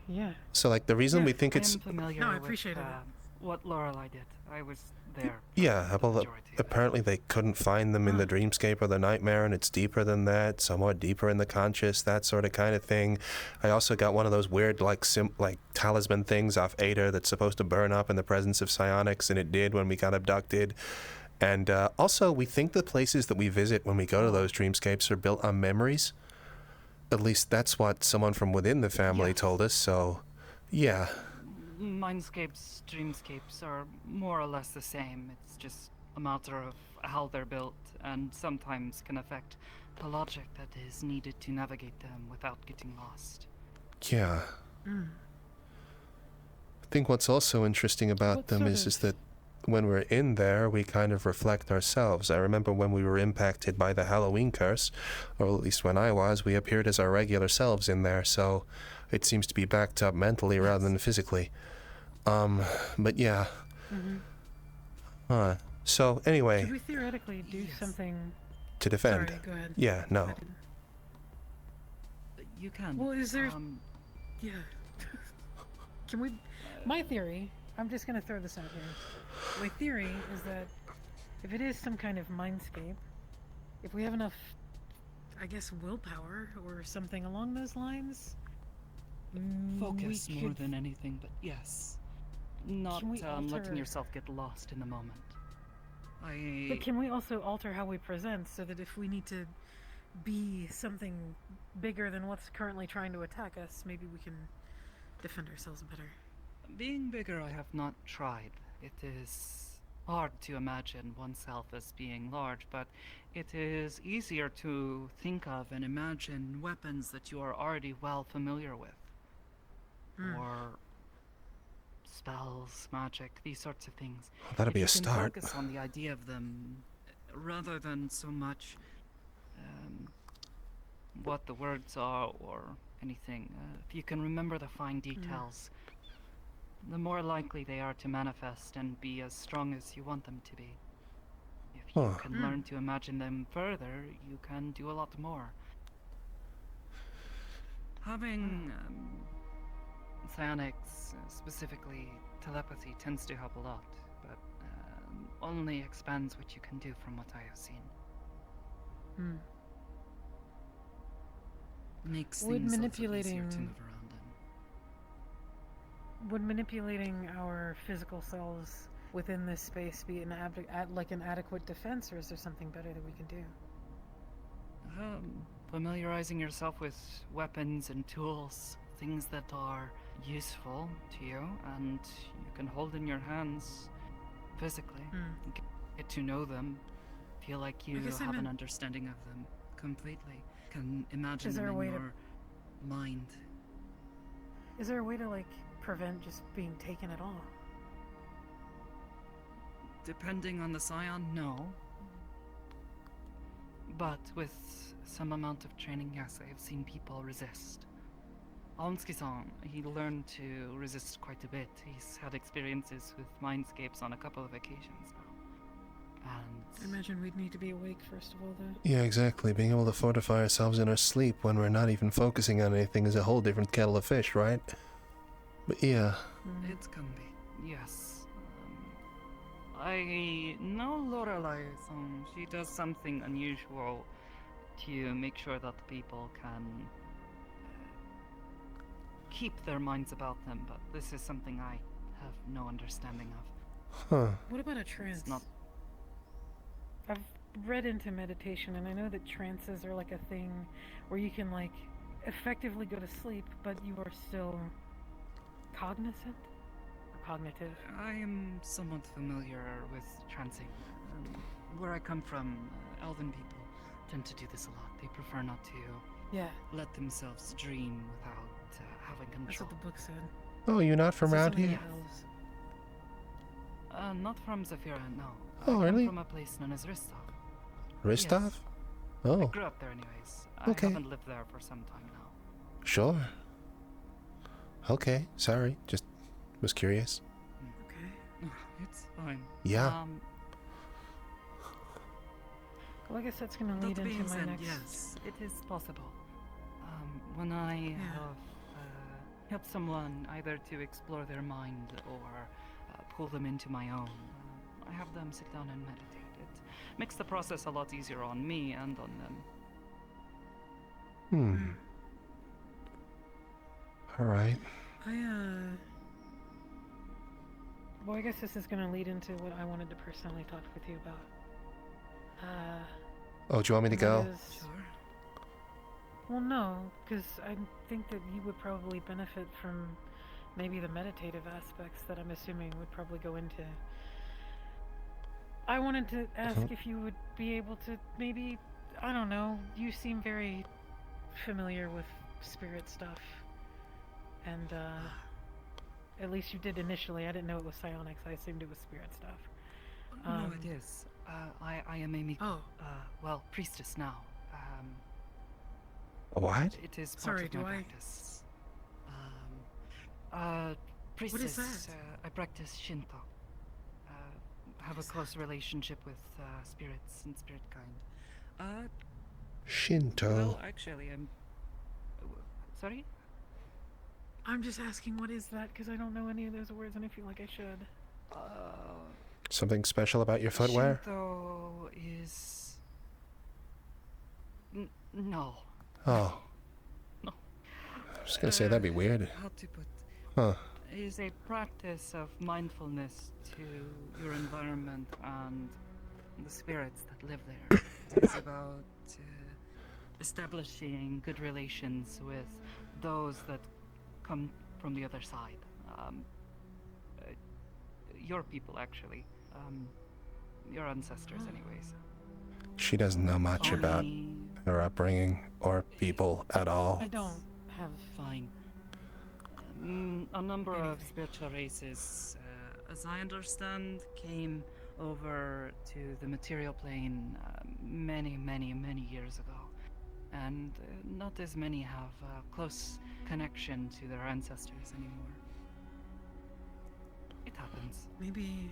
Yeah. So, like, the reason we think it's... I am familiar No, I with, appreciate it. what Lorelei did. I was there. Yeah, well, apparently they couldn't find them in the dreamscape or the nightmare, and it's deeper than that, somewhat deeper in the conscious, that sort of kind of thing. I also got one of those weird, like talisman things off Ada that's supposed to burn up in the presence of psionics, and it did when we got abducted. And also, we think the places that we visit when we go to those dreamscapes are built on memories. At least that's what someone from within the family told us, so yeah. Mindscapes, dreamscapes are more or less the same. It's just a matter of how they're built, and sometimes can affect the logic that is needed to navigate them without getting lost. Yeah. I think what's also interesting about them is that when we're in there, we kind of reflect ourselves. I remember when we were impacted by the Halloween curse, or at least when I was, we appeared as our regular selves in there, so it seems to be backed up mentally rather than physically. But yeah. So anyway. Could we theoretically do something To defend. Sorry, go ahead. Yeah, no. You can. Well, is there... Yeah. Can we... My theory, I'm just going to throw this out here. My theory is that if it is some kind of mindscape, if we have enough, I guess, willpower or something along those lines... Focus we more could... than anything, but yes. Not Can we letting alter- yourself get lost in the moment. But can we also alter how we present so that if we need to be something bigger than what's currently trying to attack us, maybe we can defend ourselves better? Being bigger, I have not tried. It is hard to imagine oneself as being large, but it is easier to think of and imagine weapons that you are already well familiar with. Or spells, magic, these sorts of things. Well, that'd be a start. If you can focus on the idea of them, rather than so much what the words are or anything. If you can remember the fine details, the more likely they are to manifest and be as strong as you want them to be. If you can learn to imagine them further, you can do a lot more. Having psionics, specifically telepathy, tends to help a lot, but only expands what you can do from what I have seen. Makes things also easier to move around in. Would manipulating our physical selves within this space be an adequate defense, or is there something better that we can do? Familiarizing yourself with weapons and tools, things that are useful to you and you can hold in your hands physically. Get to know them, feel like you have an understanding of them completely. Can imagine them in your mind. Is there a way to, like, prevent just being taken at all? Depending on the scion, no. But with some amount of training, yes, I have seen people resist. Almski-san, he learned to resist quite a bit. He's had experiences with mindscapes on a couple of occasions now. I imagine we'd need to be awake first of all, though. Yeah, exactly. Being able to fortify ourselves in our sleep when we're not even focusing on anything is a whole different kettle of fish, right? But yeah. It can be, yes. I know Lorelei, she does something unusual to make sure that people can keep their minds about them, but this is something I have no understanding of. Huh. What about a trance? It's not... I've read into meditation, and I know that trances are like a thing where you can like effectively go to sleep, but you are still cognizant or cognitive. I am somewhat familiar with trancing. Where I come from, elven people tend to do this a lot. They prefer not to let themselves dream without having control. That's what the book said. Oh, you're not from around here? Not from Zephyra, no. Oh, I come really? from a place known as Ristov. Ristov? Yes. Oh. I grew up there anyways. Okay. I haven't lived there for some time now. Sure. Okay, sorry. Just was curious. Okay. It's fine. Yeah. Well, I guess that's going to lead That into being my said, next... yes, it is possible. When I have helped someone either to explore their mind or pull them into my own, I have them sit down and meditate. It makes the process a lot easier on me and on them. Alright. Well, I guess this is going to lead into what I wanted to personally talk with you about. Oh, do you want me to go? Sure. Well, no, because I think that you would probably benefit from maybe the meditative aspects that I'm assuming would probably go into. I wanted to ask if you would be able to maybe, I don't know, you seem very familiar with spirit stuff. And, at least you did initially. I didn't know it was psionics. I assumed it was spirit stuff. No, it is. I am Amy. Well, priestess now. What? It is part of my practice. Priestess. What is that? I practice Shinto. Have a close relationship with spirits and spirit kind. Shinto. Well, actually, I'm. Sorry? I'm just asking what is that, because I don't know any of those words and I feel like I should. Something special about your footwear? Shinto is... no. Oh. No. I was gonna say that'd be weird. How to put... Huh. It is a practice of mindfulness to your environment and the spirits that live there. It's about establishing good relations with those that come from the other side. Your people, actually. Your ancestors, anyways. She doesn't know much about her upbringing or people at all. I don't have... Fine. A number of spiritual races, as I understand, came over to the material plane many years ago. And not as many have a close connection to their ancestors anymore. It happens. Maybe...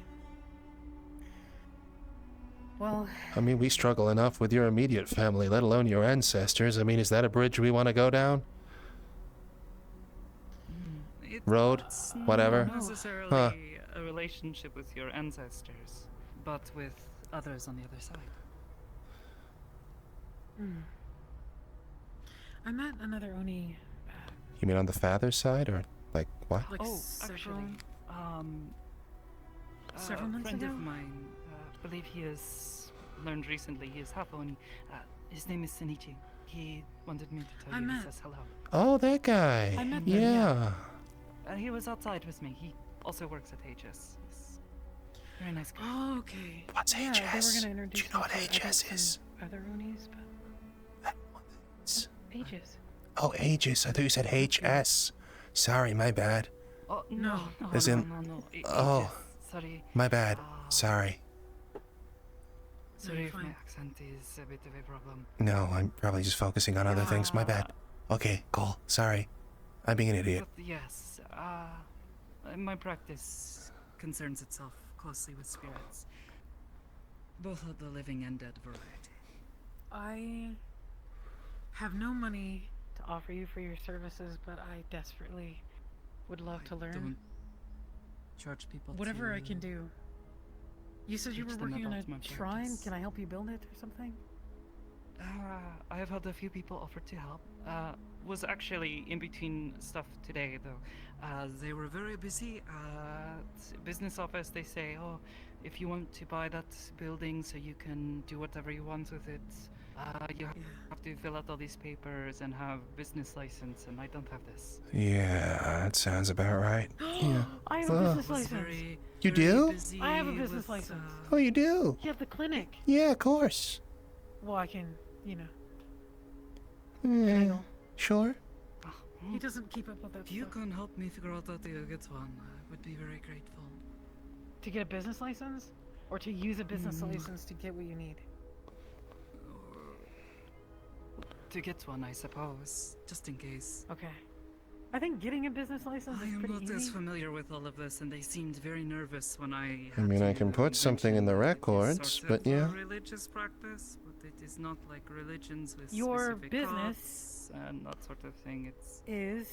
Well... I mean, we struggle enough with your immediate family, let alone your ancestors. I mean, is that a bridge we want to go down? Road? Whatever? Not necessarily a relationship with your ancestors, but with others on the other side. I met another Oni... You mean on the father's side, or like what? Like actually, several a months friend ago? of mine, I believe he has learned recently, he is half Oni. His name is Senichi. He wanted me to tell you he says hello. Oh, that guy. I met yeah. them, he was outside with me. He also works at Aegis. He's a very nice guy. Oh, okay. What's They were Aegis? gonna introduce Do you know what me to, Aegis is? Other Onis, but... Aegis. Oh, Aegis. I thought you said HS. Sorry, my bad. Oh, no. As in... Oh. Aegis. Sorry. My bad. Sorry. Sorry if my accent is a bit of a problem. No, I'm probably just focusing on other things. My bad. Okay, cool. Sorry. I'm being an idiot. But yes, my practice concerns itself closely with spirits. both of the living and dead variety. I have no money to offer you for your services, but I desperately would love to learn. Don't charge people. Whatever I can do. You said you were teach them working on about my a shrine. practice. Can I help you build it or something? I have had a few people offer to help. Was actually in between stuff today though. They were very busy. Business office, they say, oh, if you want to buy that building so you can do whatever you want with it, you have to fill out all these papers and have business license, and I don't have this. Yeah, that sounds about right. Yeah. I have a business license. You do? I have a business license. Oh, you do? You have the clinic. Yeah, of course. Well, I can, you know. Yeah, sure. He doesn't keep up with that If you stuff. can help me figure out how to get one, I would be very grateful. To get a business license? Or to use a business license to get what you need? To get one, I suppose, just in case. Okay. I think getting a business license I is am pretty not easy. as familiar with all of this, and they seemed very nervous when I. I mean, I can put something in the records, sort but of yeah. a religious practice, but it is not like religions with Your specific business cults and that sort of thing. It's is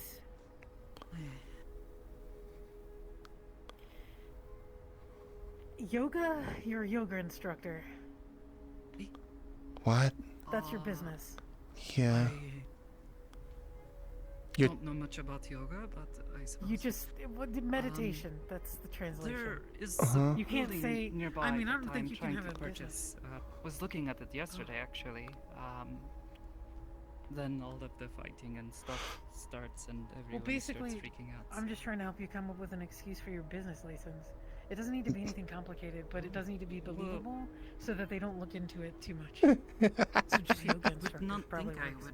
yoga. You're a yoga instructor. What? That's your business. Yeah. I don't know much about yoga, but I suppose You just meditation. That's the translation. there is Uh-huh. a You can't building say. nearby I mean, I that don't think I'm you can trying have to a purchase. business. Was looking at it yesterday, actually. Then all of the fighting and stuff starts, and everyone Well, basically, starts freaking out. I'm just trying to help you come up with an excuse for your business license. It doesn't need to be anything complicated, but it does need to be believable so that they don't look into it too much. So just yoga Would instructor not probably think I works.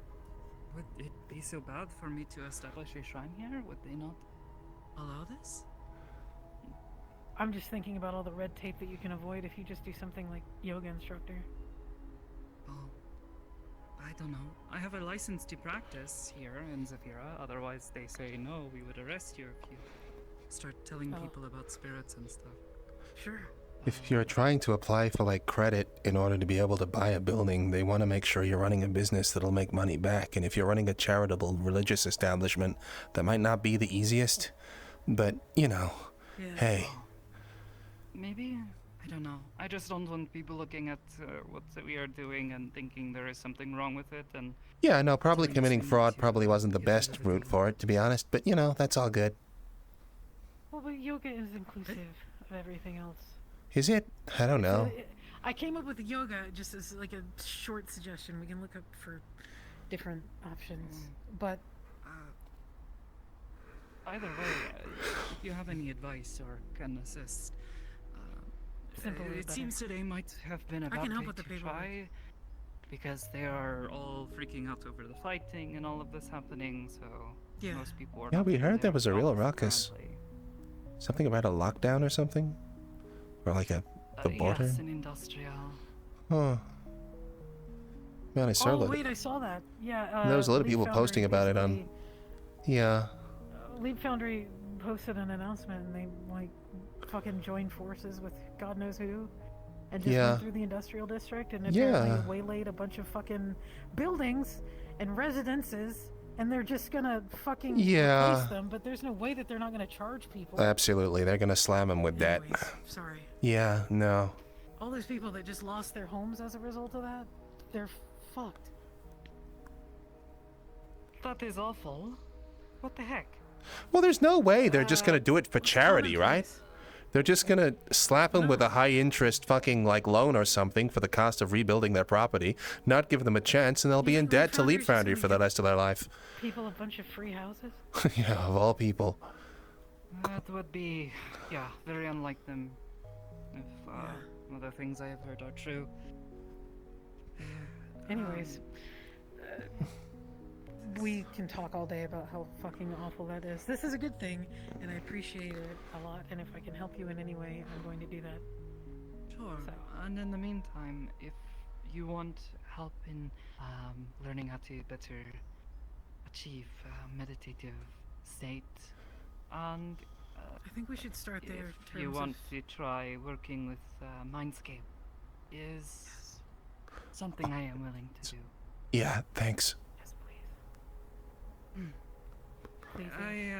would it be so bad for me to establish a shrine here? Would they not allow this? I'm just thinking about all the red tape that you can avoid if you just do something like yoga instructor. Oh, I don't know. I have a license to practice here in Zafira. Otherwise, they say no, we would arrest you if you start telling people about spirits and stuff. Sure. If you're trying to apply for like credit in order to be able to buy a building, they want to make sure you're running a business that'll make money back. And if you're running a charitable religious establishment, that might not be the easiest. But, you know, hey. Maybe? I don't know. I just don't want people looking at what we are doing and thinking there is something wrong with it. And Yeah, no, probably committing fraud probably wasn't the best route for it, to be honest. But, you know, that's all good. Well, but yoga is inclusive of everything else. Is it? I don't know. I came up with yoga just as like a short suggestion. We can look up for different options. But either way, if you have any advice or can assist, Simple is it better. seems today might have been I about can help to with the paperwork. try, because they are all freaking out over the fighting and all of this happening. So Yeah. most people are. Yeah, not we doing heard there their was a real jobs, ruckus. apparently. Something about a lockdown or something? Or like the border? Yes, an industrial. Oh. Man, I saw oh that. wait, I saw that. Yeah. There was a lot of Leap people Foundry posting about it on. basically- Yeah. Leap Foundry posted an announcement, and they like fucking joined forces with God knows who, and just Yeah. went through the industrial district and apparently Yeah. waylaid a bunch of fucking buildings and residences, and they're just gonna fucking Yeah. replace them. But there's no way that they're not gonna charge people. Absolutely. They're gonna slam him with that. Sorry. Yeah, no. All those people that just lost their homes as a result of that, they're fucked. That is awful. What the heck? Well, there's no way they're just gonna do it for charity, right? They're just gonna slap him with a high interest fucking like loan or something for the cost of rebuilding their property, not give them a chance, and they'll be in debt to Leap Foundry for the rest of their life. People a bunch of free houses. Yeah, of all people. That would be, yeah, very unlike them. If other things I have heard are true. Anyways, we can talk all day about how fucking awful that is. This is a good thing, and I appreciate it a lot. And if I can help you in any way, I'm going to do that. Sure. And in the meantime, if you want help in learning how to better achieve meditative state, and I think we should start there. if you want to try working with Mindscape, is something I am willing to do. Yeah, thanks. Yes, please. I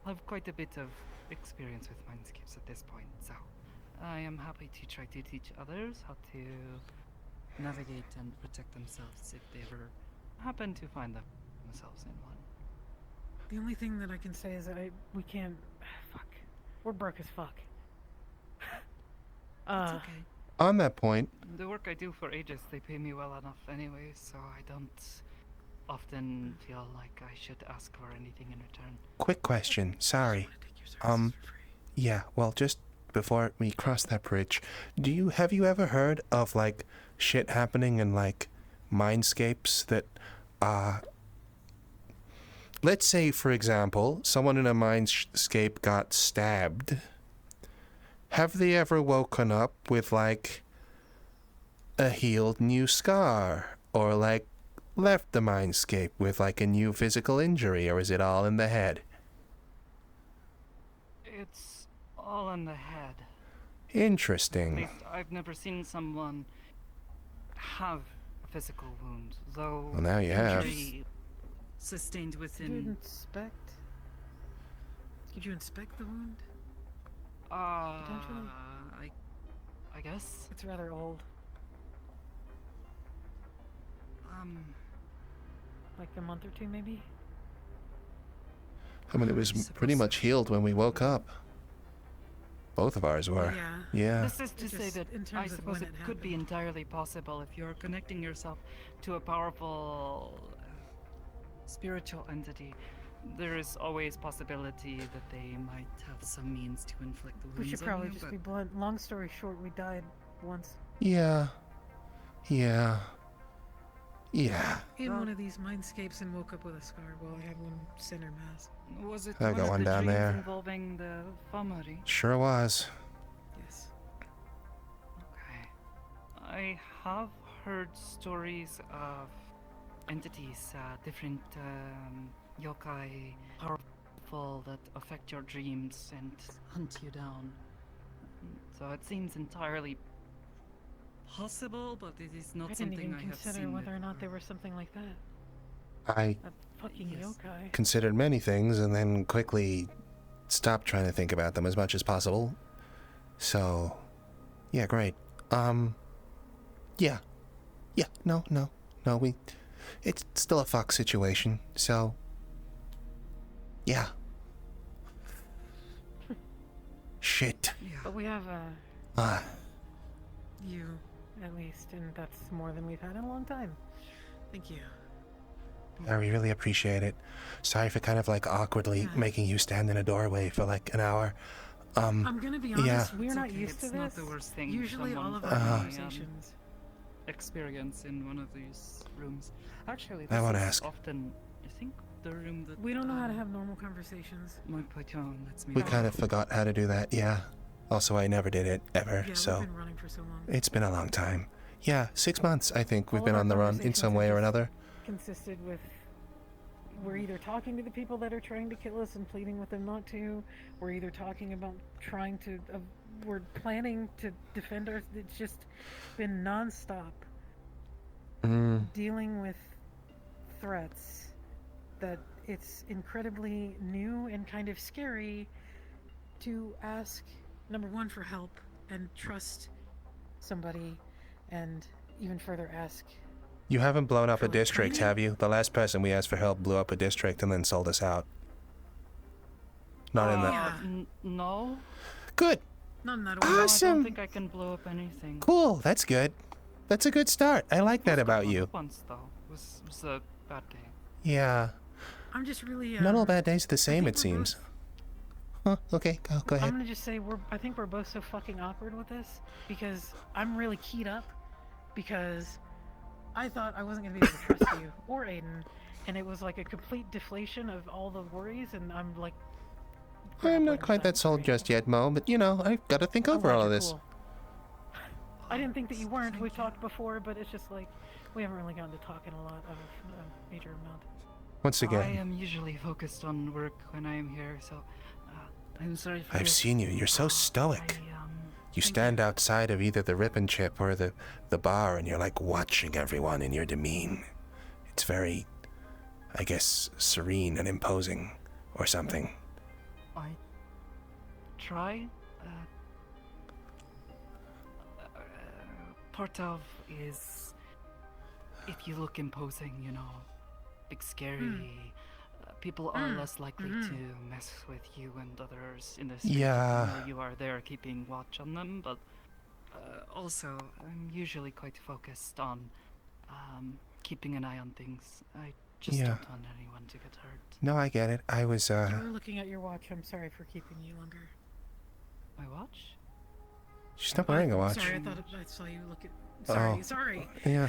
have quite a bit of experience with mindscapes at this point, so I am happy to try to teach others how to navigate and protect themselves if they ever happen to find themselves in one. The only thing that I can say is that we can't. Fuck. We're broke as fuck. It's okay. On that point, The work I do for Aegis, they pay me well enough anyway, so I don't often feel like I should ask for anything in return. quick question. Sorry. Yeah, well, just before we cross that bridge, have you ever heard of, like, shit happening in, like, mindscapes that, let's say, for example, someone in a mindscape got stabbed. Have they ever woken up with, like, a healed new scar? Or, like, left the mindscape with, like, a new physical injury? Or is it all in the head? It's all in the head. At Interesting. least I've never seen someone have a physical wound, though. Well, now you have. injury sustained within. Did you inspect? Did you inspect the wound? Potentially? I guess. It's rather old. Like a month or two, maybe? I mean, it was pretty much healed when we woke up. Both of ours were. Yeah. This is to say that I suppose it could be entirely possible if you're connecting yourself to a powerful spiritual entity. There is always possibility that they might have some means to inflict the wounds. We should on probably you, just but be blunt. Long story short, we died once. Yeah. Yeah. Yeah. In one of these mindscapes and woke up with a scar while I had one center mass. Was it I got of one the down dreams there. involving the Mori? Sure was. Yes. Okay. I have heard stories of entities, different yokai, powerful that affect your dreams and hunt you down. So it seems entirely possible, but it is not I didn't something even I have consider seen whether or not they were something like that. I A fucking yokai. considered many things and then quickly stopped trying to think about them as much as possible. So, yeah, great. Yeah. Yeah, no, it's still a fuck situation, so, yeah. Shit. But we have you, at least, and that's more than we've had in a long time. Thank you. I really appreciate it. Sorry for kind of like awkwardly making you stand in a doorway for like an hour. I'm gonna be honest, yeah. we're not okay, used to it's this. not the worst thing. Usually all someone of our from conversations. Experience in one of these rooms. Actually, I this won't is ask. often, I think, the room that We don't know how to have normal conversations. my patron lets me We know. kind of forgot how to do that, yeah. Also, I never did it, ever, Yeah, so... we've been running for so long. It's been a long time. Yeah, 6 months, I think, we've All been of on the our run in some way or another. Consisted with we're either talking to the people that are trying to kill us and pleading with them not to. We're either talking about trying to. We're planning to defend our. It's just been nonstop dealing with threats that it's incredibly new and kind of scary to ask. Number one, for help and trust somebody, and even further ask. You haven't blown up a district, have you? The last person we asked for help blew up a district and then sold us out. Not in the... No. Good. Not in that No, I Awesome. don't think I can blow up anything. Cool, that's good. That's a good start. I like that about you. Once though, was a bad day. Yeah. I'm just really. Not all bad days are the same, it seems. Huh, okay, go ahead. I'm gonna just say I think we're both so fucking awkward with this because I'm really keyed up because I thought I wasn't gonna be able to trust you or Aiden, and it was like a complete deflation of all the worries, and I'm like. I'm not quite that sold just yet, Mo, but you know, I've got to think over all of this. Cool. I didn't think that you weren't. We've talked before, but it's just like we haven't really gotten to talk in a lot of a major amount. Once again. I am usually focused on work when I am here, so I'm sorry for I've this. seen you. You're so stoic. You stand outside of either the Rip and Chip or the bar, and you're like watching everyone in your demean. It's very, I guess, serene and imposing, or something. I try. Part of is, if you look imposing, you know, big scary, people are less likely to mess with you and others in the street. Yeah. You know, you are there keeping watch on them, but also I'm usually quite focused on keeping an eye on things. I just don't want anyone to get hurt. No, I get it. I was, You were looking at your watch. I'm sorry for keeping you longer. My watch? She's not wearing a watch. Sorry, I thought I saw you look at... Sorry. Yeah.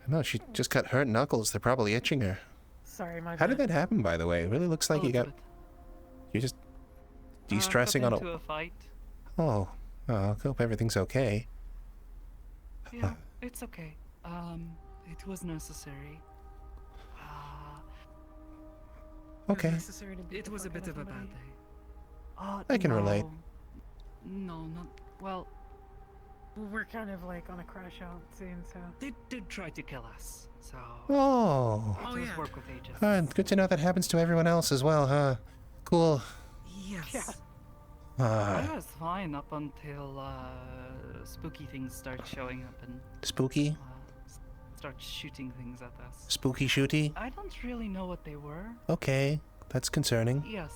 No, she just got hurt knuckles. They're probably itching her. Sorry, my bad. How did that happen, by the way? It really looks like you got... You're just de-stressing on into a fight. Oh. Oh, I hope everything's okay. Yeah, it's okay. It was necessary. Okay. It was a bit of a bad day. I can relate. No, not... Well, we're kind of like on a crash out soon, so... They did try to kill us, so... Oh. It was work with Aegis. Good to know that happens to everyone else as well, huh? Cool. Yes. I was fine up until spooky things start showing up and... Spooky? Start shooting things at us. Spooky shooty? I don't really know what they were. Okay, that's concerning. Yes.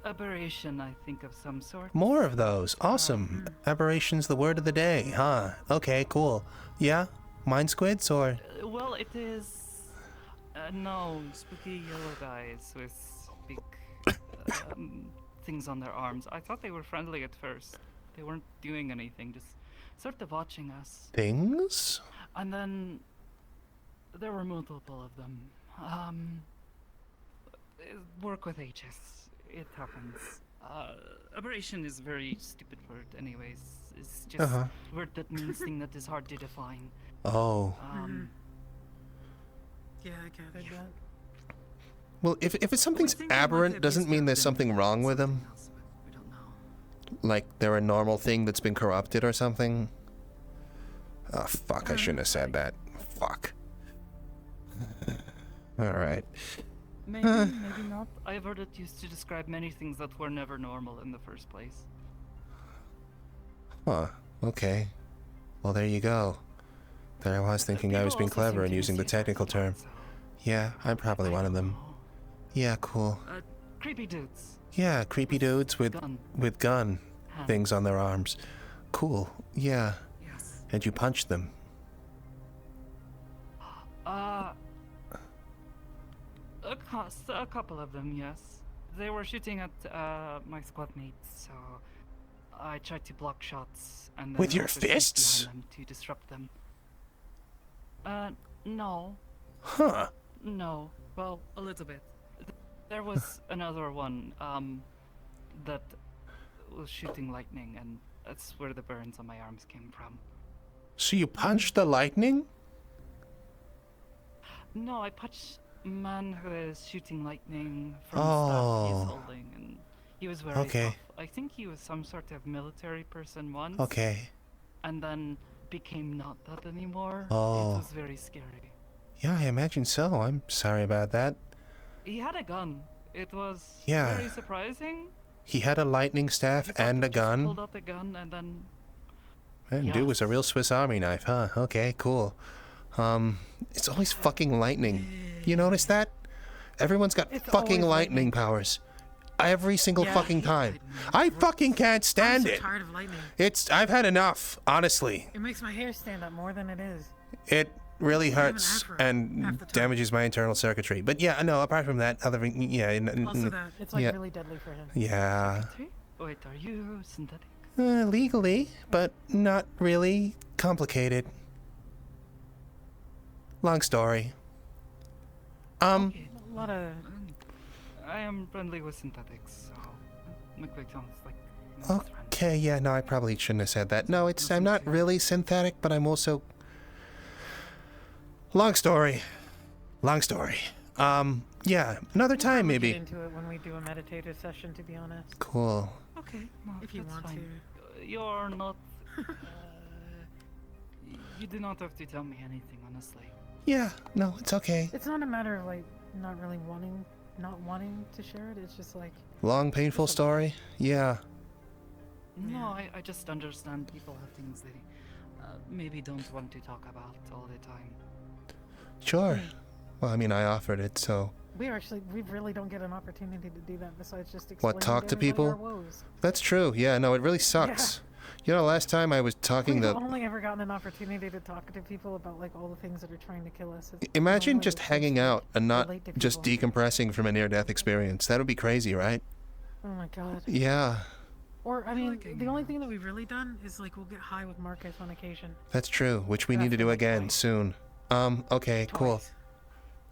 Aberration, I think, of some sort. More of those. Awesome. Aberrations, the word of the day, huh? Okay, cool. Yeah? Mind Squids, or...? Well, it is... no, spooky yellow guys with big things on their arms. I thought they were friendly at first. They weren't doing anything, just sort of watching us. Things? And then there were multiple of them. Work with Aegis. It happens. Aberration is a very stupid word anyways. It's just a word that means thing that is hard to define. Oh. Yeah, I gathered that. Well, if something's aberrant, doesn't mean there's something wrong with them. Like they're a normal thing that's been corrupted or something. Oh, fuck, I shouldn't have said that. Fuck. Alright. Maybe, maybe not. I've heard it used to describe many things that were never normal in the first place. Huh, okay. Well, there you go. There I was thinking I was being clever and using the technical term. Yeah, I'm probably one of them. Yeah, cool. Creepy dudes. Yeah, creepy dudes with gun things on their arms. Cool, yeah. And you punched them. A couple of them, yes. They were shooting at my squad mates, so I tried to block shots and then with your also shoot fists? behind them to disrupt them. No. Huh. No. Well, a little bit. There was another one, that was shooting lightning, and that's where the burns on my arms came from. So you punched the lightning? No, I punched a man who is shooting lightning from stuff he's holding, and he was very tough. I think he was some sort of military person once. Okay. And then became not that anymore. Oh. It was very scary. Yeah, I imagine so. I'm sorry about that. He had a gun. It was Yeah. very surprising. He had a lightning staff and a gun. Pulled out the gun and then... Man, dude was a real Swiss Army knife, huh? Okay, cool. It's always fucking lightning. You notice that? Everyone's got fucking lightning powers. Every single fucking time. I fucking can't stand it. I'm so tired of lightning. I've had enough, honestly. It makes my hair stand up more than it is. It really hurts and damages my internal circuitry. But yeah, no, apart from that, Also that. It's like really deadly for him. Yeah. Wait, are you synthetic? Legally, but not really complicated. Long story. A lot of... I am friendly with synthetics, so... McQuaid sounds like... Okay, yeah, no, I probably shouldn't have said that. No, I'm not really synthetic, but I'm also... Long story. Yeah, another time maybe. We'll get into it when we do a meditative session, to be honest. Cool. Okay, well, if you want to. you're not. You do not have to tell me anything, honestly. Yeah, no, it's okay. It's not a matter of like not really not wanting to share it. It's just like Long, painful story? Yeah. No, I just understand people have things they maybe don't want to talk about all the time. Sure. Well, I mean, I offered it, so... we really don't get an opportunity to do that besides just What, talk to people? our woes. That's true. Yeah, no, it really sucks. You know, last time I was talking We've to... only ever gotten an opportunity to talk to people about like all the things that are trying to kill us. Imagine just hanging out and not just decompressing from a near-death experience. That would be crazy, right? Oh my god. Yeah, Or I mean, the only thing that we've really done is like we'll get high with Markus on occasion. that's true, which we need to do again soon. Okay, cool.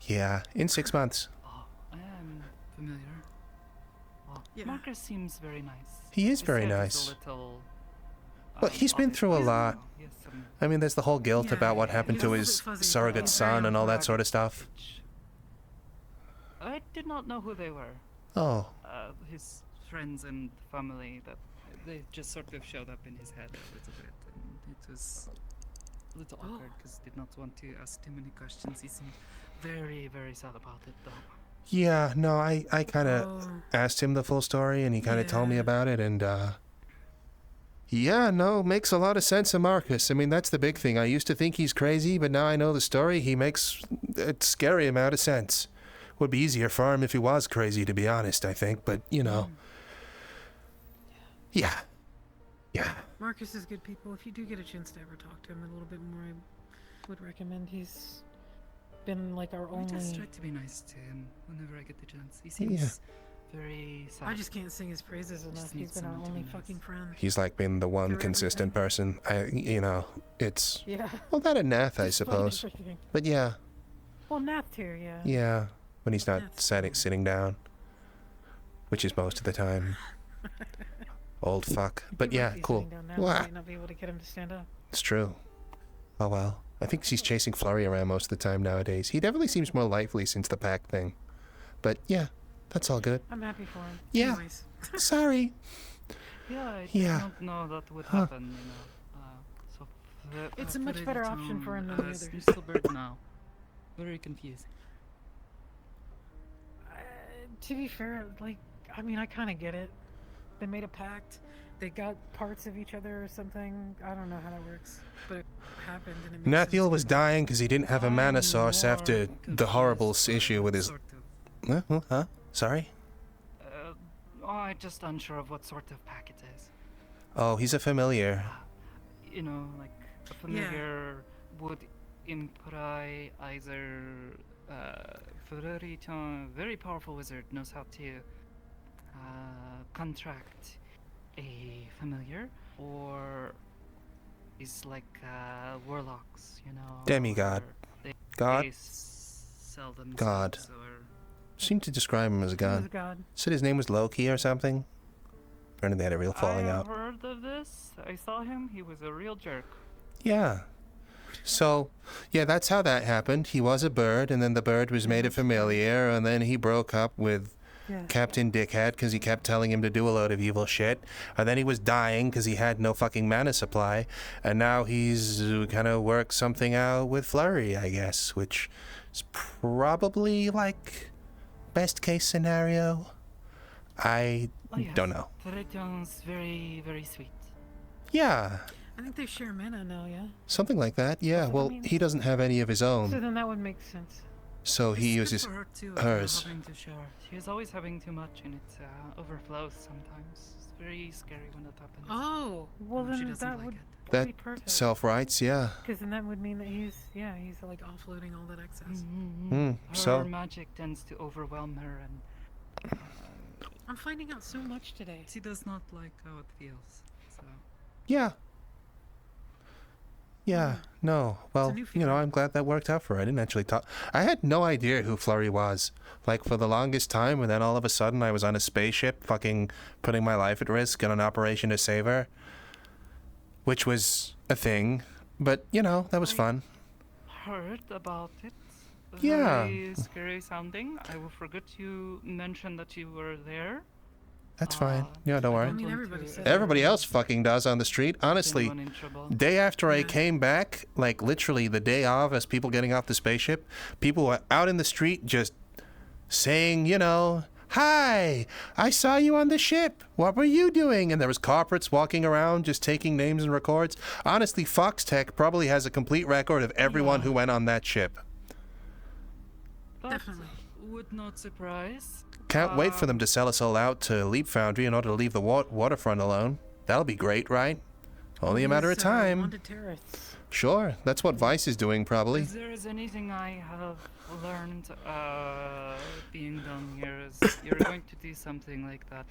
Yeah, in 6 months. I am familiar. Well, Markus seems very nice. He is His very head nice. a little, Well, he's been through a lot. yes, I mean, there's the whole guilt about what happened to his surrogate son and all that sort of stuff. I did not know who they were. Oh. His friends and family, that they just sort of showed up in his head a little bit, and it was a little awkward because did not want to ask too many questions. He seemed very, very sad about it, though. Yeah, no, I kind of asked him the full story, and he kind of told me about it, and, yeah, no, makes a lot of sense to Markus. I mean, that's the big thing. I used to think he's crazy, but now I know the story. He makes a scary amount of sense. Would be easier for him if he was crazy, to be honest, I think, but, you know. Yeah. Yeah. Markus is good people. If you do get a chance to ever talk to him a little bit more, I would recommend. He's been like our I only... just try to be nice to him whenever I get the chance. He seems very sad. I just can't sing his praises enough. Just He's need been our someone to only be nice. fucking friend. He's like been the one consistent person. You know, it's... Yeah. Well, that and Nath, I Just fun suppose. everything. But yeah. Well, Nath too, yeah. Yeah. When he's not sitting down. Which is most of the time. Old fuck. But He might yeah, be cool. sitting down now. We Wah. might not be able to get him to stand up. It's true. Oh well. I think she's chasing Flurry around most of the time nowadays. He definitely seems more lively since the pack thing. But yeah, that's all good. I'm happy for him. Yeah. Anyways. Sorry. Yeah, I Yeah. don't know that would happen, you know. So It's a much better option for him than the others. Mr. Bird now. Very confusing. To be fair, like, I mean, I kind of get it. They made a pact. They got parts of each other or something. I don't know how that works, but it happened and it makes Nathiel was dying because he didn't have a mana source after the horrible issue with his... Huh? Sorry? I'm just unsure of what sort of pack it is. Oh, he's a familiar. You know, like, a familiar would imply either Flurry, very powerful wizard, knows how to contract a familiar, or is like warlocks, you know. Demigod. God? They sell themselves God. or Seemed to describe him as a god. Said his name was Loki or something. Apparently they had a real falling I out. heard of this. I saw him. He was a real jerk. Yeah. So, yeah, that's how that happened. He was a bird, and then the bird was made a familiar, and then he broke up with Captain Dickhead because he kept telling him to do a load of evil shit. And then he was dying because he had no fucking mana supply. And now he's kind of worked something out with Flurry, I guess, which is probably like best case scenario. I don't know. P.R.E.D.A.T.O.'s very, very sweet. Yeah, I think they share mana now, yeah? something like that. Yeah, well, he doesn't have any of his So own, then that would make sense. so he It's good uses for her too, hers. having to share. She's always having too much and it overflows sometimes. It's very scary when that happens. Oh, well She then doesn't that like would it. That be perfect. self-rights, yeah. Because then that would mean that he's like offloading all that excess. Her So, magic tends to overwhelm her and I'm finding out so much today. she does not like how it feels. So yeah. Yeah, no. Well, you know, I'm glad that worked out for her. I didn't actually talk. I had no idea who Flurry was. Like, for the longest time, and then all of a sudden I was on a spaceship fucking putting my life at risk in an operation to save her. Which was a thing. But, you know, that was fun. heard about it. Yeah. Very scary sounding. I will forget to mention that you were there. That's fine. Yeah, don't worry. I mean, everybody says Everybody else fucking does on the street. Honestly, day after I came back, like literally the day of, as people getting off the spaceship, people were out in the street just saying, you know, "Hi, I saw you on the ship. What were you doing?" And there was corporates walking around just taking names and records. Honestly, Fox Tech probably has a complete record of everyone who went on that ship. Definitely. Would not surprise. Can't wait for them to sell us all out to Leap Foundry in order to leave the waterfront alone. That'll be great, right? Only a matter of time. Wanted terrorists. Sure, that's what Vice is doing, probably. If there is anything I have learned being down here is you're going to do something like that.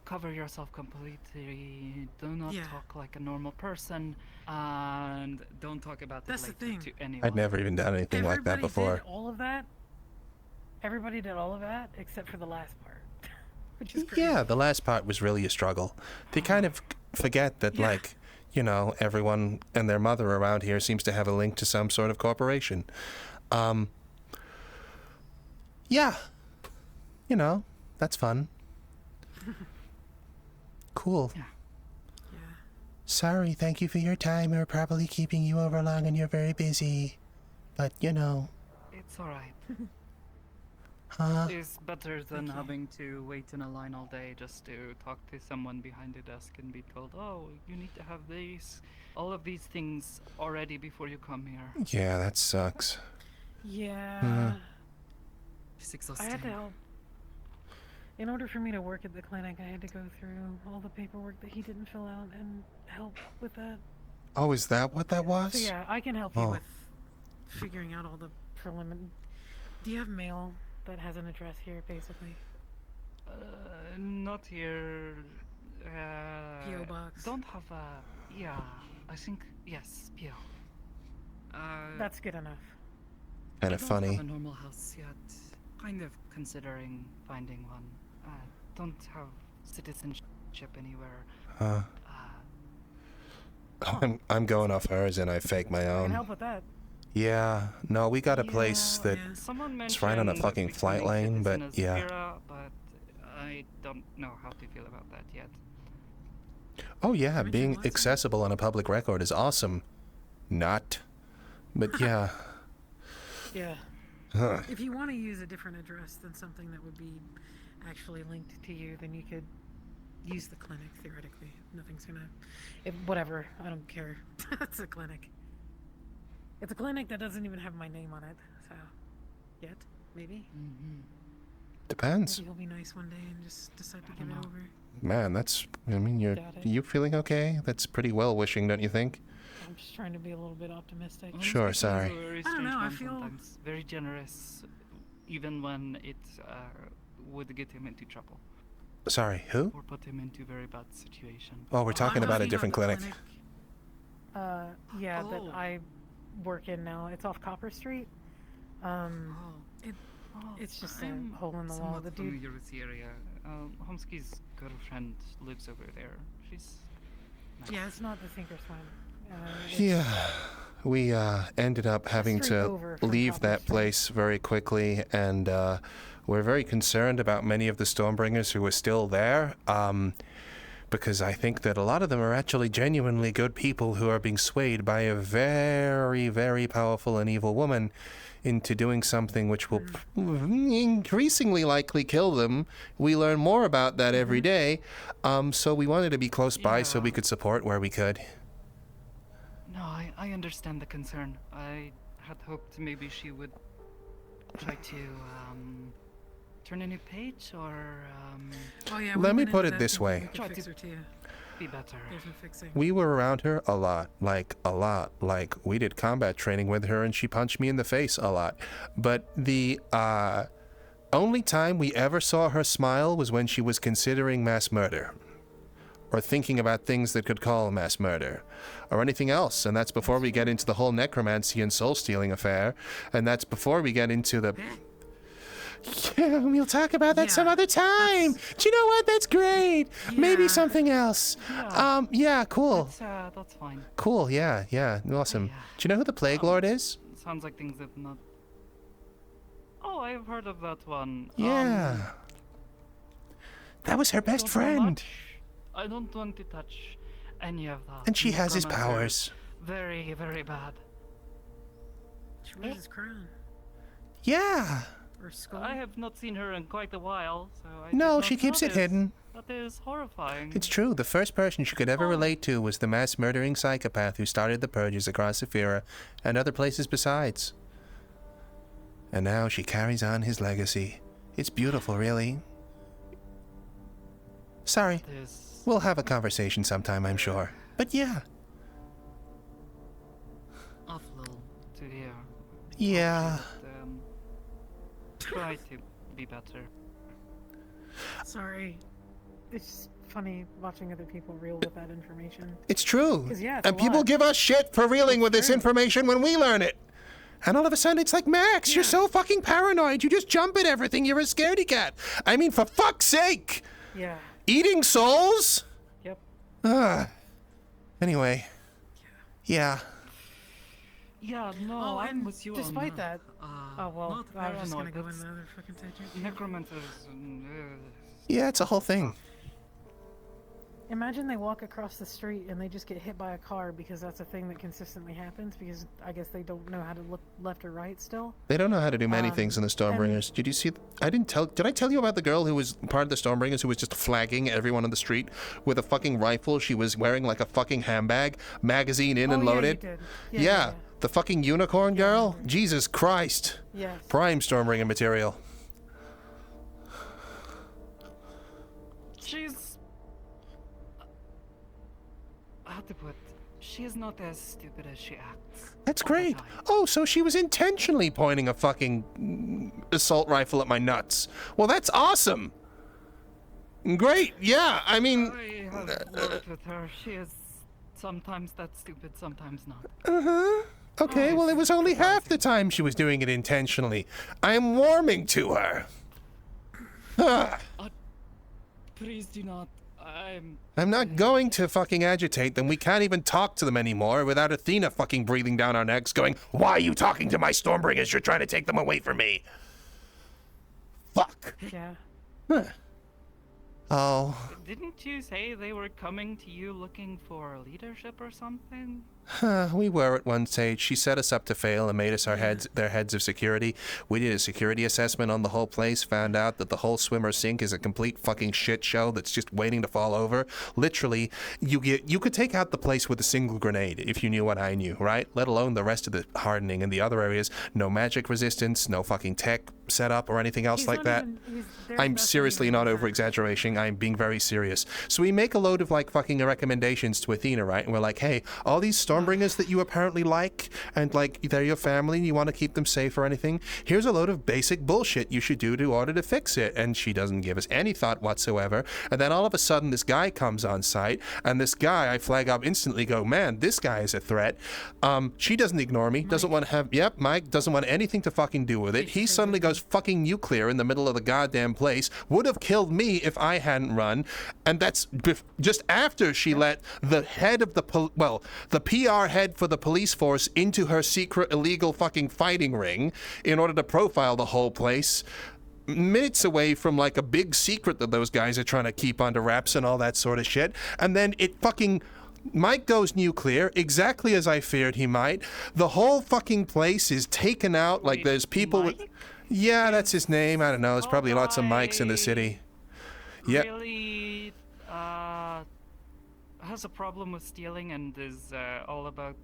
Cover yourself completely. Do not talk like a normal person, and don't talk about That's it the later thing. to anyone. I'd never even done anything like that before. Did all of that. Everybody did all of that except for the last part, which is crazy. Yeah, the last part was really a struggle. They kind of forget that, like, you know, everyone and their mother around here seems to have a link to some sort of corporation. Yeah. You know, that's fun. Cool. Yeah. Sorry, thank you for your time. We're probably keeping you over long and you're very busy. But, you know. It's alright. Huh? It's better than having to wait in a line all day just to talk to someone behind the desk and be told, "Oh, you need to have all of these things already before you come here." Yeah, that sucks. Yeah. It's I exhausting. had to help. In order for me to work at the clinic, I had to go through all the paperwork that he didn't fill out and help with that. Oh, is that what that was? So yeah, I can help you with figuring out all the preliminary. Do you have mail that has an address here, basically? Not here. P.O. box. Don't have a. Yeah, I think yes, P.O. That's good enough. Kind of I don't funny. have a normal house yet. Kind of considering finding one. Don't have citizenship anywhere. I'm going off hers and I fake my I can own. help with that. Yeah, no, we got a place that it's right on a fucking flight lane, but yeah. But I don't know how to feel about that yet. Oh yeah, being accessible on a public record is awesome. Not. But yeah. Yeah. Huh. If you want to use a different address than something that would be actually linked to you, then you could use the clinic, theoretically. Nothing's gonna... whatever, I don't care. It's a clinic. It's a clinic that doesn't even have my name on it, so... Yet, maybe? Depends. Maybe he'll be nice one day and just decide to give it over. Man, that's, I mean, you feeling okay? That's pretty well wishing, don't you think? I'm just trying to be a little bit optimistic. Sure, sorry. I don't know, I feel... Sometimes very generous, even when it would get him into trouble. Sorry, who? Or put him into very bad situation. Oh, we're talking about a different clinic. Yeah, that I work in now. It's off Copper Street. It's just a hole in the wall. The dude. Familiar with the area. Homsky's girlfriend lives over there. She's. Nice. Yeah, it's not the Thinkorswim. Yeah, we ended up having to leave that place very quickly, and we're very concerned about many of the Stormbringers who are still there, because I think that a lot of them are actually genuinely good people who are being swayed by a very, very powerful and evil woman into doing something which will increasingly likely kill them. We learn more about that every day, so we wanted to be close by so we could support where we could. No, I understand the concern. I had hoped maybe she would try to turn a new page, or Oh yeah. Let me put it this way. Try to fix her to you. Be better. There's no fixing. We were around her a lot. Like, we did combat training with her and she punched me in the face a lot. But the only time we ever saw her smile was when she was considering mass murder. Or thinking about things that could call mass murder. Or anything else. And that's before we get into the whole necromancy and soul-stealing affair. And that's before we get into the... Yeah, we'll talk about that some other time. Do you know what? That's great. Maybe something else. Yeah, cool. That's fine. Cool, yeah, awesome. Do you know who the Plague Lord is? Sounds like things that not... Oh, I've heard of that one. Yeah. That was her best friend. I don't want to touch any of that. And she has his Necromancer powers. is very, very bad. She wears his crown. Yeah. Or skull. I have not seen her in quite a while, so I No, did she not keeps it notice. hidden. That is horrifying. It's true. The first person she could ever relate to was the mass murdering psychopath who started the purges across Sephira and other places besides. And now she carries on his legacy. It's beautiful, really. Sorry. We'll have a conversation sometime, I'm sure. But yeah. Awful to hear. Yeah. Try to be better. Sorry. It's just funny watching other people reel with that information. It's true. 'Cause, yeah, it's And a people lot. give us shit for reeling with this information when we learn it. And all of a sudden it's like, Max, you're so fucking paranoid. You just jump at everything. You're a scaredy cat. I mean, for fuck's sake. Yeah. Eating souls? Yep. Anyway. Yeah. Yeah, no, Oh, I'm and with you despite on that. Oh well, not I was just gonna paranoid, go in that's the other fucking tangent. Necromancers. Yeah, it's a whole thing. Imagine they walk across the street and they just get hit by a car because that's a thing that consistently happens because I guess they don't know how to look left or right still. They don't know how to do many things in the Stormbringers. Did you see? Did I tell you about the girl who was part of the Stormbringers who was just flagging everyone on the street with a fucking rifle? She was wearing like a fucking handbag, magazine in and loaded. You did. Yeah, the fucking unicorn girl. Jesus Christ. Yes. Prime Stormbringer material. She's. How to put? She is not as stupid as she acts. That's great. Oh, so she was intentionally pointing a fucking assault rifle at my nuts. Well, that's awesome. Great. Yeah, I mean. I have worked with her. She is sometimes that stupid, sometimes not. Okay, well, it was only half the time she was doing it intentionally. I'm warming to her. Please do not. I'm not going to fucking agitate them. We can't even talk to them anymore without Athena fucking breathing down our necks going, why are you talking to my Stormbringers? You're trying to take them away from me. Fuck. Yeah. Oh. Didn't you say they were coming to you looking for leadership or something? We were at one stage. She set us up to fail and made us their heads of security. We did a security assessment on the whole place, found out that the whole swimmer sink is a complete fucking shit show that's just waiting to fall over. Literally, you could take out the place with a single grenade if you knew what I knew, right? Let alone the rest of the hardening in the other areas. No magic resistance, no fucking tech setup or anything else like that. I'm seriously not over-exaggerating. I'm being very serious. So we make a load of like fucking recommendations to Athena, right? And we're like, hey, all these Stormbringers that you apparently like, and like they're your family and you want to keep them safe or anything, here's a load of basic bullshit you should do in order to fix it. And she doesn't give us any thought whatsoever. And then all of a sudden this guy comes on site, and this guy I flag up instantly, go, man, this guy is a threat. She doesn't ignore me, doesn't want to have, Mike doesn't want anything to fucking do with it. He suddenly goes fucking nuclear in the middle of the goddamn place, would have killed me if I hadn't run. And that's just after she let the head of the PR head for the police force into her secret illegal fucking fighting ring in order to profile the whole place, minutes away from like a big secret that those guys are trying to keep under wraps and all that sort of shit. And then it fucking Mike goes nuclear, exactly as I feared he might. The whole fucking place is taken out, like there's people with... Yeah, that's his name. I don't know. There's probably lots of Mikes in the city. Yeah. Really, has a problem with stealing and is all about...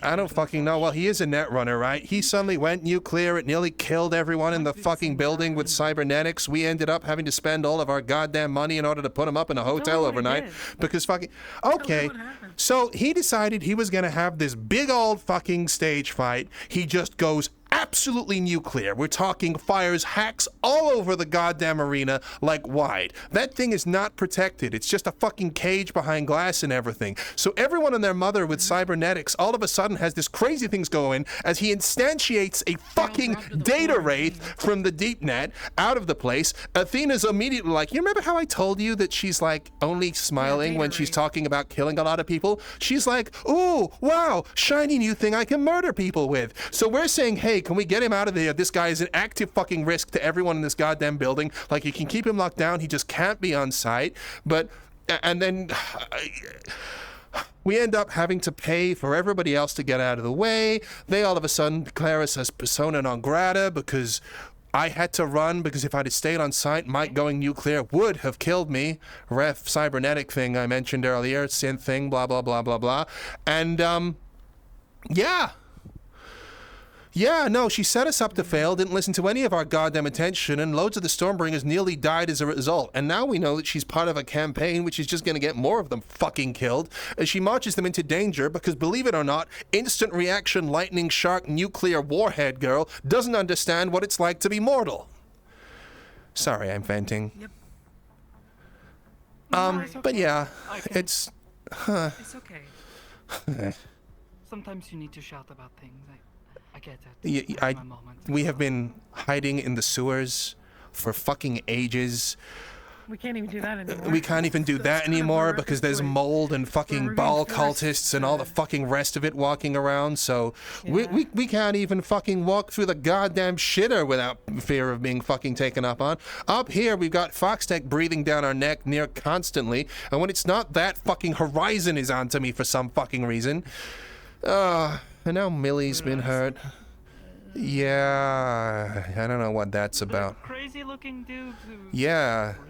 I don't fucking know. Well, he is a net runner, right? He suddenly went nuclear. It nearly killed everyone in the fucking building with cybernetics. We ended up having to spend all of our goddamn money in order to put him up in a hotel overnight. Because fucking... Okay. So he decided he was going to have this big old fucking stage fight. He just goes absolutely nuclear. We're talking fires hacks all over the goddamn arena like wide. That thing is not protected. It's just a fucking cage behind glass and everything. So everyone and their mother with cybernetics all of a sudden has this crazy things going as he instantiates a fucking data wraith from the deep net out of the place. Athena's immediately like, you remember how I told you that she's like only smiling when she's talking about killing a lot of people? She's like, ooh, wow, shiny new thing I can murder people with. So we're saying, hey, can we get him out of there? This guy is an active fucking risk to everyone in this goddamn building. Like, you can keep him locked down. He just can't be on site. But, and then we end up having to pay for everybody else to get out of the way. They all of a sudden declare us as persona non grata because I had to run, because if I'd have stayed on site, Mike going nuclear would have killed me. Ref cybernetic thing I mentioned earlier, synth thing, blah, blah, blah, blah, blah. And, yeah. Yeah, no, she set us up to fail, didn't listen to any of our goddamn attention, and loads of the Stormbringers nearly died as a result. And now we know that she's part of a campaign which is just going to get more of them fucking killed as she marches them into danger because, believe it or not, instant reaction lightning shark nuclear warhead girl doesn't understand what it's like to be mortal. Sorry, I'm venting. Yep. Okay. But yeah, it's... It's okay. Sometimes you need to shout about things. I get it. We have been hiding in the sewers for fucking ages. We can't even do that anymore. We can't even do that anymore because there's mold and fucking ball cultists and all the fucking rest of it walking around. So we can't even fucking walk through the goddamn shitter without fear of being fucking taken up on. Up here, we've got Foxtech breathing down our neck near constantly. And when it's not that, fucking Horizon is onto me for some fucking reason. And now Millie's been hurt. Yeah, I don't know what that's about. Crazy looking dudes who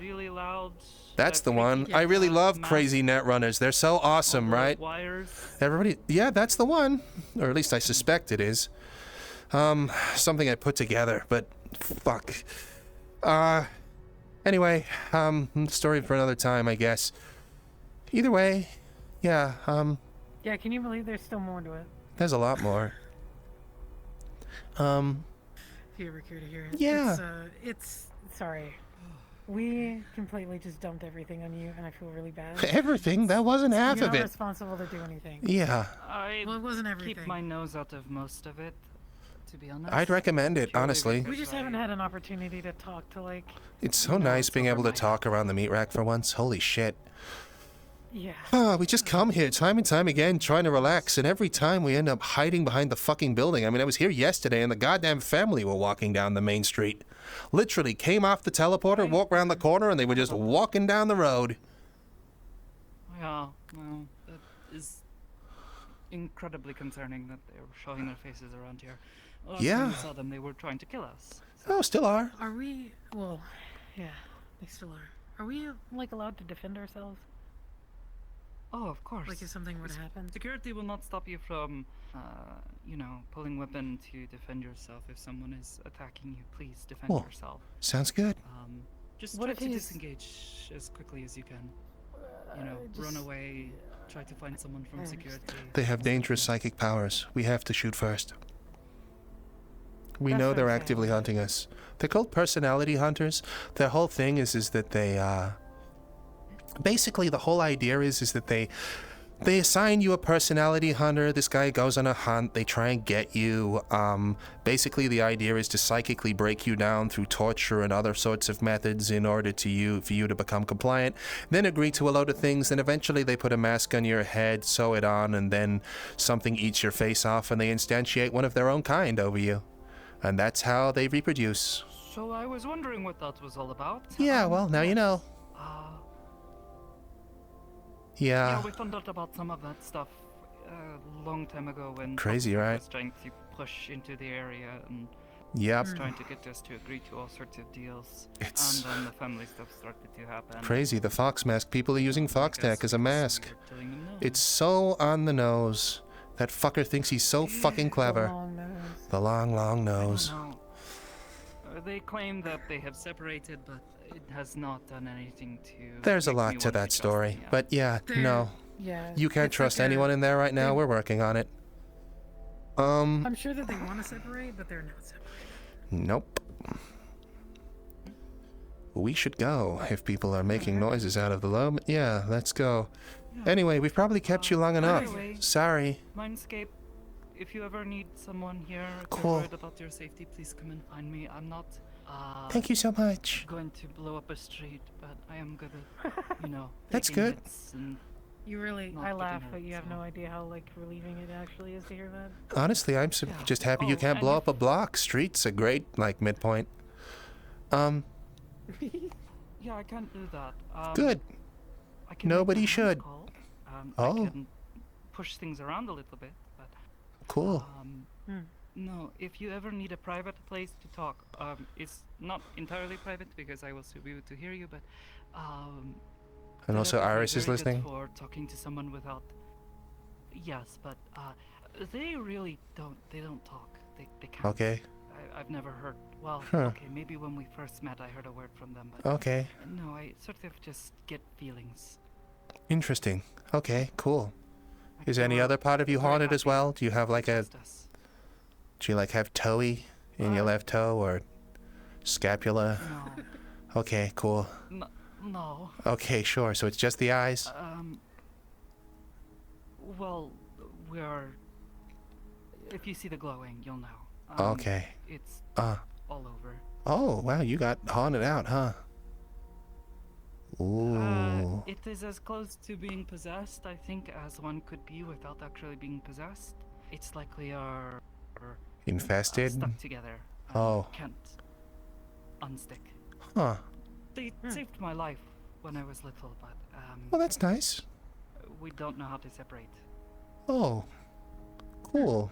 really loud. That's the one. I really love crazy netrunners. They're so awesome, right? Wires. Everybody, yeah, that's the one. Or at least I suspect it is. Something I put together, but fuck. Anyway, story for another time, I guess. Either way, yeah, Yeah, can you believe there's still more to it? there's a lot more. If you ever care to hear it. Yeah. It's sorry. We completely just dumped everything on you, and I feel really bad. Everything? That wasn't half You're of not it. responsible to do anything. Yeah. Well, it wasn't everything. Keep my nose out of most of it, to be honest. I'd recommend it, honestly. We just haven't had an opportunity to talk to, like... It's so nice being able to talk around the meat rack for once. Holy shit. Yeah. We just come here time and time again trying to relax, and every time we end up hiding behind the fucking building. I mean, I was here yesterday and the goddamn family were walking down the main street. Literally came off the teleporter, walked around the corner, and they were just walking down the road. Yeah, well, that is incredibly concerning that they were showing their faces around here. Last time we saw them, they were trying to kill us. Oh, still are. Are we... Well, yeah, they still are. Are we, like, allowed to defend ourselves? Oh, of course. Like if something were to happen? Security will not stop you from, you know, pulling weapon to defend yourself. If someone is attacking you, please defend yourself. Sounds good. Just try to disengage as quickly as you can. You know, run away, try to find someone from security. They have dangerous psychic powers. We have to shoot first. We know they're actively hunting us. They're called personality hunters. Their whole thing is that they, basically the whole idea is that they assign you a personality hunter. This guy goes on a hunt. They try and get you. Basically the idea is to psychically break you down through torture and other sorts of methods in order for you to become compliant. Then agree to a load of things. Then eventually they put a mask on your head, sew it on, and then something eats your face off and they instantiate one of their own kind over you. And that's how they reproduce. So I was wondering what that was all about. Yeah, well, now you know. Yeah, we found out about some of that stuff a long time ago when Crazy, Fox right? was trying to push into the area and Yep. was trying to get us to agree to all sorts of deals. It's- and then the family stuff started to happen. Crazy, the Fox mask. People are using Fox Tech as a mask. It's so on the nose. That fucker thinks he's so fucking clever. The long, long nose. They claim that they have separated, but it has not done anything to... There's a make me lot want to that trust story. them, yeah. But yeah, no. Yeah, You can't it's trust like anyone in there right now. We're working on it. I'm sure that they want to separate, but they're not separated. Nope. We should go if people are making noises out of the low. Yeah, let's go. Anyway, we've probably kept you long enough. Anyway, Sorry. Mindscape, if you ever need someone here Cool. worried about your safety, please come and find me. I'm not Thank you so much. going to blow up a street, but I am good at, you know, That's taking good. hits and You really, Not I getting laugh, hurt, but you have so- no idea how like relieving it actually is to hear that. Honestly, I'm just happy you can't and blow if- up a block. Street's a great like midpoint. Yeah, I can't do that. Good. I can Nobody make my hands should. call. Oh. I can push things around a little bit, but Cool. no, if you ever need a private place to talk, it's not entirely private because I will still be able to hear you, but And also telepathy Iris is very good listening? for talking to someone without. Yes, but they really don't. They don't talk. They can't. Okay. I've never heard. Well, Huh. okay, maybe when we first met, I heard a word from them, but Okay. no, I sort of just get feelings. Interesting. Okay, cool. Is they any were other part of you very haunted as happy well? Do you have like a... Just us. Do you like have toey in your left toe or scapula? No. Okay, cool. No. Okay, sure. So it's just the eyes? Well, we're. If you see the glowing, you'll know. Okay. It's Uh. all over. Oh, wow, you got haunted out, huh? Ooh. It is as close to being possessed, I think, as one could be without actually being possessed. It's like we are Infested? stuck together. and Oh. Can't unstick. Huh. They saved my life when I was little, but Well, that's nice. we don't know how to separate. Oh. Cool.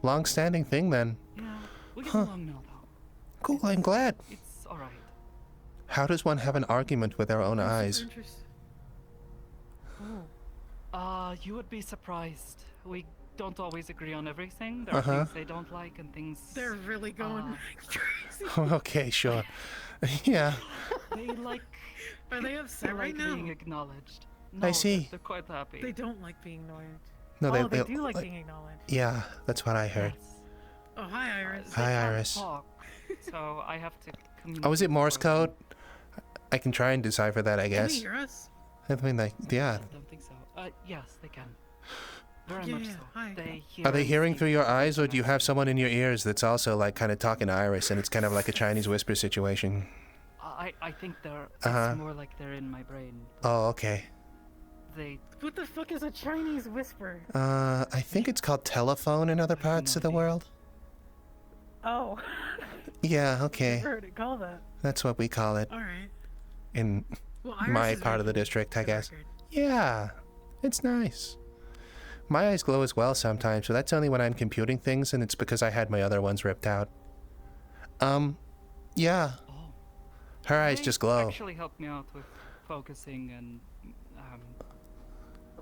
Long-standing thing then. Yeah, we get Huh. along now, though. Cool, I'm glad. It's all right. How does one have an argument with their own eyes? Interesting. You would be surprised. We don't always agree on everything. There are Uh-huh. things they don't like and things. They're really going crazy. Okay, sure. Yeah. They like. Are they upset they right like now? being acknowledged. I No, see. They're quite happy. They don't like being acknowledged. No, oh, they they do like being acknowledged. Yeah, that's what I heard. Oh, hi, Iris. Hi, Iris. Talk, so I have to. Oh, is it Morse code? I can try and decipher that, I Can guess. they hear us? I mean, like, yeah. I don't think so. Yes, they can. Very Yeah, much yeah, so. hi. They hear. Are they and hearing see. through your eyes, or do you have someone in your ears that's also, like, kind of talking to Iris, and it's kind of like a Chinese whisper situation? I think they're. Uh-huh. It's more like they're in my brain. Oh, okay. They. What the fuck is a Chinese whisper? I think it's called telephone in other parts of the world. Oh. Yeah, okay. I've heard it called that. That's what we call it. Alright. In Well, Iris my is part of the very district, I good guess. record. Yeah, it's nice. My eyes glow as well sometimes, but that's only when I'm computing things, and it's because I had my other ones ripped out. Yeah. Her eyes They just glow. Actually helped me out with focusing and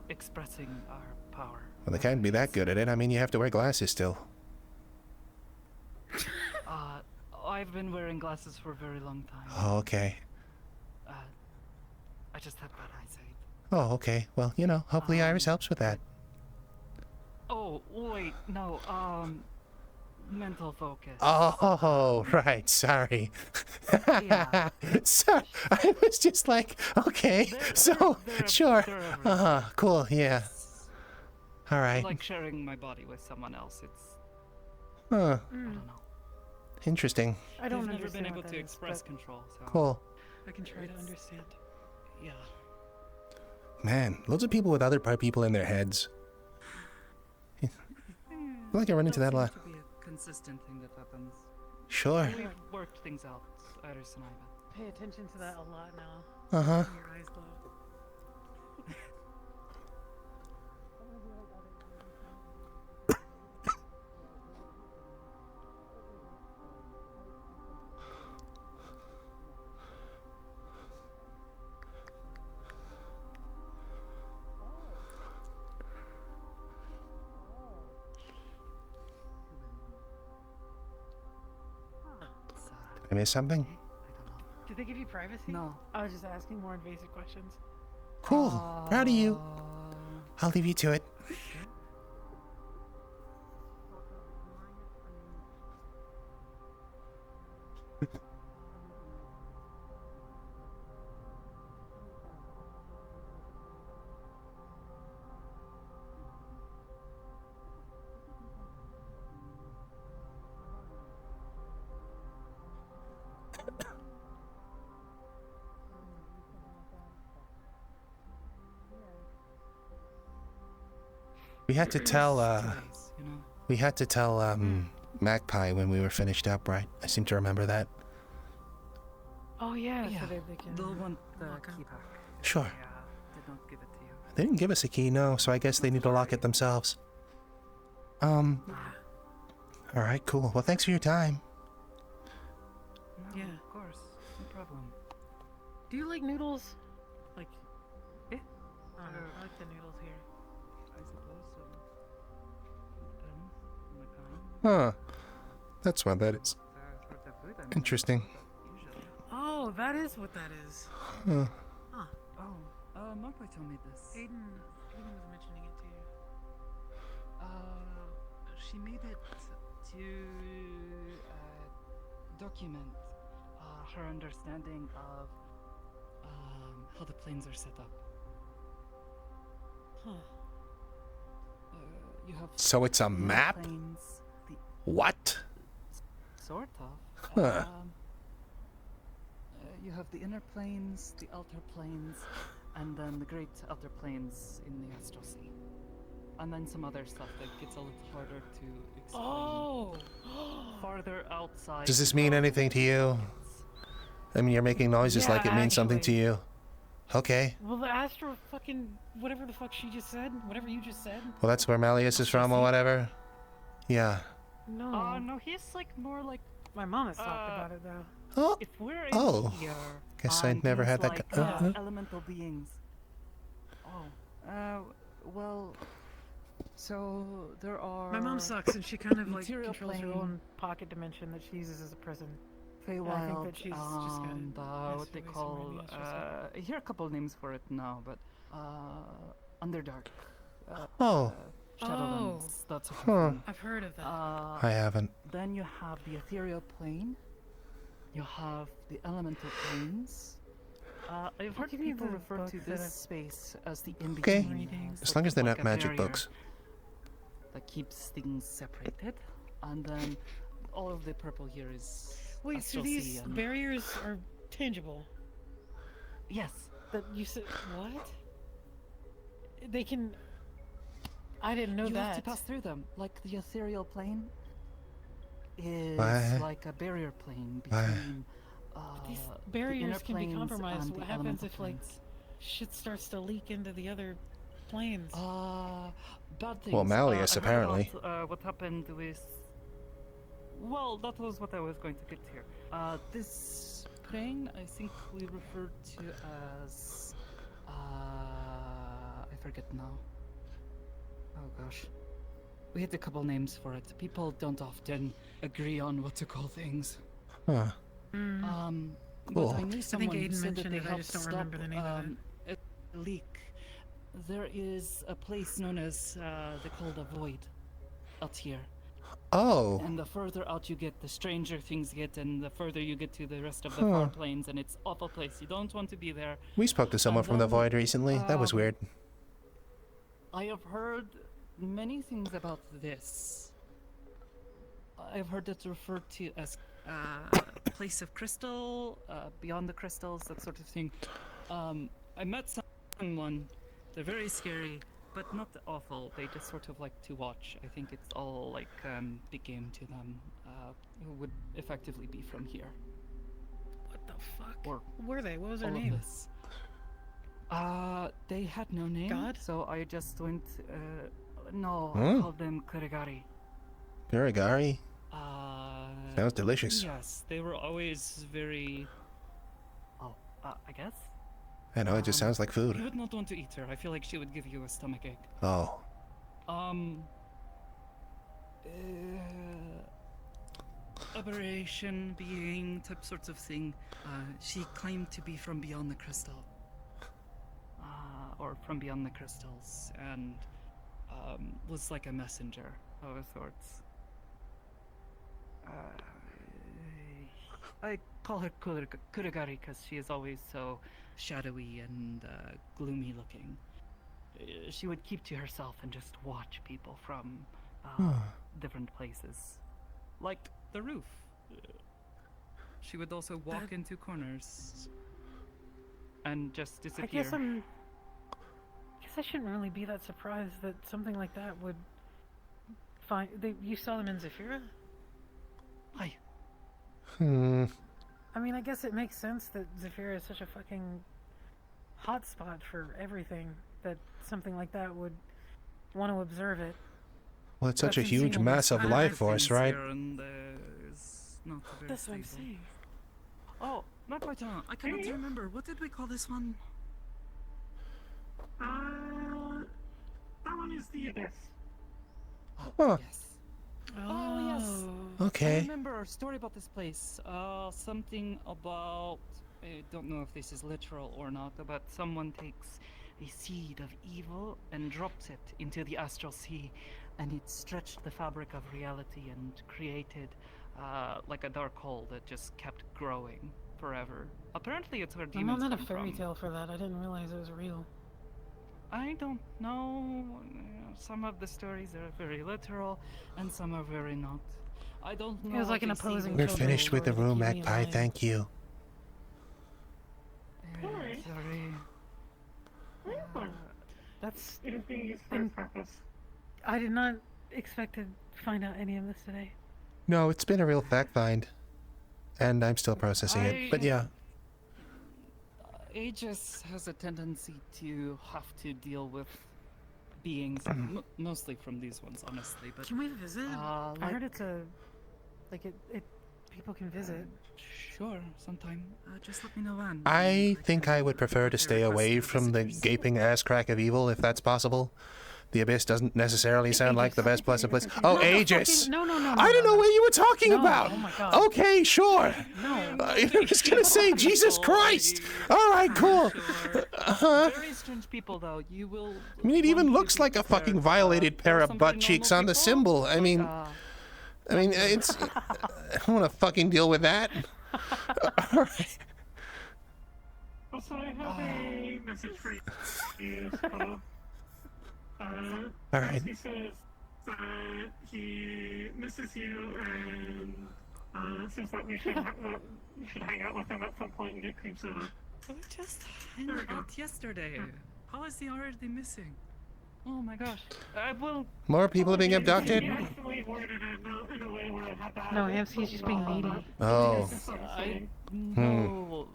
expressing our power. Well, they can't be that good at it. I mean, you have to wear glasses still. I've been wearing glasses for a very long time. Oh, okay. I just have bad eyesight. Oh, okay. Well, you know, hopefully Iris helps with that. Oh, wait, no, mental focus. Oh, right. Sorry. Yeah. Sorry. I was just like, okay, so, sure. Uh-huh. Cool, yeah. All right. Like sharing my body with someone else. It's. Huh. I don't know. Interesting. I don't I've never understand been able what to that is, express but control, so. Cool. I can try to understand. Yeah. Man, loads of people with other people in their heads. I feel like I run into that a lot. Seems to be a consistent thing that happens. Sure. We've worked things out, Iris and I, but. Pay attention to that a lot now. Uh-huh. When your eyes glow. Did I miss something? Did they give you privacy? No. I was just asking more invasive questions. Cool. Proud of you. I'll leave you to it. We had to tell, 2 days, you know? we had to tell, Magpie when we were finished up, right? I seem to remember that. Oh yeah, Yeah, so they can. they'll want the lock up. key back. Sure. Did not give it to you. They didn't give us a key, no, so I guess they need to lock it themselves. Alright, cool. Well, thanks for your time. No, Yeah. of course, no problem. Do you like noodles? Like, Eh? I don't know. I like the noodles here. I suppose so. Depends on the kind. Huh. That's what that is. Sort of food I'm Interesting. usually. Oh, that is what that is. Huh. Huh. Oh, Markus told me this. Aiden was mentioning it to you. She made it to document her understanding of how the planes are set up. Huh. You have So it's a the map? planes, What? sort of. Huh. You have the inner planes, the outer planes, and then the great outer planes in the astral sea. And then some other stuff that gets a little harder to explain. Oh! Farther outside. Does this mean anything to you? I mean, you're making noises Yeah, like it means something to actually. you. Okay. Well, the astro fucking whatever the fuck she just said, whatever you just said. Well, that's where Malleus is from or whatever. Yeah. No. No, he's like more like. My mom has talked about it though. Oh. If we're in Oh. here, Guess I and never things had that. like, Huh? elemental beings. Oh. Well. So there are. My mom sucks, and she kind of like material controls her plane, own pocket dimension that she uses as a prison. Feywild, And I think that she's just got what they call. I hear a couple names for it now, but Underdark. Oh. Shadowlands, that sort of Huh. thing. I've heard of that. I haven't. Then you have the ethereal plane. You have the elemental planes. I've heard give me people the refer book to that this I've space as the in Okay. between. As long as they're not magic books. That keeps things separated, and then all of the purple here is. Wait, so astral sea these and- barriers are tangible? Yes. That you said what? They can. I didn't know you that. have to pass through them, like the ethereal plane is What? like a barrier plane What? between. These the barriers inner can be planes compromised. and What the happens elemental if like planes. shit starts to leak into the other planes? Bad things. Well, Malleus, I heard apparently. about, what happened with? Well, that was what I was going to get here. This plane, I think we referred to as. I forget now. Oh gosh. We had a couple names for it. People don't often agree on what to call things. Huh. But I knew I someone think who Aiden said that mentioned they it. I helped just don't stop remember the name of it. a leak. There is a place known as they call the Void out here. Oh. And the further out you get, the stranger things get, and the further you get to the rest of the Huh. far plains, and it's awful place. You don't want to be there. We spoke to someone from the Void recently. That was weird. I have heard many things about this. I've heard it referred to as place of crystal, beyond the crystals, that sort of thing. I met someone. They're very scary, but not awful. They just sort of like to watch. I think it's all like big game to them. Who would effectively be from here? What the fuck? Or Who were they? What was their all of name? this. They had no name. God? So I just went. No, Hmm? I called them Kurigari. Kurigari? Sounds delicious. Yes, they were always very. Oh, I guess. I know, it just sounds like food. You would not want to eat her. I feel like she would give you a stomachache. Oh. Aberration, being, type sorts of thing. She claimed to be from beyond the crystal. Or from beyond the crystals, and was like a messenger of a sorts. I call her Kurigari because she is always so shadowy and gloomy looking. She would keep to herself and just watch people from different places. Like the roof. She would also walk into corners and just disappear. I guess I shouldn't really be that surprised that something like that would find. You saw them in Zephyra? Aye. I mean, I guess it makes sense that Zephyra is such a fucking hotspot for everything that something like that would want to observe it. Well, it's such a huge mass of life force, right? That's what I'm saying. Oh, not quite. I cannot remember. What did we call this one? That one is the Abyss. Huh. Yes. Oh, yes. Okay. I remember a story about this place. Something about... I don't know if this is literal or not, but someone takes a seed of evil and drops it into the astral sea, and it stretched the fabric of reality and created like a dark hole that just kept growing forever. Apparently it's where I'm demons not a come fairy from. tale for that. I didn't realize it was real. I don't know. Some of the stories are very literal, and some are very not. I don't know. It was like an opposing. We're finished with the room, Magpie. Thank you. Sorry. That's. It is being used for its purpose. I did not expect to find out any of this today. No, it's been a real fact find, and I'm still processing it. But yeah. Aegis has a tendency to have to deal with beings, mostly from these ones, honestly. But Can we visit? I heard it's a, like it people can visit. Sure, sometime. Just let me know when. I think I would prefer to stay away from the gaping ass crack of evil, if that's possible. The Abyss doesn't necessarily sound like the best pleasant place. Oh, Aegis! No. I don't know what you were talking about! Oh my God. Okay, sure! No. I was gonna say, Jesus Christ! Alright, cool! Very strange people, though. You will. I mean, it even looks like a fucking violated pair of butt cheeks on the symbol. I mean, it's... I don't want to fucking deal with that. Alright. Also, I have a message for you. Alright. He says that he misses you and seems like we should hang out with him at some point and get creeps over. We just hung out yesterday. How is he already missing? Oh my gosh. I will. More people are being abducted? No, AMC's just being needy. Oh. I know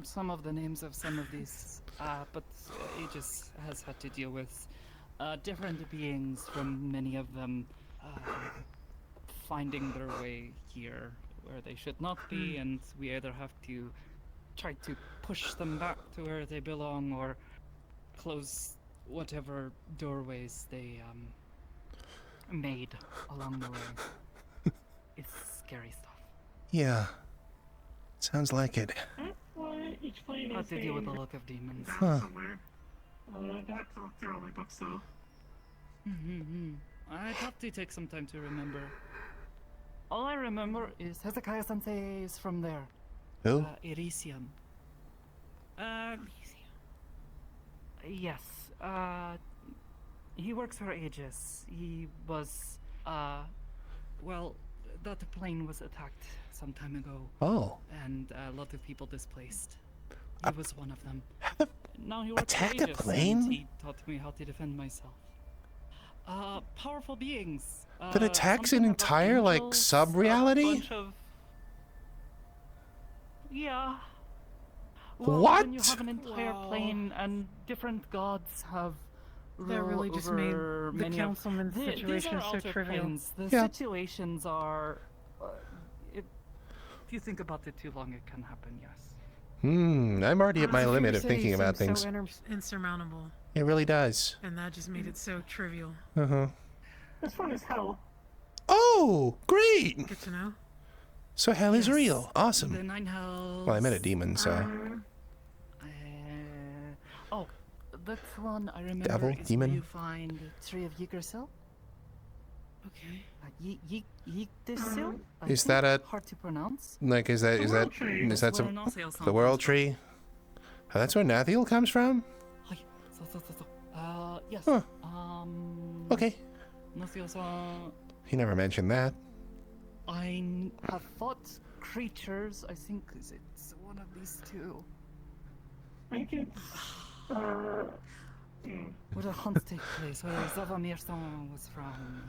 some of the names of some of these, but Aegis has had to deal with different beings from many of them finding their way here where they should not be, and we either have to try to push them back to where they belong or close whatever doorways they made along the way. It's scary stuff. Yeah. Sounds like it. Each plane How is to deal with a lot of demons. Huh. somewhere. That's all through all my books, though. I'd have to take some time to remember. All I remember is Hezekiah Sensei is from there. Who? Elysium. Yes. He works for Aegis. He was, well, that plane was attacked some time ago. Oh. And a lot of people displaced. He was one of them. Now he works attacked for a Aegis, plane? and he taught me how to defend myself. Powerful beings. That attacks an something about entire, like, angels, sub-reality? a bunch of... Yeah. Well, What? When you have an entire plane and different gods have That really just made over the many councilman's these situation are so altered trivial. planes. The Yeah. situations are... if you think about it too long, it can happen, yes. I'm already at my Zephyr limit of City thinking about seems things. so insurmountable, It really does. and that just made it so trivial. Uh-huh. This one is hell. Oh, great! Good to know. So hell is real. The Awesome. 9 hells... Well, I met a demon, so... oh, that one I remember Devil, is demon? where you find Tree of Yggdrasil. Okay. Yggdrasil? I Is think. that a... Hard to pronounce? Like, is that That's where Nath some... sounds The world tree? Oh, that's where Nathiel comes from? Yes. Huh. Okay. Nath He never mentioned that. I have fought creatures. I think it's one of these two. I think it's Where the hunt take place, where Zavamir song was from.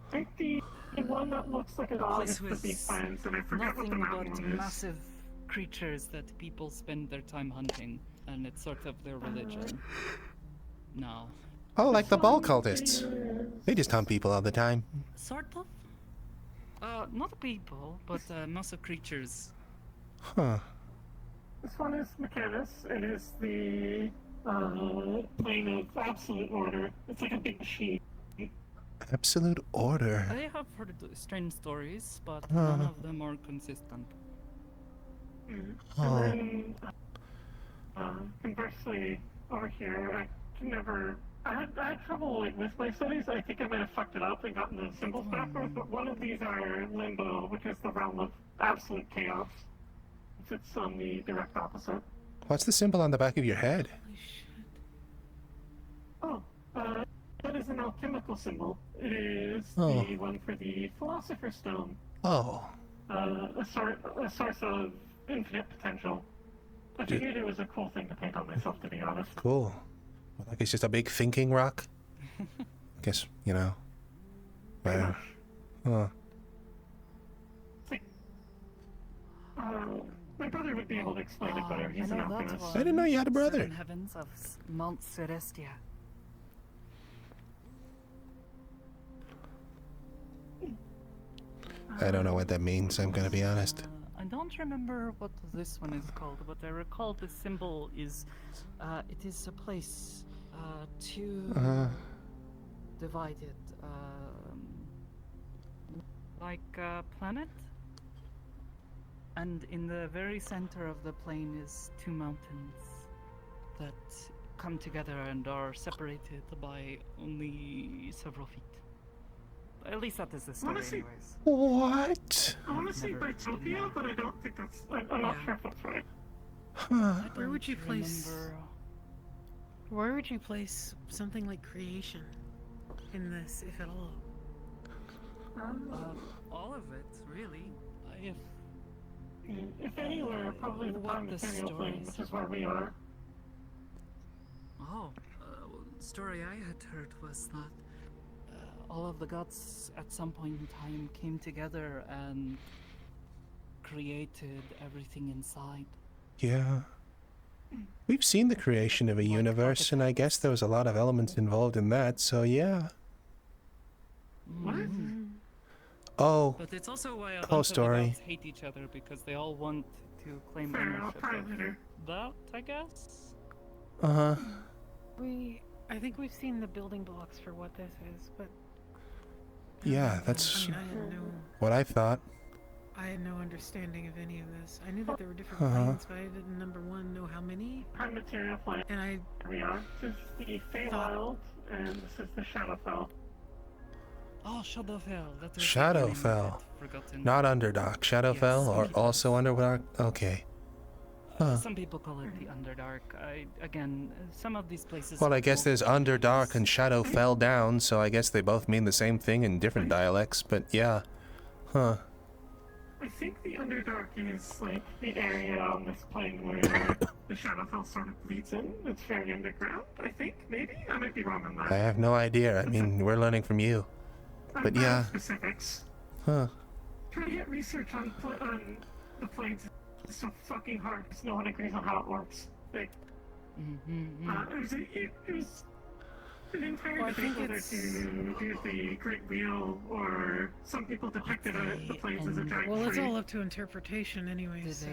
I think the one that looks like a dog is Place the Big was Fence, and I forget what the nothing mountain but one is. massive creatures that people spend their time hunting, and it's sort of their religion. No. Oh, like the ball cultists. They just hunt people all the time. Sort of? Not people, but massive creatures. Huh. This one is Mechanus. It is the plane of absolute order. It's like a big machine. Absolute order. I have heard strange stories, but none of them are consistent. Oh. And then, conversely, over here, I had trouble with my studies. I think I might have fucked it up and gotten the symbols backwards, but one of these are limbo, which is the realm of absolute chaos. It sits on the direct opposite. What's the symbol on the back of your head? Oh, that is an alchemical symbol. It is Oh. the one for the Philosopher's Stone. Oh. A source of infinite potential. I figured it was a cool thing to paint on myself, to be honest. Cool. Well, like it's just a big thinking rock? Guess, you know. Wow. Huh. My brother would be able to explain it better. He's an alchemist. I didn't know you had a brother. Seven heavens of Mount Celestia. I don't know what that means, I'm gonna be honest. I don't remember what this one is called, but I recall the symbol is, it is a place, divided, like a planet? And in the very center of the plane is two mountains that come together and are separated by only several feet. At least that is the story, anyways. What? I want to say Bitopia, but I don't think that's. I'm not sure if that's right. Huh. Where would you place? Where would you place something like creation in this, if at all? All of it, really. If anywhere, probably the prime material plane, which is where we are. Oh, the story I had heard was that all of the gods at some point in time came together and created everything inside. Yeah. We've seen the creation of a universe, and I guess there was a lot of elements involved in that, so yeah. What? Oh. But it's also why a Whole bunch of the story. gods hate each other, because they all want to claim ownership of that, I guess? Uh-huh. I think we've seen the building blocks for what this is, but Yeah, that's I had what I thought. I had no understanding of any of this. I knew that there were different Uh-huh. planes, but I didn't, number one, know how many. Prime material plane. And I. We are. This is the Feywild, and this is the Shadowfell. Oh, Shadowfell. That was Shadowfell. Not Underdark. Shadowfell, or also Underdark? Okay. Huh. Some people call it the Underdark. Again, some of these places. Well, I guess there's Underdark and Shadowfell down, so I guess they both mean the same thing in different dialects, but yeah. Huh. I think the Underdark is like the area on this plane where the Shadowfell sort of bleeds in. It's very underground, I think, maybe? I might be wrong on that. I have no idea. I mean, we're learning from you. But yeah. Specifics. Huh. Trying to get research on the planes is so fucking hard because no one agrees on how it works. Like, it was an entire debate whether to use the Great Wheel or some people depicted the planes as a giant Well, it's tree. all up to interpretation, anyways.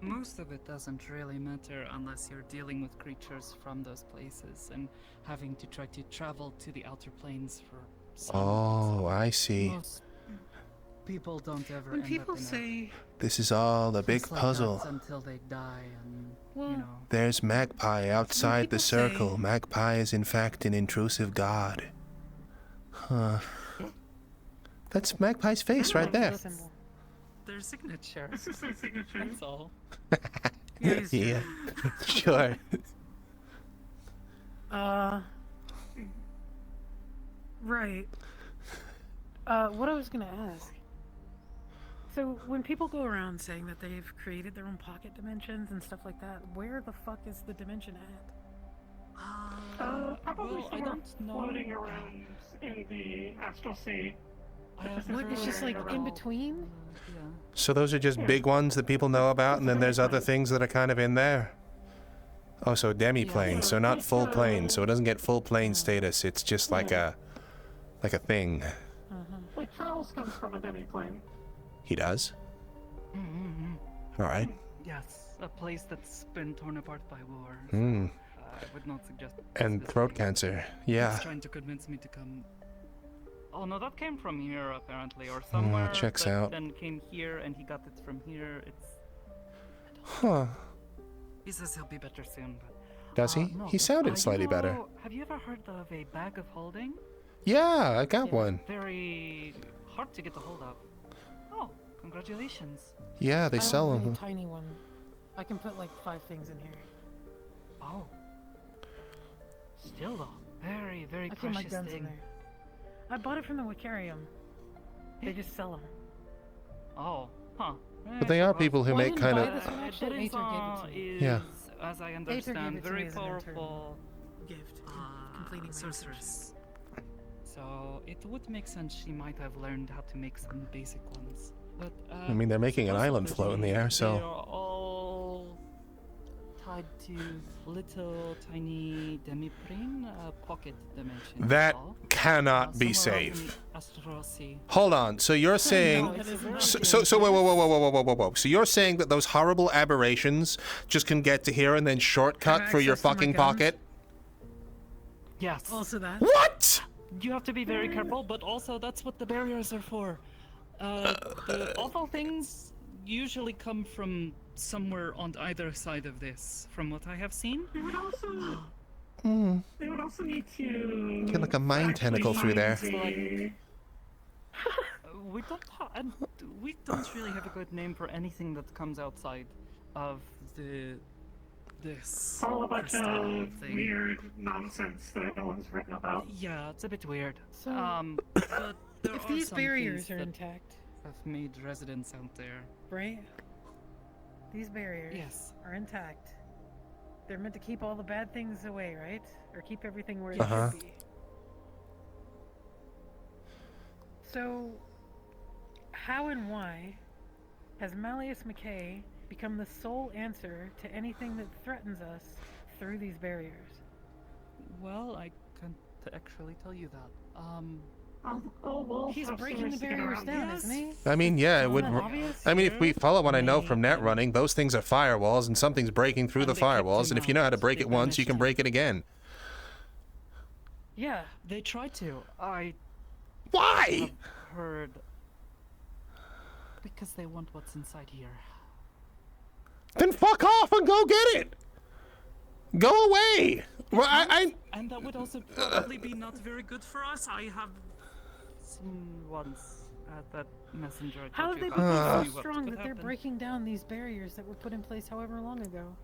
Most of it doesn't really matter unless you're dealing with creatures from those places and having to try to travel to the outer planes for some Oh, I see. Most people don't ever When end people up in say This is all a big place like puzzle. that until they die and, Well, you know. There's Magpie outside the people circle. say- Magpie is in fact an intrusive god. Huh. That's Magpie's face right there. Their signature. This is their signature. That's all. Yeah, sure. Right. What I was gonna ask. So when people go around saying that they've created their own pocket dimensions and stuff like that, where the fuck is the dimension at? Probably well, I somewhere don't know. floating around in the astral sea. What, it's just like in between? So those are just big ones that people know about, and then there's other things that are kind of in there. Oh, so demi-plane, so not full plane, so it doesn't get full plane status. It's just like a thing. Like Charles comes from a demi-plane. He does. All right. Yes, a place that's been torn apart by war. Hmm. I would not suggest. And throat cancer. Yeah. He's trying to convince me to come. Oh no, that came from here apparently, or somewhere. Checks that out. Then came here, and he got it from here. It's. Huh. He says he'll be better soon, but. Does he? No. He sounded slightly better. Have you ever heard of a bag of holding? Yeah, I got one. Very hard to get a hold of. Oh, congratulations. Yeah, they sell I have a them. tiny one. I can put like 5 things in here. Oh. Still though, very, very I put my precious guns in thing. there. I bought it from the Wicarium. They just sell them. Oh, huh. But they are people who make kind of. Yeah. As I Aether gave understand, it to very me as an powerful gift. Completing my sorceress. So it would make sense she might have learned how to make some basic ones. But I mean, they're making an island float in the air, they are so. all tied to little tiny demi-plane pocket dimensions. That cannot be somewhere out in safe. the astral sea. Hold on. So you're saying, so whoa. So you're saying that those horrible aberrations just can get to here and then shortcut through your access to my fucking guns? pocket? Yes. Also that. What? You have to be very careful, but also that's what the barriers are for. The awful things usually come from somewhere on either side of this, from what I have seen. They would also. Hmm. They would also need to. Get like a mind tentacle through there. We don't really have a good name for anything that comes outside of this. All a bunch crystal of thing. weird nonsense that no one's written about. Yeah, it's a bit weird. So, but there if are these some barriers things are that intact, have made residents out there. right? These barriers are intact. They're meant to keep all the bad things away, right? Or keep everything where it should be. So, how and why has Malleus McKay become the sole answer to anything that threatens us through these barriers? Well, I can't actually tell you that. He's breaking the barriers down, isn't he? I mean, yeah, it would. I mean, if we follow what I know from net running, those things are firewalls, and something's breaking through the firewalls, and if you know how to break it once, you can break it again. Yeah, they tried to. Why? Have heard. Because they want what's inside here. Then fuck off and go get it. Go away. Well, And that would also probably be not very good for us. I have seen once that messenger. I How told have they you become about so what strong could that they're happen. breaking down these barriers that were put in place however long ago?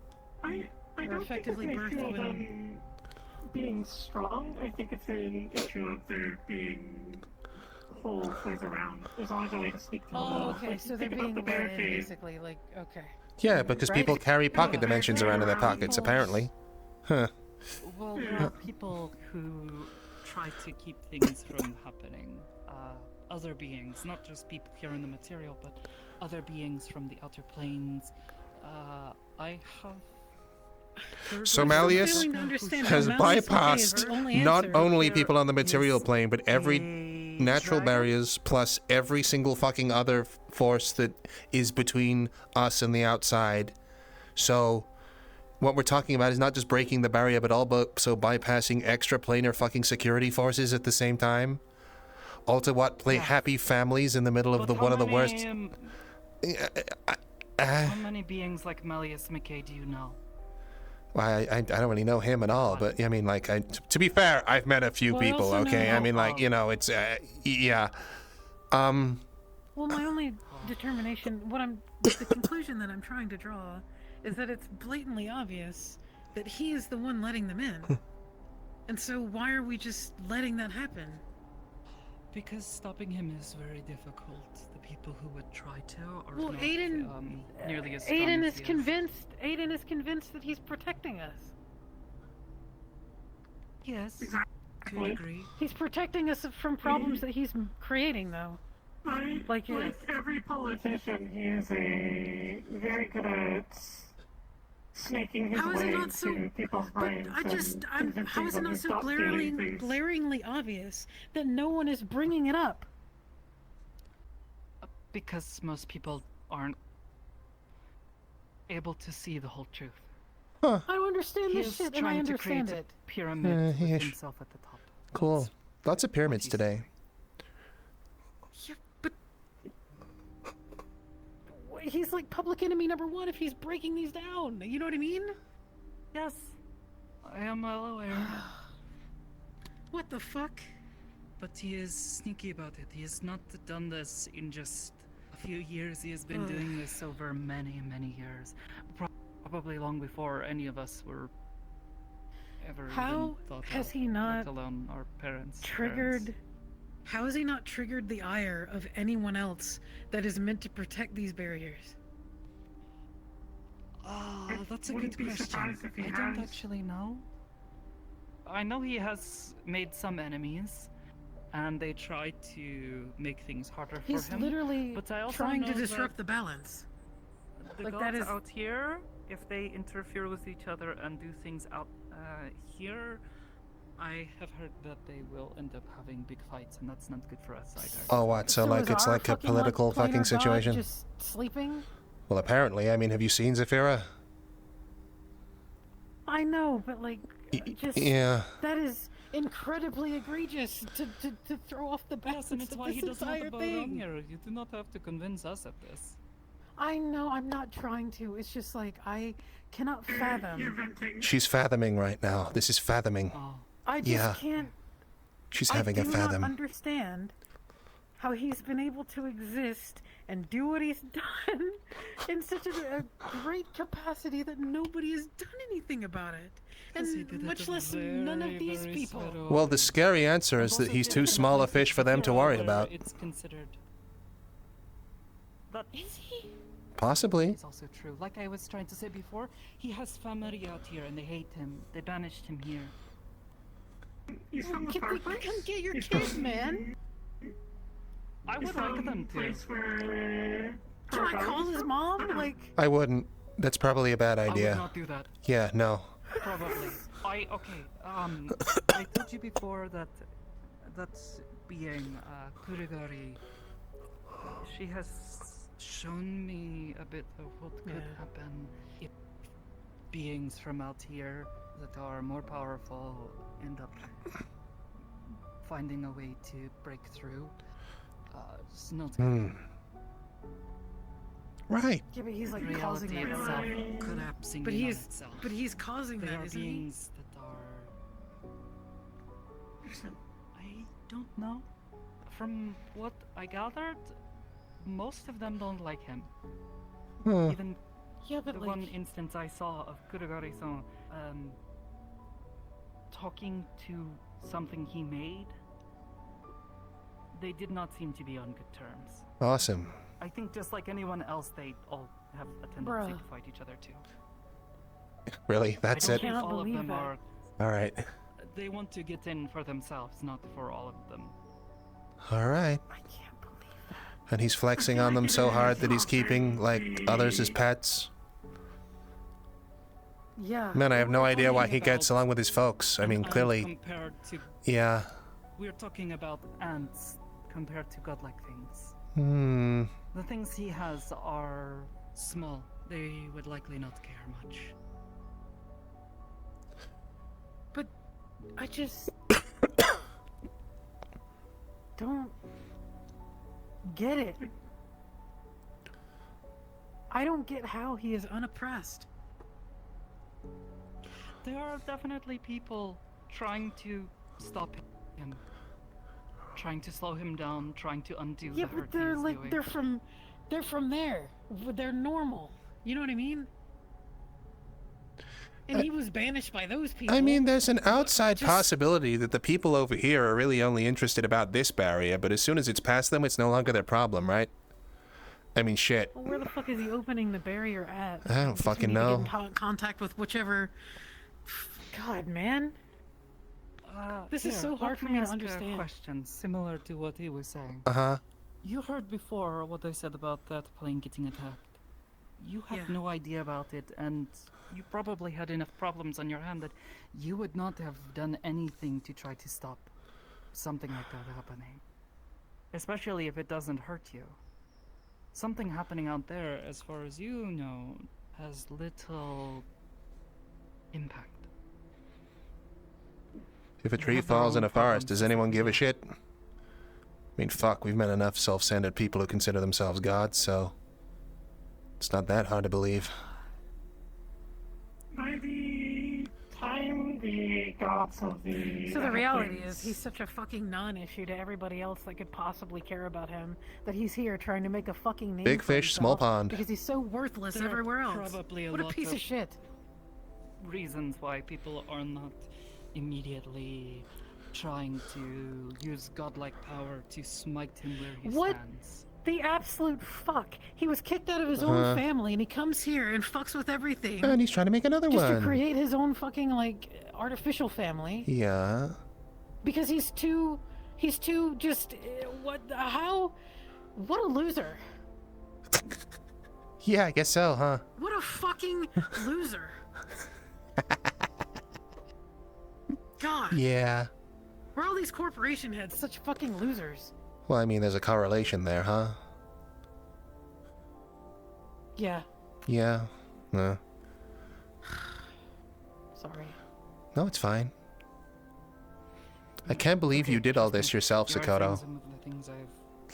I Or don't effectively think it's an birthed issue of when... them being strong. I think it's an issue of there being holes around. There's always a way to sneak through Oh, them. okay, Like, so they're think about being the let in, barricade. basically, like, okay. Yeah, because Right? people carry pocket dimensions around in their pockets, apparently. Huh. Well, there are people who try to keep things from happening. Other beings, not just people here in the material, but other beings from the outer planes. I have. So Malleus has bypassed not only people on the material plane, but every natural barriers plus every single fucking other force that is between us and the outside. So what we're talking about is not just breaking the barrier, but also bypassing extraplanar fucking security forces at the same time. All to what? Play happy families in the middle of one of the worst. How many beings like Malleus McKay do you know? Well, I don't really know him at all, but I mean, like, to be fair, I've met a few Well, I people. also Okay, know- I mean, like, you know, it's yeah. Well, my only determination, the conclusion that I'm trying to draw is that it's blatantly obvious that he is the one letting them in. And so why are we just letting that happen? Because stopping him is very difficult. The people who would try to are Well, not Aiden, nearly as strong Aiden as is he convinced. Aiden is convinced that he's protecting us. Yes, to a degree. He's protecting us from problems that he's creating, though. Like every politician, he is very good at snaking his How is way it not so? into people's But brains. how is it not so glaringly obvious that no one is bringing it up? Because most people aren't able to see the whole truth. Huh. I don't understand He this is shit, and I trying to understand create it. a pyramid with Yeah, himself at the top. Cool. Lots of pyramids today. Yeah, but he's like public enemy #1 if he's breaking these down. You know what I mean? Yes, I am well aware. What the fuck? But he is sneaky about it. He has not done this in just a few years. He has been doing this over many, many years. Probably long before any of us were ever How even thought has of, he not let alone our parents. triggered? How has he not triggered the ire of anyone else that is meant to protect these barriers? That's a good question. I don't actually know. I know he has made some enemies, and they try to make things harder for He's him. literally but I also trying to know disrupt that the balance. the Like, gods that is- out here, if they interfere with each other and do things out here, I have heard that they will end up having big fights, and that's not good for us either. Oh, what? So like is it's our like a fucking political planar fucking god situation? just sleeping? Well, apparently. I mean, have you seen Zafira? I know, but like, just yeah. that is incredibly egregious to throw off the balance And it's of why this he doesn't have entire to bow thing. down here. You do not have to convince us of this. I know, I'm not trying to. It's just like I cannot fathom. She's fathoming right now. This is fathoming. I just Yeah. can't. She's having a I do fathom. not understand how he's been able to exist and do what he's done in such a great capacity that nobody has done anything about it, and much less none of these people. Well, the scary answer is that he's too small a fish for them to worry about. It's considered. That is he? Possibly. It's also true. Like I was trying to say before, he has family out here, and they hate him. They banished him here. Come get your kid, man. I would like them to. Can I call his mom? Like, I wouldn't. That's probably a bad I idea. would not do that. Yeah, no. Probably. I told you before that being Kurigari, she has shown me a bit of what could happen if beings from out here that are more powerful end up finding a way to break through. It's not good. Right. yeah, but he's like Reality causing that. itself collapsing But in on he's itself. causing They that, are isn't he? beings that are. I don't know. From what I gathered, most of them don't like him. Even Yeah, but the like, one instance I saw of Kurigari-san talking to something he made, they did not seem to be on good terms. Awesome. I think just like anyone else, they all have a tendency to fight each other too. Really? That's I it? don't think all of them are. All right. They want to get in for themselves, not for all of them. All right. I can't believe that. And he's flexing on them so hard that he's keeping, like, others as pets. Yeah. Man, I have no idea why he gets along with his folks. I mean, clearly. Compared to, Yeah. we're talking about ants compared to godlike things. The things he has are small. They would likely not care much. But I just don't get it. I don't get how he is unoppressed. There are definitely people trying to stop him. Trying to slow him down, trying to undo Yeah, the but hurt they're he's like doing. they're from there. They're normal. You know what I mean? And he was banished by those people. I mean, there's an outside possibility that the people over here are really only interested about this barrier, but as soon as it's past them, it's no longer their problem, right? I mean, shit. Well, where the fuck is he opening the barrier at? I don't fucking We need to know. get in contact with whichever... God, man. This is so hard for me to A understand. question similar to what he was saying. Uh-huh. You heard before what I said about that plane getting attacked. You had no idea about it, and you probably had enough problems on your hand that you would not have done anything to try to stop something like that happening. Especially if it doesn't hurt you. Something happening out there, as far as you know, has little impact. If a tree falls in a forest, does anyone give a shit? I mean, fuck, we've met enough self-centered people who consider themselves gods, so... It's not that hard to believe. By the time the gods of the... So the reality is, he's such a fucking non-issue to everybody else that could possibly care about him, that he's here trying to make a fucking name Big for fish, small himself pond. Because he's so worthless There are everywhere else. probably What a lot piece of shit. Reasons why people are not immediately trying to use godlike power to smite him where he What stands. the absolute fuck? He was kicked out of his own family, and he comes here and fucks with everything. And he's trying to make another just one. to create his own fucking, like, artificial family. Yeah. Because he's too just, what a loser. Yeah, I guess so, huh? What a fucking loser. God. Yeah. Where are all these corporation heads such fucking losers? Well, I mean, there's a correlation there, huh? Yeah. Yeah. No. Sorry. No, it's fine. I can't believe you did all this yourself, Sakoto.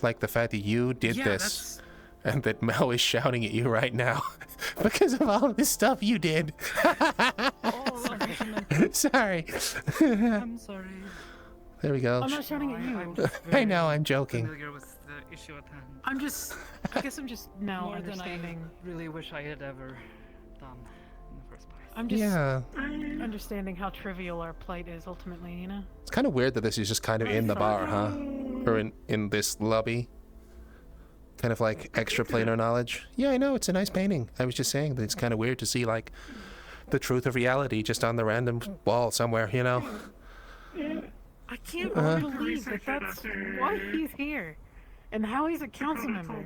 Like the fact that you did this, and that Mel is shouting at you right now because of all of this stuff you did. Sorry. I'm sorry. There we go. I'm not shouting at you. I know, I'm joking. Familiar with the issue at hand. I guess I'm just now More understanding. than I really wish I had ever done in the first place. I'm just Yeah. understanding how trivial our plight is ultimately, you know? It's kind of weird that this is just kind of in the bar, huh? Or in this lobby. Kind of like extra planar knowledge. Yeah, I know, it's a nice painting. I was just saying that it's kind of weird to see, like, the truth of reality just on the random wall somewhere, you know? I can't believe that that's why he's here. And how he's a council member.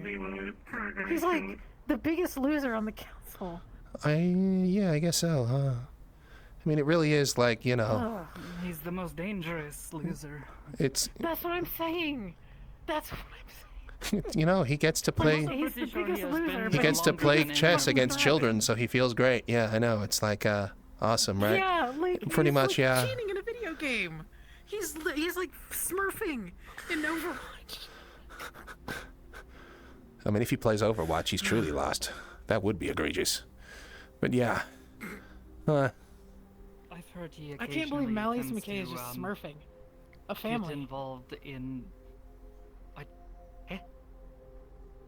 He's like the biggest loser on the council. Yeah, I guess so, huh? I mean, it really is like, you know... He's the most dangerous loser. It's... That's what I'm saying. That's what I'm saying. You know, he gets to play... He's the biggest loser. He gets to play chess against children, so he feels great. Yeah, I know. It's like, awesome, right? Yeah, like... Pretty he's much, like yeah. cheating in a video game. He's like smurfing in Overwatch. I mean, if he plays Overwatch, he's truly lost. That would be egregious. But yeah. I've heard he I can't believe Malleus tends McKay is to, just smurfing. A family. Get involved in...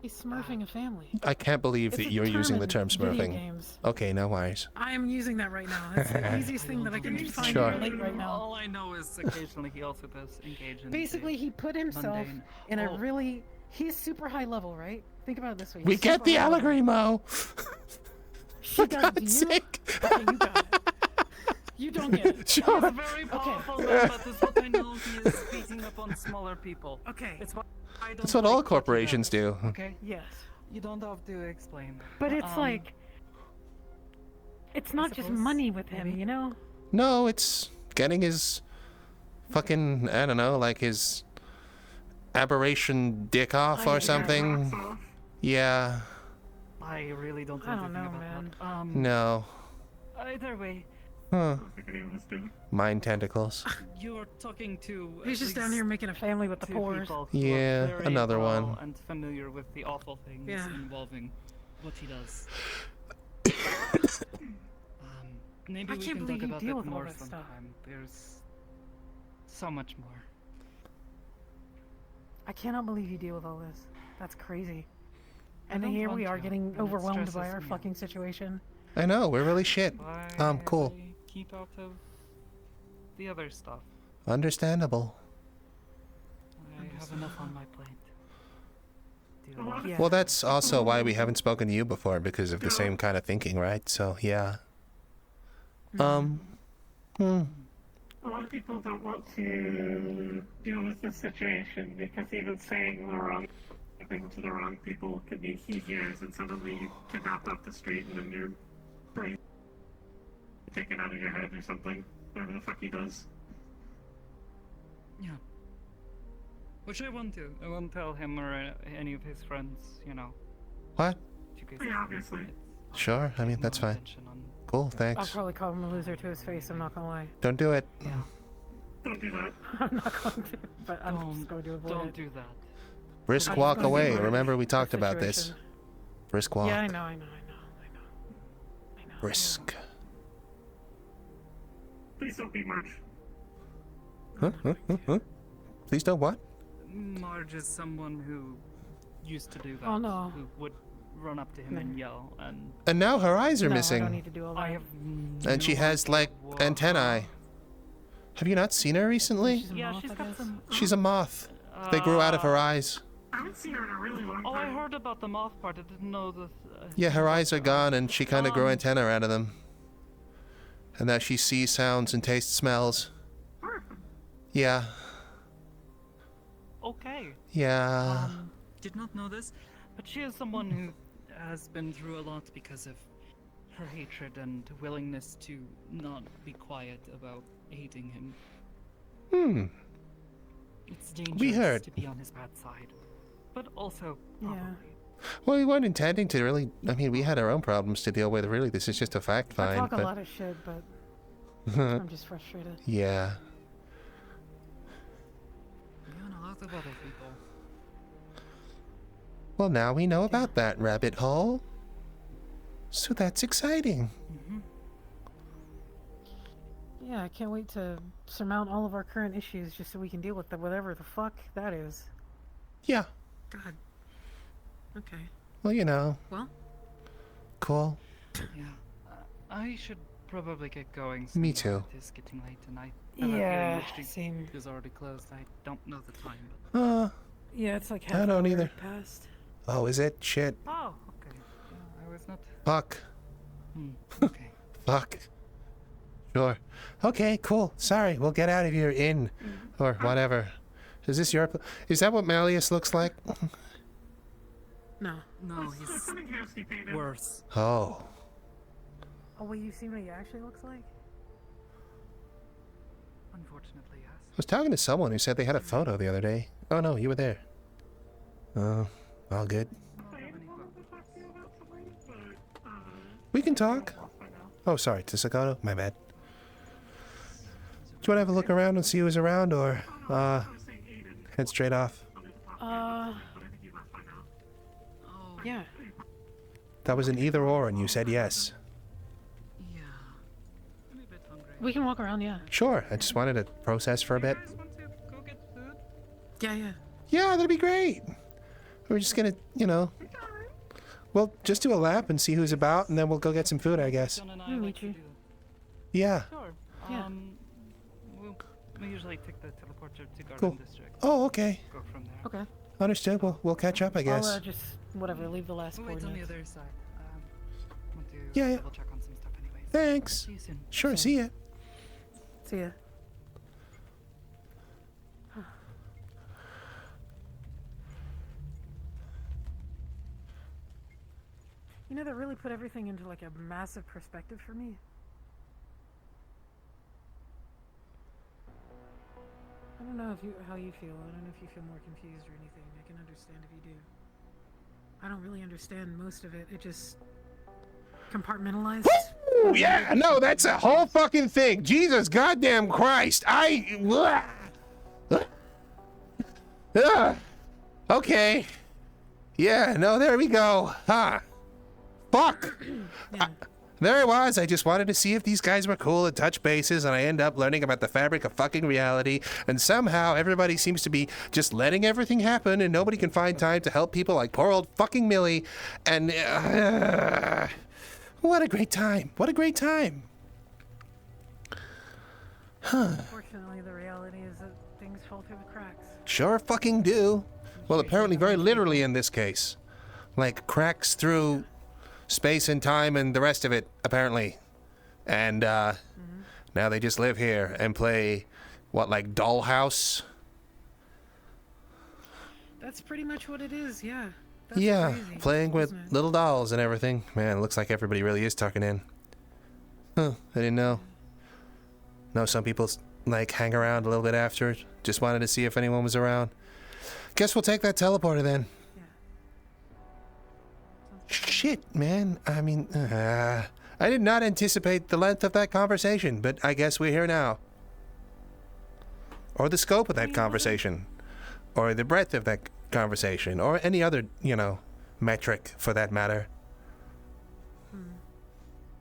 He's smurfing a family. I can't believe It's that a you're using the term term in video smurfing. games. Okay, no worries. I'm using that right now. That's the easiest thing that I can find Sure. to relate right now. All I know is occasionally he also does engage in... Basically, he put himself mundane- in a really... He's super high level, right? Think about it this way. We He's get super the high level. allegory, Mo! For God's sake! Okay, you got it. You don't get it. Sure. He's a very powerful man, but that's what I know he is beating up on smaller people. Okay. It's what I don't That's what like all what he corporations does, do. Okay? Yes. You don't have to explain. But it's like... It's not just money with him, you know? No, it's getting his fucking, I don't know, like his aberration dick off or something. Yeah. I really don't I know don't know, about man. that. No. Either way, Huh. Mind tentacles. you're talking to... He's at just down least here making a family with the two poor. people who Yeah, are very another well one. and familiar with the awful things Yeah. involving what he does. Maybe I we can't can believe talk you about deal that with all more that stuff. sometime. There's so much more. I cannot believe you deal with all this. That's crazy. And don't here we want are to, getting and it overwhelmed by stresses our me fucking situation. I know, we're really shit. Cool. Keep out of the other stuff. Understandable. I have enough on my plate. Well, that's also why we haven't spoken to you before, because of the same kind of thinking, right? So, yeah. A lot of people don't want to deal with this situation because even saying the wrong thing to the wrong people could be he hears and suddenly you kidnapped off the street and then your brain taken out of your head or something. Whatever the fuck he does. Yeah. Which I won't do. I won't tell him or any of his friends, you know. What? Yeah, obviously. Sure, I mean, that's fine. Cool, I'll thanks. probably call him a loser to his face, I'm not gonna lie. Don't do it. Yeah. Don't do that. I'm not going to, but I'm just going to avoid it. Don't do that. Brisk walk away. Remember, we talked about this. Brisk walk. Yeah, I know. Brisk. Please don't be March. Huh? Please don't what? Marge is someone who used to do that. Oh, no. Who would run up to him and yell and... And now her eyes are No, missing. I don't need to do all that. I have And she has, like, antennae. Have you not seen her recently? Yeah, she's got some... She's a moth. They grew out of her eyes. I haven't seen her in a really long time. Oh, I heard about the moth part. I didn't know the... Yeah, her eyes are gone, and she kind of grew antennae out of them. And now she sees sounds and tastes smells. Yeah. Okay. Yeah. Did not know this, but she is someone who has been through a lot because of her hatred and willingness to not be quiet about hating him. It's dangerous We heard. to be on his bad side, but also Yeah. Well, we weren't intending to really... I mean, we had our own problems to deal with, really. This is just a fact I find. talk a but... lot of shit, but I'm just frustrated. Yeah. and a lot of other people. Well, now we know about that rabbit hole. So that's exciting. Yeah, I can't wait to surmount all of our current issues just so we can deal with whatever the fuck that is. Yeah. God. Okay. Well, you know. Well? Cool. Yeah. I should probably get going. Me too. It is getting late and I have a Yeah, feeling the street same. is already closed. I don't know the time, but... Yeah, it's like I half don't an hour either. past. Oh, is it? Shit. Oh, okay. Yeah, I was not... Fuck. Okay. Fuck. Sure. Okay, cool. Sorry, we'll get out of your inn. Or whatever. Is this your... Is that what Malleus looks like? No. No, he's worse. Oh. Oh, wait, you see what he actually looks like? Unfortunately, yes. I was talking to someone who said they had a photo the other day. Oh no, you were there. Oh, all good. We can talk. Oh, sorry, to Sakato? My bad. Do you want to have a look around and see who's around, or head straight off? Yeah. That was an either or, and you said yes. We can walk around, yeah. Sure, I just wanted to process for a bit. Yeah, yeah. Yeah, that'd be great. We're just gonna, you know, we'll just do a lap and see who's about, and then we'll go get some food, I guess. We'll meet you. Yeah. Sure. Yeah. We usually take the teleporter to Garden Cool. District. Oh, okay. Go from there. Okay. Understood. We'll catch up, I guess. I'll just, whatever, leave the last Oh, wait, it's on the coordinates. other side. Want to Yeah, yeah. double check on some stuff anyways. Thanks. See you soon. Sure, see ya. See ya. You know, that really put everything into like a massive perspective for me. I don't know how you feel. I don't know if you feel more confused or anything. I can understand if you do. I don't really understand most of it. It just compartmentalized. Ooh, yeah, no, that's a whole fucking thing. Jesus goddamn Christ. Okay. Yeah, no, there we go. Huh. Fuck. There it was. I just wanted to see if these guys were cool and touch bases, and I end up learning about the fabric of fucking reality, and somehow everybody seems to be just letting everything happen, and nobody can find time to help people like poor old fucking MILLIE, and What a great time. What a great time. Huh. Unfortunately, the reality is that things fall through the cracks. Sure fucking do. Well, apparently very literally in this case. Like, cracks through space and time and the rest of it, apparently. And, now they just live here and play, what, like Dollhouse? That's pretty much what it is, yeah. That's Yeah, crazy, playing with isn't it? little dolls and everything. Man, it looks like everybody really is tucking in. Huh, I didn't know. No, some people, like, hang around a little bit after. Just wanted to see if anyone was around. Guess we'll take that teleporter then. Shit, man. I mean, I did not anticipate the length of that conversation, but I guess we're here now. Or the scope of that conversation. Or the breadth of that conversation. Or any other, you know, metric for that matter.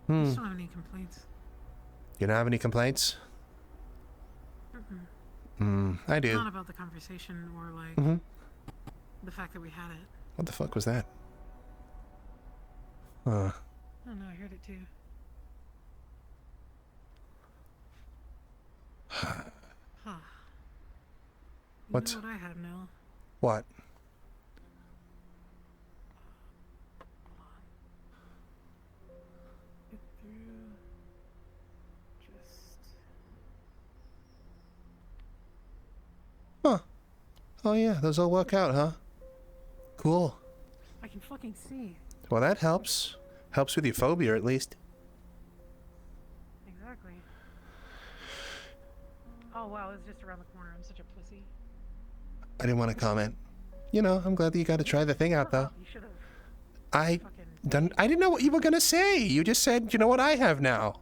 I just don't have any complaints. You don't have any complaints? I do. Not about the conversation or, like, the fact that we had it. What the fuck was that? Huh. Oh no, I heard it too. Huh. What's... You know what I have now? What? Get through. Just... Huh. Oh yeah, those all work out, huh? Cool. I can fucking see. Well, that helps. Helps with your phobia, at least. Exactly. Oh wow, it's just around the corner. I'm such a pussy. I didn't want to comment. You know, I'm glad that you got to try the thing out, though. You should have. I didn't know what you were gonna say. You just said, you know what I have now.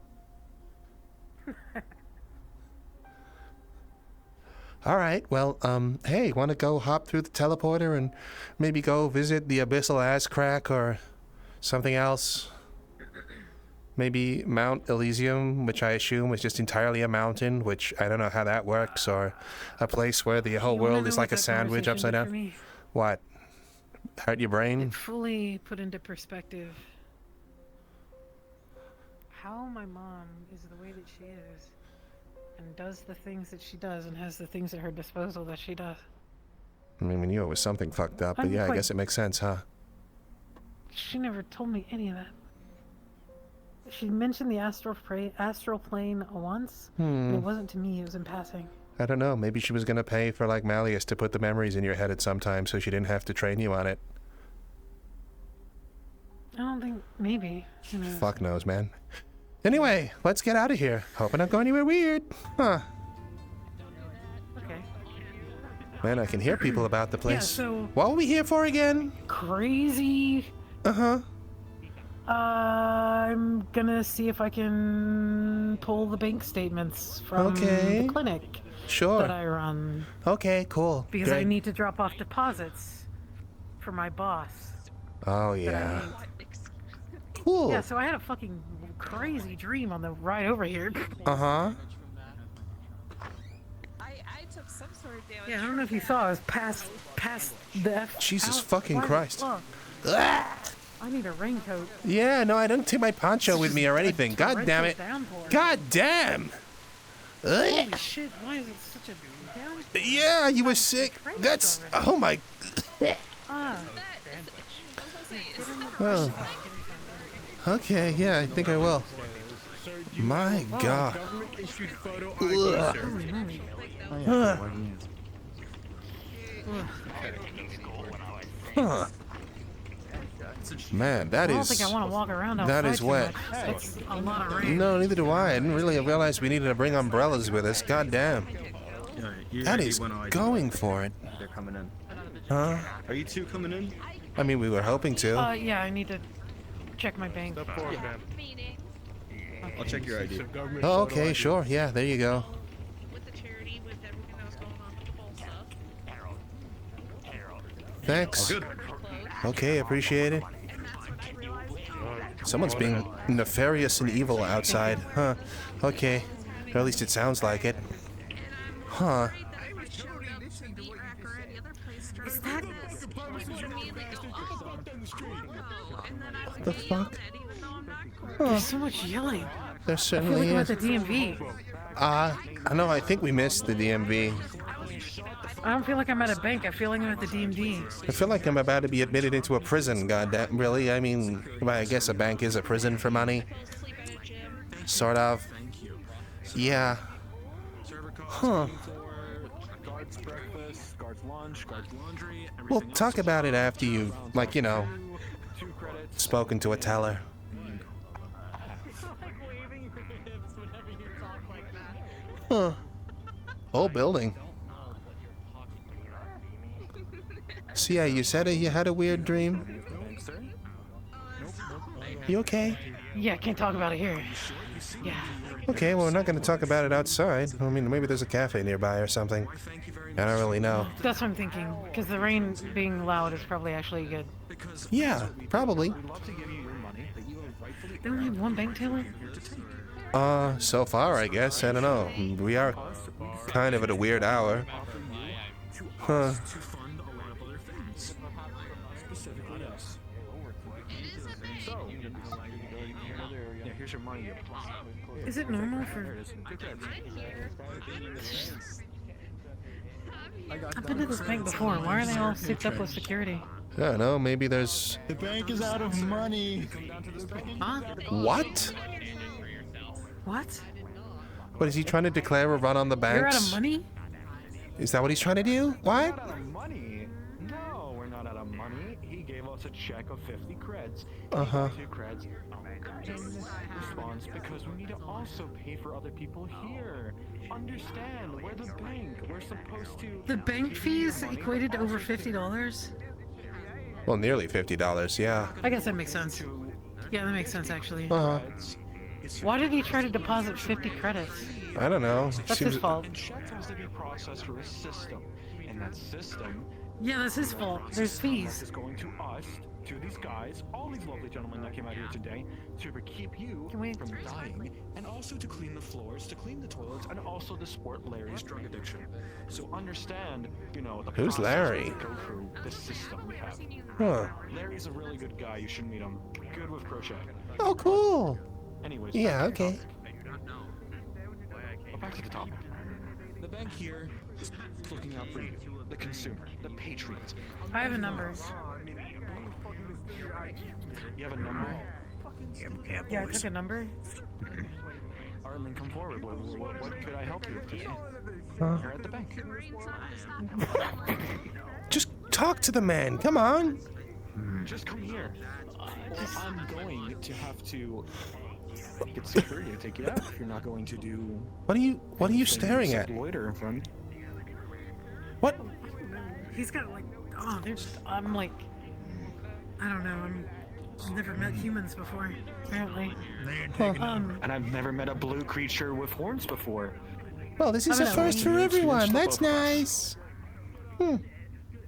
All right. Well, hey, want to go hop through the teleporter and maybe go visit the Abyssal Ass Crack or something else? Maybe Mount Elysium, which I assume is just entirely a mountain, which I don't know how that works, or a place where the whole world is like a sandwich upside down. What? Hurt your brain? It fully put into perspective how my mom is the way that she is, and does the things that she does, and has the things at her disposal that she does. I mean, we knew it was something fucked up, but yeah, I guess it makes sense, huh? She never told me any of that. She mentioned the astral plane once, and it wasn't to me, it was in passing. I don't know, maybe she was gonna pay for, like, Malleus to put the memories in your head at some time so she didn't have to train you on it. I don't think, maybe. Who knows? Fuck knows, man. Anyway, let's get out of here. Hope I don't go anywhere weird. Huh. Okay. Man, I can hear people about the place. Yeah, so... What were we here for again? Crazy. Uh-huh. I'm gonna see if I can pull the bank statements from the clinic that I run. Okay, cool. Because Great. I need to drop off deposits for my boss. Oh, yeah. Cool. Yeah, so I had a fucking crazy dream on the ride over here. Uh-huh. I took some sort of damage. Yeah, I don't know if you saw, I was past the F. Jesus fucking Christ. I need a raincoat. Yeah, no, I didn't take my poncho with me or anything. God damn it. God damn. Holy shit, why is it such a down? Yeah, you were sick. That's... Oh, my... Well... Okay, yeah, I think I will. My God. Huh. Man, that is... I don't think I want to walk around outside. That is wet. It's a lot of rain. No, neither do I. I didn't really realize we needed to bring umbrellas with us. God damn. That is going for it. They're coming in. Huh? Are you two coming in? I mean, we were hoping to. Yeah, I need to check my bank. I'll check your ID. Oh, okay, sure. Yeah, there you go. Thanks. Okay, appreciate it. Someone's being nefarious and evil outside. Huh. Okay. Or at least it sounds like it. Huh. What the fuck? There's so much yelling. There I feel certainly like I'm is. at the DMV. I know, I think we missed the DMV. I don't feel like I'm at a bank. I feel like I'm at the DMV. I feel like I'm about to be admitted into a prison, goddamn. Really? I mean, well, I guess a bank is a prison for money. Sort of. Yeah. Huh. We'll talk about it after you've, like, you know, spoken to a teller. Huh. Whole building. So yeah, you said you had a weird dream? You okay? Yeah, can't talk about it here. Yeah. Okay, well, we're not going to talk about it outside. I mean, maybe there's a cafe nearby or something. I don't really know. That's what I'm thinking. Because the rain being loud is probably actually good. Yeah, probably. They only have one bank teller? So far, I guess. I don't know. We are kind of at a weird hour. Huh. Is it normal for... I've been to this bank before. Why are they all souped up with security? I don't know. Maybe there's... The bank is out of money. Huh? What? What? What, is he trying to declare a run on the banks? You're out of money? Is that what he's trying to do? What? Out of money? No, we're not out of money. He gave us a check of 50 creds. Uh-huh. 2 creds in response because we need to also pay for other people here. Understand, we're the bank. We're supposed to... The bank fees equated to over $50? Well, nearly $50, yeah. I guess that makes sense. Yeah, that makes sense, actually. Uh-huh. Why did he try to deposit 50 credits? I don't know. That's his fault. And checks has to be processed through a system. And that system... Yeah, that's his fault. There's fees. ...is going to us, to these guys, all these lovely gentlemen that came out here today, to keep you from dying, and also to clean the floors, to clean the toilets, and also to support Larry's drug addiction. So understand, you know, the Who's process Larry? to go through this system we have. Huh. Larry's a really good guy. You should meet him. Good with crochet. Oh, cool. Anyways. Yeah, okay. But back to the topic. The bank here is looking out for you, the consumer, the patriots. I have a number. You have a number? Yeah, I took a number. Arlen, come forward. What could I help you with today? Huh? You're at the bank. Just talk to the man. Come on. Just come here. I'm going to have to get security to take you out if you're not going to do... What are you staring at? Loiter, friend. What? He's got like... Oh, I'm like... I don't know. I've never met humans before, apparently. And I've never met a blue creature with horns before. Well, this is a first for everyone. That's nice.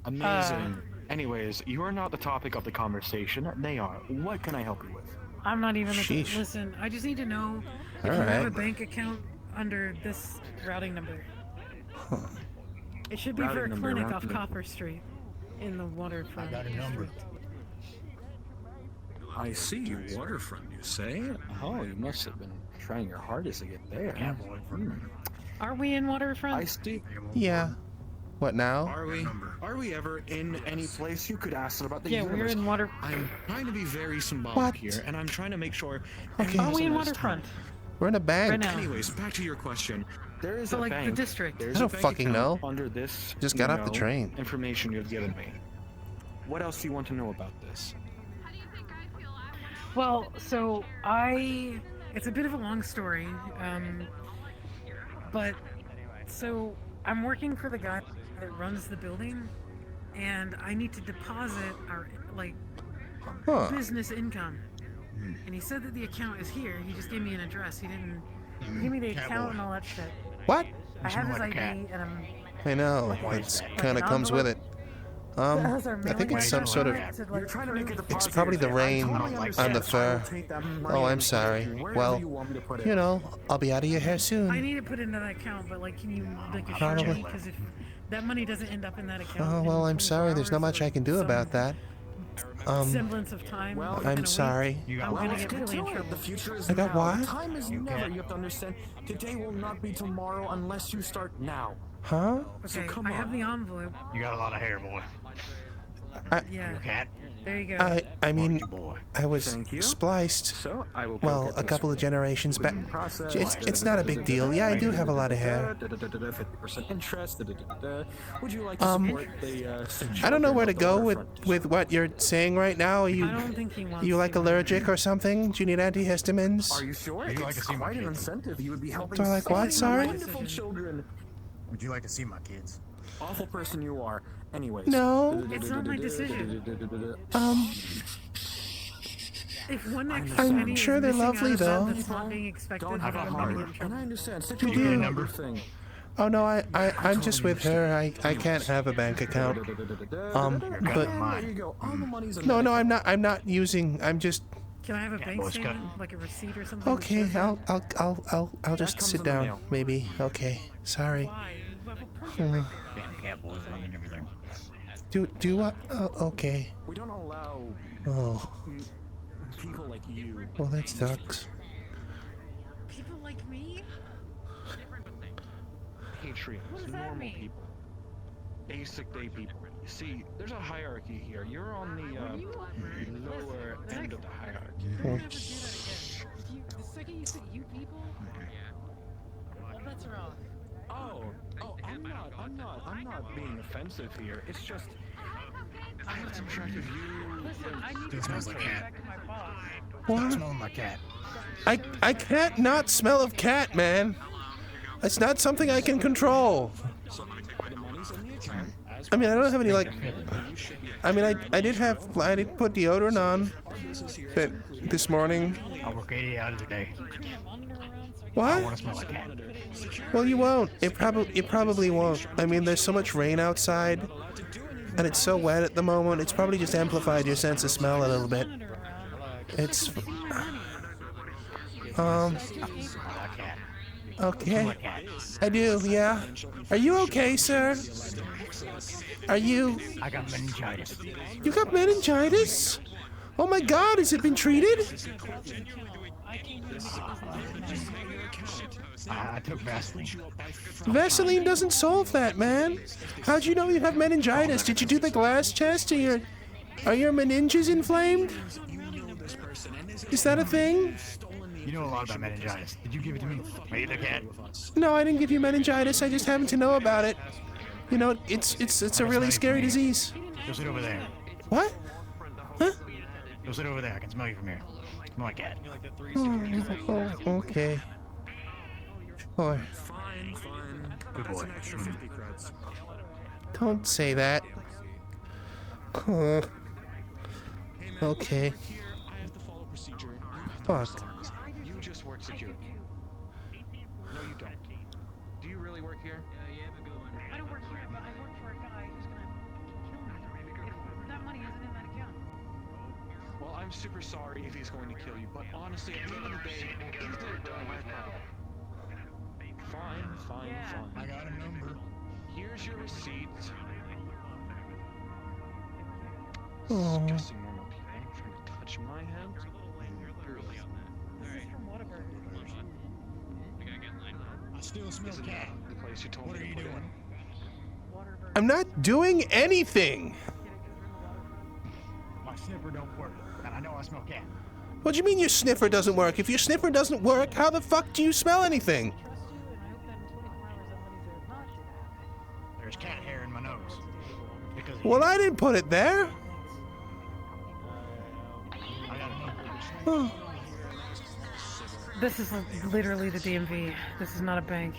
Amazing. Anyways, you are not the topic of the conversation. They are. What can I help you with? I'm not even... Sheesh. Listen, I just need to know if All you have right. a bank account under this routing number. Huh. It should be Routing for a number, clinic routing off number. Copper Street in the waterfront. I got a number. I see. Waterfront, you say? Oh, you must have been trying your hardest to get there. Are we in waterfront? I see. Yeah. What now? Are we ever in any place you could ask about the Yeah, universe? we're in water. I'm trying to be very symbolic What? here, and I'm trying to make sure... Okay. Are we in waterfront? We're in a bank. Right now. Anyways, back to your question. There is So, a like, the bank. district. There's I don't a bank fucking account know. Under this, Just got off the train. Information you've given me. What else do you want to know about this? Well, so it's a bit of a long story, but so I'm working for the guy that runs the building, and I need to deposit our business income. And he said that the account is here. He just gave me an address. He didn't give me the account and all that shit. What? I have his ID, and I'm... I know. It kind of comes with it. I think it's some sort of... It's probably the rain on the fur. Oh, I'm sorry. Well, you know, I'll be out of your hair I soon. need to put into that account, but like, can you like assure Probably. me? Because if that money doesn't end up in that account... Oh, well, I'm sorry. There's not much I can do about that. semblance of time. I'm sorry. I'm gonna get really in trouble. The future is I got now. what? Time is never. You have to understand. Today will not be tomorrow unless you start now. Huh? So Okay, come I on. have the envelope. You got a lot of hair, boy. Yeah. You a cat? There you go. I mean, I was spliced. So I will Well, a couple of generations back. It's not a big deal. Yeah, I do have a lot of hair. 50% interest. Would you like to support the? I don't know where to go with what you're saying right now. Are you, I don't think he wants you like to. allergic or something? Do you need antihistamines? Are you sure? It's quite an incentive. You would be helping. Do I like what? Sorry. Wonderful children. Would you like to see my kids? Awful person you are. Anyways. No. It's not my decision. If one extra I'm penny sure is they're missing lovely, out of that though. that's not being expected, Don't have a I'm heart. gonna get in trouble. And I understand. Such You a do. number thing. Oh no, I'm just with her. I can't have a bank account. But no, I'm not using. I'm just. Can I have a bank statement, like a receipt or something? Okay, I'll just sit down, maybe. Okay, sorry. Do what? Oh, okay. We don't allow people like you. Well, that sucks. People like me? Patriots, normal people, basic day people. You see, there's a hierarchy here. You're on the lower end of the hierarchy. The second you said you people? Well, that's wrong. I'm not being offensive here. It's just I have to track of you. Listen, I need to smells like cat. back to my boss. What? Smelling like cat. I can't not smell of cat, man. It's not something I can control. I mean, I don't have any like. I mean, I did put deodorant on this morning. I'll work 80 hours a day. What? I want to smell like cat. Well, you won't. It probably won't. I mean, there's so much rain outside, and it's so wet at the moment. It's probably just amplified your sense of smell a little bit. It's. Okay. I do. Yeah. Are you okay, sir? Are you? I got meningitis. You got meningitis? Oh my God! Has it been treated? I took Vaseline. Vaseline doesn't solve that, man. How'd you know you have meningitis? Did you do the glass test? Are your meninges inflamed? Is that a thing? You know a lot about meningitis. Did you give it to me? Are you the cat? No, I didn't give you meningitis. I just happen to know about it. You know, it's a really scary disease. Go sit over there. What? Huh? Go sit over there. I can smell you from here. Smell like cat. Oh, okay. Sure. Fine. Good boy. That's an extra 50 creds. Don't say that. Okay. I have to follow procedure. Fuck. You just work security. No, you don't. Do you really work here? I don't work here, but I work for a guy who's gonna kill me if that money isn't in that account. Well, I'm super sorry if he's going to kill you, but honestly, at the end of the day, he's gonna die. Fine. I got a number. Here's your receipt. Oh. Discussing normal people trying to touch my hand. I still smell cat. The place you told What me are you to put doing? I'm not doing anything. My sniffer don't work, and I know I smell cat. What do you mean your sniffer doesn't work? If your sniffer doesn't work, how the fuck do you smell anything? There's cat hair in my nose. Because Well, I didn't put it there. Oh. This is literally the DMV. This is not a bank.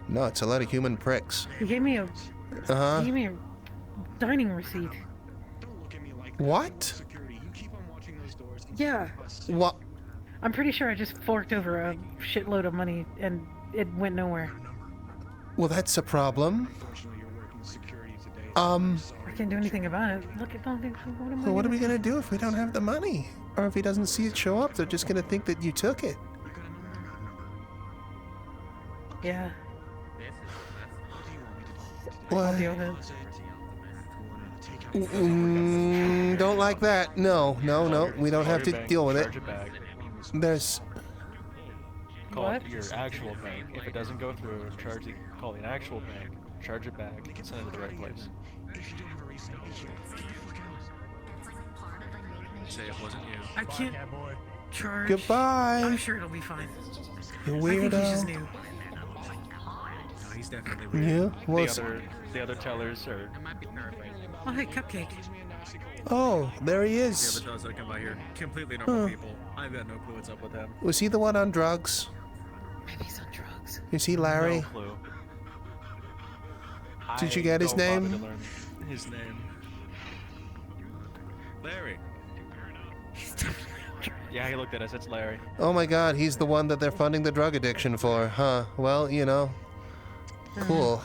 No, it's a lot of human pricks. He gave me a. Uh-huh. He gave me a dining receipt. What? Yeah. What? I'm pretty sure I just forked over a shitload of money and it went nowhere. Well, that's a problem. I can't do anything about it. Look at Well, what are we gonna do if we don't have the money? Or if he doesn't see it show up, they're just gonna think that you took it. Yeah. What? I'll deal with it. Don't like that. No, no, no. We don't have to deal with it. Charge it back. There's... Call it your actual bank. If it doesn't go through, call the actual bank, charge it back, and send it to the right place. Say it wasn't you. I can't charge. Goodbye. I'm sure it'll be fine. You I think he's just weirdo. new. No, he's definitely Yeah? Well, The other tellers are... Oh, hey, Cupcake. oh, there he The is. other tellers that come by here, completely normal Huh. people. I've got no clue what's up with them. Was he the one on drugs? Maybe he's on drugs. Is he Larry? No clue. Did you get his don't bother name? to learn His name. Larry. Yeah, he looked at us. It's Larry. Oh my god, he's the one that they're funding the drug addiction for, huh? Well, you know. Cool.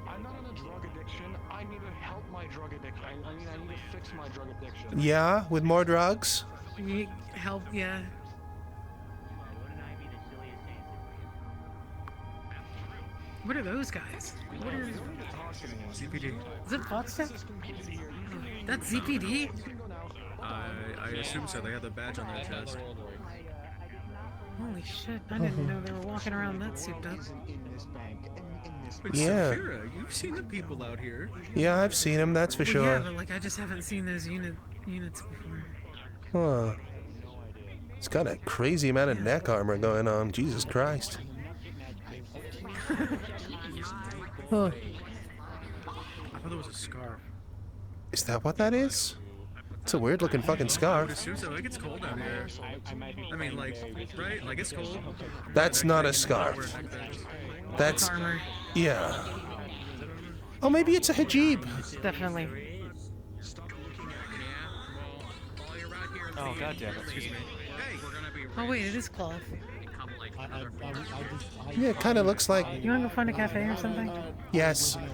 I'm not on a drug addiction. I need to help my drug addiction. I need to fix my drug addiction. Yeah, with more drugs? You need help, yeah. What are those guys? What are... ZPD. Is it Foxtech? That's ZPD? I assume so. They have the badge on their chest. Holy shit, I didn't know they were walking around that souped up. But Yeah. Saphira, you've seen the people out here. Yeah, I've seen him, that's for Well, sure. yeah, but like I just haven't seen those units before. Huh. It's got a crazy amount of neck armor going on. Jesus Christ. Huh. I thought it was a scarf. Is that what that is? It's a weird looking fucking I would scarf. assume so. It gets cold out here. I mean, like, right? Like, it's cold. That's not a scarf. That's... yeah. Oh, maybe it's a hijab. Definitely. Oh, god damn it. Excuse me. Oh wait, it is cloth. Yeah, it kind of looks like... You wanna go find a cafe or something? Yes. I'm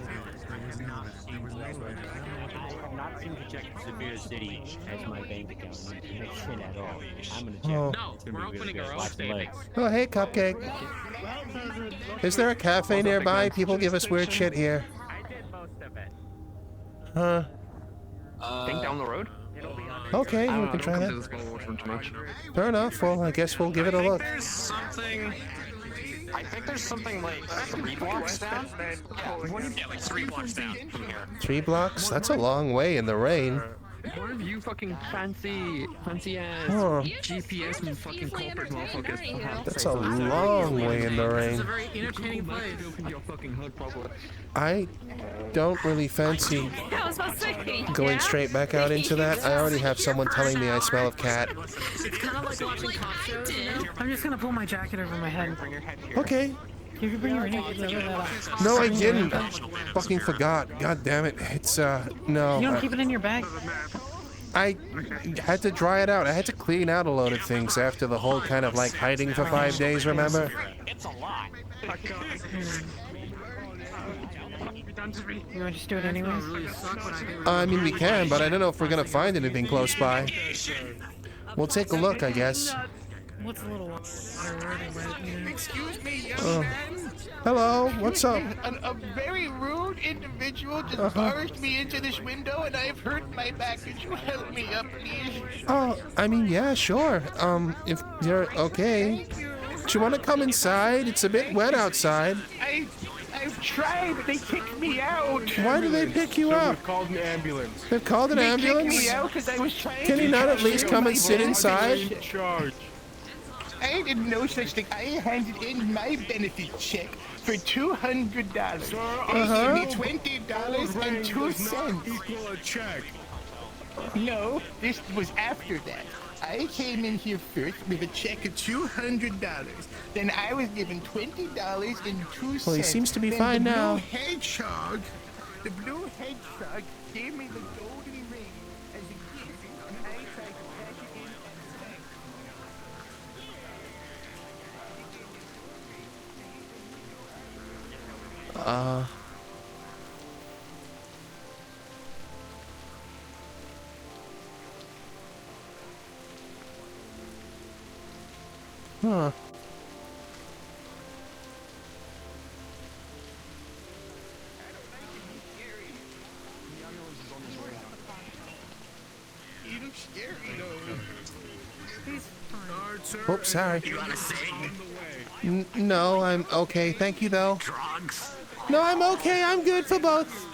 not seem to check Siberian City as my bank account. Shit at all. I'm gonna check. Oh. No, we're opening our own savings. Oh, hey, Cupcake. Is there a cafe nearby? People give us weird shit here. I did most of it. Huh? Think down the road? Okay, we can try that. Fair enough. Well, I guess we'll give it a look. There's something. I think there's something like 3 blocks down. Yeah, like 3 blocks down from here. 3 blocks? That's a long way in the rain. What have you fucking fancy ass Huh. GPS and fucking corporate motherfuckers? That's a long way in the rain. Very entertaining place. I don't really fancy I was about to say, going yeah? straight back out into that. I already have someone telling me I smell of cat. It's kind of like watching cop shows, you know? I'm just gonna pull my jacket over my head. Okay. You can bring your radio. No, I didn't. Fucking forgot. God damn it. It's, no. You don't keep it in your bag? I had to dry it out. I had to clean out a load of things after the whole kind of like hiding for 5 days, remember? It's a lot. You want to just do it anyways? I mean, we can, but I don't know if we're gonna find anything close by. We'll take a look, I guess. What's a little Excuse me, young Oh. man. Hello, what's up? A very rude individual just Uh-huh. barged me into this window and I've hurt my back. Could you help me up, please? Oh, I mean, yeah, sure. If you're okay. Do you want to come inside? It's a bit wet outside. I've tried, but they kicked me out. Why do they pick you up? We've called an ambulance. They've called an They ambulance? kicked me out because I was trying Can to he not at charge least you come my and sit bill. inside? Charge. I did no such thing. I handed in my benefit check for $200. Uh-huh. They gave me $20.02. Equal a check. No, this was after that. I came in here first with a check of $200. Then I was given $20.02. Well, he seems to be Then fine the now. The blue hedgehog gave me the golden ring as a gift, and I tried to cash it in and back. Huh. Oops, sorry. You wanna sing? No, I'm okay. Thank you, though. Drugs? No, I'm okay. I'm good for both.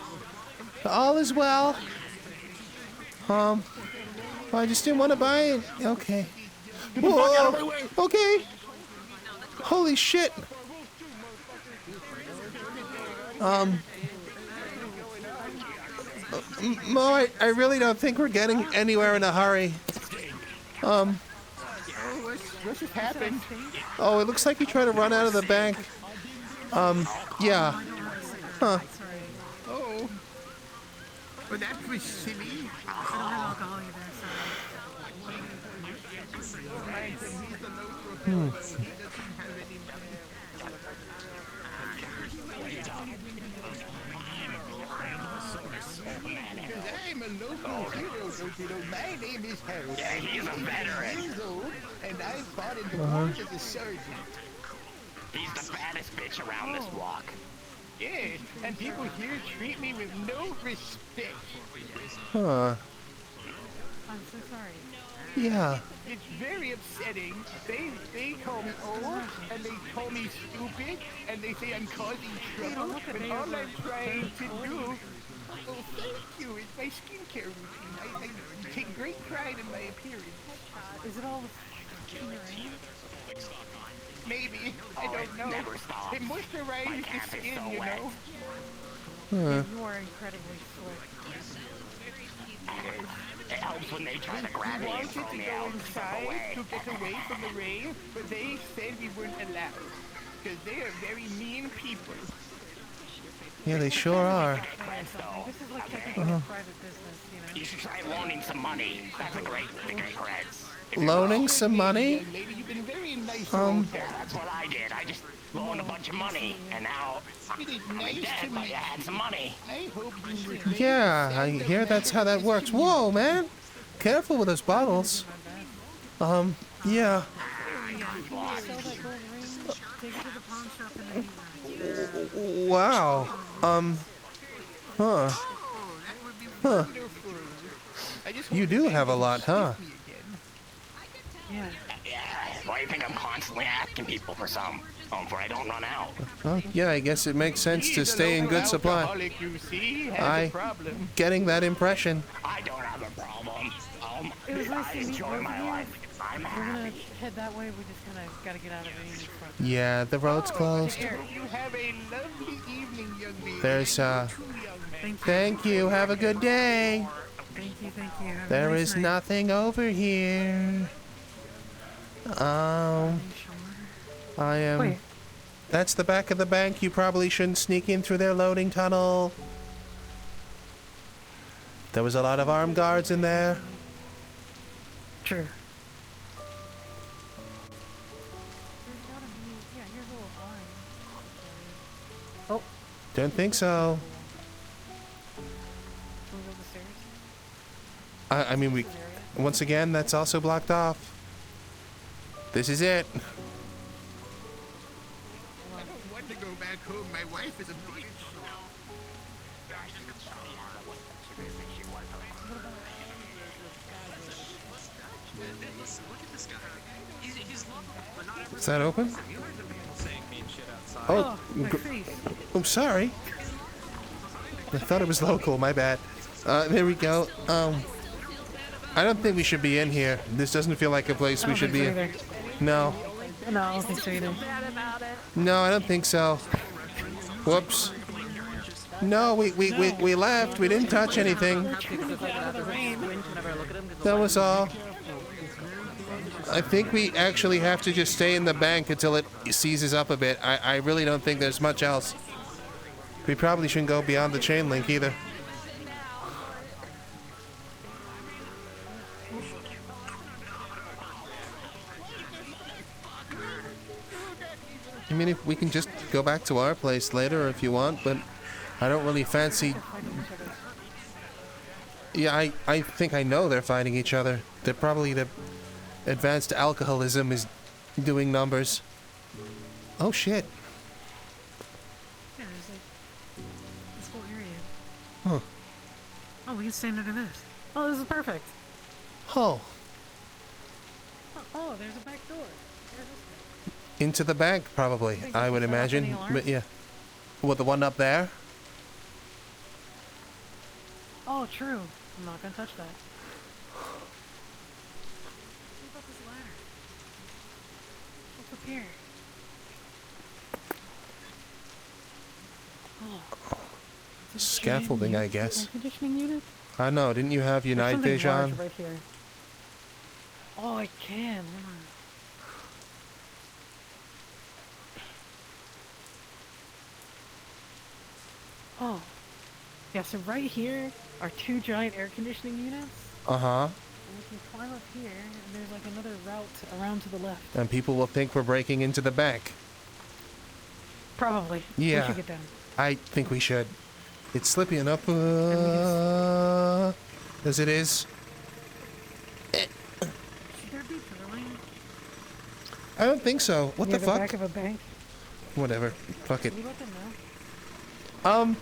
All is well. I just didn't want to buy it. Okay. Get the fuck out of my way! Okay. Holy shit. Mo, I really don't think we're getting anywhere in a hurry. What's just happened? Oh, it looks like you tried to run out of the bank. Yeah. Huh. Oh. But that was silly. I don't have alcohol either, I'm a local hero, don't you know? My name is Harold. Yeah, he's a veteran. Years old, and I fought in the wars as a sergeant. He's the baddest bitch around this block. Yes, and people here treat me with no respect. Huh. I'm so sorry. Yeah. It's very upsetting. They call me old, and they call me stupid, and they say I'm causing trouble, but all I'm trying to do... Oh, thank you. It's my skincare routine. I take great pride in my appearance. Is it all the skin? Maybe. I don't know. It moisturizes the skin, you know. Huh. You are incredibly slick. It helps when they try to grab me and throw me out and step away. To get away from the rain, but they said we weren't allowed. Because they are very mean people. Yeah, they sure are. This is like technically a private business, you know? You should try loaning some money. That's a great P.R.E.D.A.T.O.R. Loaning some money? That's what I did. I just loaned a bunch of money, and now I'm dead, but you had some money. Yeah, I hear that's how that works. Whoa, man. Careful with those bottles. Yeah. Wow. Huh. Huh. You do have a lot, huh? Yeah. Why do you think I'm constantly asking people for some? For I don't run out. Well, yeah, I guess it makes sense to stay in good supply. Getting that impression. I don't have a problem. It was nice I to meet enjoy both my of you. life. I'm We're happy. gonna head that way. We just gotta get out of it. Yeah, the road's closed. You have a lovely evening, young lady. There's, Thank you. Have a good day. Thank you. Have a There nice is night. nothing over here. I am... Wait. That's the back of the bank. You probably shouldn't sneak in through their loading tunnel. There was a lot of armed guards in there. True. Oh. Don't think so. I mean, once again, that's also blocked off. This is it. I don't want to go back home. My wife is a bitch. Is that open? Oh, I'm sorry. I thought it was local. My bad. There we go. I don't think we should be in here. This doesn't feel like a place we should be in. No. No, I don't think so either. No, I don't think so. Whoops. No, we left. We didn't touch anything. That was all. I think we actually have to just stay in the bank until it seizes up a bit. I really don't think there's much else. We probably shouldn't go beyond the chain link either. I mean, if we can just go back to our place later if you want, but I don't really fancy... Yeah, I think I know they're fighting each other. They're probably the advanced alcoholism is doing numbers. Oh shit. Yeah, there's like this whole area. Huh. Oh, we can stand under this. Oh, this is perfect. Oh. Oh, there's a back door. Where's this thing? Into the bank, probably, I would imagine. But yeah. Well, the one up there? Oh, true. I'm not gonna touch that. What about this ladder? What's up here? Oh. Scaffolding, I guess. Air conditioning unit? I know, didn't you have your night vision on? Right here. Oh, I can. Oh. Yeah, so right here are 2 giant air conditioning units. Uh-huh. And we can climb up here, and there's like another route around to the left. And people will think we're breaking into the bank. Probably. Yeah. We should get down. I think we should. It's slippy enough as it is. Should there be drilling? I don't think so. What Near the fuck? The back of a bank? Whatever. Fuck it. Can we let them know?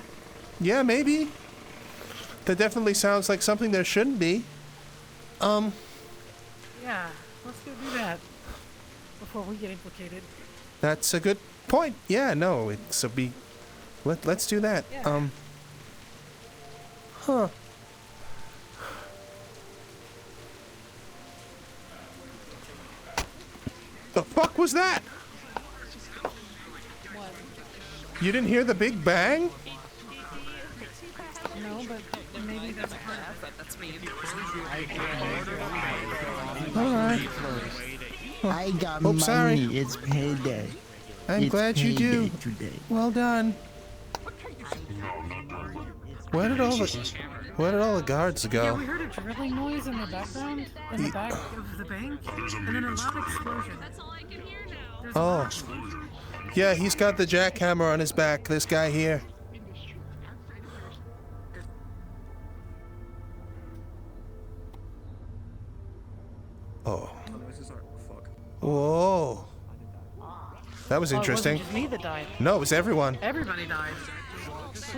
Yeah, maybe. That definitely sounds like something there shouldn't be. Yeah, let's go do that before we get implicated. That's a good point. Yeah, no, it's a be. Let's do that. Yeah. Huh. The fuck was that? What? You didn't hear the big bang? No, but maybe that's part of it. That's me. Alright. I got Oh, money. sorry. It's payday. I'm glad you do. Today. Well done. Where did all the guards Yeah, go? we heard a drilling noise in the background, in the back of the bank, and then a loud explosion. That's all I can hear now. Oh. Yeah, he's got the jackhammer on his back, this guy here. Oh. Whoa. That was interesting. It wasn't just me that died. No, it was everyone. Everybody died.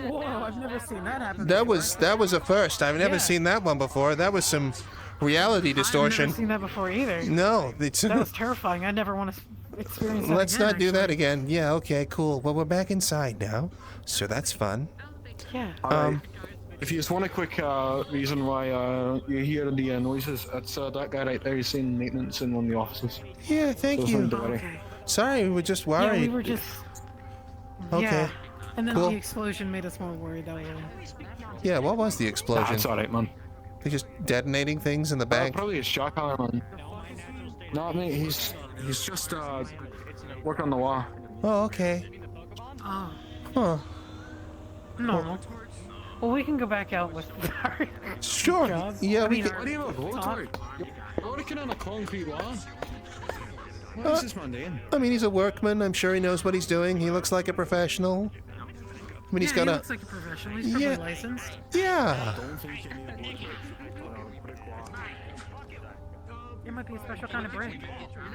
Whoa, I've never seen that happen. That was a first. I've never seen that one before. That was some reality distortion. I've never seen that before either. No, it's That was terrifying. I never want to experience that Let's again, not do actually. that again. Yeah, okay, cool. Well, we're back inside now, so that's fun. Yeah. If you just want a quick reason why you hear the noises, it's that guy right there. He's in maintenance in one of the offices. Yeah, thank So you. don't worry. Sorry, we were just worried. Yeah, we were just. Okay. Yeah. And then Cool. the explosion made us more worried that way. Yeah, what was the explosion? That's alright, man. They just detonating things in the bank? Probably a shock alarm, man. No, mate, he's just working on the wall. Oh, okay. Oh. Huh. Normal. Well, we can go back out with our Sure. jobs. Yeah, I we mean, can. our What are you talk. blowtorch? You're working on a concrete wall. What is this man doing? I mean, he's a workman. I'm sure he knows what he's doing. He looks like a professional. I mean, he's Yeah, got he a. looks like a professional. He's probably Yeah. licensed. Yeah. It might be a special kind of break.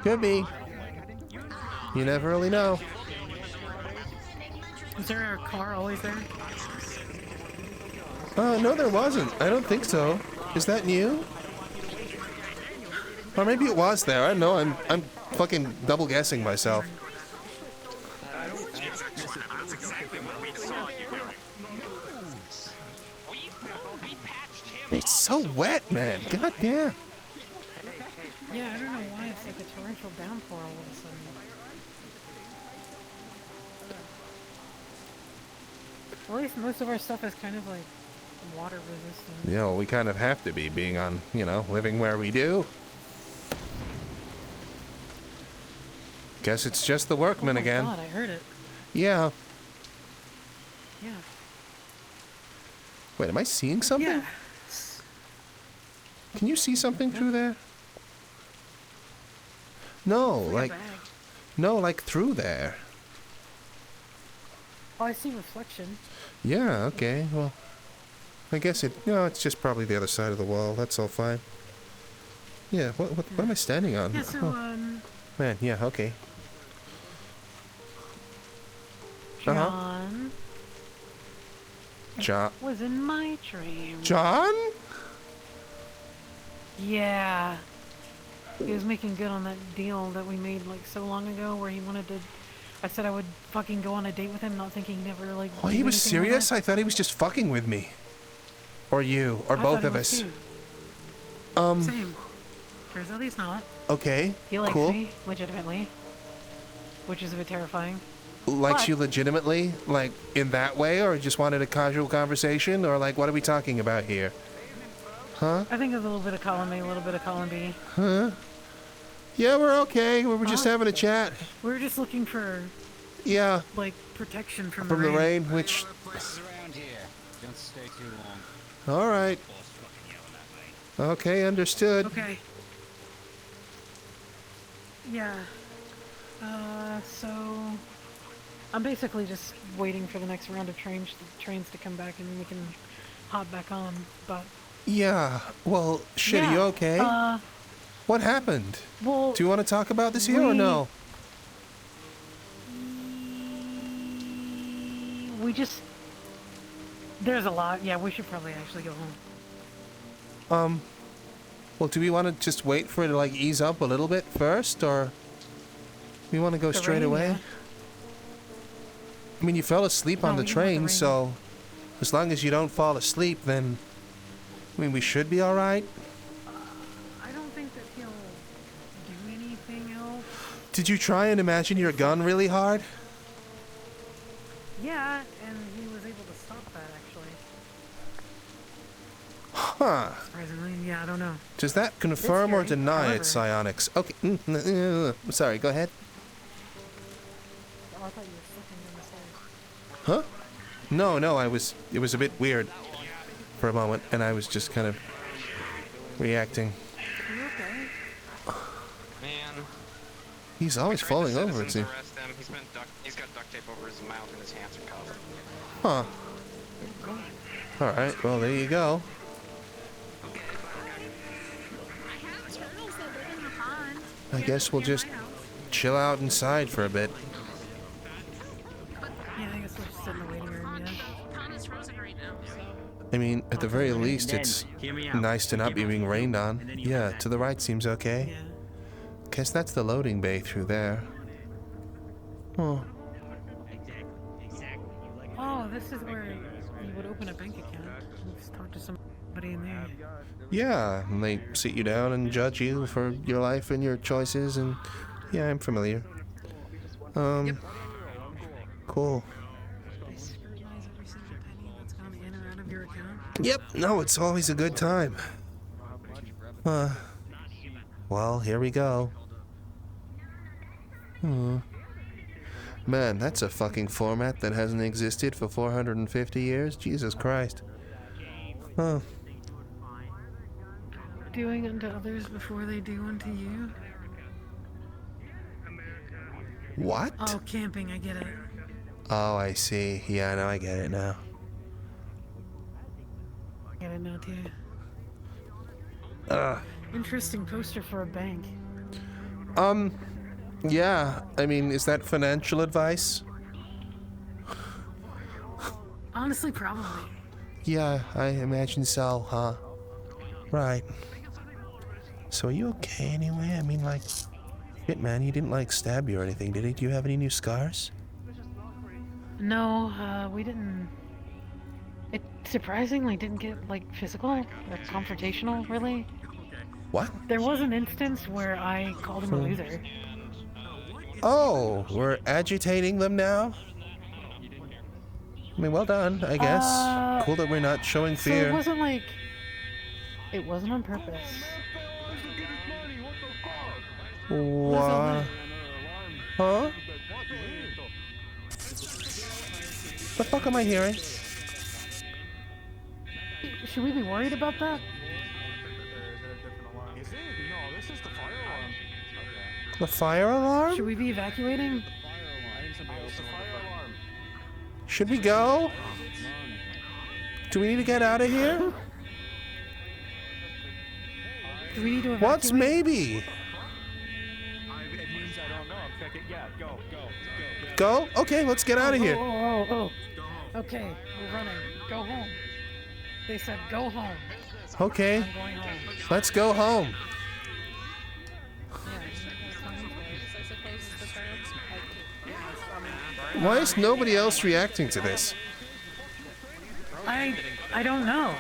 Could be. You never really know. Is there a car always there? No, there wasn't. I don't think so. Is that new? Or maybe it was there. I don't know. I'm fucking double guessing myself. It's so wet, man. God damn. Yeah, I don't know why it's like a torrential downpour all of a sudden. At least most of our stuff is kind of like water resistant. Yeah, well, we kind of have to be being on, living where we do. Guess it's just the workman again. Oh my God, I heard it. Yeah. Yeah. Wait, am I seeing something? Yeah. Can you see something through there? No, like through there. Oh, I see reflection. Yeah, okay. Well, I guess it's just probably the other side of the wall. That's all fine. Yeah, what am I standing on? Yeah, so, Oh, man, yeah, okay. John John. was in my dream. John? Yeah. He was making good on that deal that we made like so long ago, where he wanted to. I said I would fucking go on a date with him, not thinking he never like. Oh, he was serious? I thought he was just fucking with me. Or you, or both of us. Same. Turns out he's not. Okay. He likes cool. me legitimately, which is a bit terrifying. Likes But- you legitimately, like in that way, or just wanted a casual conversation, or like what are we talking about here? Huh? I think a little bit of column A, a little bit of column B. Huh? Yeah, we're okay. We were just having a chat. We were just looking for, Yeah, like, protection from from the rain, which. Around here. Don't stay too long. All right. Okay, understood. Okay. Yeah. So I'm basically just waiting for the next round of trains to come back, and then we can hop back on. But Yeah. Well, shit. Are you okay? What happened? Well, do you want to talk about this here or no? We just. There's a lot. Yeah, we should probably actually go home. Well, do we want to just wait for it to like ease up a little bit first, or we want to go straight rain, away? yeah. I mean, you fell asleep on No, the we can train, let the rain- so as long as you don't fall asleep, then I mean, we should be all right. I don't think that he'll do anything else. Did you try and imagine your gun really hard? Yeah, and he was able to stop that actually. Huh. Surprisingly, yeah, I don't know. Does that confirm or scary, deny its psionics? Okay. Sorry, go ahead. Oh, I thought you were slipping in the stairs. Huh? No, it was a bit weird for a moment, and I was just kind of reacting. Are you okay? Man. He's always falling over, it seems. Arrest him. He's got duct tape over his mouth and his hands are covered. Huh. Alright, well, there you go. I guess we'll just chill out inside for a bit. Yeah, I guess we'll just sit in the waiting room, yeah. I mean, at the very least, it's nice to not be being rained on. Yeah, to the right seems okay. Guess that's the loading bay through there. Oh. Oh, this is where you would open a bank account. And just talk to somebody in there. Yeah, and they sit you down and judge you for your life and your choices, and yeah, I'm familiar. Cool. They scrutinize every single penny that's gone in or out of your account. Yep, no, it's always a good time. Well, here we go. Man, that's a fucking format that hasn't existed for 450 years? Jesus Christ. Huh. Doing unto others before they do unto you. What? Oh, camping, I get it. Oh, I see. Yeah, now I get it now. I get it now, too. Ugh. Interesting poster for a bank. Yeah, I mean, is that financial advice? Honestly, probably. Yeah, I imagine so, huh? Right. So are you okay anyway? I mean, like, shit, man, he didn't, like, stab you or anything, did he? Do you have any new scars? No, we didn't. It surprisingly didn't get, like, physical or confrontational, really. What? There was an instance where I called him a loser. Oh, we're agitating them now? I mean, well done, I guess. Cool that we're not showing So fear. it wasn't like. It wasn't on purpose. What? Huh? The fuck am I hearing? Should we be worried about that? The fire alarm? Should we be evacuating? Should we go? Do we need to get out of here? Do we need to evacuate? What's maybe? It means I don't know. Check it. Yeah, go. Go? Okay, let's get out of here. Oh. Okay, we're running. Go home. They said go home. Okay, I'm going home. let's go home. Why is nobody else reacting to this? I don't know.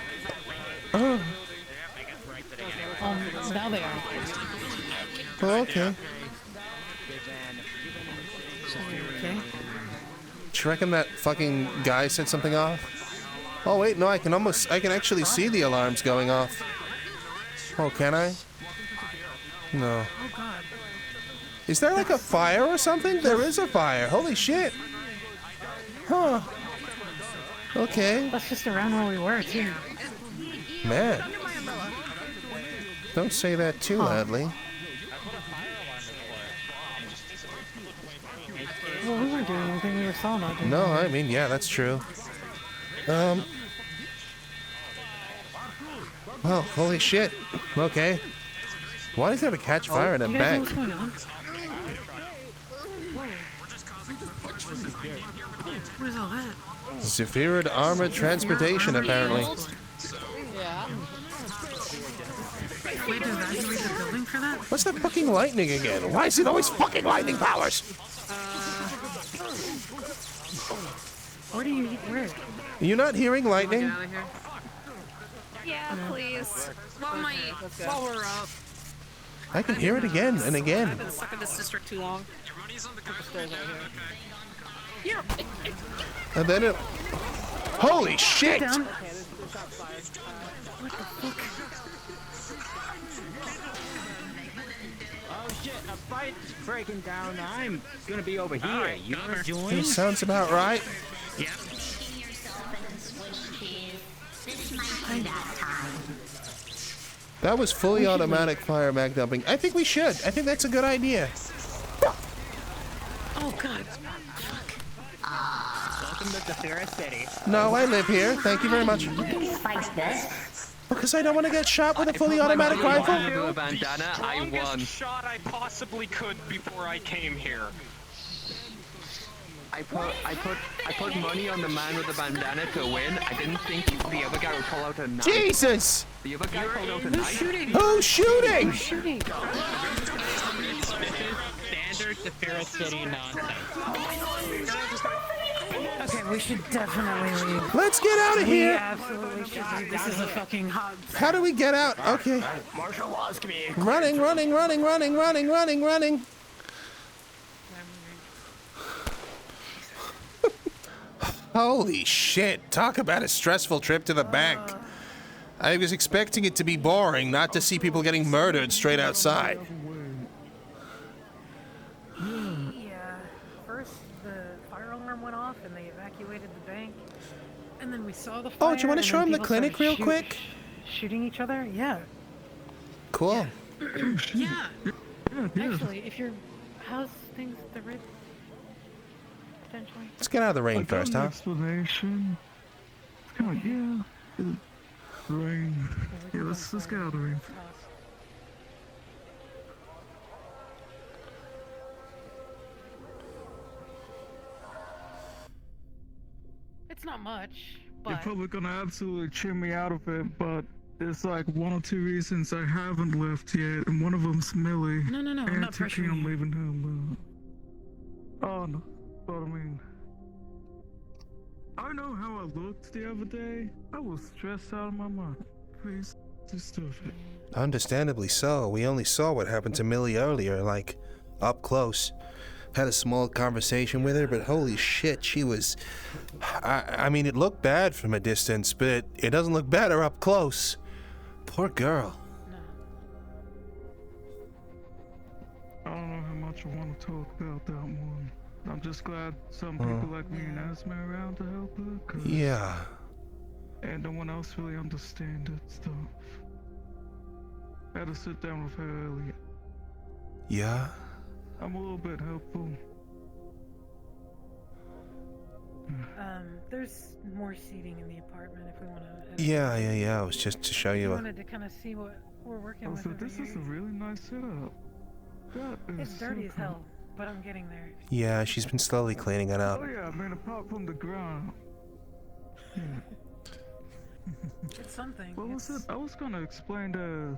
Oh. Now they are. Oh, okay. Okay. Do you reckon that fucking guy set something off? Oh wait, no, I can actually see the alarms going off. Oh, can I? No. Oh god. Is there like a fire or something? There is a fire. Holy shit. Huh. Okay. That's just around where we were, too. Man. Don't say that too loudly. Well, we weren't doing anything. We were saw not doing No, anything. I mean, yeah, that's true. Well, holy shit. Okay. Why does it have to catch fire in a You guys know bank? what's going on? What is all that? Zephyrid armored transportation, apparently. Yeah. Wait, does that evacuate the building for that? What's that fucking lightning again? Why is it always fucking lightning powers? Where do you... Where? Are you not hearing lightning? Yeah, please. While we're up. I can hear it again and again. I've been stuck in this district too long. Yeah. And then it... Holy shit! Down. What the fuck? Oh shit, a fight's breaking down. I'm gonna be over here. You wanna join? It sounds about right. Yep. That was fully automatic fire mag dumping. I think we should. I think that's a good idea. Oh god. Welcome to Zephyr City. No, I live here. Thank you very much. Because I don't want to get shot with a fully automatic rifle. A bandana, I won. Shot I possibly could before I came here. I put money on the man with the bandana to win. I didn't think the other guy would pull out a knife. Jesus! The other guy pulled out a knife. Who's shooting? Who's shooting? Standard Zephyr City nonsense. Okay, we should definitely leave. Let's get out of We here. absolutely should leave. This is a fucking hot... How do we get out? Okay. Marshall lost me. Running. Holy shit. Talk about a stressful trip to the bank. I was expecting it to be boring, not to see people getting murdered straight outside. Yeah. First, the fire alarm went off and they evacuated the bank. And then we saw the fire. Oh, do you want to and show then him the people clinic started real quick? Shooting each other? Yeah. Cool. Yeah. Actually, if you're... How's things at the Ridge? Potentially? Let's get out of the rain first, huh? Explanation. Oh yeah. Rain. Yeah, let's get out of the rain. It's not much, You're but... probably gonna absolutely cheer me out of it, but there's like one or two reasons I haven't left yet, and one of them's MILLIE. No, I'm not pressuring I'm you. leaving him, but... Oh no, but I mean... I know how I looked the other day. I was stressed out of my mind. Please, just stop it. Understandably so. We only saw what happened to MILLIE earlier, like, up close. Had a small conversation with her, but holy shit, she was... I mean, it looked bad from a distance, but it doesn't look better up close. Poor girl. I don't know how much I want to talk about that one. I'm just glad some people like me and Asma are around to help her. 'Cause Yeah. and no one else really understands that stuff. I had to sit down with her earlier. Yeah? I'm a little bit helpful. There's more seating in the apartment if we want to... Yeah. It was just to show I you. wanted to kind of see what we're working with. So over this is here. a really nice setup. That is It's dirty so as cool. hell, but I'm getting there. Yeah, she's been slowly cleaning it up. Oh yeah, I mean apart from the ground. Yeah. It's something. What was it? I was gonna explain the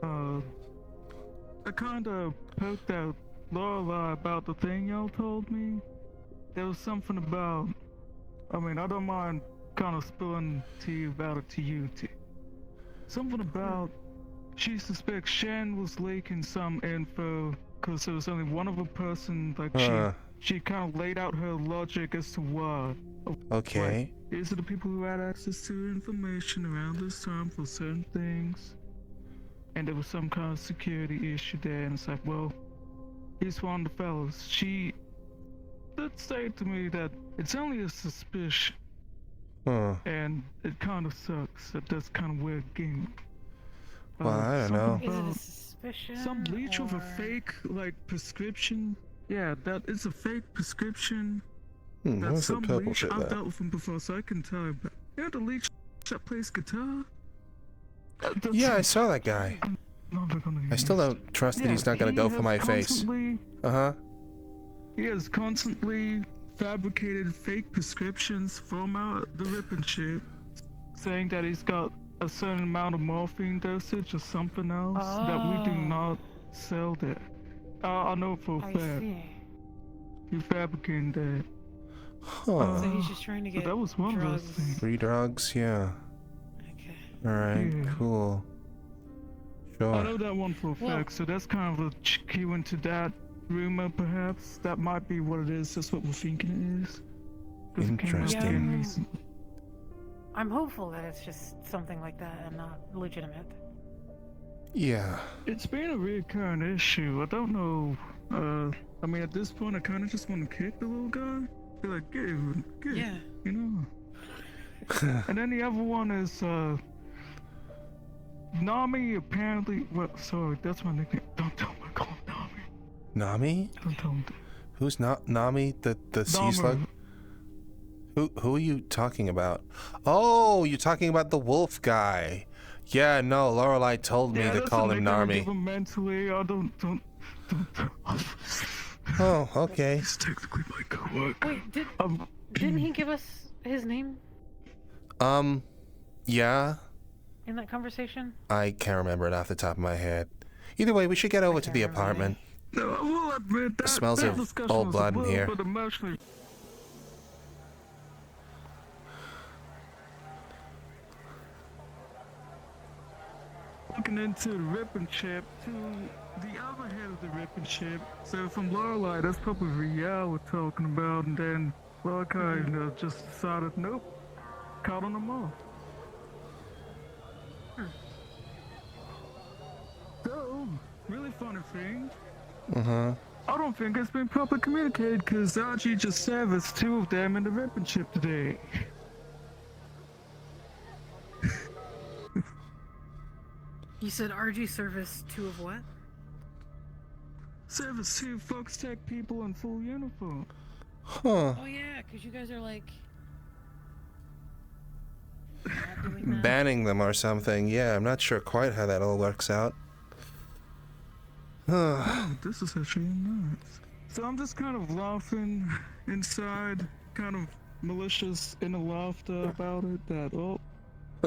I kinda poked out Lorelai about the thing y'all told me. There was something about. I mean, I don't mind kind of spilling tea about it to you, too. Something about. She suspects Shen was leaking some info because there was only one other person. Like she kind of laid out her logic as to why. Okay. Like, these are the people who had access to information around this time for certain things. And there was some kind of security issue there, and it's like, well, he's one of the fellows. She did say to me that it's only a suspicion. And it kind of sucks that that's kind of weird game. Well, I don't know. Is it a suspicion? Some leech with a fake, like, prescription. Yeah, that is a fake prescription. What's the purple shit I've there? dealt with him before, so I can tell you. But you know the leech that plays guitar? Yeah, I saw that guy. I still don't trust that he's not gonna go for my face. He has constantly fabricated fake prescriptions from the rip and shit, saying that he's got a certain amount of morphine dosage or something else that we do not sell there. I know for a fact. He fabricated that. Huh. So he's just trying to get that was one drugs. of those things. Free drugs, yeah. Okay. Alright, cool. Sure. I know that one for a fact, so that's kind of a cue into that rumor, perhaps. That might be what it is. That's what we're thinking it is. Interesting. I'm hopeful that it's just something like that and not legitimate. Yeah. It's been a recurrent issue. I don't know. I mean, at this point, I kind of just want to kick the little guy. Be like, get it, Yeah. You know. And then the other one is Nami. Apparently, well, sorry, that's my nickname. Don't tell me I call him Nami. Nami? Don't tell him. Who's not Nami? The sea slug? Who are you talking about? Oh, you're talking about the wolf guy. Yeah, no, Lorelai told me to call him Nami. Mentally, I don't. Oh, okay. He's technically my coworker. Wait, didn't he give us his name yeah. in that conversation? I can't remember it off the top of my head. Either way, we should get over to the apartment. No, I will admit that. It smells of old blood in here. But emotionally. Looking into the rip and chip to the other head of the rip and chip. So from Lorelai, that's probably Riel we're talking about, and then well, I kind of just decided, nope, caught on them all. So, really funny thing. I don't think it's been properly communicated because RG just serviced 2 of them in the rip and chip today. You said RG service 2 of what? Service 2 Fox Tech people in full uniform. Huh. Oh yeah, because you guys are like... Banning them or something. Yeah, I'm not sure quite how that all works out. Oh, this is actually nuts. So I'm just kind of laughing inside, kind of malicious inner laughter about it, that, oh...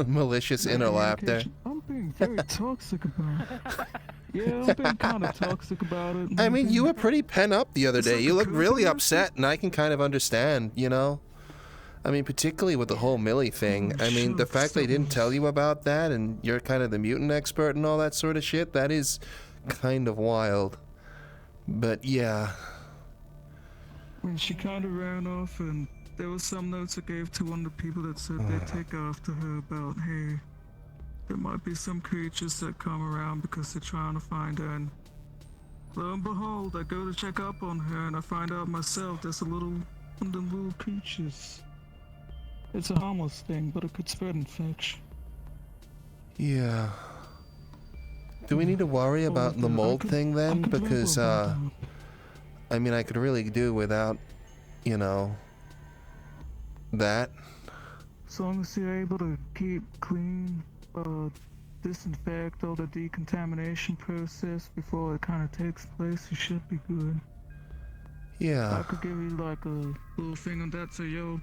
Malicious inner laughter. I'm being very toxic about it. Yeah, I'm being kind of toxic about it. I mean, you were pretty pent up the other day. You looked really upset, and I can kind of understand, you know? I mean, particularly with the whole MILLIE thing. I mean, the fact they didn't tell you about that, and you're kind of the mutant expert and all that sort of shit, that is kind of wild. But yeah. When she kind of ran off, and there was some notes I gave to one of the people that said they'd take after her about, hey, there might be some creatures that come around because they're trying to find her, and lo and behold, I go to check up on her, and I find out myself there's one of them little creatures. It's a harmless thing, but it could spread infection. Yeah. Do we need to worry about the mold thing then? Because, I mean, I could really do without, you know, that. As long as you're able to keep clean, disinfect all the decontamination process before it kind of takes place, you should be good. Yeah. I could give you like a little thing on that so you're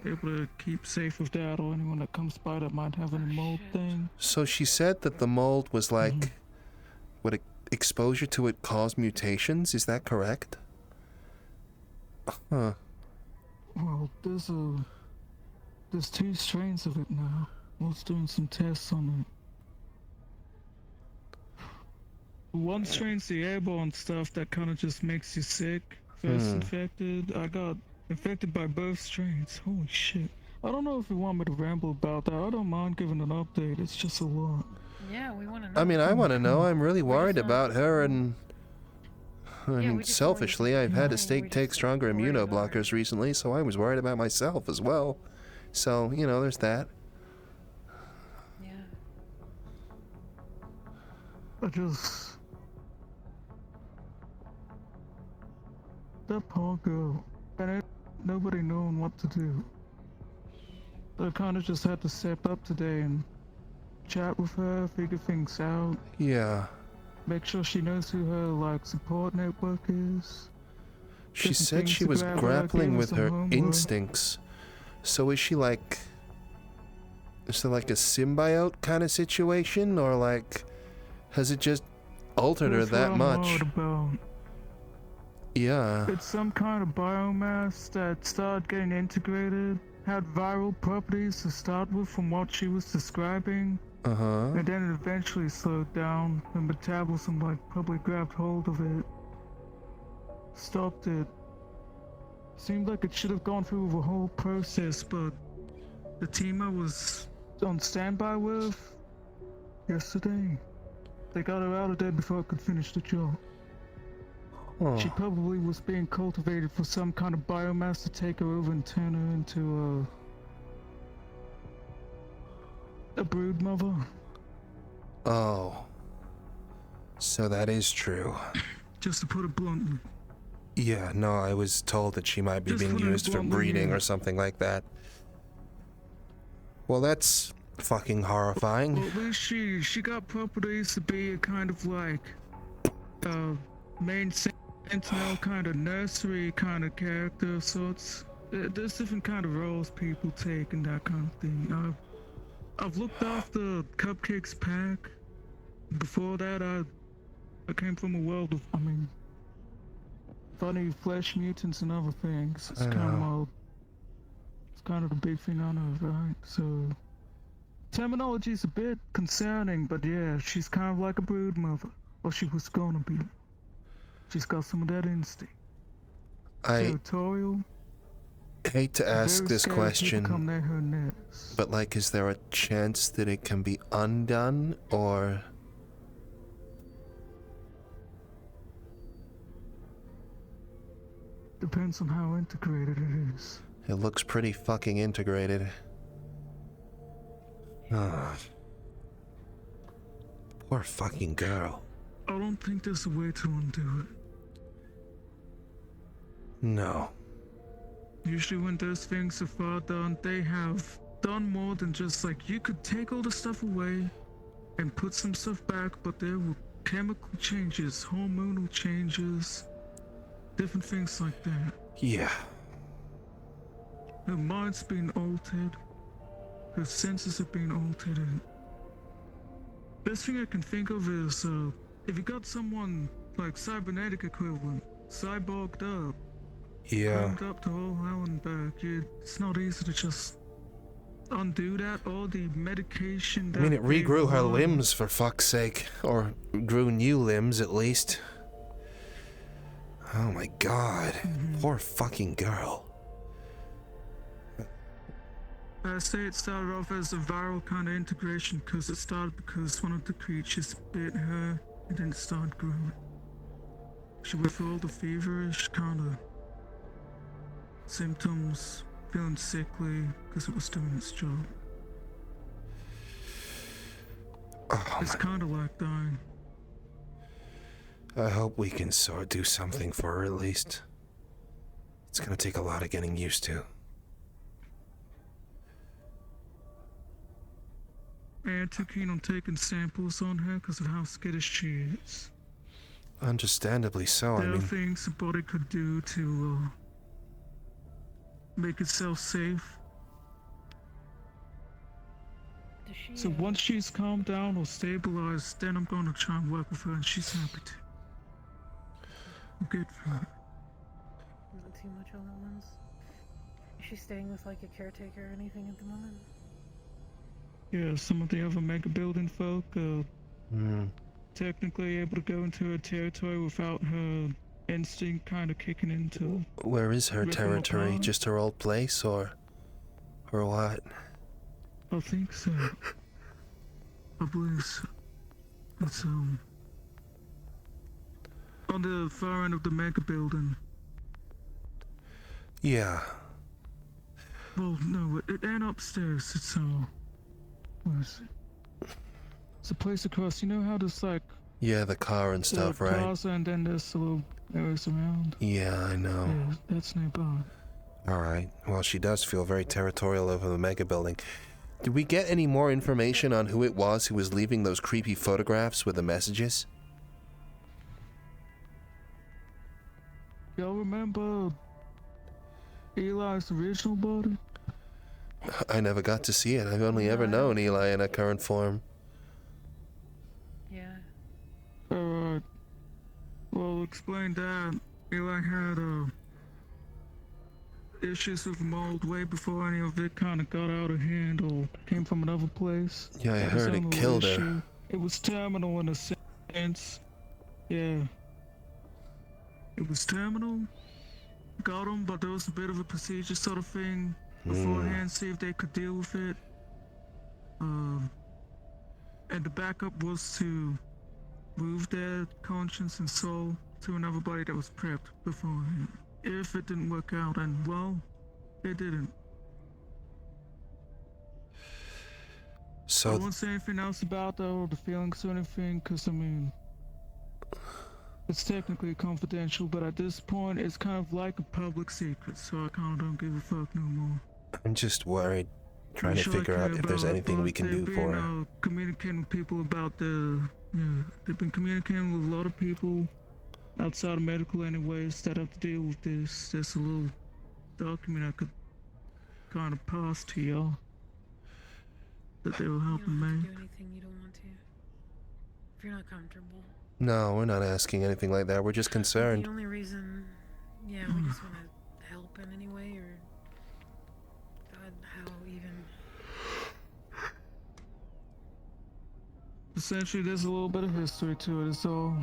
able to keep safe with that, or anyone that comes by that might have any mold thing. So she said that the mold was like, exposure to it caused mutations. Is that correct? Huh. Well, there's 2 strains of it now. I was doing some tests on it. One strain's the airborne stuff that kind of just makes you sick. First infected. I got infected by both strains. Holy shit. I don't know if you want me to ramble about that. I don't mind giving an update. It's just a lot. Yeah, we want to know. I mean, I want to know. I'm really worried about her, and I mean, selfishly, I've had to take stronger immunoblockers recently, so I was worried about myself as well. So, you know, there's that. Yeah. That poor girl. And nobody knowing what to do. I kind of just had to step up today and chat with her, figure things out. Yeah. Make sure she knows who her, like, support network is. She said she was grappling with her instincts. So is she like... Is there like a symbiote kind of situation? Or like... Has it just altered her that much? Yeah. It's some kind of biomass that started getting integrated. Had viral properties to start with from what she was describing. And then it eventually slowed down. The metabolism like probably grabbed hold of it. Stopped it. Seemed like it should have gone through the whole process, but the team I was on standby with yesterday, they got her out of there before I could finish the job. She probably was being cultivated for some kind of biomass to take her over and turn her into a brood mother. Oh. So that is true. Just to put it bluntly. Yeah, no, I was told that she might be being used for breeding or something like that. Well, that's fucking horrifying. Well, at least she got properties to be a kind of like main sentinel kind of nursery kind of character of sorts. There's different kind of roles people take and that kind of thing. I've looked after Cupcake's pack. Before that, I came from a world of, funny flesh mutants and other things. It's kind of the big thing on her, right? So, terminology's a bit concerning, but yeah, she's kind of like a brood mother. Or she was gonna be. She's got some of that instinct. Territorial. Hate to ask this question, but like, is there a chance that it can be undone, or... Depends on how integrated it is. It looks pretty fucking integrated. Poor fucking girl. I don't think there's a way to undo it. No. Usually when those things are far done, they have done more than just like, you could take all the stuff away and put some stuff back, but there were chemical changes, hormonal changes, different things like that. Yeah. Her mind's been altered. Her senses have been altered. And best thing I can think of is, if you got someone like cybernetic equivalent, cyborged up, cranked up to all hell and back, it's not easy to just undo that. All the medication that it regrew her limbs, for fuck's sake. Or grew new limbs, at least. Oh my god. Poor fucking girl. I say it started off as a viral kind of integration because it started because one of the creatures bit her and then started growing. She went through all the feverish kind of symptoms, feeling sickly because it was doing its job. It's kind of like dying. I hope we can do something for her at least. It's gonna take a lot of getting used to. I ain't too keen on taking samples on her because of how skittish she is. Understandably so, There are things the body could do to make itself safe. So once she's calmed down or stabilized, then I'm gonna try and work with her, and she's happy to. I'm good for her. Not too much all at once. Is she staying with like a caretaker or anything at the moment? Yeah, some of the other mega building folk are technically able to go into her territory without her instinct kind of kicking into. Where is her rip them territory? apart. Just her old place, or what? I think so. I believe so. It's on the far end of the mega building. Yeah. Well, no, it ain't upstairs. It's where is it? It's a place across. You know how there's like Yeah, the car and stuff, the right? plaza and then there's the little areas around. Yeah, I know. Yeah, that's nearby. Alright. Well, she does feel very territorial over the mega building. Did we get any more information on who it was who was leaving those creepy photographs with the messages? Y'all remember Eli's original body? I never got to see it. I've only ever known Eli in her current form. Yeah. Alright. Well, explain that. Eli had issues with mold way before any of it kind of got out of hand or came from another place. Yeah, I That was heard the it only killed her. issue. It was terminal in a sense. Yeah. It was terminal. Got him, but there was a bit of a procedure sort of thing beforehand, see if they could deal with it. And the backup was to move their conscience and soul to another body that was prepped beforehand. If it didn't work out, and well, it didn't. So I won't say anything else about that or the feelings or anything, because I mean, it's technically confidential, but at this point, it's kind of like a public secret, so I kind of don't give a fuck no more. I'm just worried, trying to figure out if there's anything we can do for her. Communicating with people about they've been communicating with a lot of people outside of medical anyways that have to deal with this. There's a little document I could kind of pass to y'all that they were helping You don't have me. to do anything you don't want to. If you're not comfortable. No, we're not asking anything like that. We're just concerned. The only reason, yeah, we just want to help in any way, or God, how even. Essentially, there's a little bit of history to it. It's all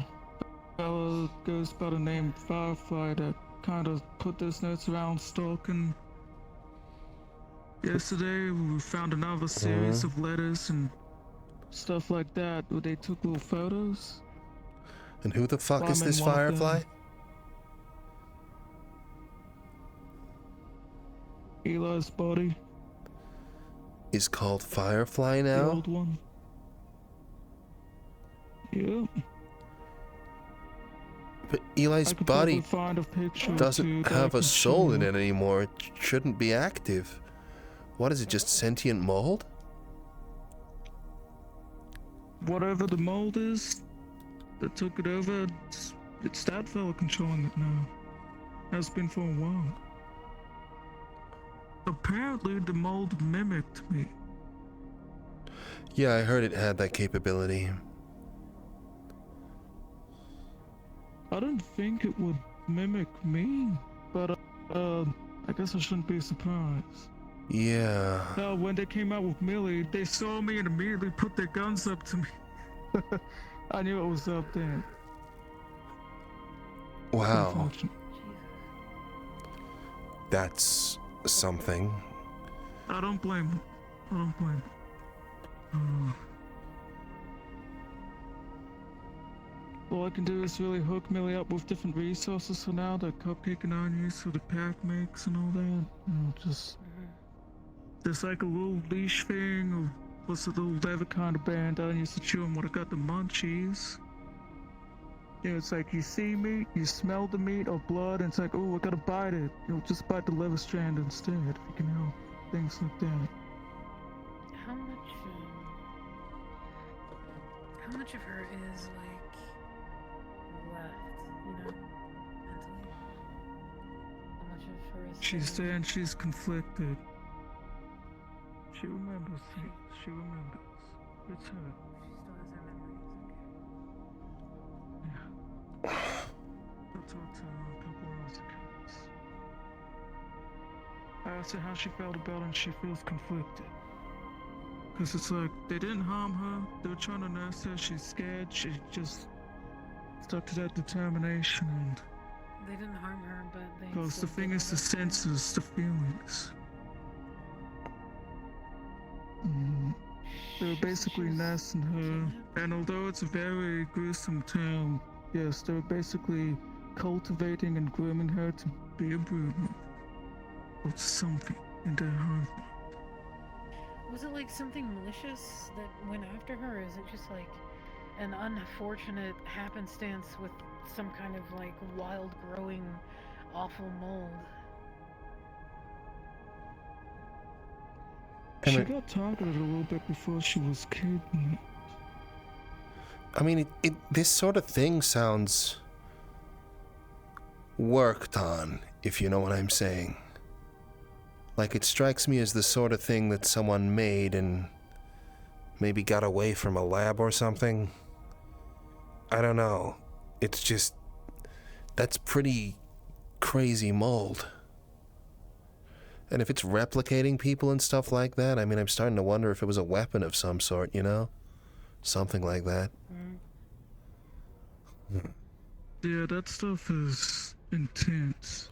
a fellow goes by the name Firefly that kind of put those notes around stalking. Yesterday, we found another series of letters and stuff like that where they took little photos. And who the fuck is I'm in this one of them. Firefly? Eli's body. Is called Firefly The now? old one. Yep. But Eli's I could body probably find a picture or two doesn't that I have a can soul show in you. it anymore. It shouldn't be active. What is it, just sentient mold? Whatever the mold is that took it over, it's that fella controlling it now. Has been for a while. Apparently the mold mimicked me. Yeah, I heard it had that capability. I didn't think it would mimic me, but I guess I shouldn't be surprised. Yeah. Now, when they came out with MILLIE, they saw me and immediately put their guns up to me. I knew it was up there. Wow. Unfortunate. That's something. I don't blame them. I don't blame them. All I can do is really hook MILLIE up with different resources for now, the cupcake and onions for the pack makes and all that. You know, just... There's like a little leash thing, or what's a little leather kind of band I used to chew on when I got the munchies. You know, it's like you see meat, you smell the meat or blood, and it's like, oh, I gotta bite it. You know, just bite the leather strand instead, if you can help. Things like that. How much of her is like left, you know, mentally? How much of her is She's there and she's conflicted. She remembers things. She remembers. It's her. Yeah. I talked to her a couple hours ago. I asked her how she felt about it, and she feels conflicted. Because it's like, they didn't harm her, they were trying to nurse her, she's scared, she just stuck to that determination, and... They didn't harm her, but they... Because the thing is the senses, the feelings. They were basically nursing her, and although it's a very gruesome term, yes, they were basically cultivating and grooming her to be a brood or something in their home. Was it like something malicious that went after her, or is it just like an unfortunate happenstance with some kind of like wild growing awful mold? She got targeted a little bit before she was kidnapped. I mean, this sort of thing sounds worked on, if you know what I'm saying. Like, it strikes me as the sort of thing that someone made and maybe got away from a lab or something. I don't know. It's just... that's pretty crazy mold. And if it's replicating people and stuff like that, I mean, I'm starting to wonder if it was a weapon of some sort, you know? Something like that. Yeah, that stuff is intense.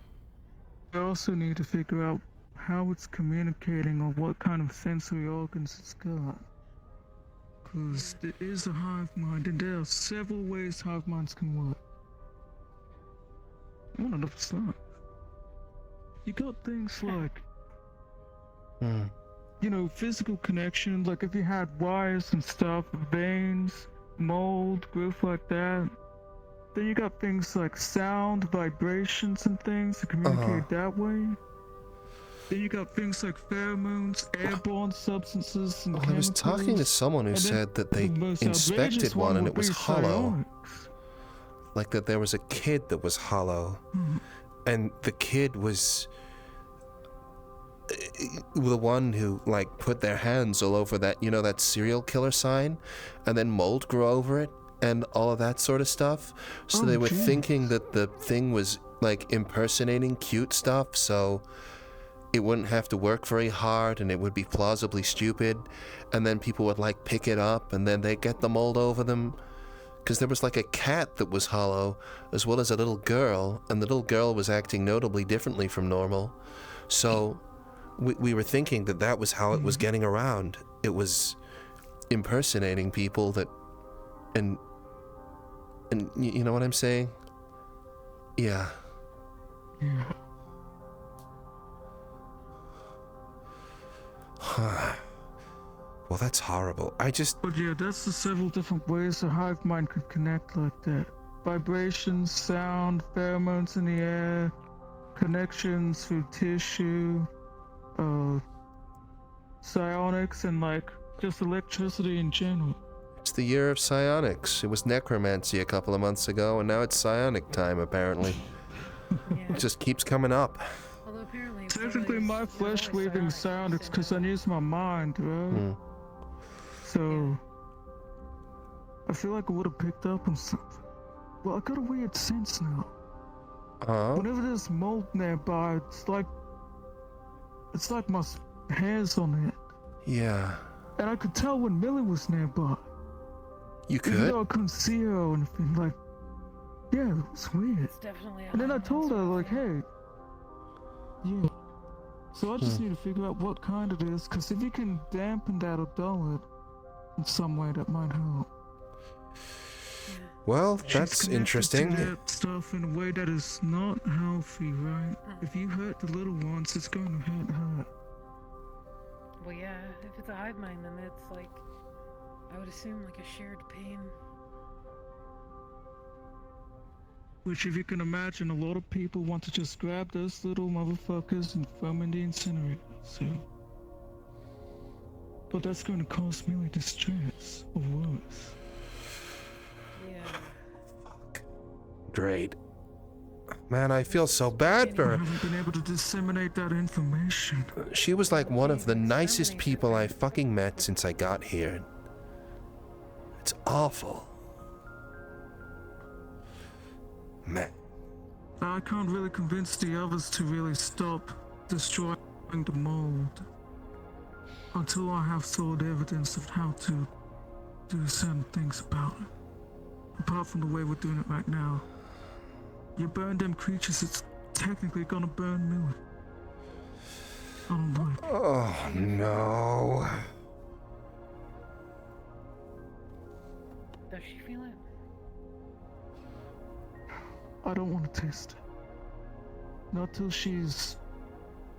I also need to figure out how it's communicating or what kind of sensory organs it's got. Because there is a hive mind, and there are several ways hive minds can work. I want to start. You got things like, you know, physical connection, like if you had wires and stuff, veins, mold, growth like that. Then you got things like sound, vibrations and things to communicate that way. Then you got things like pheromones, airborne substances, and I was talking to someone who said that they inspected one and it was hollow. Like that there was a kid that was hollow. And the kid was the one who, like, put their hands all over that, you know, that serial killer sign, and then mold grew over it, and all of that sort of stuff. So they were thinking that the thing was, like, impersonating cute stuff, so it wouldn't have to work very hard, and it would be plausibly stupid, and then people would, like, pick it up, and then they'd get the mold over them. Because there was like a cat that was hollow, as well as a little girl, and the little girl was acting notably differently from normal. So we were thinking that that was how it was getting around. It was impersonating people that, and you know what I'm saying? Yeah. Yeah. Well, that's horrible. But yeah, that's the several different ways a hive mind could connect like that. Vibrations, sound, pheromones in the air, connections through tissue, psionics, and like just electricity in general. It's the year of psionics. It was necromancy a couple of months ago, and now it's psionic time, apparently. It just keeps coming up. Although apparently technically my flesh weaving psionics because I use my mind, right? So I feel like I would have picked up on something. Well, I got a weird sense now. Whenever there's mold nearby, it's like my hair's on it. Yeah. And I could tell when MILLIE was nearby. You could? Even though I couldn't see her or anything, like, yeah, it was weird. It's definitely and then I told her, like, hey, yeah. So I just need to figure out what kind it is, because if you can dampen that or dull it in some way, that might help. Well, that's interesting. That stuff in a way that is not healthy, right? If you hurt the little ones, it's going to hurt her. Well, yeah, if it's a hive mind, then it's like, I would assume like a shared pain. Which, if you can imagine, a lot of people want to just grab those little motherfuckers and throw them in the incinerator, so... But that's going to cause MILLIE distress, or worse. Yeah. Great. Man, I feel so bad for I her. haven't been able to disseminate that information. She was like one of the nicest people I fucking met since I got here. It's awful. Man. I can't really convince the others to really stop destroying the mold until I have solid evidence of how to do certain things about it. Apart from the way we're doing it right now. You burn them creatures, it's technically gonna burn Millie. I don't like it. Oh no. Does she feel it? I don't want to taste it. Not till she's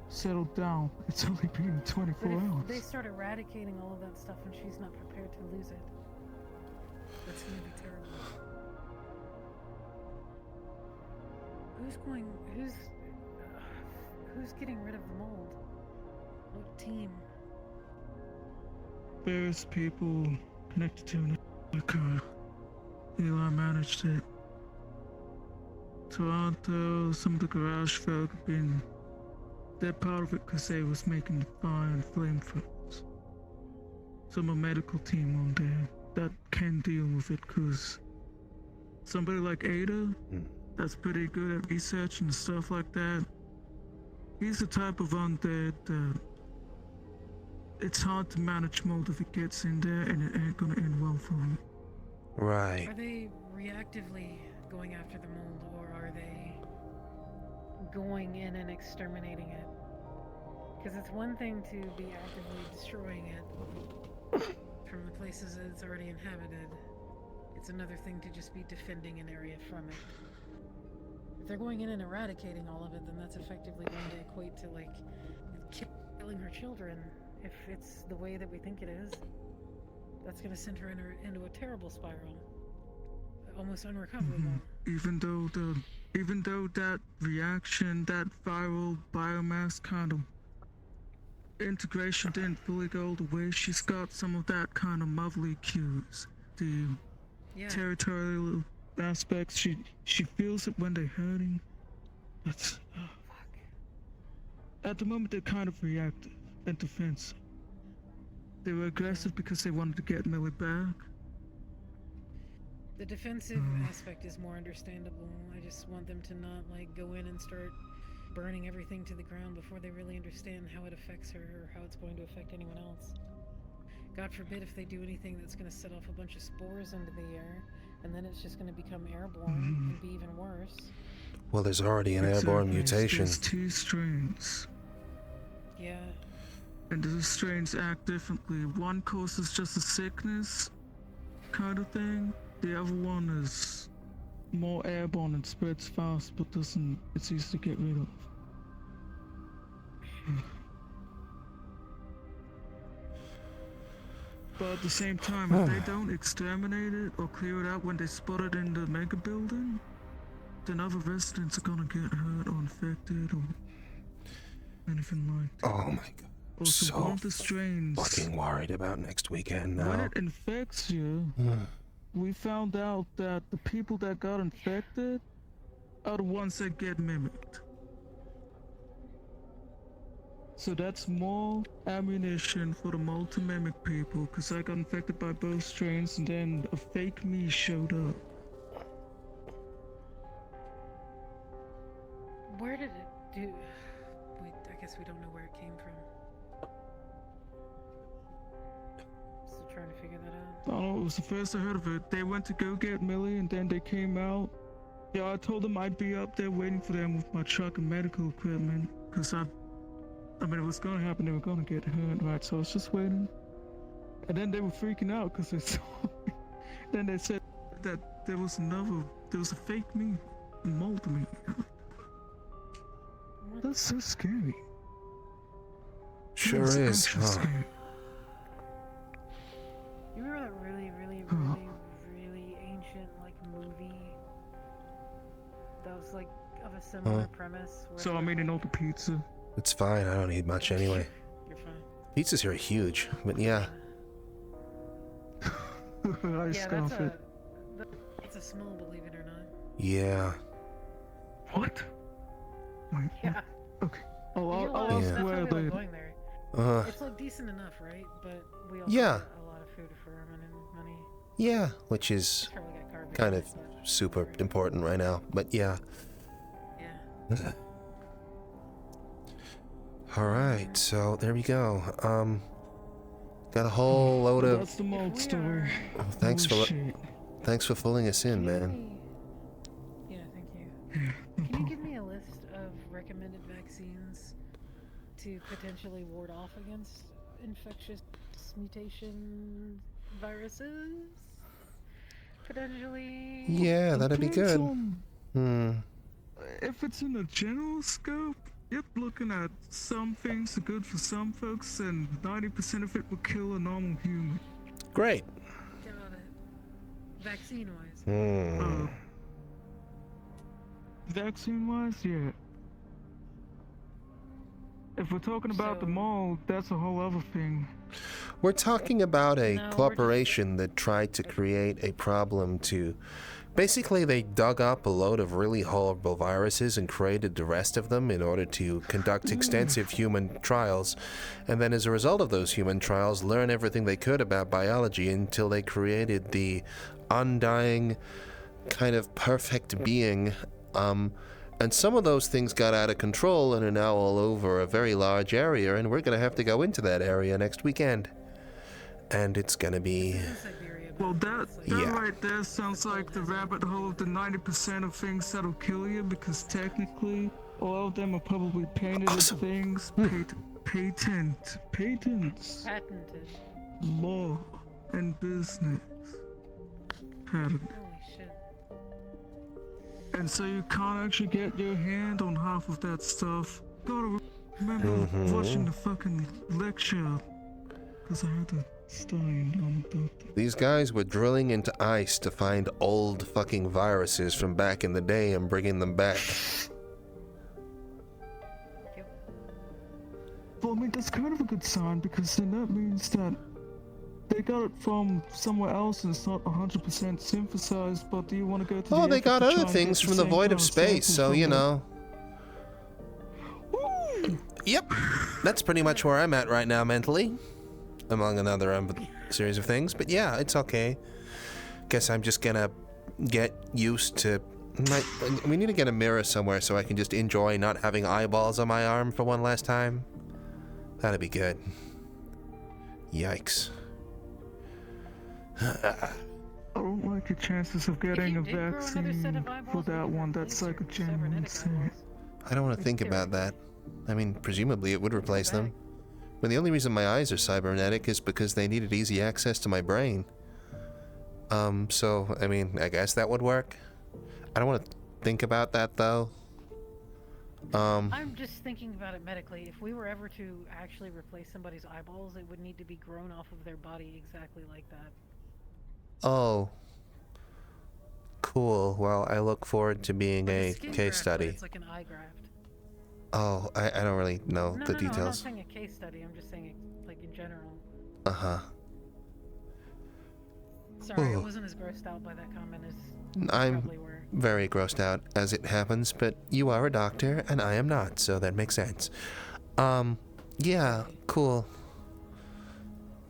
settled down. It's only been 24 But if hours. they start eradicating all of that stuff and she's not prepared to lose it, that's gonna be terrible. Who's getting rid of the mold? What team? Various people connected to it. Like, Eli managed it. Toronto, some of the garage folk have been... They're part of it because they was making the fire and flamethrowers. Some a medical team on there that can deal with it because somebody like Ada, that's pretty good at research and stuff like that. He's the type of undead that it's hard to manage mold if it gets in there and it ain't gonna end well for him. Right. Are they reactively going after the mold, or are they going in and exterminating it? Because it's one thing to be actively destroying it from the places that it's already inhabited. It's another thing to just be defending an area from it. If they're going in and eradicating all of it, then that's effectively going to equate to, like, killing her children. If it's the way that we think it is, that's going to send her into a terrible spiral. Almost unrecoverable. Even though that reaction, that viral biomass kind of integration didn't fully go the way, she's got some of that kind of motherly cues. The territorial aspects, she feels it when they're hurting. That's at the moment they're kind of reactive and defensive. They were aggressive because they wanted to get Millie back. The defensive aspect is more understandable. I just want them to not, like, go in and start burning everything to the ground before they really understand how it affects her or how it's going to affect anyone else. God forbid if they do anything that's going to set off a bunch of spores into the air, and then it's just going to become airborne and be even worse. Well, there's already an airborne mutation. There's 2 strains. Yeah. And those strains act differently. One causes just a sickness kind of thing. The other one is more airborne and spreads fast, but it's easy to get rid of. But at the same time, if they don't exterminate it or clear it out when they spot it in the mega building, then other residents are gonna get hurt or infected or anything like that. Oh my god. Also, So one of the strains, fucking worried about next weekend now. when it infects you, we found out that the people that got infected are the ones that get mimicked. So that's more ammunition for the mold to mimic people, because I got infected by both strains and then a fake me showed up. Where did it do? Wait, I guess we don't know where it came from. Still trying to figure that out. I don't know, it was the first I heard of it. They went to go get Millie and then they came out. Yeah, I told them I'd be up there waiting for them with my truck and medical equipment, because I mean, it was gonna happen, they were gonna get hurt, right? So I was just waiting. And then they were freaking out because they saw me. Then they said that there was a fake me, mold me. That's so scary. Sure That's is, actually huh? scary. You remember that really ancient, like, movie that was, like, of a similar premise? Where So I'm eating all the pizza. It's fine, I don't eat much anyway. You're fine. Pizzas here are huge, but yeah. I scoff it. That's a small, believe it or not. Yeah. What? Wait. Yeah. Okay. I'll Yeah. ask That's why where we like they. going there. It's like decent enough, right? But we also Yeah. get a lot of food for our money. Yeah, which is kind of super important right now. But yeah. Yeah. All right, so there we go. Got a whole load of. That's the mold story. Oh, thanks Holy for shit. thanks for filling us in, man. Yeah, thank you. Can you give me a list of recommended vaccines to potentially ward off against infectious mutation viruses? Potentially. Yeah, that'd be good. If it's in a general scope, you're looking at some things are good for some folks, and 90% of it will kill a normal human. Great. Got it. Vaccine-wise. Vaccine-wise, yeah. If we're talking about the mold, that's a whole other thing. We're talking about a corporation that tried to create a problem to... Basically, they dug up a load of really horrible viruses and created the rest of them in order to conduct extensive human trials. And then as a result of those human trials, learn everything they could about biology until they created the undying, kind of perfect being. And some of those things got out of control and are now all over a very large area, and we're going to have to go into that area next weekend. And it's going to be... Well, that right there sounds like the rabbit hole of the 90% of things that'll kill you, because technically, all of them are probably painted as things. Patents. Patented. Law and business. Patent. Holy shit. And so you can't actually get your hand on half of that stuff. Gotta remember watching the fucking lecture, because I had to study on that. These guys were drilling into ice to find old fucking viruses from back in the day and bringing them back. Well, I mean, that's kind of a good sign, because then that means that they got it from somewhere else and it's not 100% synthesized, but do you want to go to the They effort got to other try and things get from the same void kind of space, so, sample you from know. Yep, that's pretty much where I'm at right now mentally, among another series of things. But yeah, it's okay. Guess I'm just gonna get used to... we need to get a mirror somewhere so I can just enjoy not having eyeballs on my arm for one last time. That'd be good. Yikes. I don't like your chances of getting a vaccine for that one. That's like a genuine insane. I don't want to think about that. I mean, presumably it would replace them. But the only reason my eyes are cybernetic is because they needed easy access to my brain. So, I mean, I guess that would work. I don't want to think about that, though. I'm just thinking about it medically. If we were ever to actually replace somebody's eyeballs, it would need to be grown off of their body exactly like that. Oh. Cool. Well, I look forward to being a case study. It's like an eye graft. Oh, I don't really know the details. I'm not saying a case study. I'm just saying it, like, in general. Uh-huh. Sorry, I wasn't as grossed out by that comment as you I'm probably were. very grossed out as it happens, but you are a doctor and I am not, so that makes sense. Yeah, cool.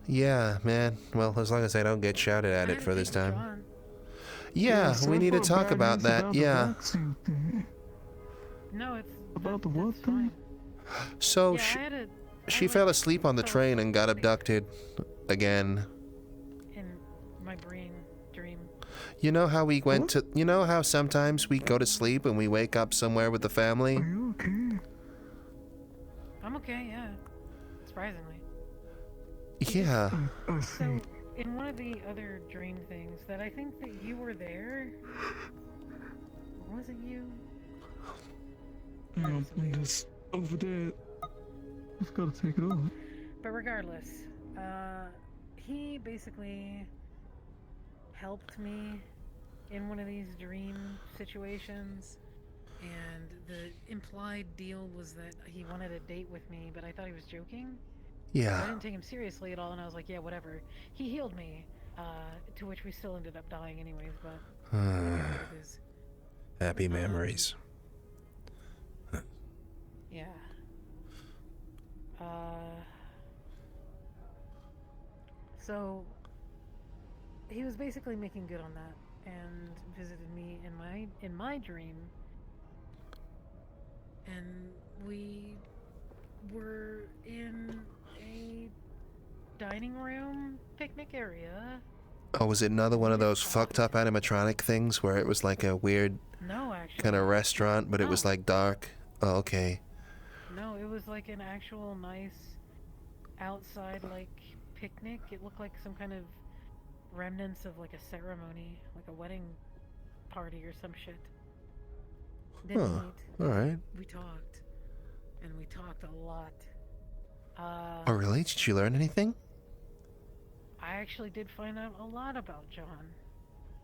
Yeah, man. Well, as long as I don't get shouted at it for this time. Yeah, we need to talk about that. Yeah. No, it's about the what thing? So she fell asleep on the train and got abducted again. In my brain dream. You know how we went to... You know how sometimes we go to sleep and we wake up somewhere with the family? Are you okay? I'm okay, yeah. Surprisingly. Yeah. So, in one of the other dream things, that I think that you were there... Was it you? No, I'm just over there. I've got to take it off. But regardless, he basically helped me in one of these dream situations, and the implied deal was that he wanted a date with me, but I thought he was joking. Yeah. I didn't take him seriously at all, and I was like, yeah, whatever. He healed me, to which we still ended up dying anyways, but... Happy memories. So he was basically making good on that and visited me in my dream. And we were in a dining room picnic area. Oh, was it another one of those fucked up animatronic things where it was like a weird No, actually. kind of restaurant, but it was like dark? Oh, okay. No, it was like an actual nice outside like picnic. It looked like some kind of remnants of like a ceremony, like a wedding party or some shit. Didn't eat. Alright. We talked. And we talked a lot. Oh, really? Did you learn anything? I actually did find out a lot about John.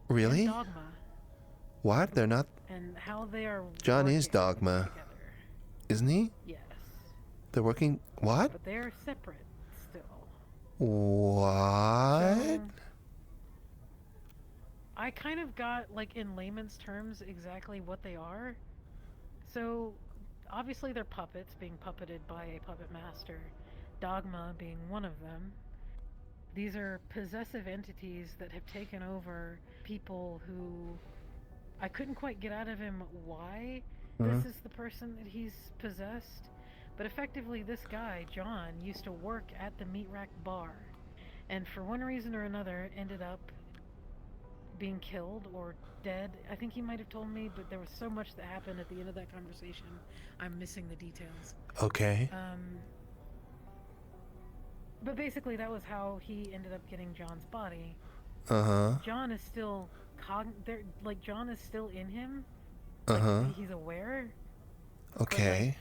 Really? And Dogma. What? They're not... And how they are John is Dogma. together. Isn't he? Yes. They're working... What? But they're separate still. What? So, I kind of got, like, in layman's terms, exactly what they are. So, obviously they're puppets being puppeted by a puppet master. Dogma being one of them. These are possessive entities that have taken over people who... I couldn't quite get out of him why this is the person that he's possessed. But effectively, this guy, John, used to work at the Meat Rack bar. And for one reason or another, ended up being killed or dead. I think he might have told me, but there was so much that happened at the end of that conversation. I'm missing the details. Okay. But basically, that was how he ended up getting John's body. John is still John is still in him. Like, he's aware. Okay.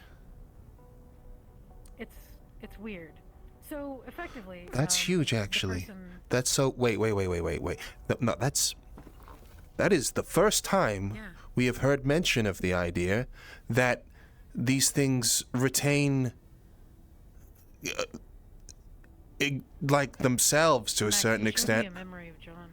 It's weird. So effectively, that's huge, actually. That's so. Wait. No, that is the first time we have heard mention of the idea that these things retain, like themselves to a certain extent. A memory of John.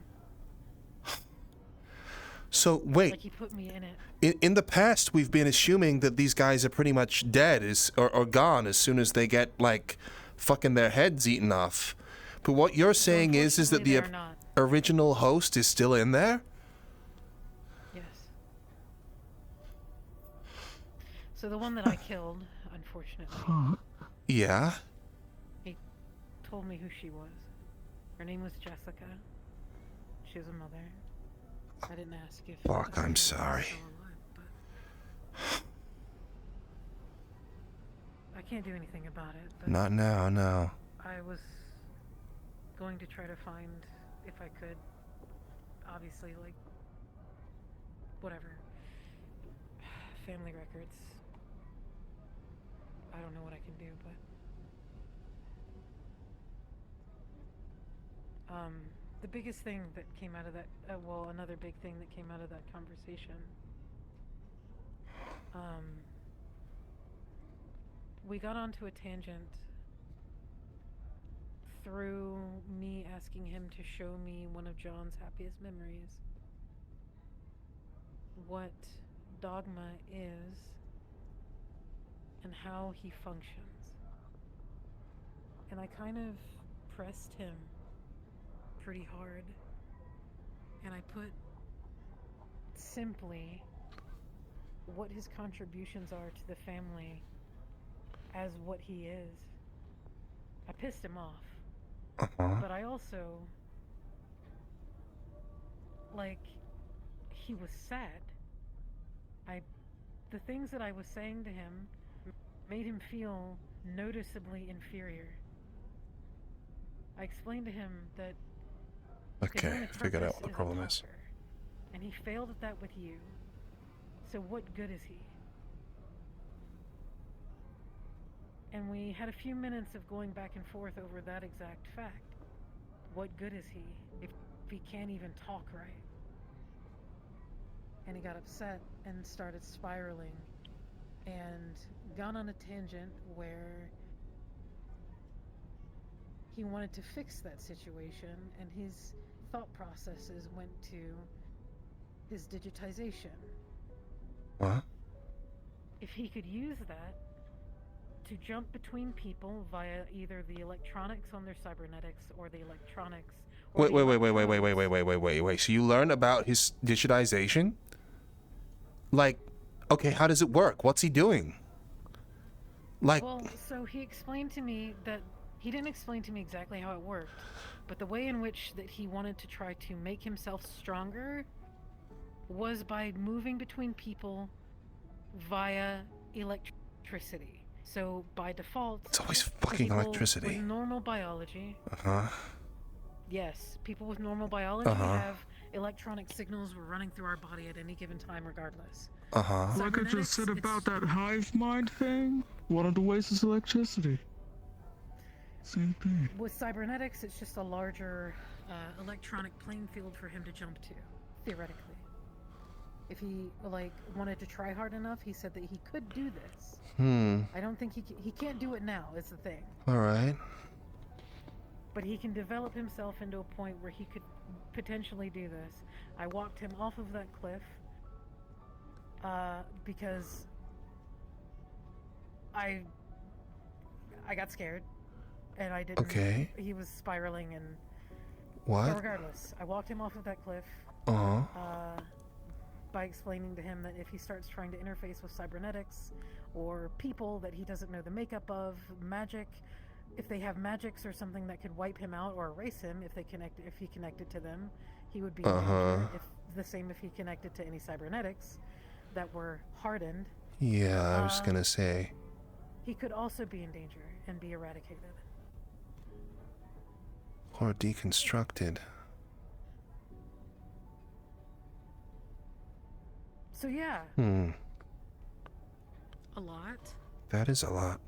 So wait. Like he put me in it. In the past, we've been assuming that these guys are pretty much dead or gone as soon as they get, like, fucking their heads eaten off. But what you're saying is that the original host is still in there? Yes. So the one that I killed, unfortunately. Yeah? He told me who she was. Her name was Jessica. She was a mother. I didn't ask if... Fuck, I'm sorry. I can't do anything about it. But Not now, no. I was going to try to find, if I could, obviously, like, whatever, family records. I don't know what I can do, but... the biggest thing that came out of that, well, another big thing that came out of that conversation, we got onto a tangent through me asking him to show me one of John's happiest memories, what Dogma is, and how he functions. And I kind of pressed him pretty hard, and I put simply what his contributions are to the family as what he is. I pissed him off, but I also, like, he was sad. The things that I was saying to him made him feel noticeably inferior. I explained to him that Okay, I figured out what the problem is. And he failed at that with you. So what good is he? And we had a few minutes of going back and forth over that exact fact. What good is he if he can't even talk right? And he got upset and started spiraling and gone on a tangent where he wanted to fix that situation, and his thought processes went to his digitization. What? If he could use that to jump between people via either the electronics on their cybernetics or the electronics. Or Wait. So you learn about his digitization? Like, okay, how does it work? What's he doing? Like, well, so he explained to me that he didn't explain to me exactly how it worked, but the way in which that he wanted to try to make himself stronger was by moving between people via electricity. So by default, it's always fucking electricity. With normal biology. Yes, people with normal biology have electronic signals running through our body at any given time, regardless. Like I just said about that hive mind thing, one of the ways is electricity. Same thing. With cybernetics, it's just a larger electronic playing field for him to jump to, theoretically. If he wanted to try hard enough, he said that he could do this. I don't think he can't do it now, is the thing. All right. But he can develop himself into a point where he could potentially do this. I walked him off of that cliff because I got scared and I didn't. Okay. He was spiraling and. What? But regardless, I walked him off of that cliff. By explaining to him that if he starts trying to interface with cybernetics or people that he doesn't know the makeup of, magic, if they have magics or something that could wipe him out or erase him if he connected to them, he would be in danger. If he connected to any cybernetics that were hardened. Yeah, I was gonna say. He could also be in danger and be eradicated. Or deconstructed. So yeah. A lot. That is a lot.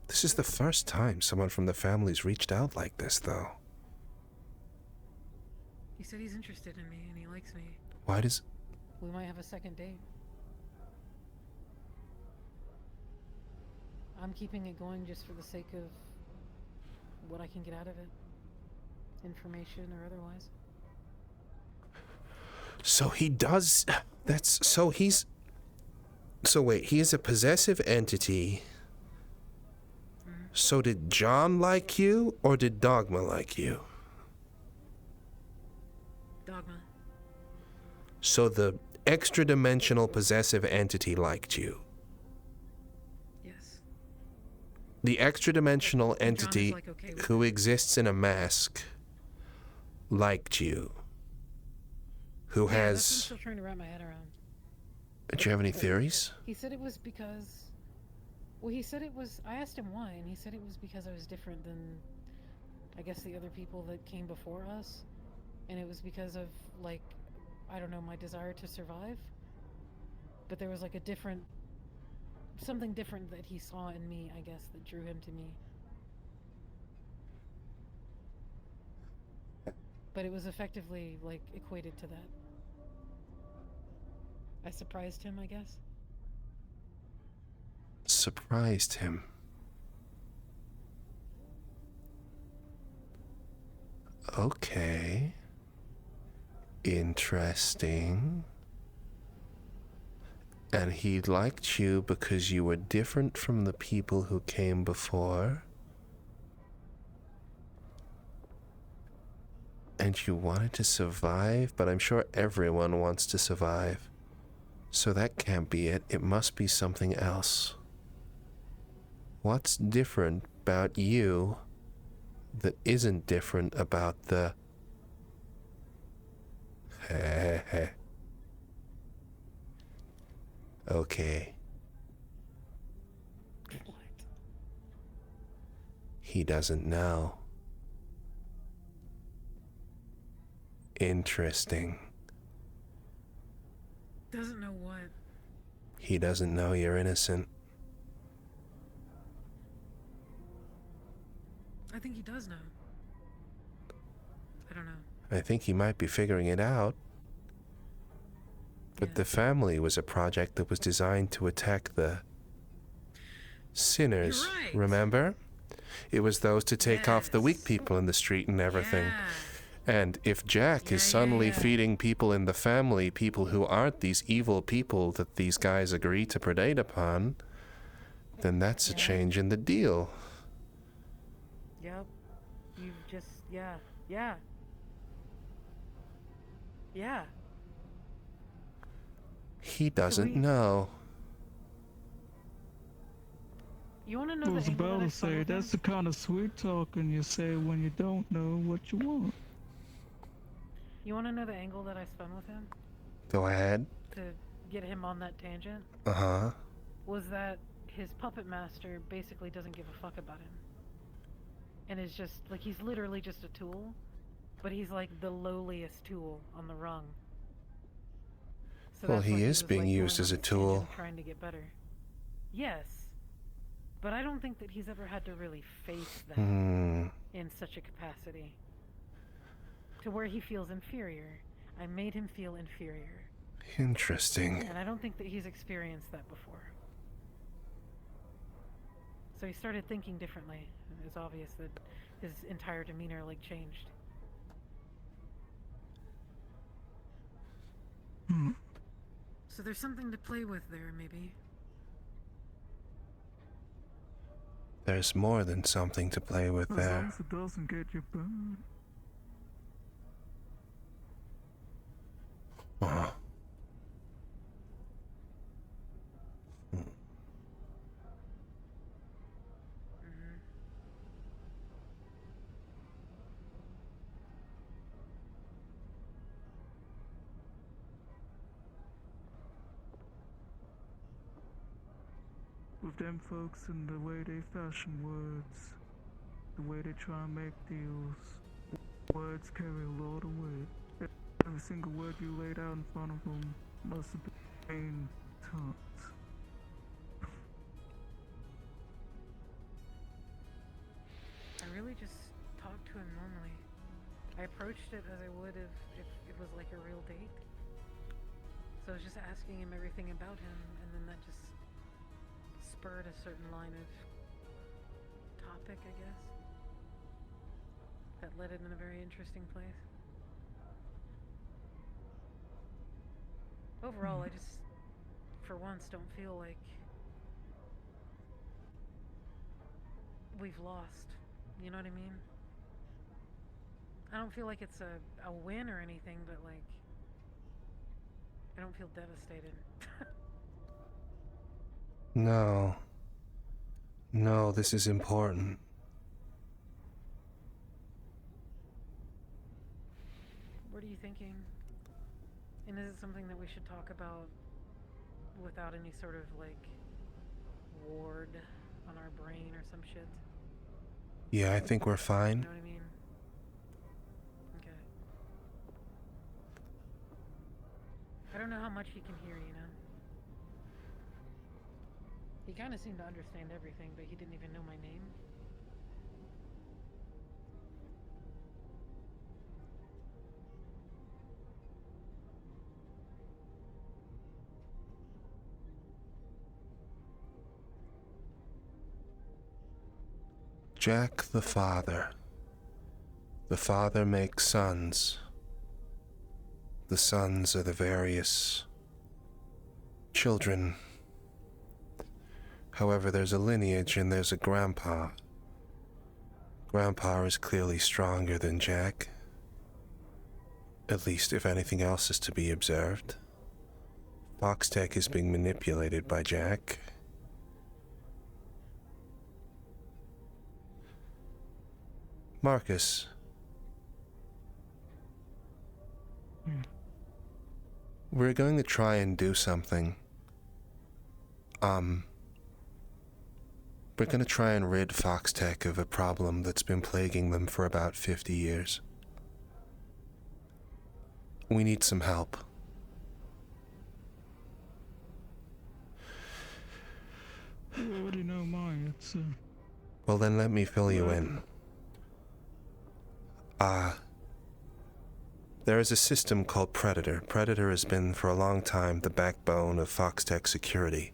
This is the first time someone from the family's reached out like this, though. He said he's interested in me and he likes me. Why does... We might have a second date. I'm keeping it going just for the sake of what I can get out of it. Information or otherwise. So he does... So wait, he is a possessive entity. So did John like you, or did Dogma like you? Dogma. So the extra-dimensional possessive entity liked you. Yes. The extra-dimensional entity who exists in a mask liked you. Who has... That's what I'm still trying to wrap my head around. Do you have any theories? He said it was because... Well, he said it was... I asked him why, and he said it was because I was different than, I guess, the other people that came before us. And it was because of, like, I don't know, my desire to survive. But there was, like, a different... Something different that he saw in me, I guess, that drew him to me. But it was effectively, like, equated to that. I surprised him, I guess. Surprised him. Okay. Interesting. And he liked you because you were different from the people who came before. And you wanted to survive, but I'm sure everyone wants to survive. So that can't be it. It must be something else. What's different about you that isn't different about the... Okay. What? He doesn't know. Interesting. Doesn't know what? He doesn't know you're innocent. I think he does know. I don't know. I think he might be figuring it out. But the family was a project that was designed to attack the sinners, You're right. Remember? It was those to take off the weak people in the street and everything. And if Jack is suddenly feeding people in the family, people who aren't these evil people that these guys agree to predate upon, Then that's a change in the deal. Yep. You've just, yeah. Yeah. He doesn't know. You want to know I the was angle about that I to spun say, with him? that's the kind of sweet talking you say when you don't know what you want. You want to know the angle that I spun with him? Go ahead. To get him on that tangent? Uh-huh. Was that his puppet master basically doesn't give a fuck about him. And is just, like, he's literally just a tool, but he's like the lowliest tool on the rung. So Well, that's he why is was, being like, used going as on a this tool. tangent trying to get better. Yes. But I don't think that he's ever had to really face that in such a capacity. To where he feels inferior. I made him feel inferior. Interesting. And I don't think that he's experienced that before. So he started thinking differently. It was obvious that his entire demeanor, like, changed. So there's something to play with there, maybe. There's more than something to play with As there. long as it doesn't get you burned. Uh-huh. With them folks and the way they fashion words, the way they try and make deals, words carry a lot of weight. Every single word you laid out in front of them must have been tons. I really just talked to him normally. I approached it as I would if it was like a real date. So I was just asking him everything about him, and then that just spurred a certain line of topic, I guess. That led it in a very interesting place. Overall, I just, for once, don't feel like we've lost. You know what I mean? I don't feel like it's a win or anything, but like, I don't feel devastated. No. No, this is important. What are you thinking? And is it something that we should talk about without any sort of like ward on our brain or some shit? Yeah, I think we're fine. You know what I mean? Okay. I don't know how much he can hear, you know? He kind of seemed to understand everything, but he didn't even know my name. Jack the father. The father makes sons. The sons are the various children. However, there's a lineage and there's a grandpa. Grandpa is clearly stronger than Jack. At least if anything else is to be observed. Foxtech is being manipulated by Jack. Markus. We're going to try and do something. We're going to try and rid Foxtech of a problem that's been plaguing them for about 50 years. We need some help. You already know mine, it's Well, then let me fill you in. There is a system called Predator. Predator has been for a long time the backbone of Foxtech security.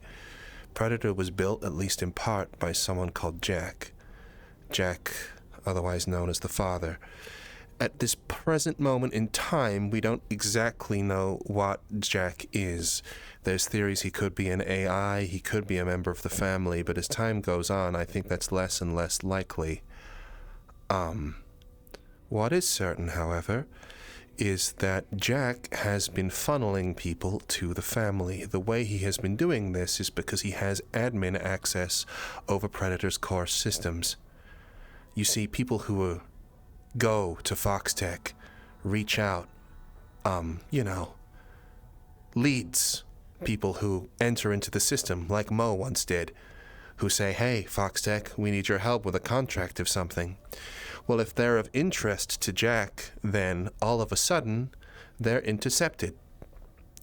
Predator was built, at least in part, by someone called Jack. Jack, otherwise known as the Father. at this present moment in time, we don't exactly know what Jack is. There's theories he could be an AI, he could be a member of the family, but as time goes on, I think that's less and less likely. What is certain, however, is that Jack has been funneling people to the family. The way he has been doing this is because he has admin access over Predator's core systems. You see, people who go to Foxtech, reach out, leads, people who enter into the system, like Mo once did, who say, hey, Foxtech, we need your help with a contract of something. Well, if they're of interest to Jack, then all of a sudden, they're intercepted.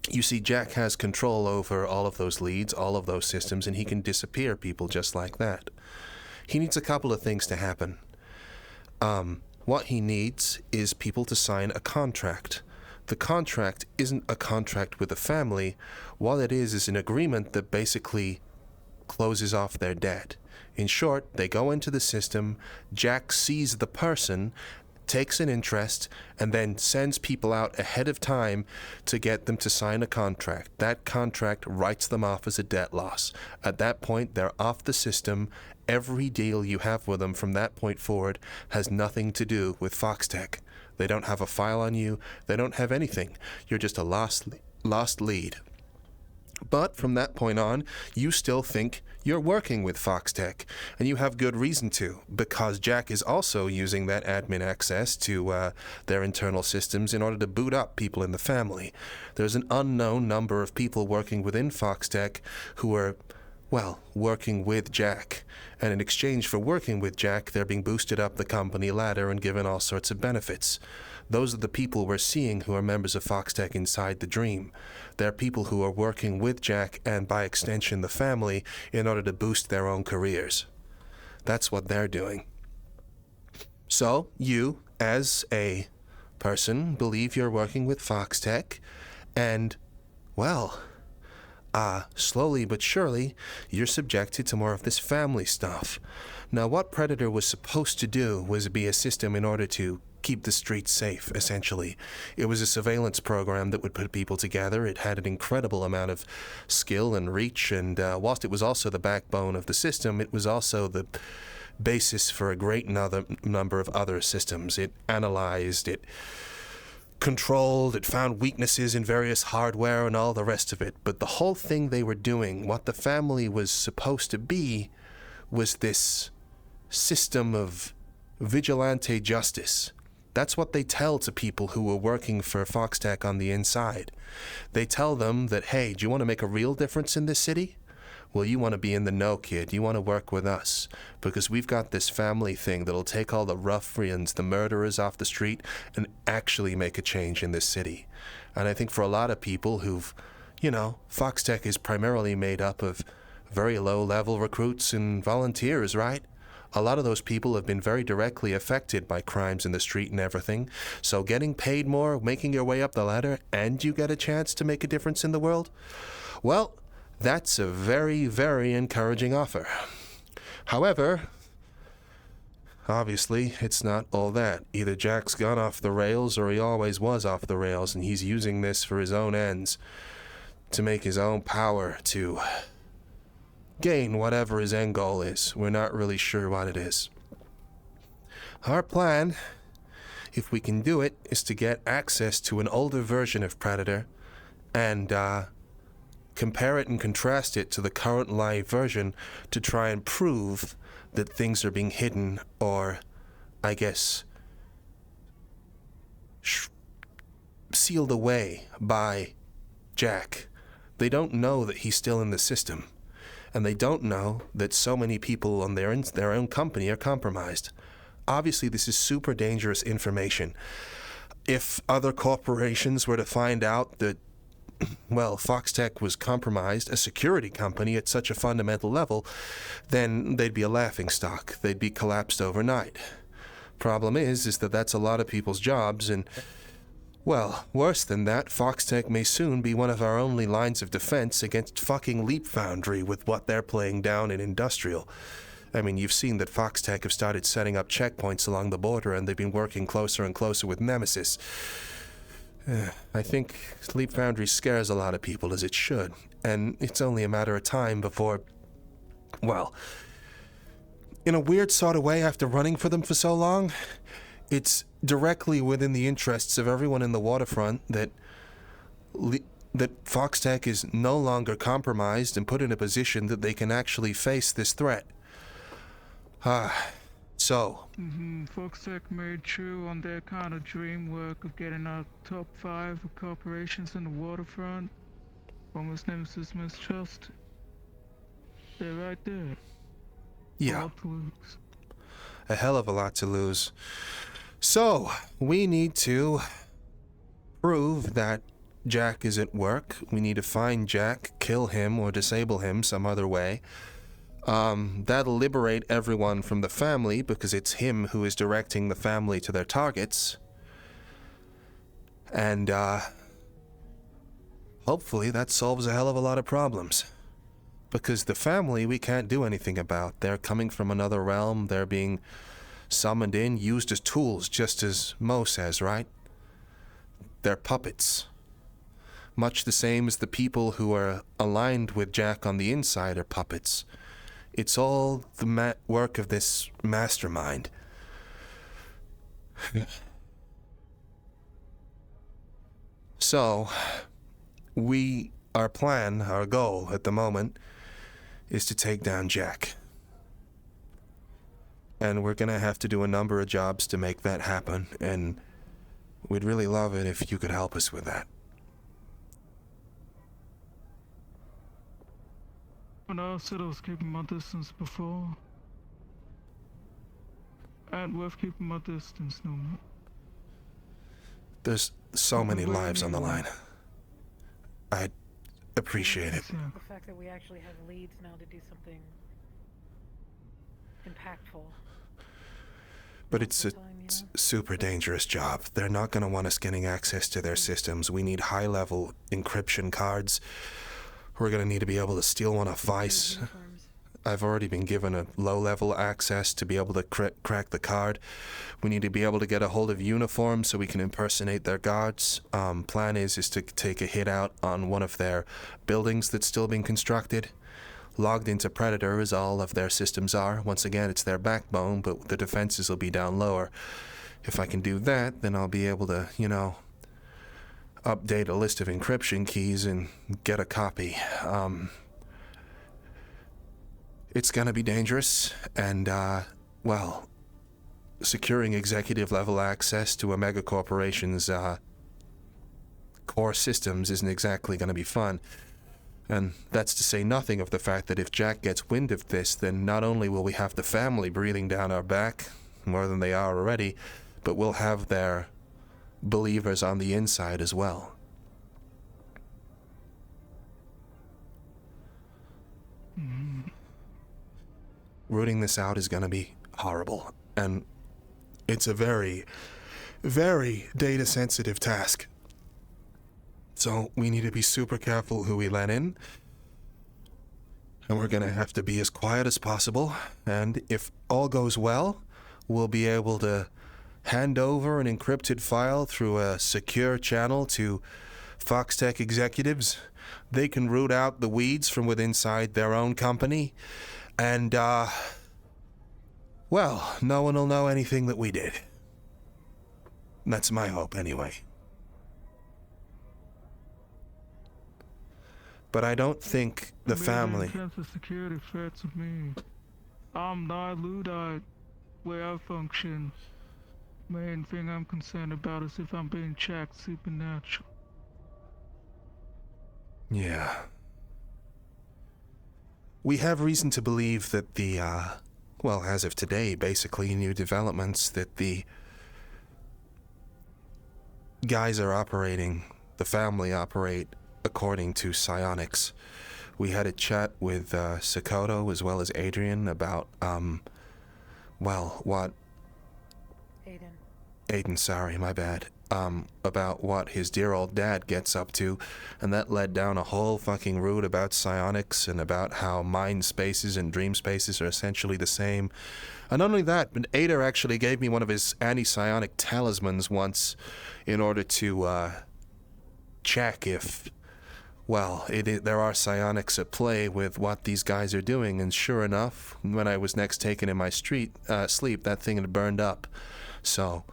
You see, Jack has control over all of those leads, all of those systems, and he can disappear people just like that. He needs a couple of things to happen. What he needs is people to sign a contract. The contract isn't a contract with the family. What it is an agreement that basically closes off their debt. In short, they go into the system, Jack sees the person, takes an interest, and then sends people out ahead of time to get them to sign a contract. That contract writes them off as a debt loss. At that point, they're off the system. Every deal you have with them from that point forward has nothing to do with Foxtech. They don't have a file on you. They don't have anything. You're just a lost lead. But from that point on, you still think you're working with Foxtech, and you have good reason to, because Jack is also using that admin access to their internal systems in order to boot up people in the family. There's an unknown number of people working within Foxtech who are, working with Jack, and in exchange for working with Jack, they're being boosted up the company ladder and given all sorts of benefits. Those are the people we're seeing who are members of Foxtech inside the dream. They're people who are working with Jack and, by extension, the family in order to boost their own careers. That's what they're doing. So, you, as a person, believe you're working with Foxtech, and, slowly but surely, you're subjected to more of this family stuff. Now, what Predator was supposed to do was be a system in order to keep the streets safe, essentially. It was a surveillance program that would put people together. It had an incredible amount of skill and reach, and whilst it was also the backbone of the system, it was also the basis for a great number of other systems. It analyzed, it controlled, it found weaknesses in various hardware and all the rest of it. But the whole thing they were doing, what the family was supposed to be, was this system of vigilante justice. That's what they tell to people who are working for Foxtech on the inside. They tell them that, hey, do you want to make a real difference in this city? Well, you want to be in the know, kid. You want to work with us. Because we've got this family thing that'll take all the ruffians, the murderers off the street, and actually make a change in this city. And I think for a lot of people who've, Foxtech is primarily made up of very low-level recruits and volunteers, right? A lot of those people have been very directly affected by crimes in the street and everything. So getting paid more, making your way up the ladder, and you get a chance to make a difference in the world? Well, that's a very, very encouraging offer. However, obviously, it's not all that. Either Jack's gone off the rails or he always was off the rails, and he's using this for his own ends, to make his own power, to gain whatever his end goal is. We're not really sure what it is. Our plan, if we can do it, is to get access to an older version of Predator and compare it and contrast it to the current live version to try and prove that things are being hidden or, I guess, sealed away by Jack. They don't know that he's still in the system. And they don't know that so many people on their own company are compromised. Obviously, this is super dangerous information. If other corporations were to find out that, Foxtech was compromised, a security company at such a fundamental level, then they'd be a laughingstock. They'd be collapsed overnight. Problem is that that's a lot of people's jobs, and worse than that, Foxtech may soon be one of our only lines of defense against fucking Leap Foundry with what they're playing down in Industrial. I mean, you've seen that Foxtech have started setting up checkpoints along the border, and they've been working closer and closer with Nemesis. I think Sleep Foundry scares a lot of people, as it should, and it's only a matter of time before, well, in a weird sort of way, after running for them for so long, it's directly within the interests of everyone in the waterfront that Foxtech is no longer compromised and put in a position that they can actually face this threat. So. Foxtech made true on their kind of dream work of getting our top 5 of corporations in the waterfront. Almost Nemesis mistrust. They're right there. Yeah. A hell of a lot to lose. So, we need to prove that Jack is at work. We need to find Jack, kill him, or disable him some other way. That'll liberate everyone from the family, because it's him who is directing the family to their targets. And, hopefully that solves a hell of a lot of problems. Because the family we can't do anything about. They're coming from another realm. They're being summoned in, used as tools, just as Mo says, right? They're puppets. Much the same as the people who are aligned with Jack on the inside are puppets. It's all the work of this mastermind. So, our plan, our goal at the moment, is to take down Jack. And we're gonna have to do a number of jobs to make that happen, and we'd really love it if you could help us with that. When I said I was keeping my distance before, ain't worth keeping my distance no more. There's so many lives on the line. I'd appreciate it. The fact that we actually have leads now to do something impactful. But it's a super dangerous job. They're not going to want us getting access to their systems. We need high-level encryption cards. We're going to need to be able to steal one off Vice. I've already been given a low-level access to be able to crack the card. We need to be able to get a hold of uniforms so we can impersonate their guards. Plan is to take a hit out on one of their buildings that's still being constructed. Logged into Predator, as all of their systems are. Once again, it's their backbone, but the defenses will be down lower. If I can do that, then I'll be able to, update a list of encryption keys and get a copy. It's gonna be dangerous, and, securing executive-level access to a megacorporation's, core systems isn't exactly gonna be fun. And that's to say nothing of the fact that if Jack gets wind of this, then not only will we have the family breathing down our back, more than they are already, but we'll have their believers on the inside as well. Rooting this out is going to be horrible, and it's a very, very data-sensitive task. So we need to be super careful who we let in, and we're going to have to be as quiet as possible, and if all goes well, we'll be able to hand over an encrypted file through a secure channel to Foxtech executives. They can root out the weeds from within inside their own company, and, no one will know anything that we did. That's my hope, anyway. But I don't think the family... In terms of security threats with me, I'm not Luddite. Way I function. Main thing I'm concerned about is if I'm being checked supernatural. Yeah. We have reason to believe that the, as of today, basically, new developments, that the guys are operating, the family operate according to psionics. We had a chat with Sakoto as well as Adrian about, what... Aiden. Aiden, sorry, my bad. About what his dear old dad gets up to, and that led down a whole fucking route about psionics and about how mind spaces and dream spaces are essentially the same. And not only that, but P.R.E.D.A.T.O.R actually gave me one of his anti-psionic talismans once in order to, check if, well, there are psionics at play with what these guys are doing, and sure enough, when I was next taken in my sleep, that thing had burned up. So,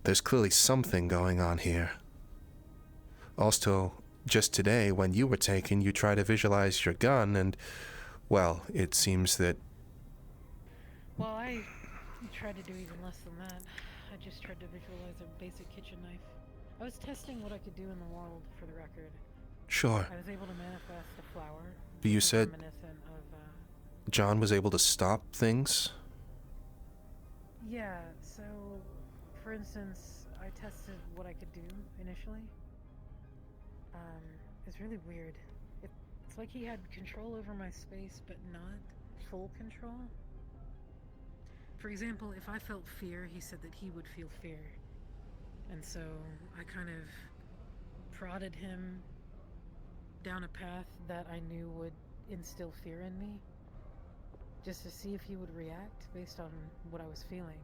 there's clearly something going on here. Also, just today, when you were taken, you tried to visualize your gun, and, well, it seems that... Well, I tried to do even less than that. I just tried to visualize a basic kitchen knife. I was testing what I could do in the world, for the record. Sure. I was able to manifest a flower. But you said Reminiscent of, John was able to stop things? Yeah, so, for instance, I tested what I could do initially. It's really weird. It's like he had control over my space, but not full control. For example, if I felt fear, he said that he would feel fear. And so I kind of prodded him down a path that I knew would instill fear in me, just to see if he would react based on what I was feeling.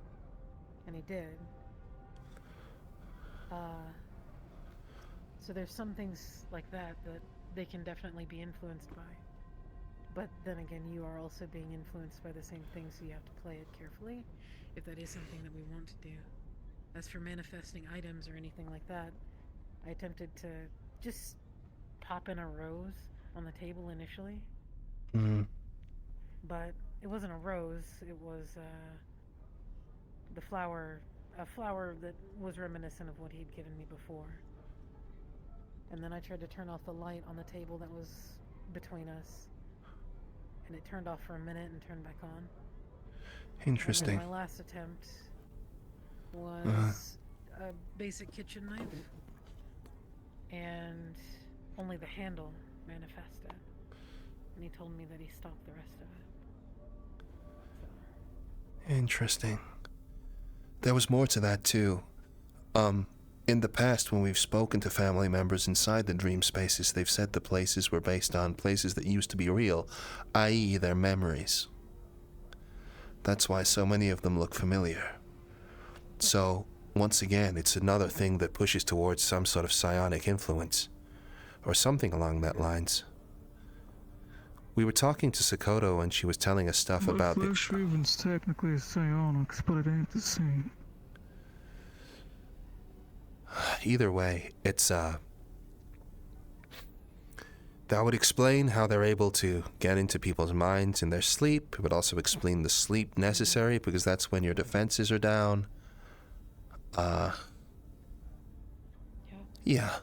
And he did. So there's some things like that they can definitely be influenced by. But then again, you are also being influenced by the same thing, so you have to play it carefully, if that is something that we want to do. As for manifesting items or anything like that, I attempted to just pop in a rose on the table initially. Mm-hmm. But it wasn't a rose, it was a flower that was reminiscent of what he'd given me before. And then I tried to turn off the light on the table that was between us. And it turned off for a minute and turned back on. Interesting. And then my last attempt was a basic kitchen knife. And only the handle manifested. And he told me that he stopped the rest of it. Interesting. There was more to that, too. In the past, when we've spoken to family members inside the dream spaces, they've said the places were based on places that used to be real, i.e. their memories. That's why so many of them look familiar. So, once again, it's another thing that pushes towards some sort of psionic influence, or something along that lines. We were talking to Sakoto, and she was telling us stuff about the... Flesh Raven's technically psionics, but it ain't the same. Either way, it's, that would explain how they're able to get into people's minds in their sleep. It would also explain the sleep necessary, because that's when your defenses are down. Yeah.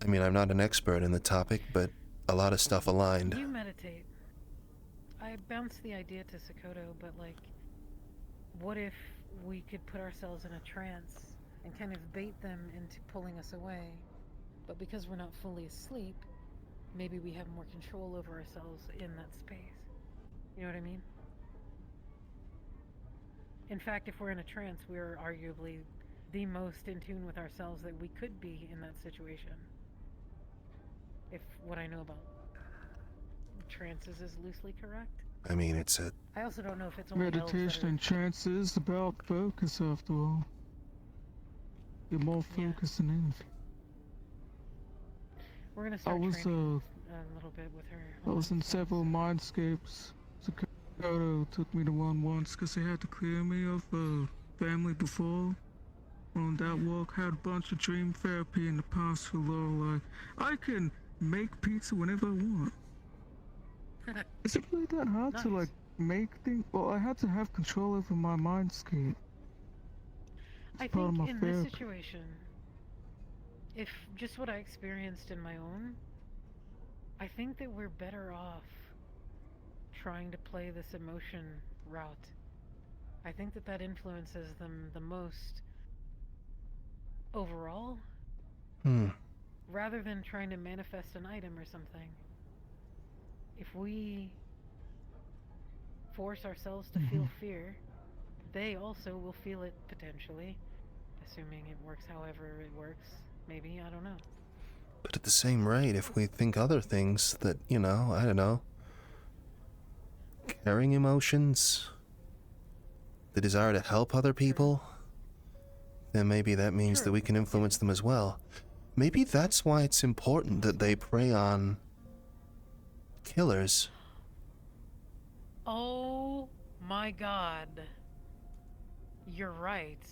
I mean, I'm not an expert in the topic, but a lot of stuff aligned. You meditate. I bounced the idea to Sakoto, but like, what if we could put ourselves in a trance and kind of bait them into pulling us away, but because we're not fully asleep, maybe we have more control over ourselves in that space. You know what I mean? In fact, if we're in a trance, we're arguably the most in tune with ourselves that we could be in that situation. If what I know about trances is loosely correct. I mean, it's a... I also don't know if it's only meditation and trance is about focus, after all. You're more focused than anything. We're gonna start training a little bit with her. I was in several mindscapes. Sakoto took me to one once because they had to clear me of a family before. On that walk, had a bunch of dream therapy in the past for Laura. Like, I can make pizza whenever I want. Is it really that hard to like make things? Well, I had to have control over my mindscape. I think in this situation, if just what I experienced in my own, I think that we're better off trying to play this emotion route. I think that that influences them the most overall, rather than trying to manifest an item or something. If we force ourselves to feel fear, they also will feel it potentially, Assuming it works however it works. Maybe, I don't know. But at the same rate, if we think other things that, you know, I don't know, caring emotions, the desire to help other people, then maybe that means that we can influence them as well. Maybe that's why it's important that they prey on killers. Oh my god. You're right.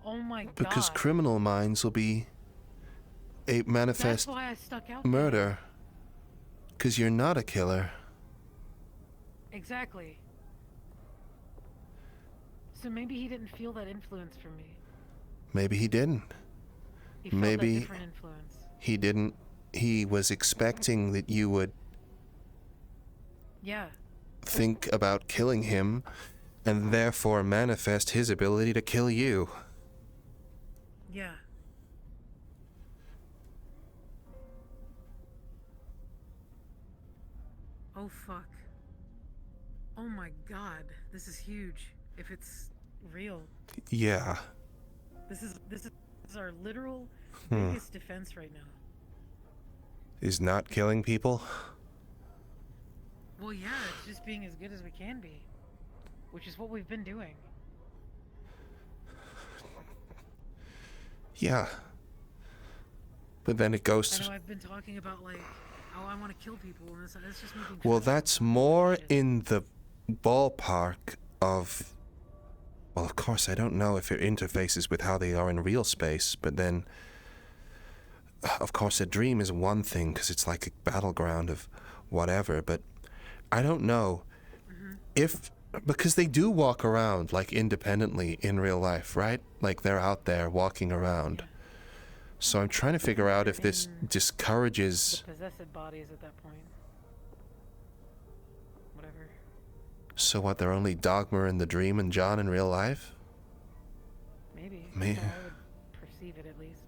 Oh my god. Because criminal minds will be a manifest That's why I stuck out murder. Because you're not a killer. Exactly. So maybe he didn't feel that influence from me. Maybe he didn't. He felt Maybe that different influence. he didn't. He was expecting that you would Yeah. think about killing him and therefore manifest his ability to kill you. Yeah. Oh fuck. Oh my god. This is huge. If it's real. Yeah. This is our literal Hmm. biggest defense right now. Is not killing people? Well, yeah, it's just being as good as we can be, which is what we've been doing. Yeah. But then it goes I know to... I've been talking about like, oh, I want to kill people, and it's just making. Well, that's more in the ballpark of... Well, of course, I don't know if it interfaces with how they are in real space, but then... Of course, a dream is one thing, because it's like a battleground of whatever, but I don't know if... Because they do walk around, like, independently in real life, right? Like, they're out there walking around. So I'm trying to figure out if this discourages... The possessed bodies at that point. Whatever. So what, they're only Dogma in the dream and John in real life? Maybe. Me- That's how I would perceive it, at least.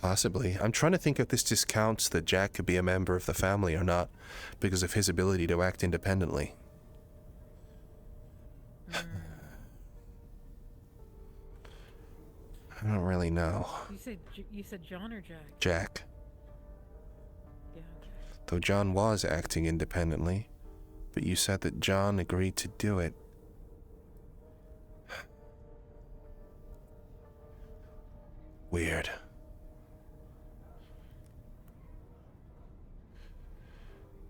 Possibly. I'm trying to think if this discounts that Jack could be a member of the family or not, because of his ability to act independently. I don't really know. You said John or Jack? Jack. Yeah, Jack. Though John was acting independently, but you said that John agreed to do it. Weird.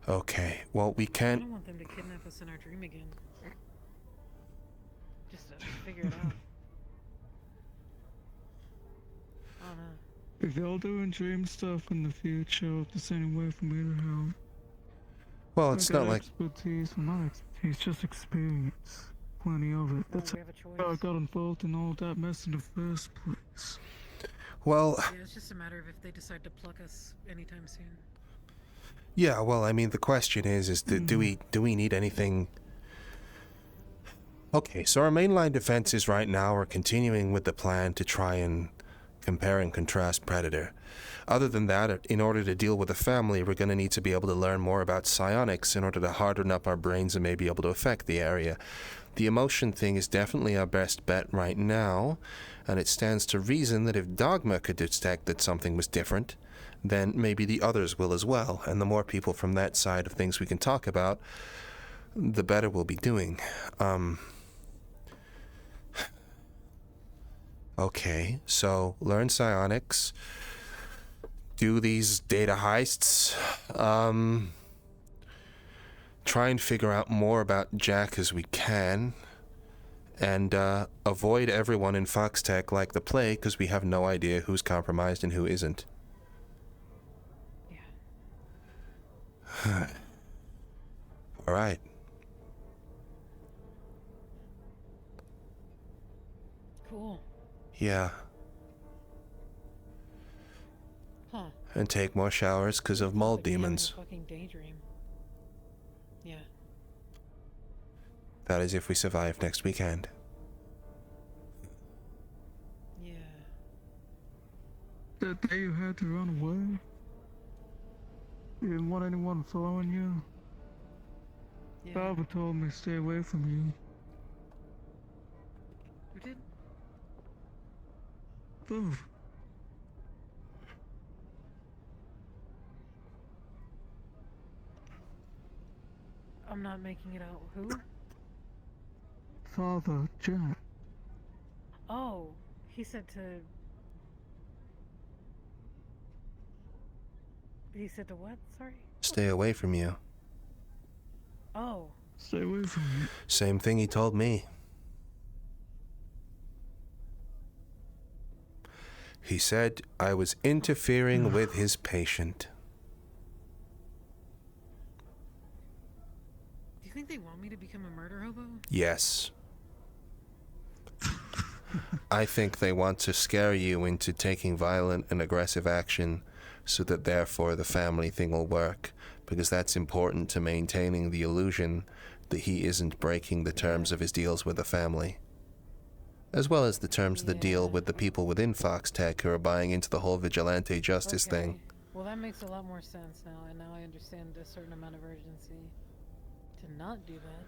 Okay, well, we I can't... don't want them to kidnap us in our dream again. Just to figure it out. I don't know. If y'all doing dream stuff in the future, if there's any way for me to help. Well, it's not like... Expertise, well, not expertise, just experience. Plenty of it. That's how I got involved in all that mess in the first place. Well... Yeah, it's just a matter of if they decide to pluck us anytime soon. Yeah, well, I mean, the question is do we need anything... Okay, so our mainline defenses right now are continuing with the plan to try and compare and contrast Predator. Other than that, in order to deal with the family, we're going to need to be able to learn more about psionics in order to harden up our brains and maybe able to affect the area. The emotion thing is definitely our best bet right now, and it stands to reason that if Dogma could detect that something was different, then maybe the others will as well, and the more people from that side of things we can talk about, the better we'll be doing. Okay, so learn psionics, do these data heists, try and figure out more about Jack as we can, and avoid everyone in Foxtech like the plague, because we have no idea who's compromised and who isn't. All right. Cool. Yeah. Huh. And take more showers because of mold Like me having a demons. fucking daydream. Yeah. That is if we survive next weekend. Yeah. That day you had to run away? You didn't want anyone following you? Yeah. Barbara told me to stay away from you. Who did? Both. I'm not making it out. Who? Father, Jack. Oh, he said to... He said to what? Sorry? Stay away from you. Oh. Stay away from me. Same thing he told me. He said I was interfering with his patient. Do you think they want me to become a murder hobo? Yes. I think they want to scare you into taking violent and aggressive action so that therefore the family thing will work, because that's important to maintaining the illusion that he isn't breaking the terms of his deals with the family, as well as the terms of the deal with the people within Fox Tech who are buying into the whole vigilante justice thing. Well, that makes a lot more sense now, and now I understand a certain amount of urgency to not do that.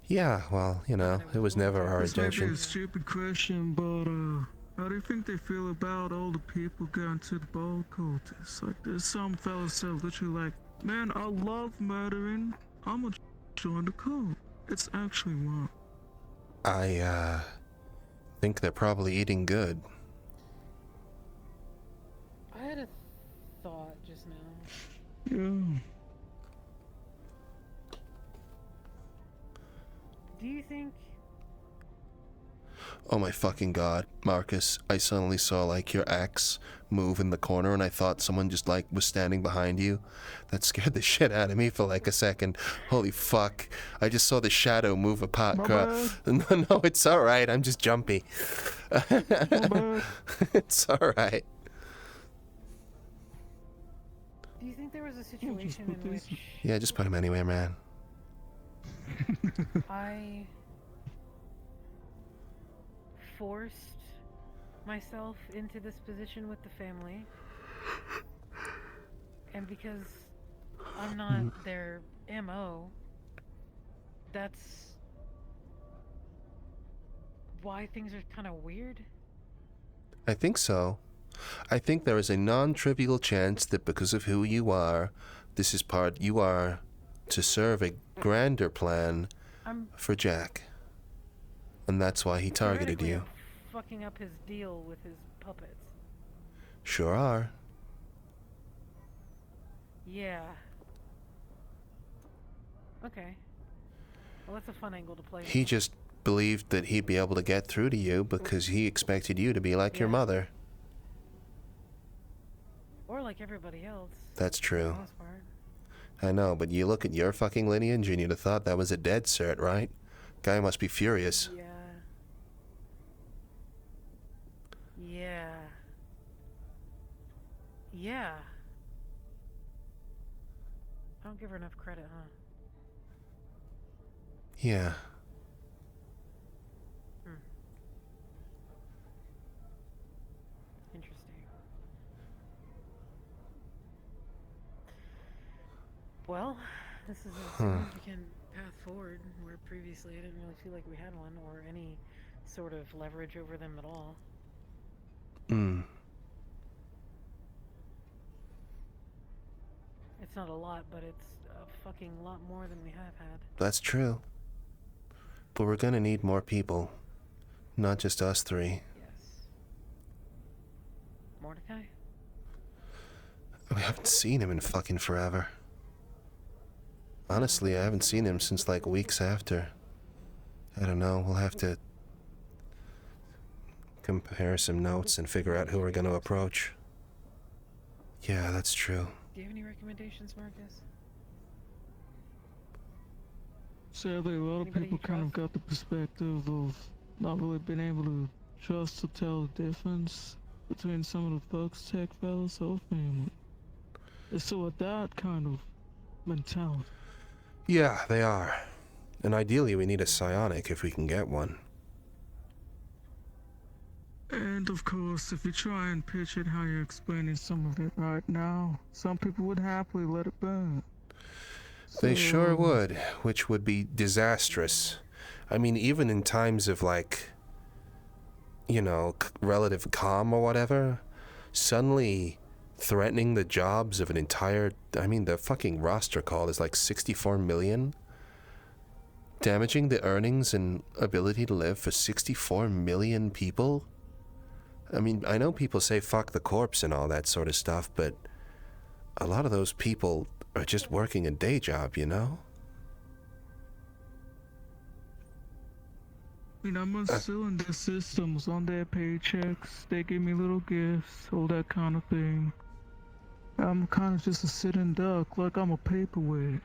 Yeah, well, you know, it was never our This might be intention. a stupid question, but how do you think they feel about all the people going to the ball cultists? Like, there's some fellas that are literally like, man, I love murdering. I'm gonna join the cult. It's actually wild. I think they're probably eating good. I had a thought just now. Yeah. Do you think... Oh my fucking god, Markus, I suddenly saw like your axe move in the corner and I thought someone just like was standing behind you. That scared the shit out of me for like a second. Holy fuck. I just saw the shadow move apart. No, it's alright, I'm just jumpy. It's alright. Do you think there was a situation in which... Yeah, just put him anywhere, man. I forced myself into this position with the family, and because I'm not their MO, that's why things are kind of weird. I think so. I think there is a non-trivial chance that because of who you are, this is part you are to serve a grander plan for Jack. And that's why he targeted you. I'm fucking up his deal with his puppets. Sure are. Yeah. Okay. Well, that's a fun angle to play. He just believed that he'd be able to get through to you because he expected you to be like your mother. Or like everybody else. That's true. For the most part. I know, but you look at your fucking lineage and you'd have thought that was a dead cert, right? Guy must be furious. Yeah. Yeah. Yeah. I don't give her enough credit, huh? Yeah. Interesting. Well, this is a significant path forward, where previously I didn't really feel like we had one, or any sort of leverage over them at all. It's not a lot, but it's a fucking lot more than we have had. That's true. But we're gonna need more people. Not just us three. Yes. Mordecai? We haven't seen him in fucking forever. Honestly, I haven't seen him since like weeks after. I don't know, we'll have to compare some notes and figure out who we're gonna approach. Yeah, that's true. Do you have any recommendations, Markus? Sadly, a lot of people kind of got the perspective of not really being able to trust or tell the difference between some of the Fox Tech fellas or family. It's still at that kind of mentality. Yeah, they are. And ideally we need a psionic if we can get one. And of course, if you try and pitch it how you're explaining some of it right now, some people would happily let it burn. They sure would, which would be disastrous. I mean, even in times of, like, you know, relative calm or whatever, suddenly threatening the jobs of an entire, I mean, the fucking roster call is like 64 million. Damaging the earnings and ability to live for 64 million people? I mean, I know people say fuck the corpse and all that sort of stuff, but a lot of those people are just working a day job, you know? I mean, I'm still in their systems, on their paychecks, they give me little gifts, all that kind of thing. I'm kind of just a sitting duck, like I'm a paperweight.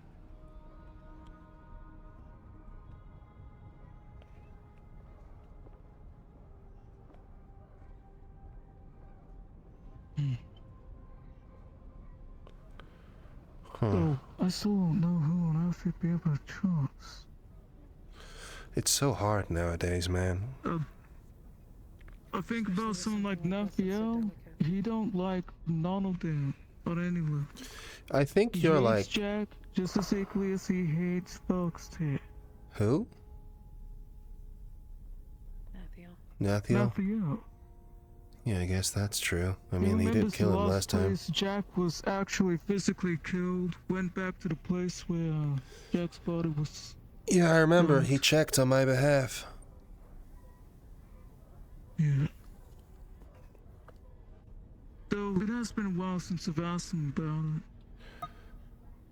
So, I still don't know who on earth you'd be able to trust. It's so hard nowadays, man. I think about someone like Nath. He don't like none of them on anyone. I think you're like... Jack just as equally as he hates Fox Tit. Who? Nathiel? Yeah, I guess that's true. I mean, he did kill him last time. Jack was actually physically killed. Went back to the place where Jack's body was. Yeah, I remember. He checked on my behalf. Yeah. Though it has been a while since I've asked him about it.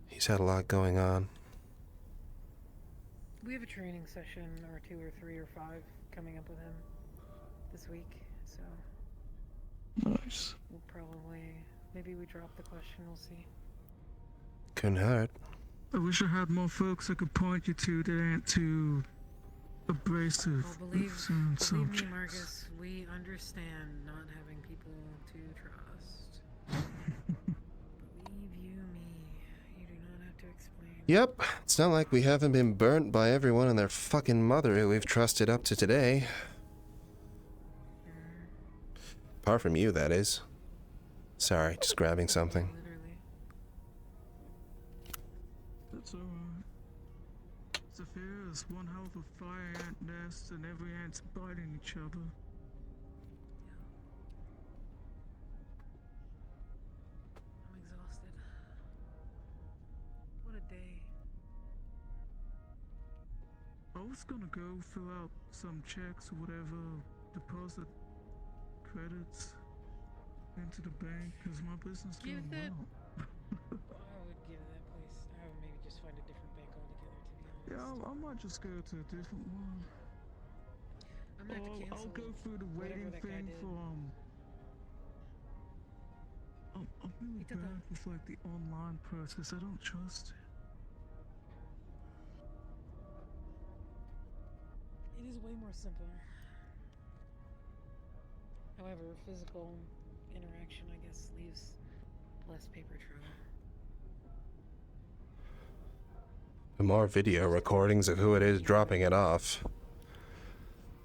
He's had a lot going on. We have a training session or 2 or 3 or 5 coming up with him this week, so... Nice. We'll probably... Maybe we drop the question, we'll see. Couldn't hurt. I wish I had more folks I could point you to that ain't too abrasive. Oh, believe me, Markus, we understand not having people to trust. Believe you me, you do not have to explain. Yep, it's not like we haven't been burnt by everyone and their fucking mother who we've trusted up to today. Apart from you, that is. Sorry, just grabbing something. That's alright. Zephyr is one hell of a fire ant nest and every ant's biting each other. I'm exhausted. What a day. I was gonna go fill out some checks or whatever, deposit credits into the bank because my business is doing well. I would give that place. I would maybe just find a different bank altogether, to be honest. Yeah, I might just go to a different one. I'm gonna have to cancel. I'll go through the waiting thing for I'm really bad with like the online process. I don't trust it. It is way more simple. However, physical interaction, I guess, leaves less paper trail. The more video recordings of who it is dropping it off.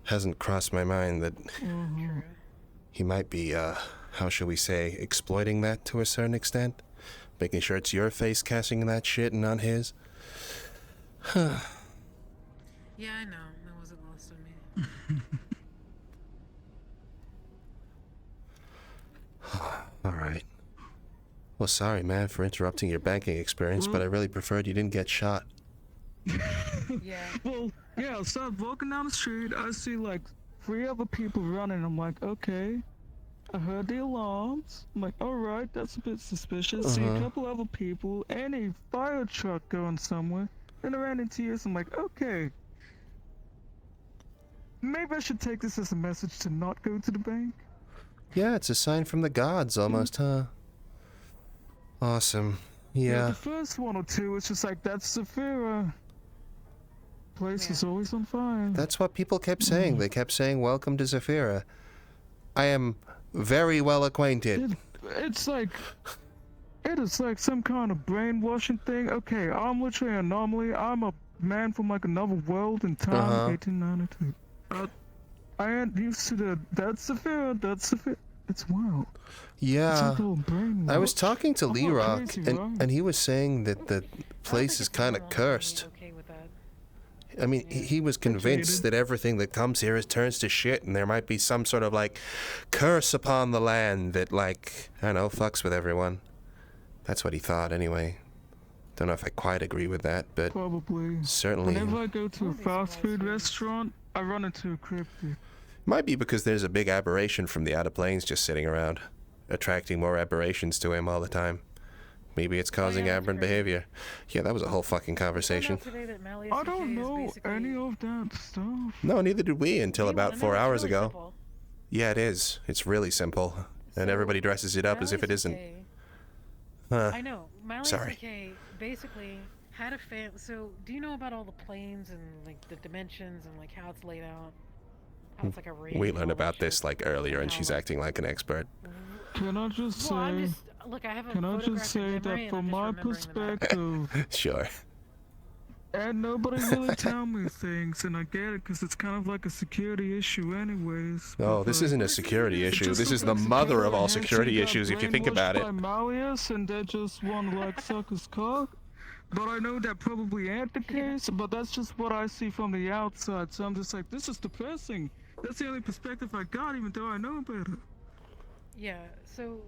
Hasn't crossed my mind that he might be, how shall we say, exploiting that to a certain extent? Making sure it's your face casting that shit and not his. Yeah, I know. That wasn't lost on me. Alright. Well, sorry, man, for interrupting your banking experience, but I really preferred you didn't get shot. Yeah. Well, yeah, so I'm walking down the street, I see like 3 other people running. I'm like, okay. I heard the alarms. I'm like, alright, that's a bit suspicious. See a couple other people and a fire truck going somewhere. Then I ran into you, so I'm like, okay. Maybe I should take this as a message to not go to the bank. Yeah, it's a sign from the gods almost, huh? Awesome. Yeah. The first 1 or 2, it's just like, that's Zephyr. Place is always on fire. That's what people kept saying. They kept saying, welcome to Zephyra. I am very well acquainted. It's like... It is like some kind of brainwashing thing. Okay, I'm literally an anomaly. I'm a man from like another world in time, 1892. I ain't used to that's Zephyr, that's Zephyr. It's wild. Yeah. It's like I was talking to Lee Rock, crazy, and he was saying that the place is kind of cursed. I mean, he was convinced that everything that comes here turns to shit, and there might be some sort of, like, curse upon the land that, like, I don't know, fucks with everyone. That's what he thought, anyway. Don't know if I quite agree with that, but probably. Certainly. Whenever I go to a fast food restaurant, I run into a cryptid. Might be because there's a big aberration from the outer planes just sitting around, attracting more aberrations to him all the time. Maybe it's causing aberrant behavior. Yeah, that was a whole fucking conversation. I don't know any of that stuff. No, neither did we until about 4 hours ago. Simple. Yeah, it is. It's really simple. And everybody dresses it up as if it isn't. I know. Malleus Sorry. McKay basically had a so do you know about all the planes and like the dimensions and like how it's laid out? How it's like a ring. We learned about this like earlier and she's acting like an expert. Can I just say... Look, I have a can I just say that from my perspective... Sure. And nobody really tell me things, and I get it, because it's kind of like a security issue anyways. Oh, this isn't a security issue. This is the mother of all security issues, if you think about it. By Malleus, and they just want to, like, suck his cock. But I know that probably ain't the case, but that's just what I see from the outside, so I'm just like, this is depressing. That's the only perspective I got, even though I know better. Yeah, so,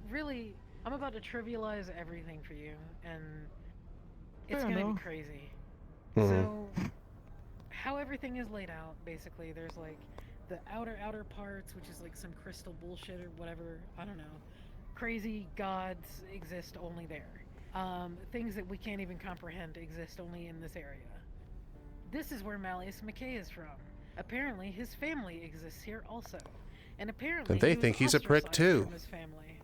really, I'm about to trivialize everything for you, and it's gonna be crazy. So, how everything is laid out, basically, there's like the outer parts, which is like some crystal bullshit or whatever, I don't know. Crazy gods exist only there. Things that we can't even comprehend exist only in this area. This is where Malleus McKay is from. Apparently, his family exists here also. And apparently, and they think he's a prick too. His family.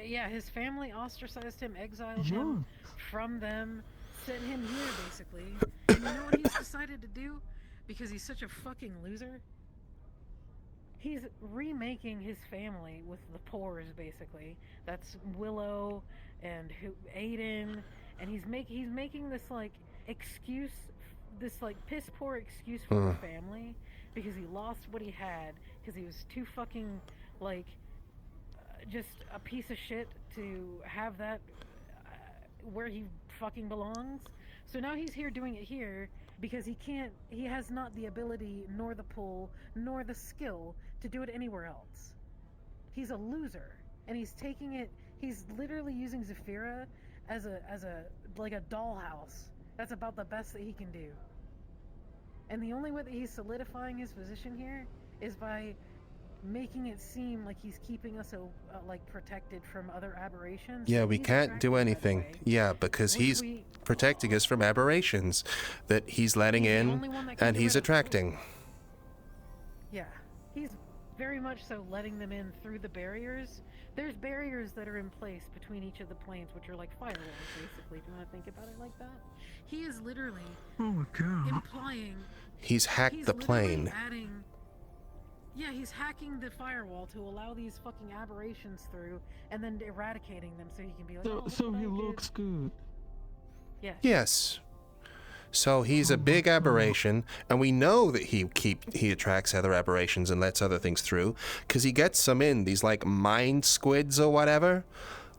Yeah, his family ostracized him, exiled him from them. Sent him here, basically. And you know what he's decided to do? Because he's such a fucking loser? He's remaking his family with the P.R.E.D.A.T.O.R, basically. That's Willow and Aiden. And he's making this, like, excuse, this, like, piss-poor excuse for his family. Because he lost what he had. Because he was too fucking, like, just a piece of shit to have that where he fucking belongs. So now he's here doing it here because he has not the ability nor the pull nor the skill to do it anywhere else. He's a loser, and he's literally using Zephyra as a like a dollhouse. That's about the best that he can do. And the only way that he's solidifying his position here is by making it seem like he's keeping us like protected from other aberrations. Yeah, we can't do anything. Yeah, because he's protecting us from aberrations that he's letting in and he's attracting. Yeah, he's very much so letting them in through the barriers. There's barriers that are in place between each of the planes, which are like firewalls, basically. Do you want to think about it like that? He is literally implying he's hacked the plane. Yeah, he's hacking the firewall to allow these fucking aberrations through, and then eradicating them so he can be like, so he looks good. Yeah. Yes. So he's a big aberration, and we know that he attracts other aberrations and lets other things through, because he gets some in, these like Mind Squids or whatever.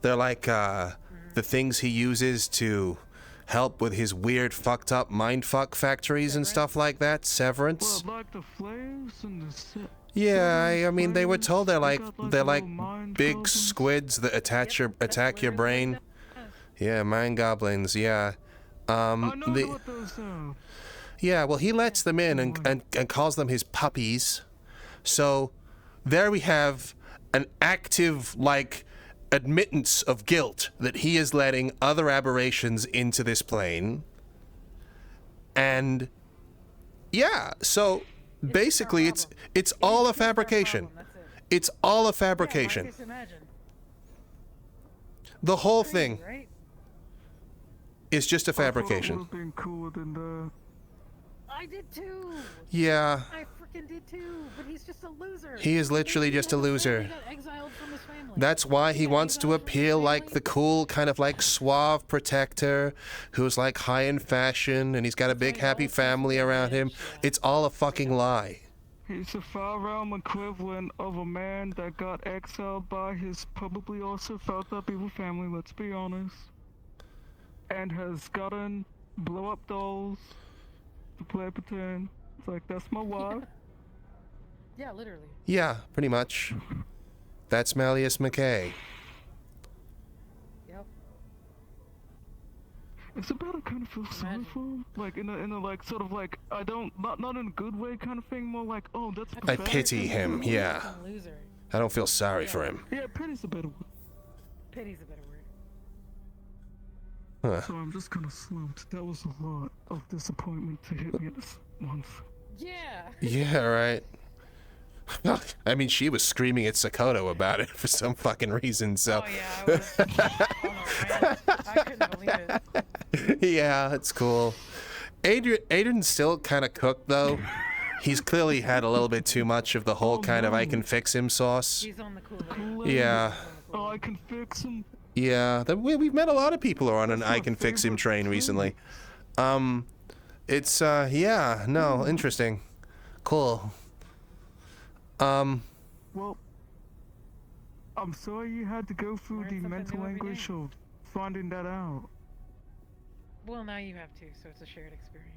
They're like the things he uses to help with his weird fucked up mindfuck factories and stuff like that. Severance. Well, like the flames and the yeah, I mean, they were told they're like big squids that attack your brain. Yeah, mind goblins. Yeah. What those are. Yeah, well, he lets them in and calls them his puppies. So there we have an active, like, admittance of guilt that he is letting other aberrations into this plane. And yeah, so basically it's all a fabrication. It's all a fabrication. The whole thing is just a fabrication. I did too. Yeah. I freaking did too, but he's just a loser. He is literally just a loser. He got exiled from his family. That's why he wants to appeal like the cool, kind of like suave protector who's like high in fashion, and he's got a big happy family around him. It's all a fucking lie. He's a far-realm equivalent of a man that got exiled by his probably also fucked up evil family, let's be honest. And has gotten blow-up dolls to play pretend. It's like, that's my wife. Yeah, literally. Yeah, pretty much. That's Malleus McKay. Yep. Isabella kind of feels sorry for him, like in a like sort of like I don't not in a good way kind of thing, more like oh that's. I pity him. Yeah. I don't feel sorry for him. Yeah, pity's a better word. Pity's a better word. Huh. So I'm just kind of slumped. That was a lot of disappointment to hit me at this once. Yeah. Yeah, right. I mean, she was screaming at Sakoto about it for some fucking reason, so. Oh, yeah, I was I couldn't believe it. Yeah, it's cool. Aiden still kind of cooked, though. He's clearly had a little bit too much of the whole kind of I can fix him sauce. He's on the Kool-Aid. Yeah. Oh, I can fix him. Yeah, we've met a lot of people who are on an I can fix him train recently. It's, yeah, no, interesting. Cool. Well, I'm sorry you had to go through the mental anguish of finding that out. Well, now you have to, so it's a shared experience.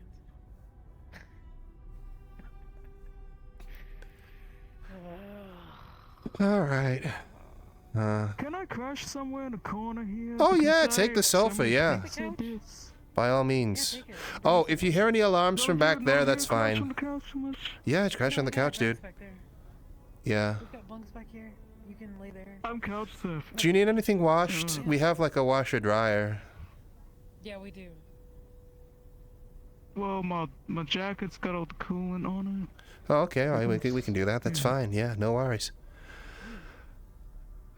All right. Can I crash somewhere in a corner here? Oh yeah, Because take the sofa, yeah. By all means. Oh, if you hear any alarms from back there, that's fine. Yeah, crash on the couch, dude. Yeah. We've got bunks back here. You can lay there. I'm couch surfing. Do you need anything washed? We have like a washer dryer. Yeah, we do. Well, my jacket's got all the coolant on it. Oh, okay, all right, we can do that. That's fine. Yeah, no worries.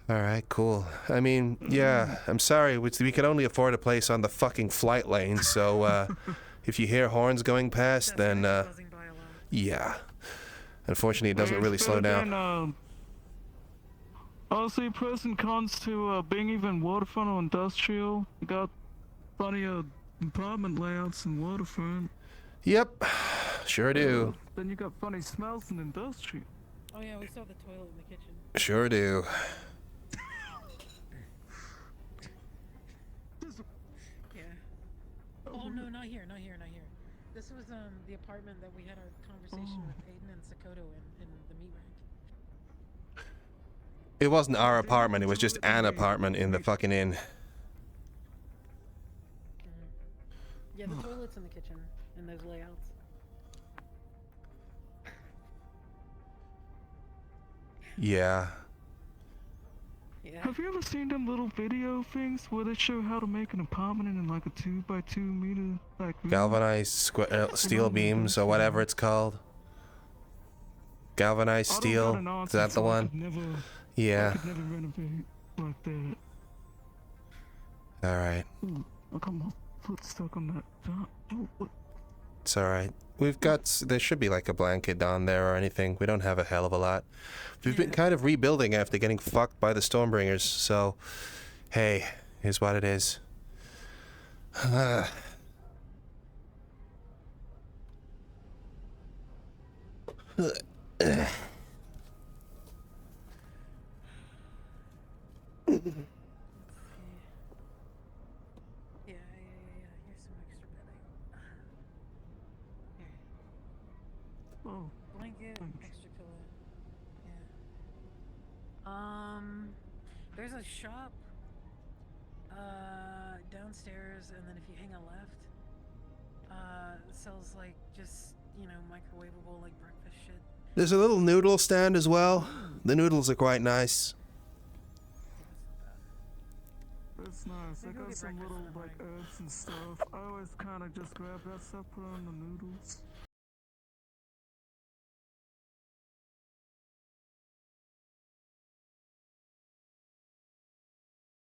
All right, cool. I mean, yeah, I'm sorry. We could only afford a place on the fucking flight lane, so if you hear horns going past, then yeah. Unfortunately, it doesn't really slow down. Honestly, pros and cons to being even waterfront or industrial. You got plenty of apartment layouts and waterfront. Yep, sure do. Then you got funny smells in industrial. Oh yeah, we saw the toilet in the kitchen. Sure do. Yeah. Oh no, not here, not here, not here. This was the apartment that we had our conversation with Aiden and Sakoto in the meat rack. It wasn't our apartment, it was just an apartment in the fucking inn. Yeah, the toilet's in the kitchen, in those layouts. Yeah. Yeah. Have you ever seen them little video things where they show how to make an apartment in like a 2x2 meter like Galvanized steel beams or whatever it's called. Galvanized steel. Is that the one? Yeah. I could never renovate like that. All right. I got my foot stuck on that. It's all right. We've got, there should be like a blanket on there or anything. We don't have a hell of a lot. We've been kind of rebuilding after getting fucked by the Stormbringers, so hey, here's what it is. Here's some extra bedding. Here. Oh. Blanket, extra pillow. Yeah. There's a shop downstairs, and then if you hang a left, it sells like just, you know, microwavable like breakfast shit. There's a little noodle stand as well. The noodles are quite nice. That's nice. I got some little like herbs and stuff. I always kind of just grab that stuff, put on the noodles.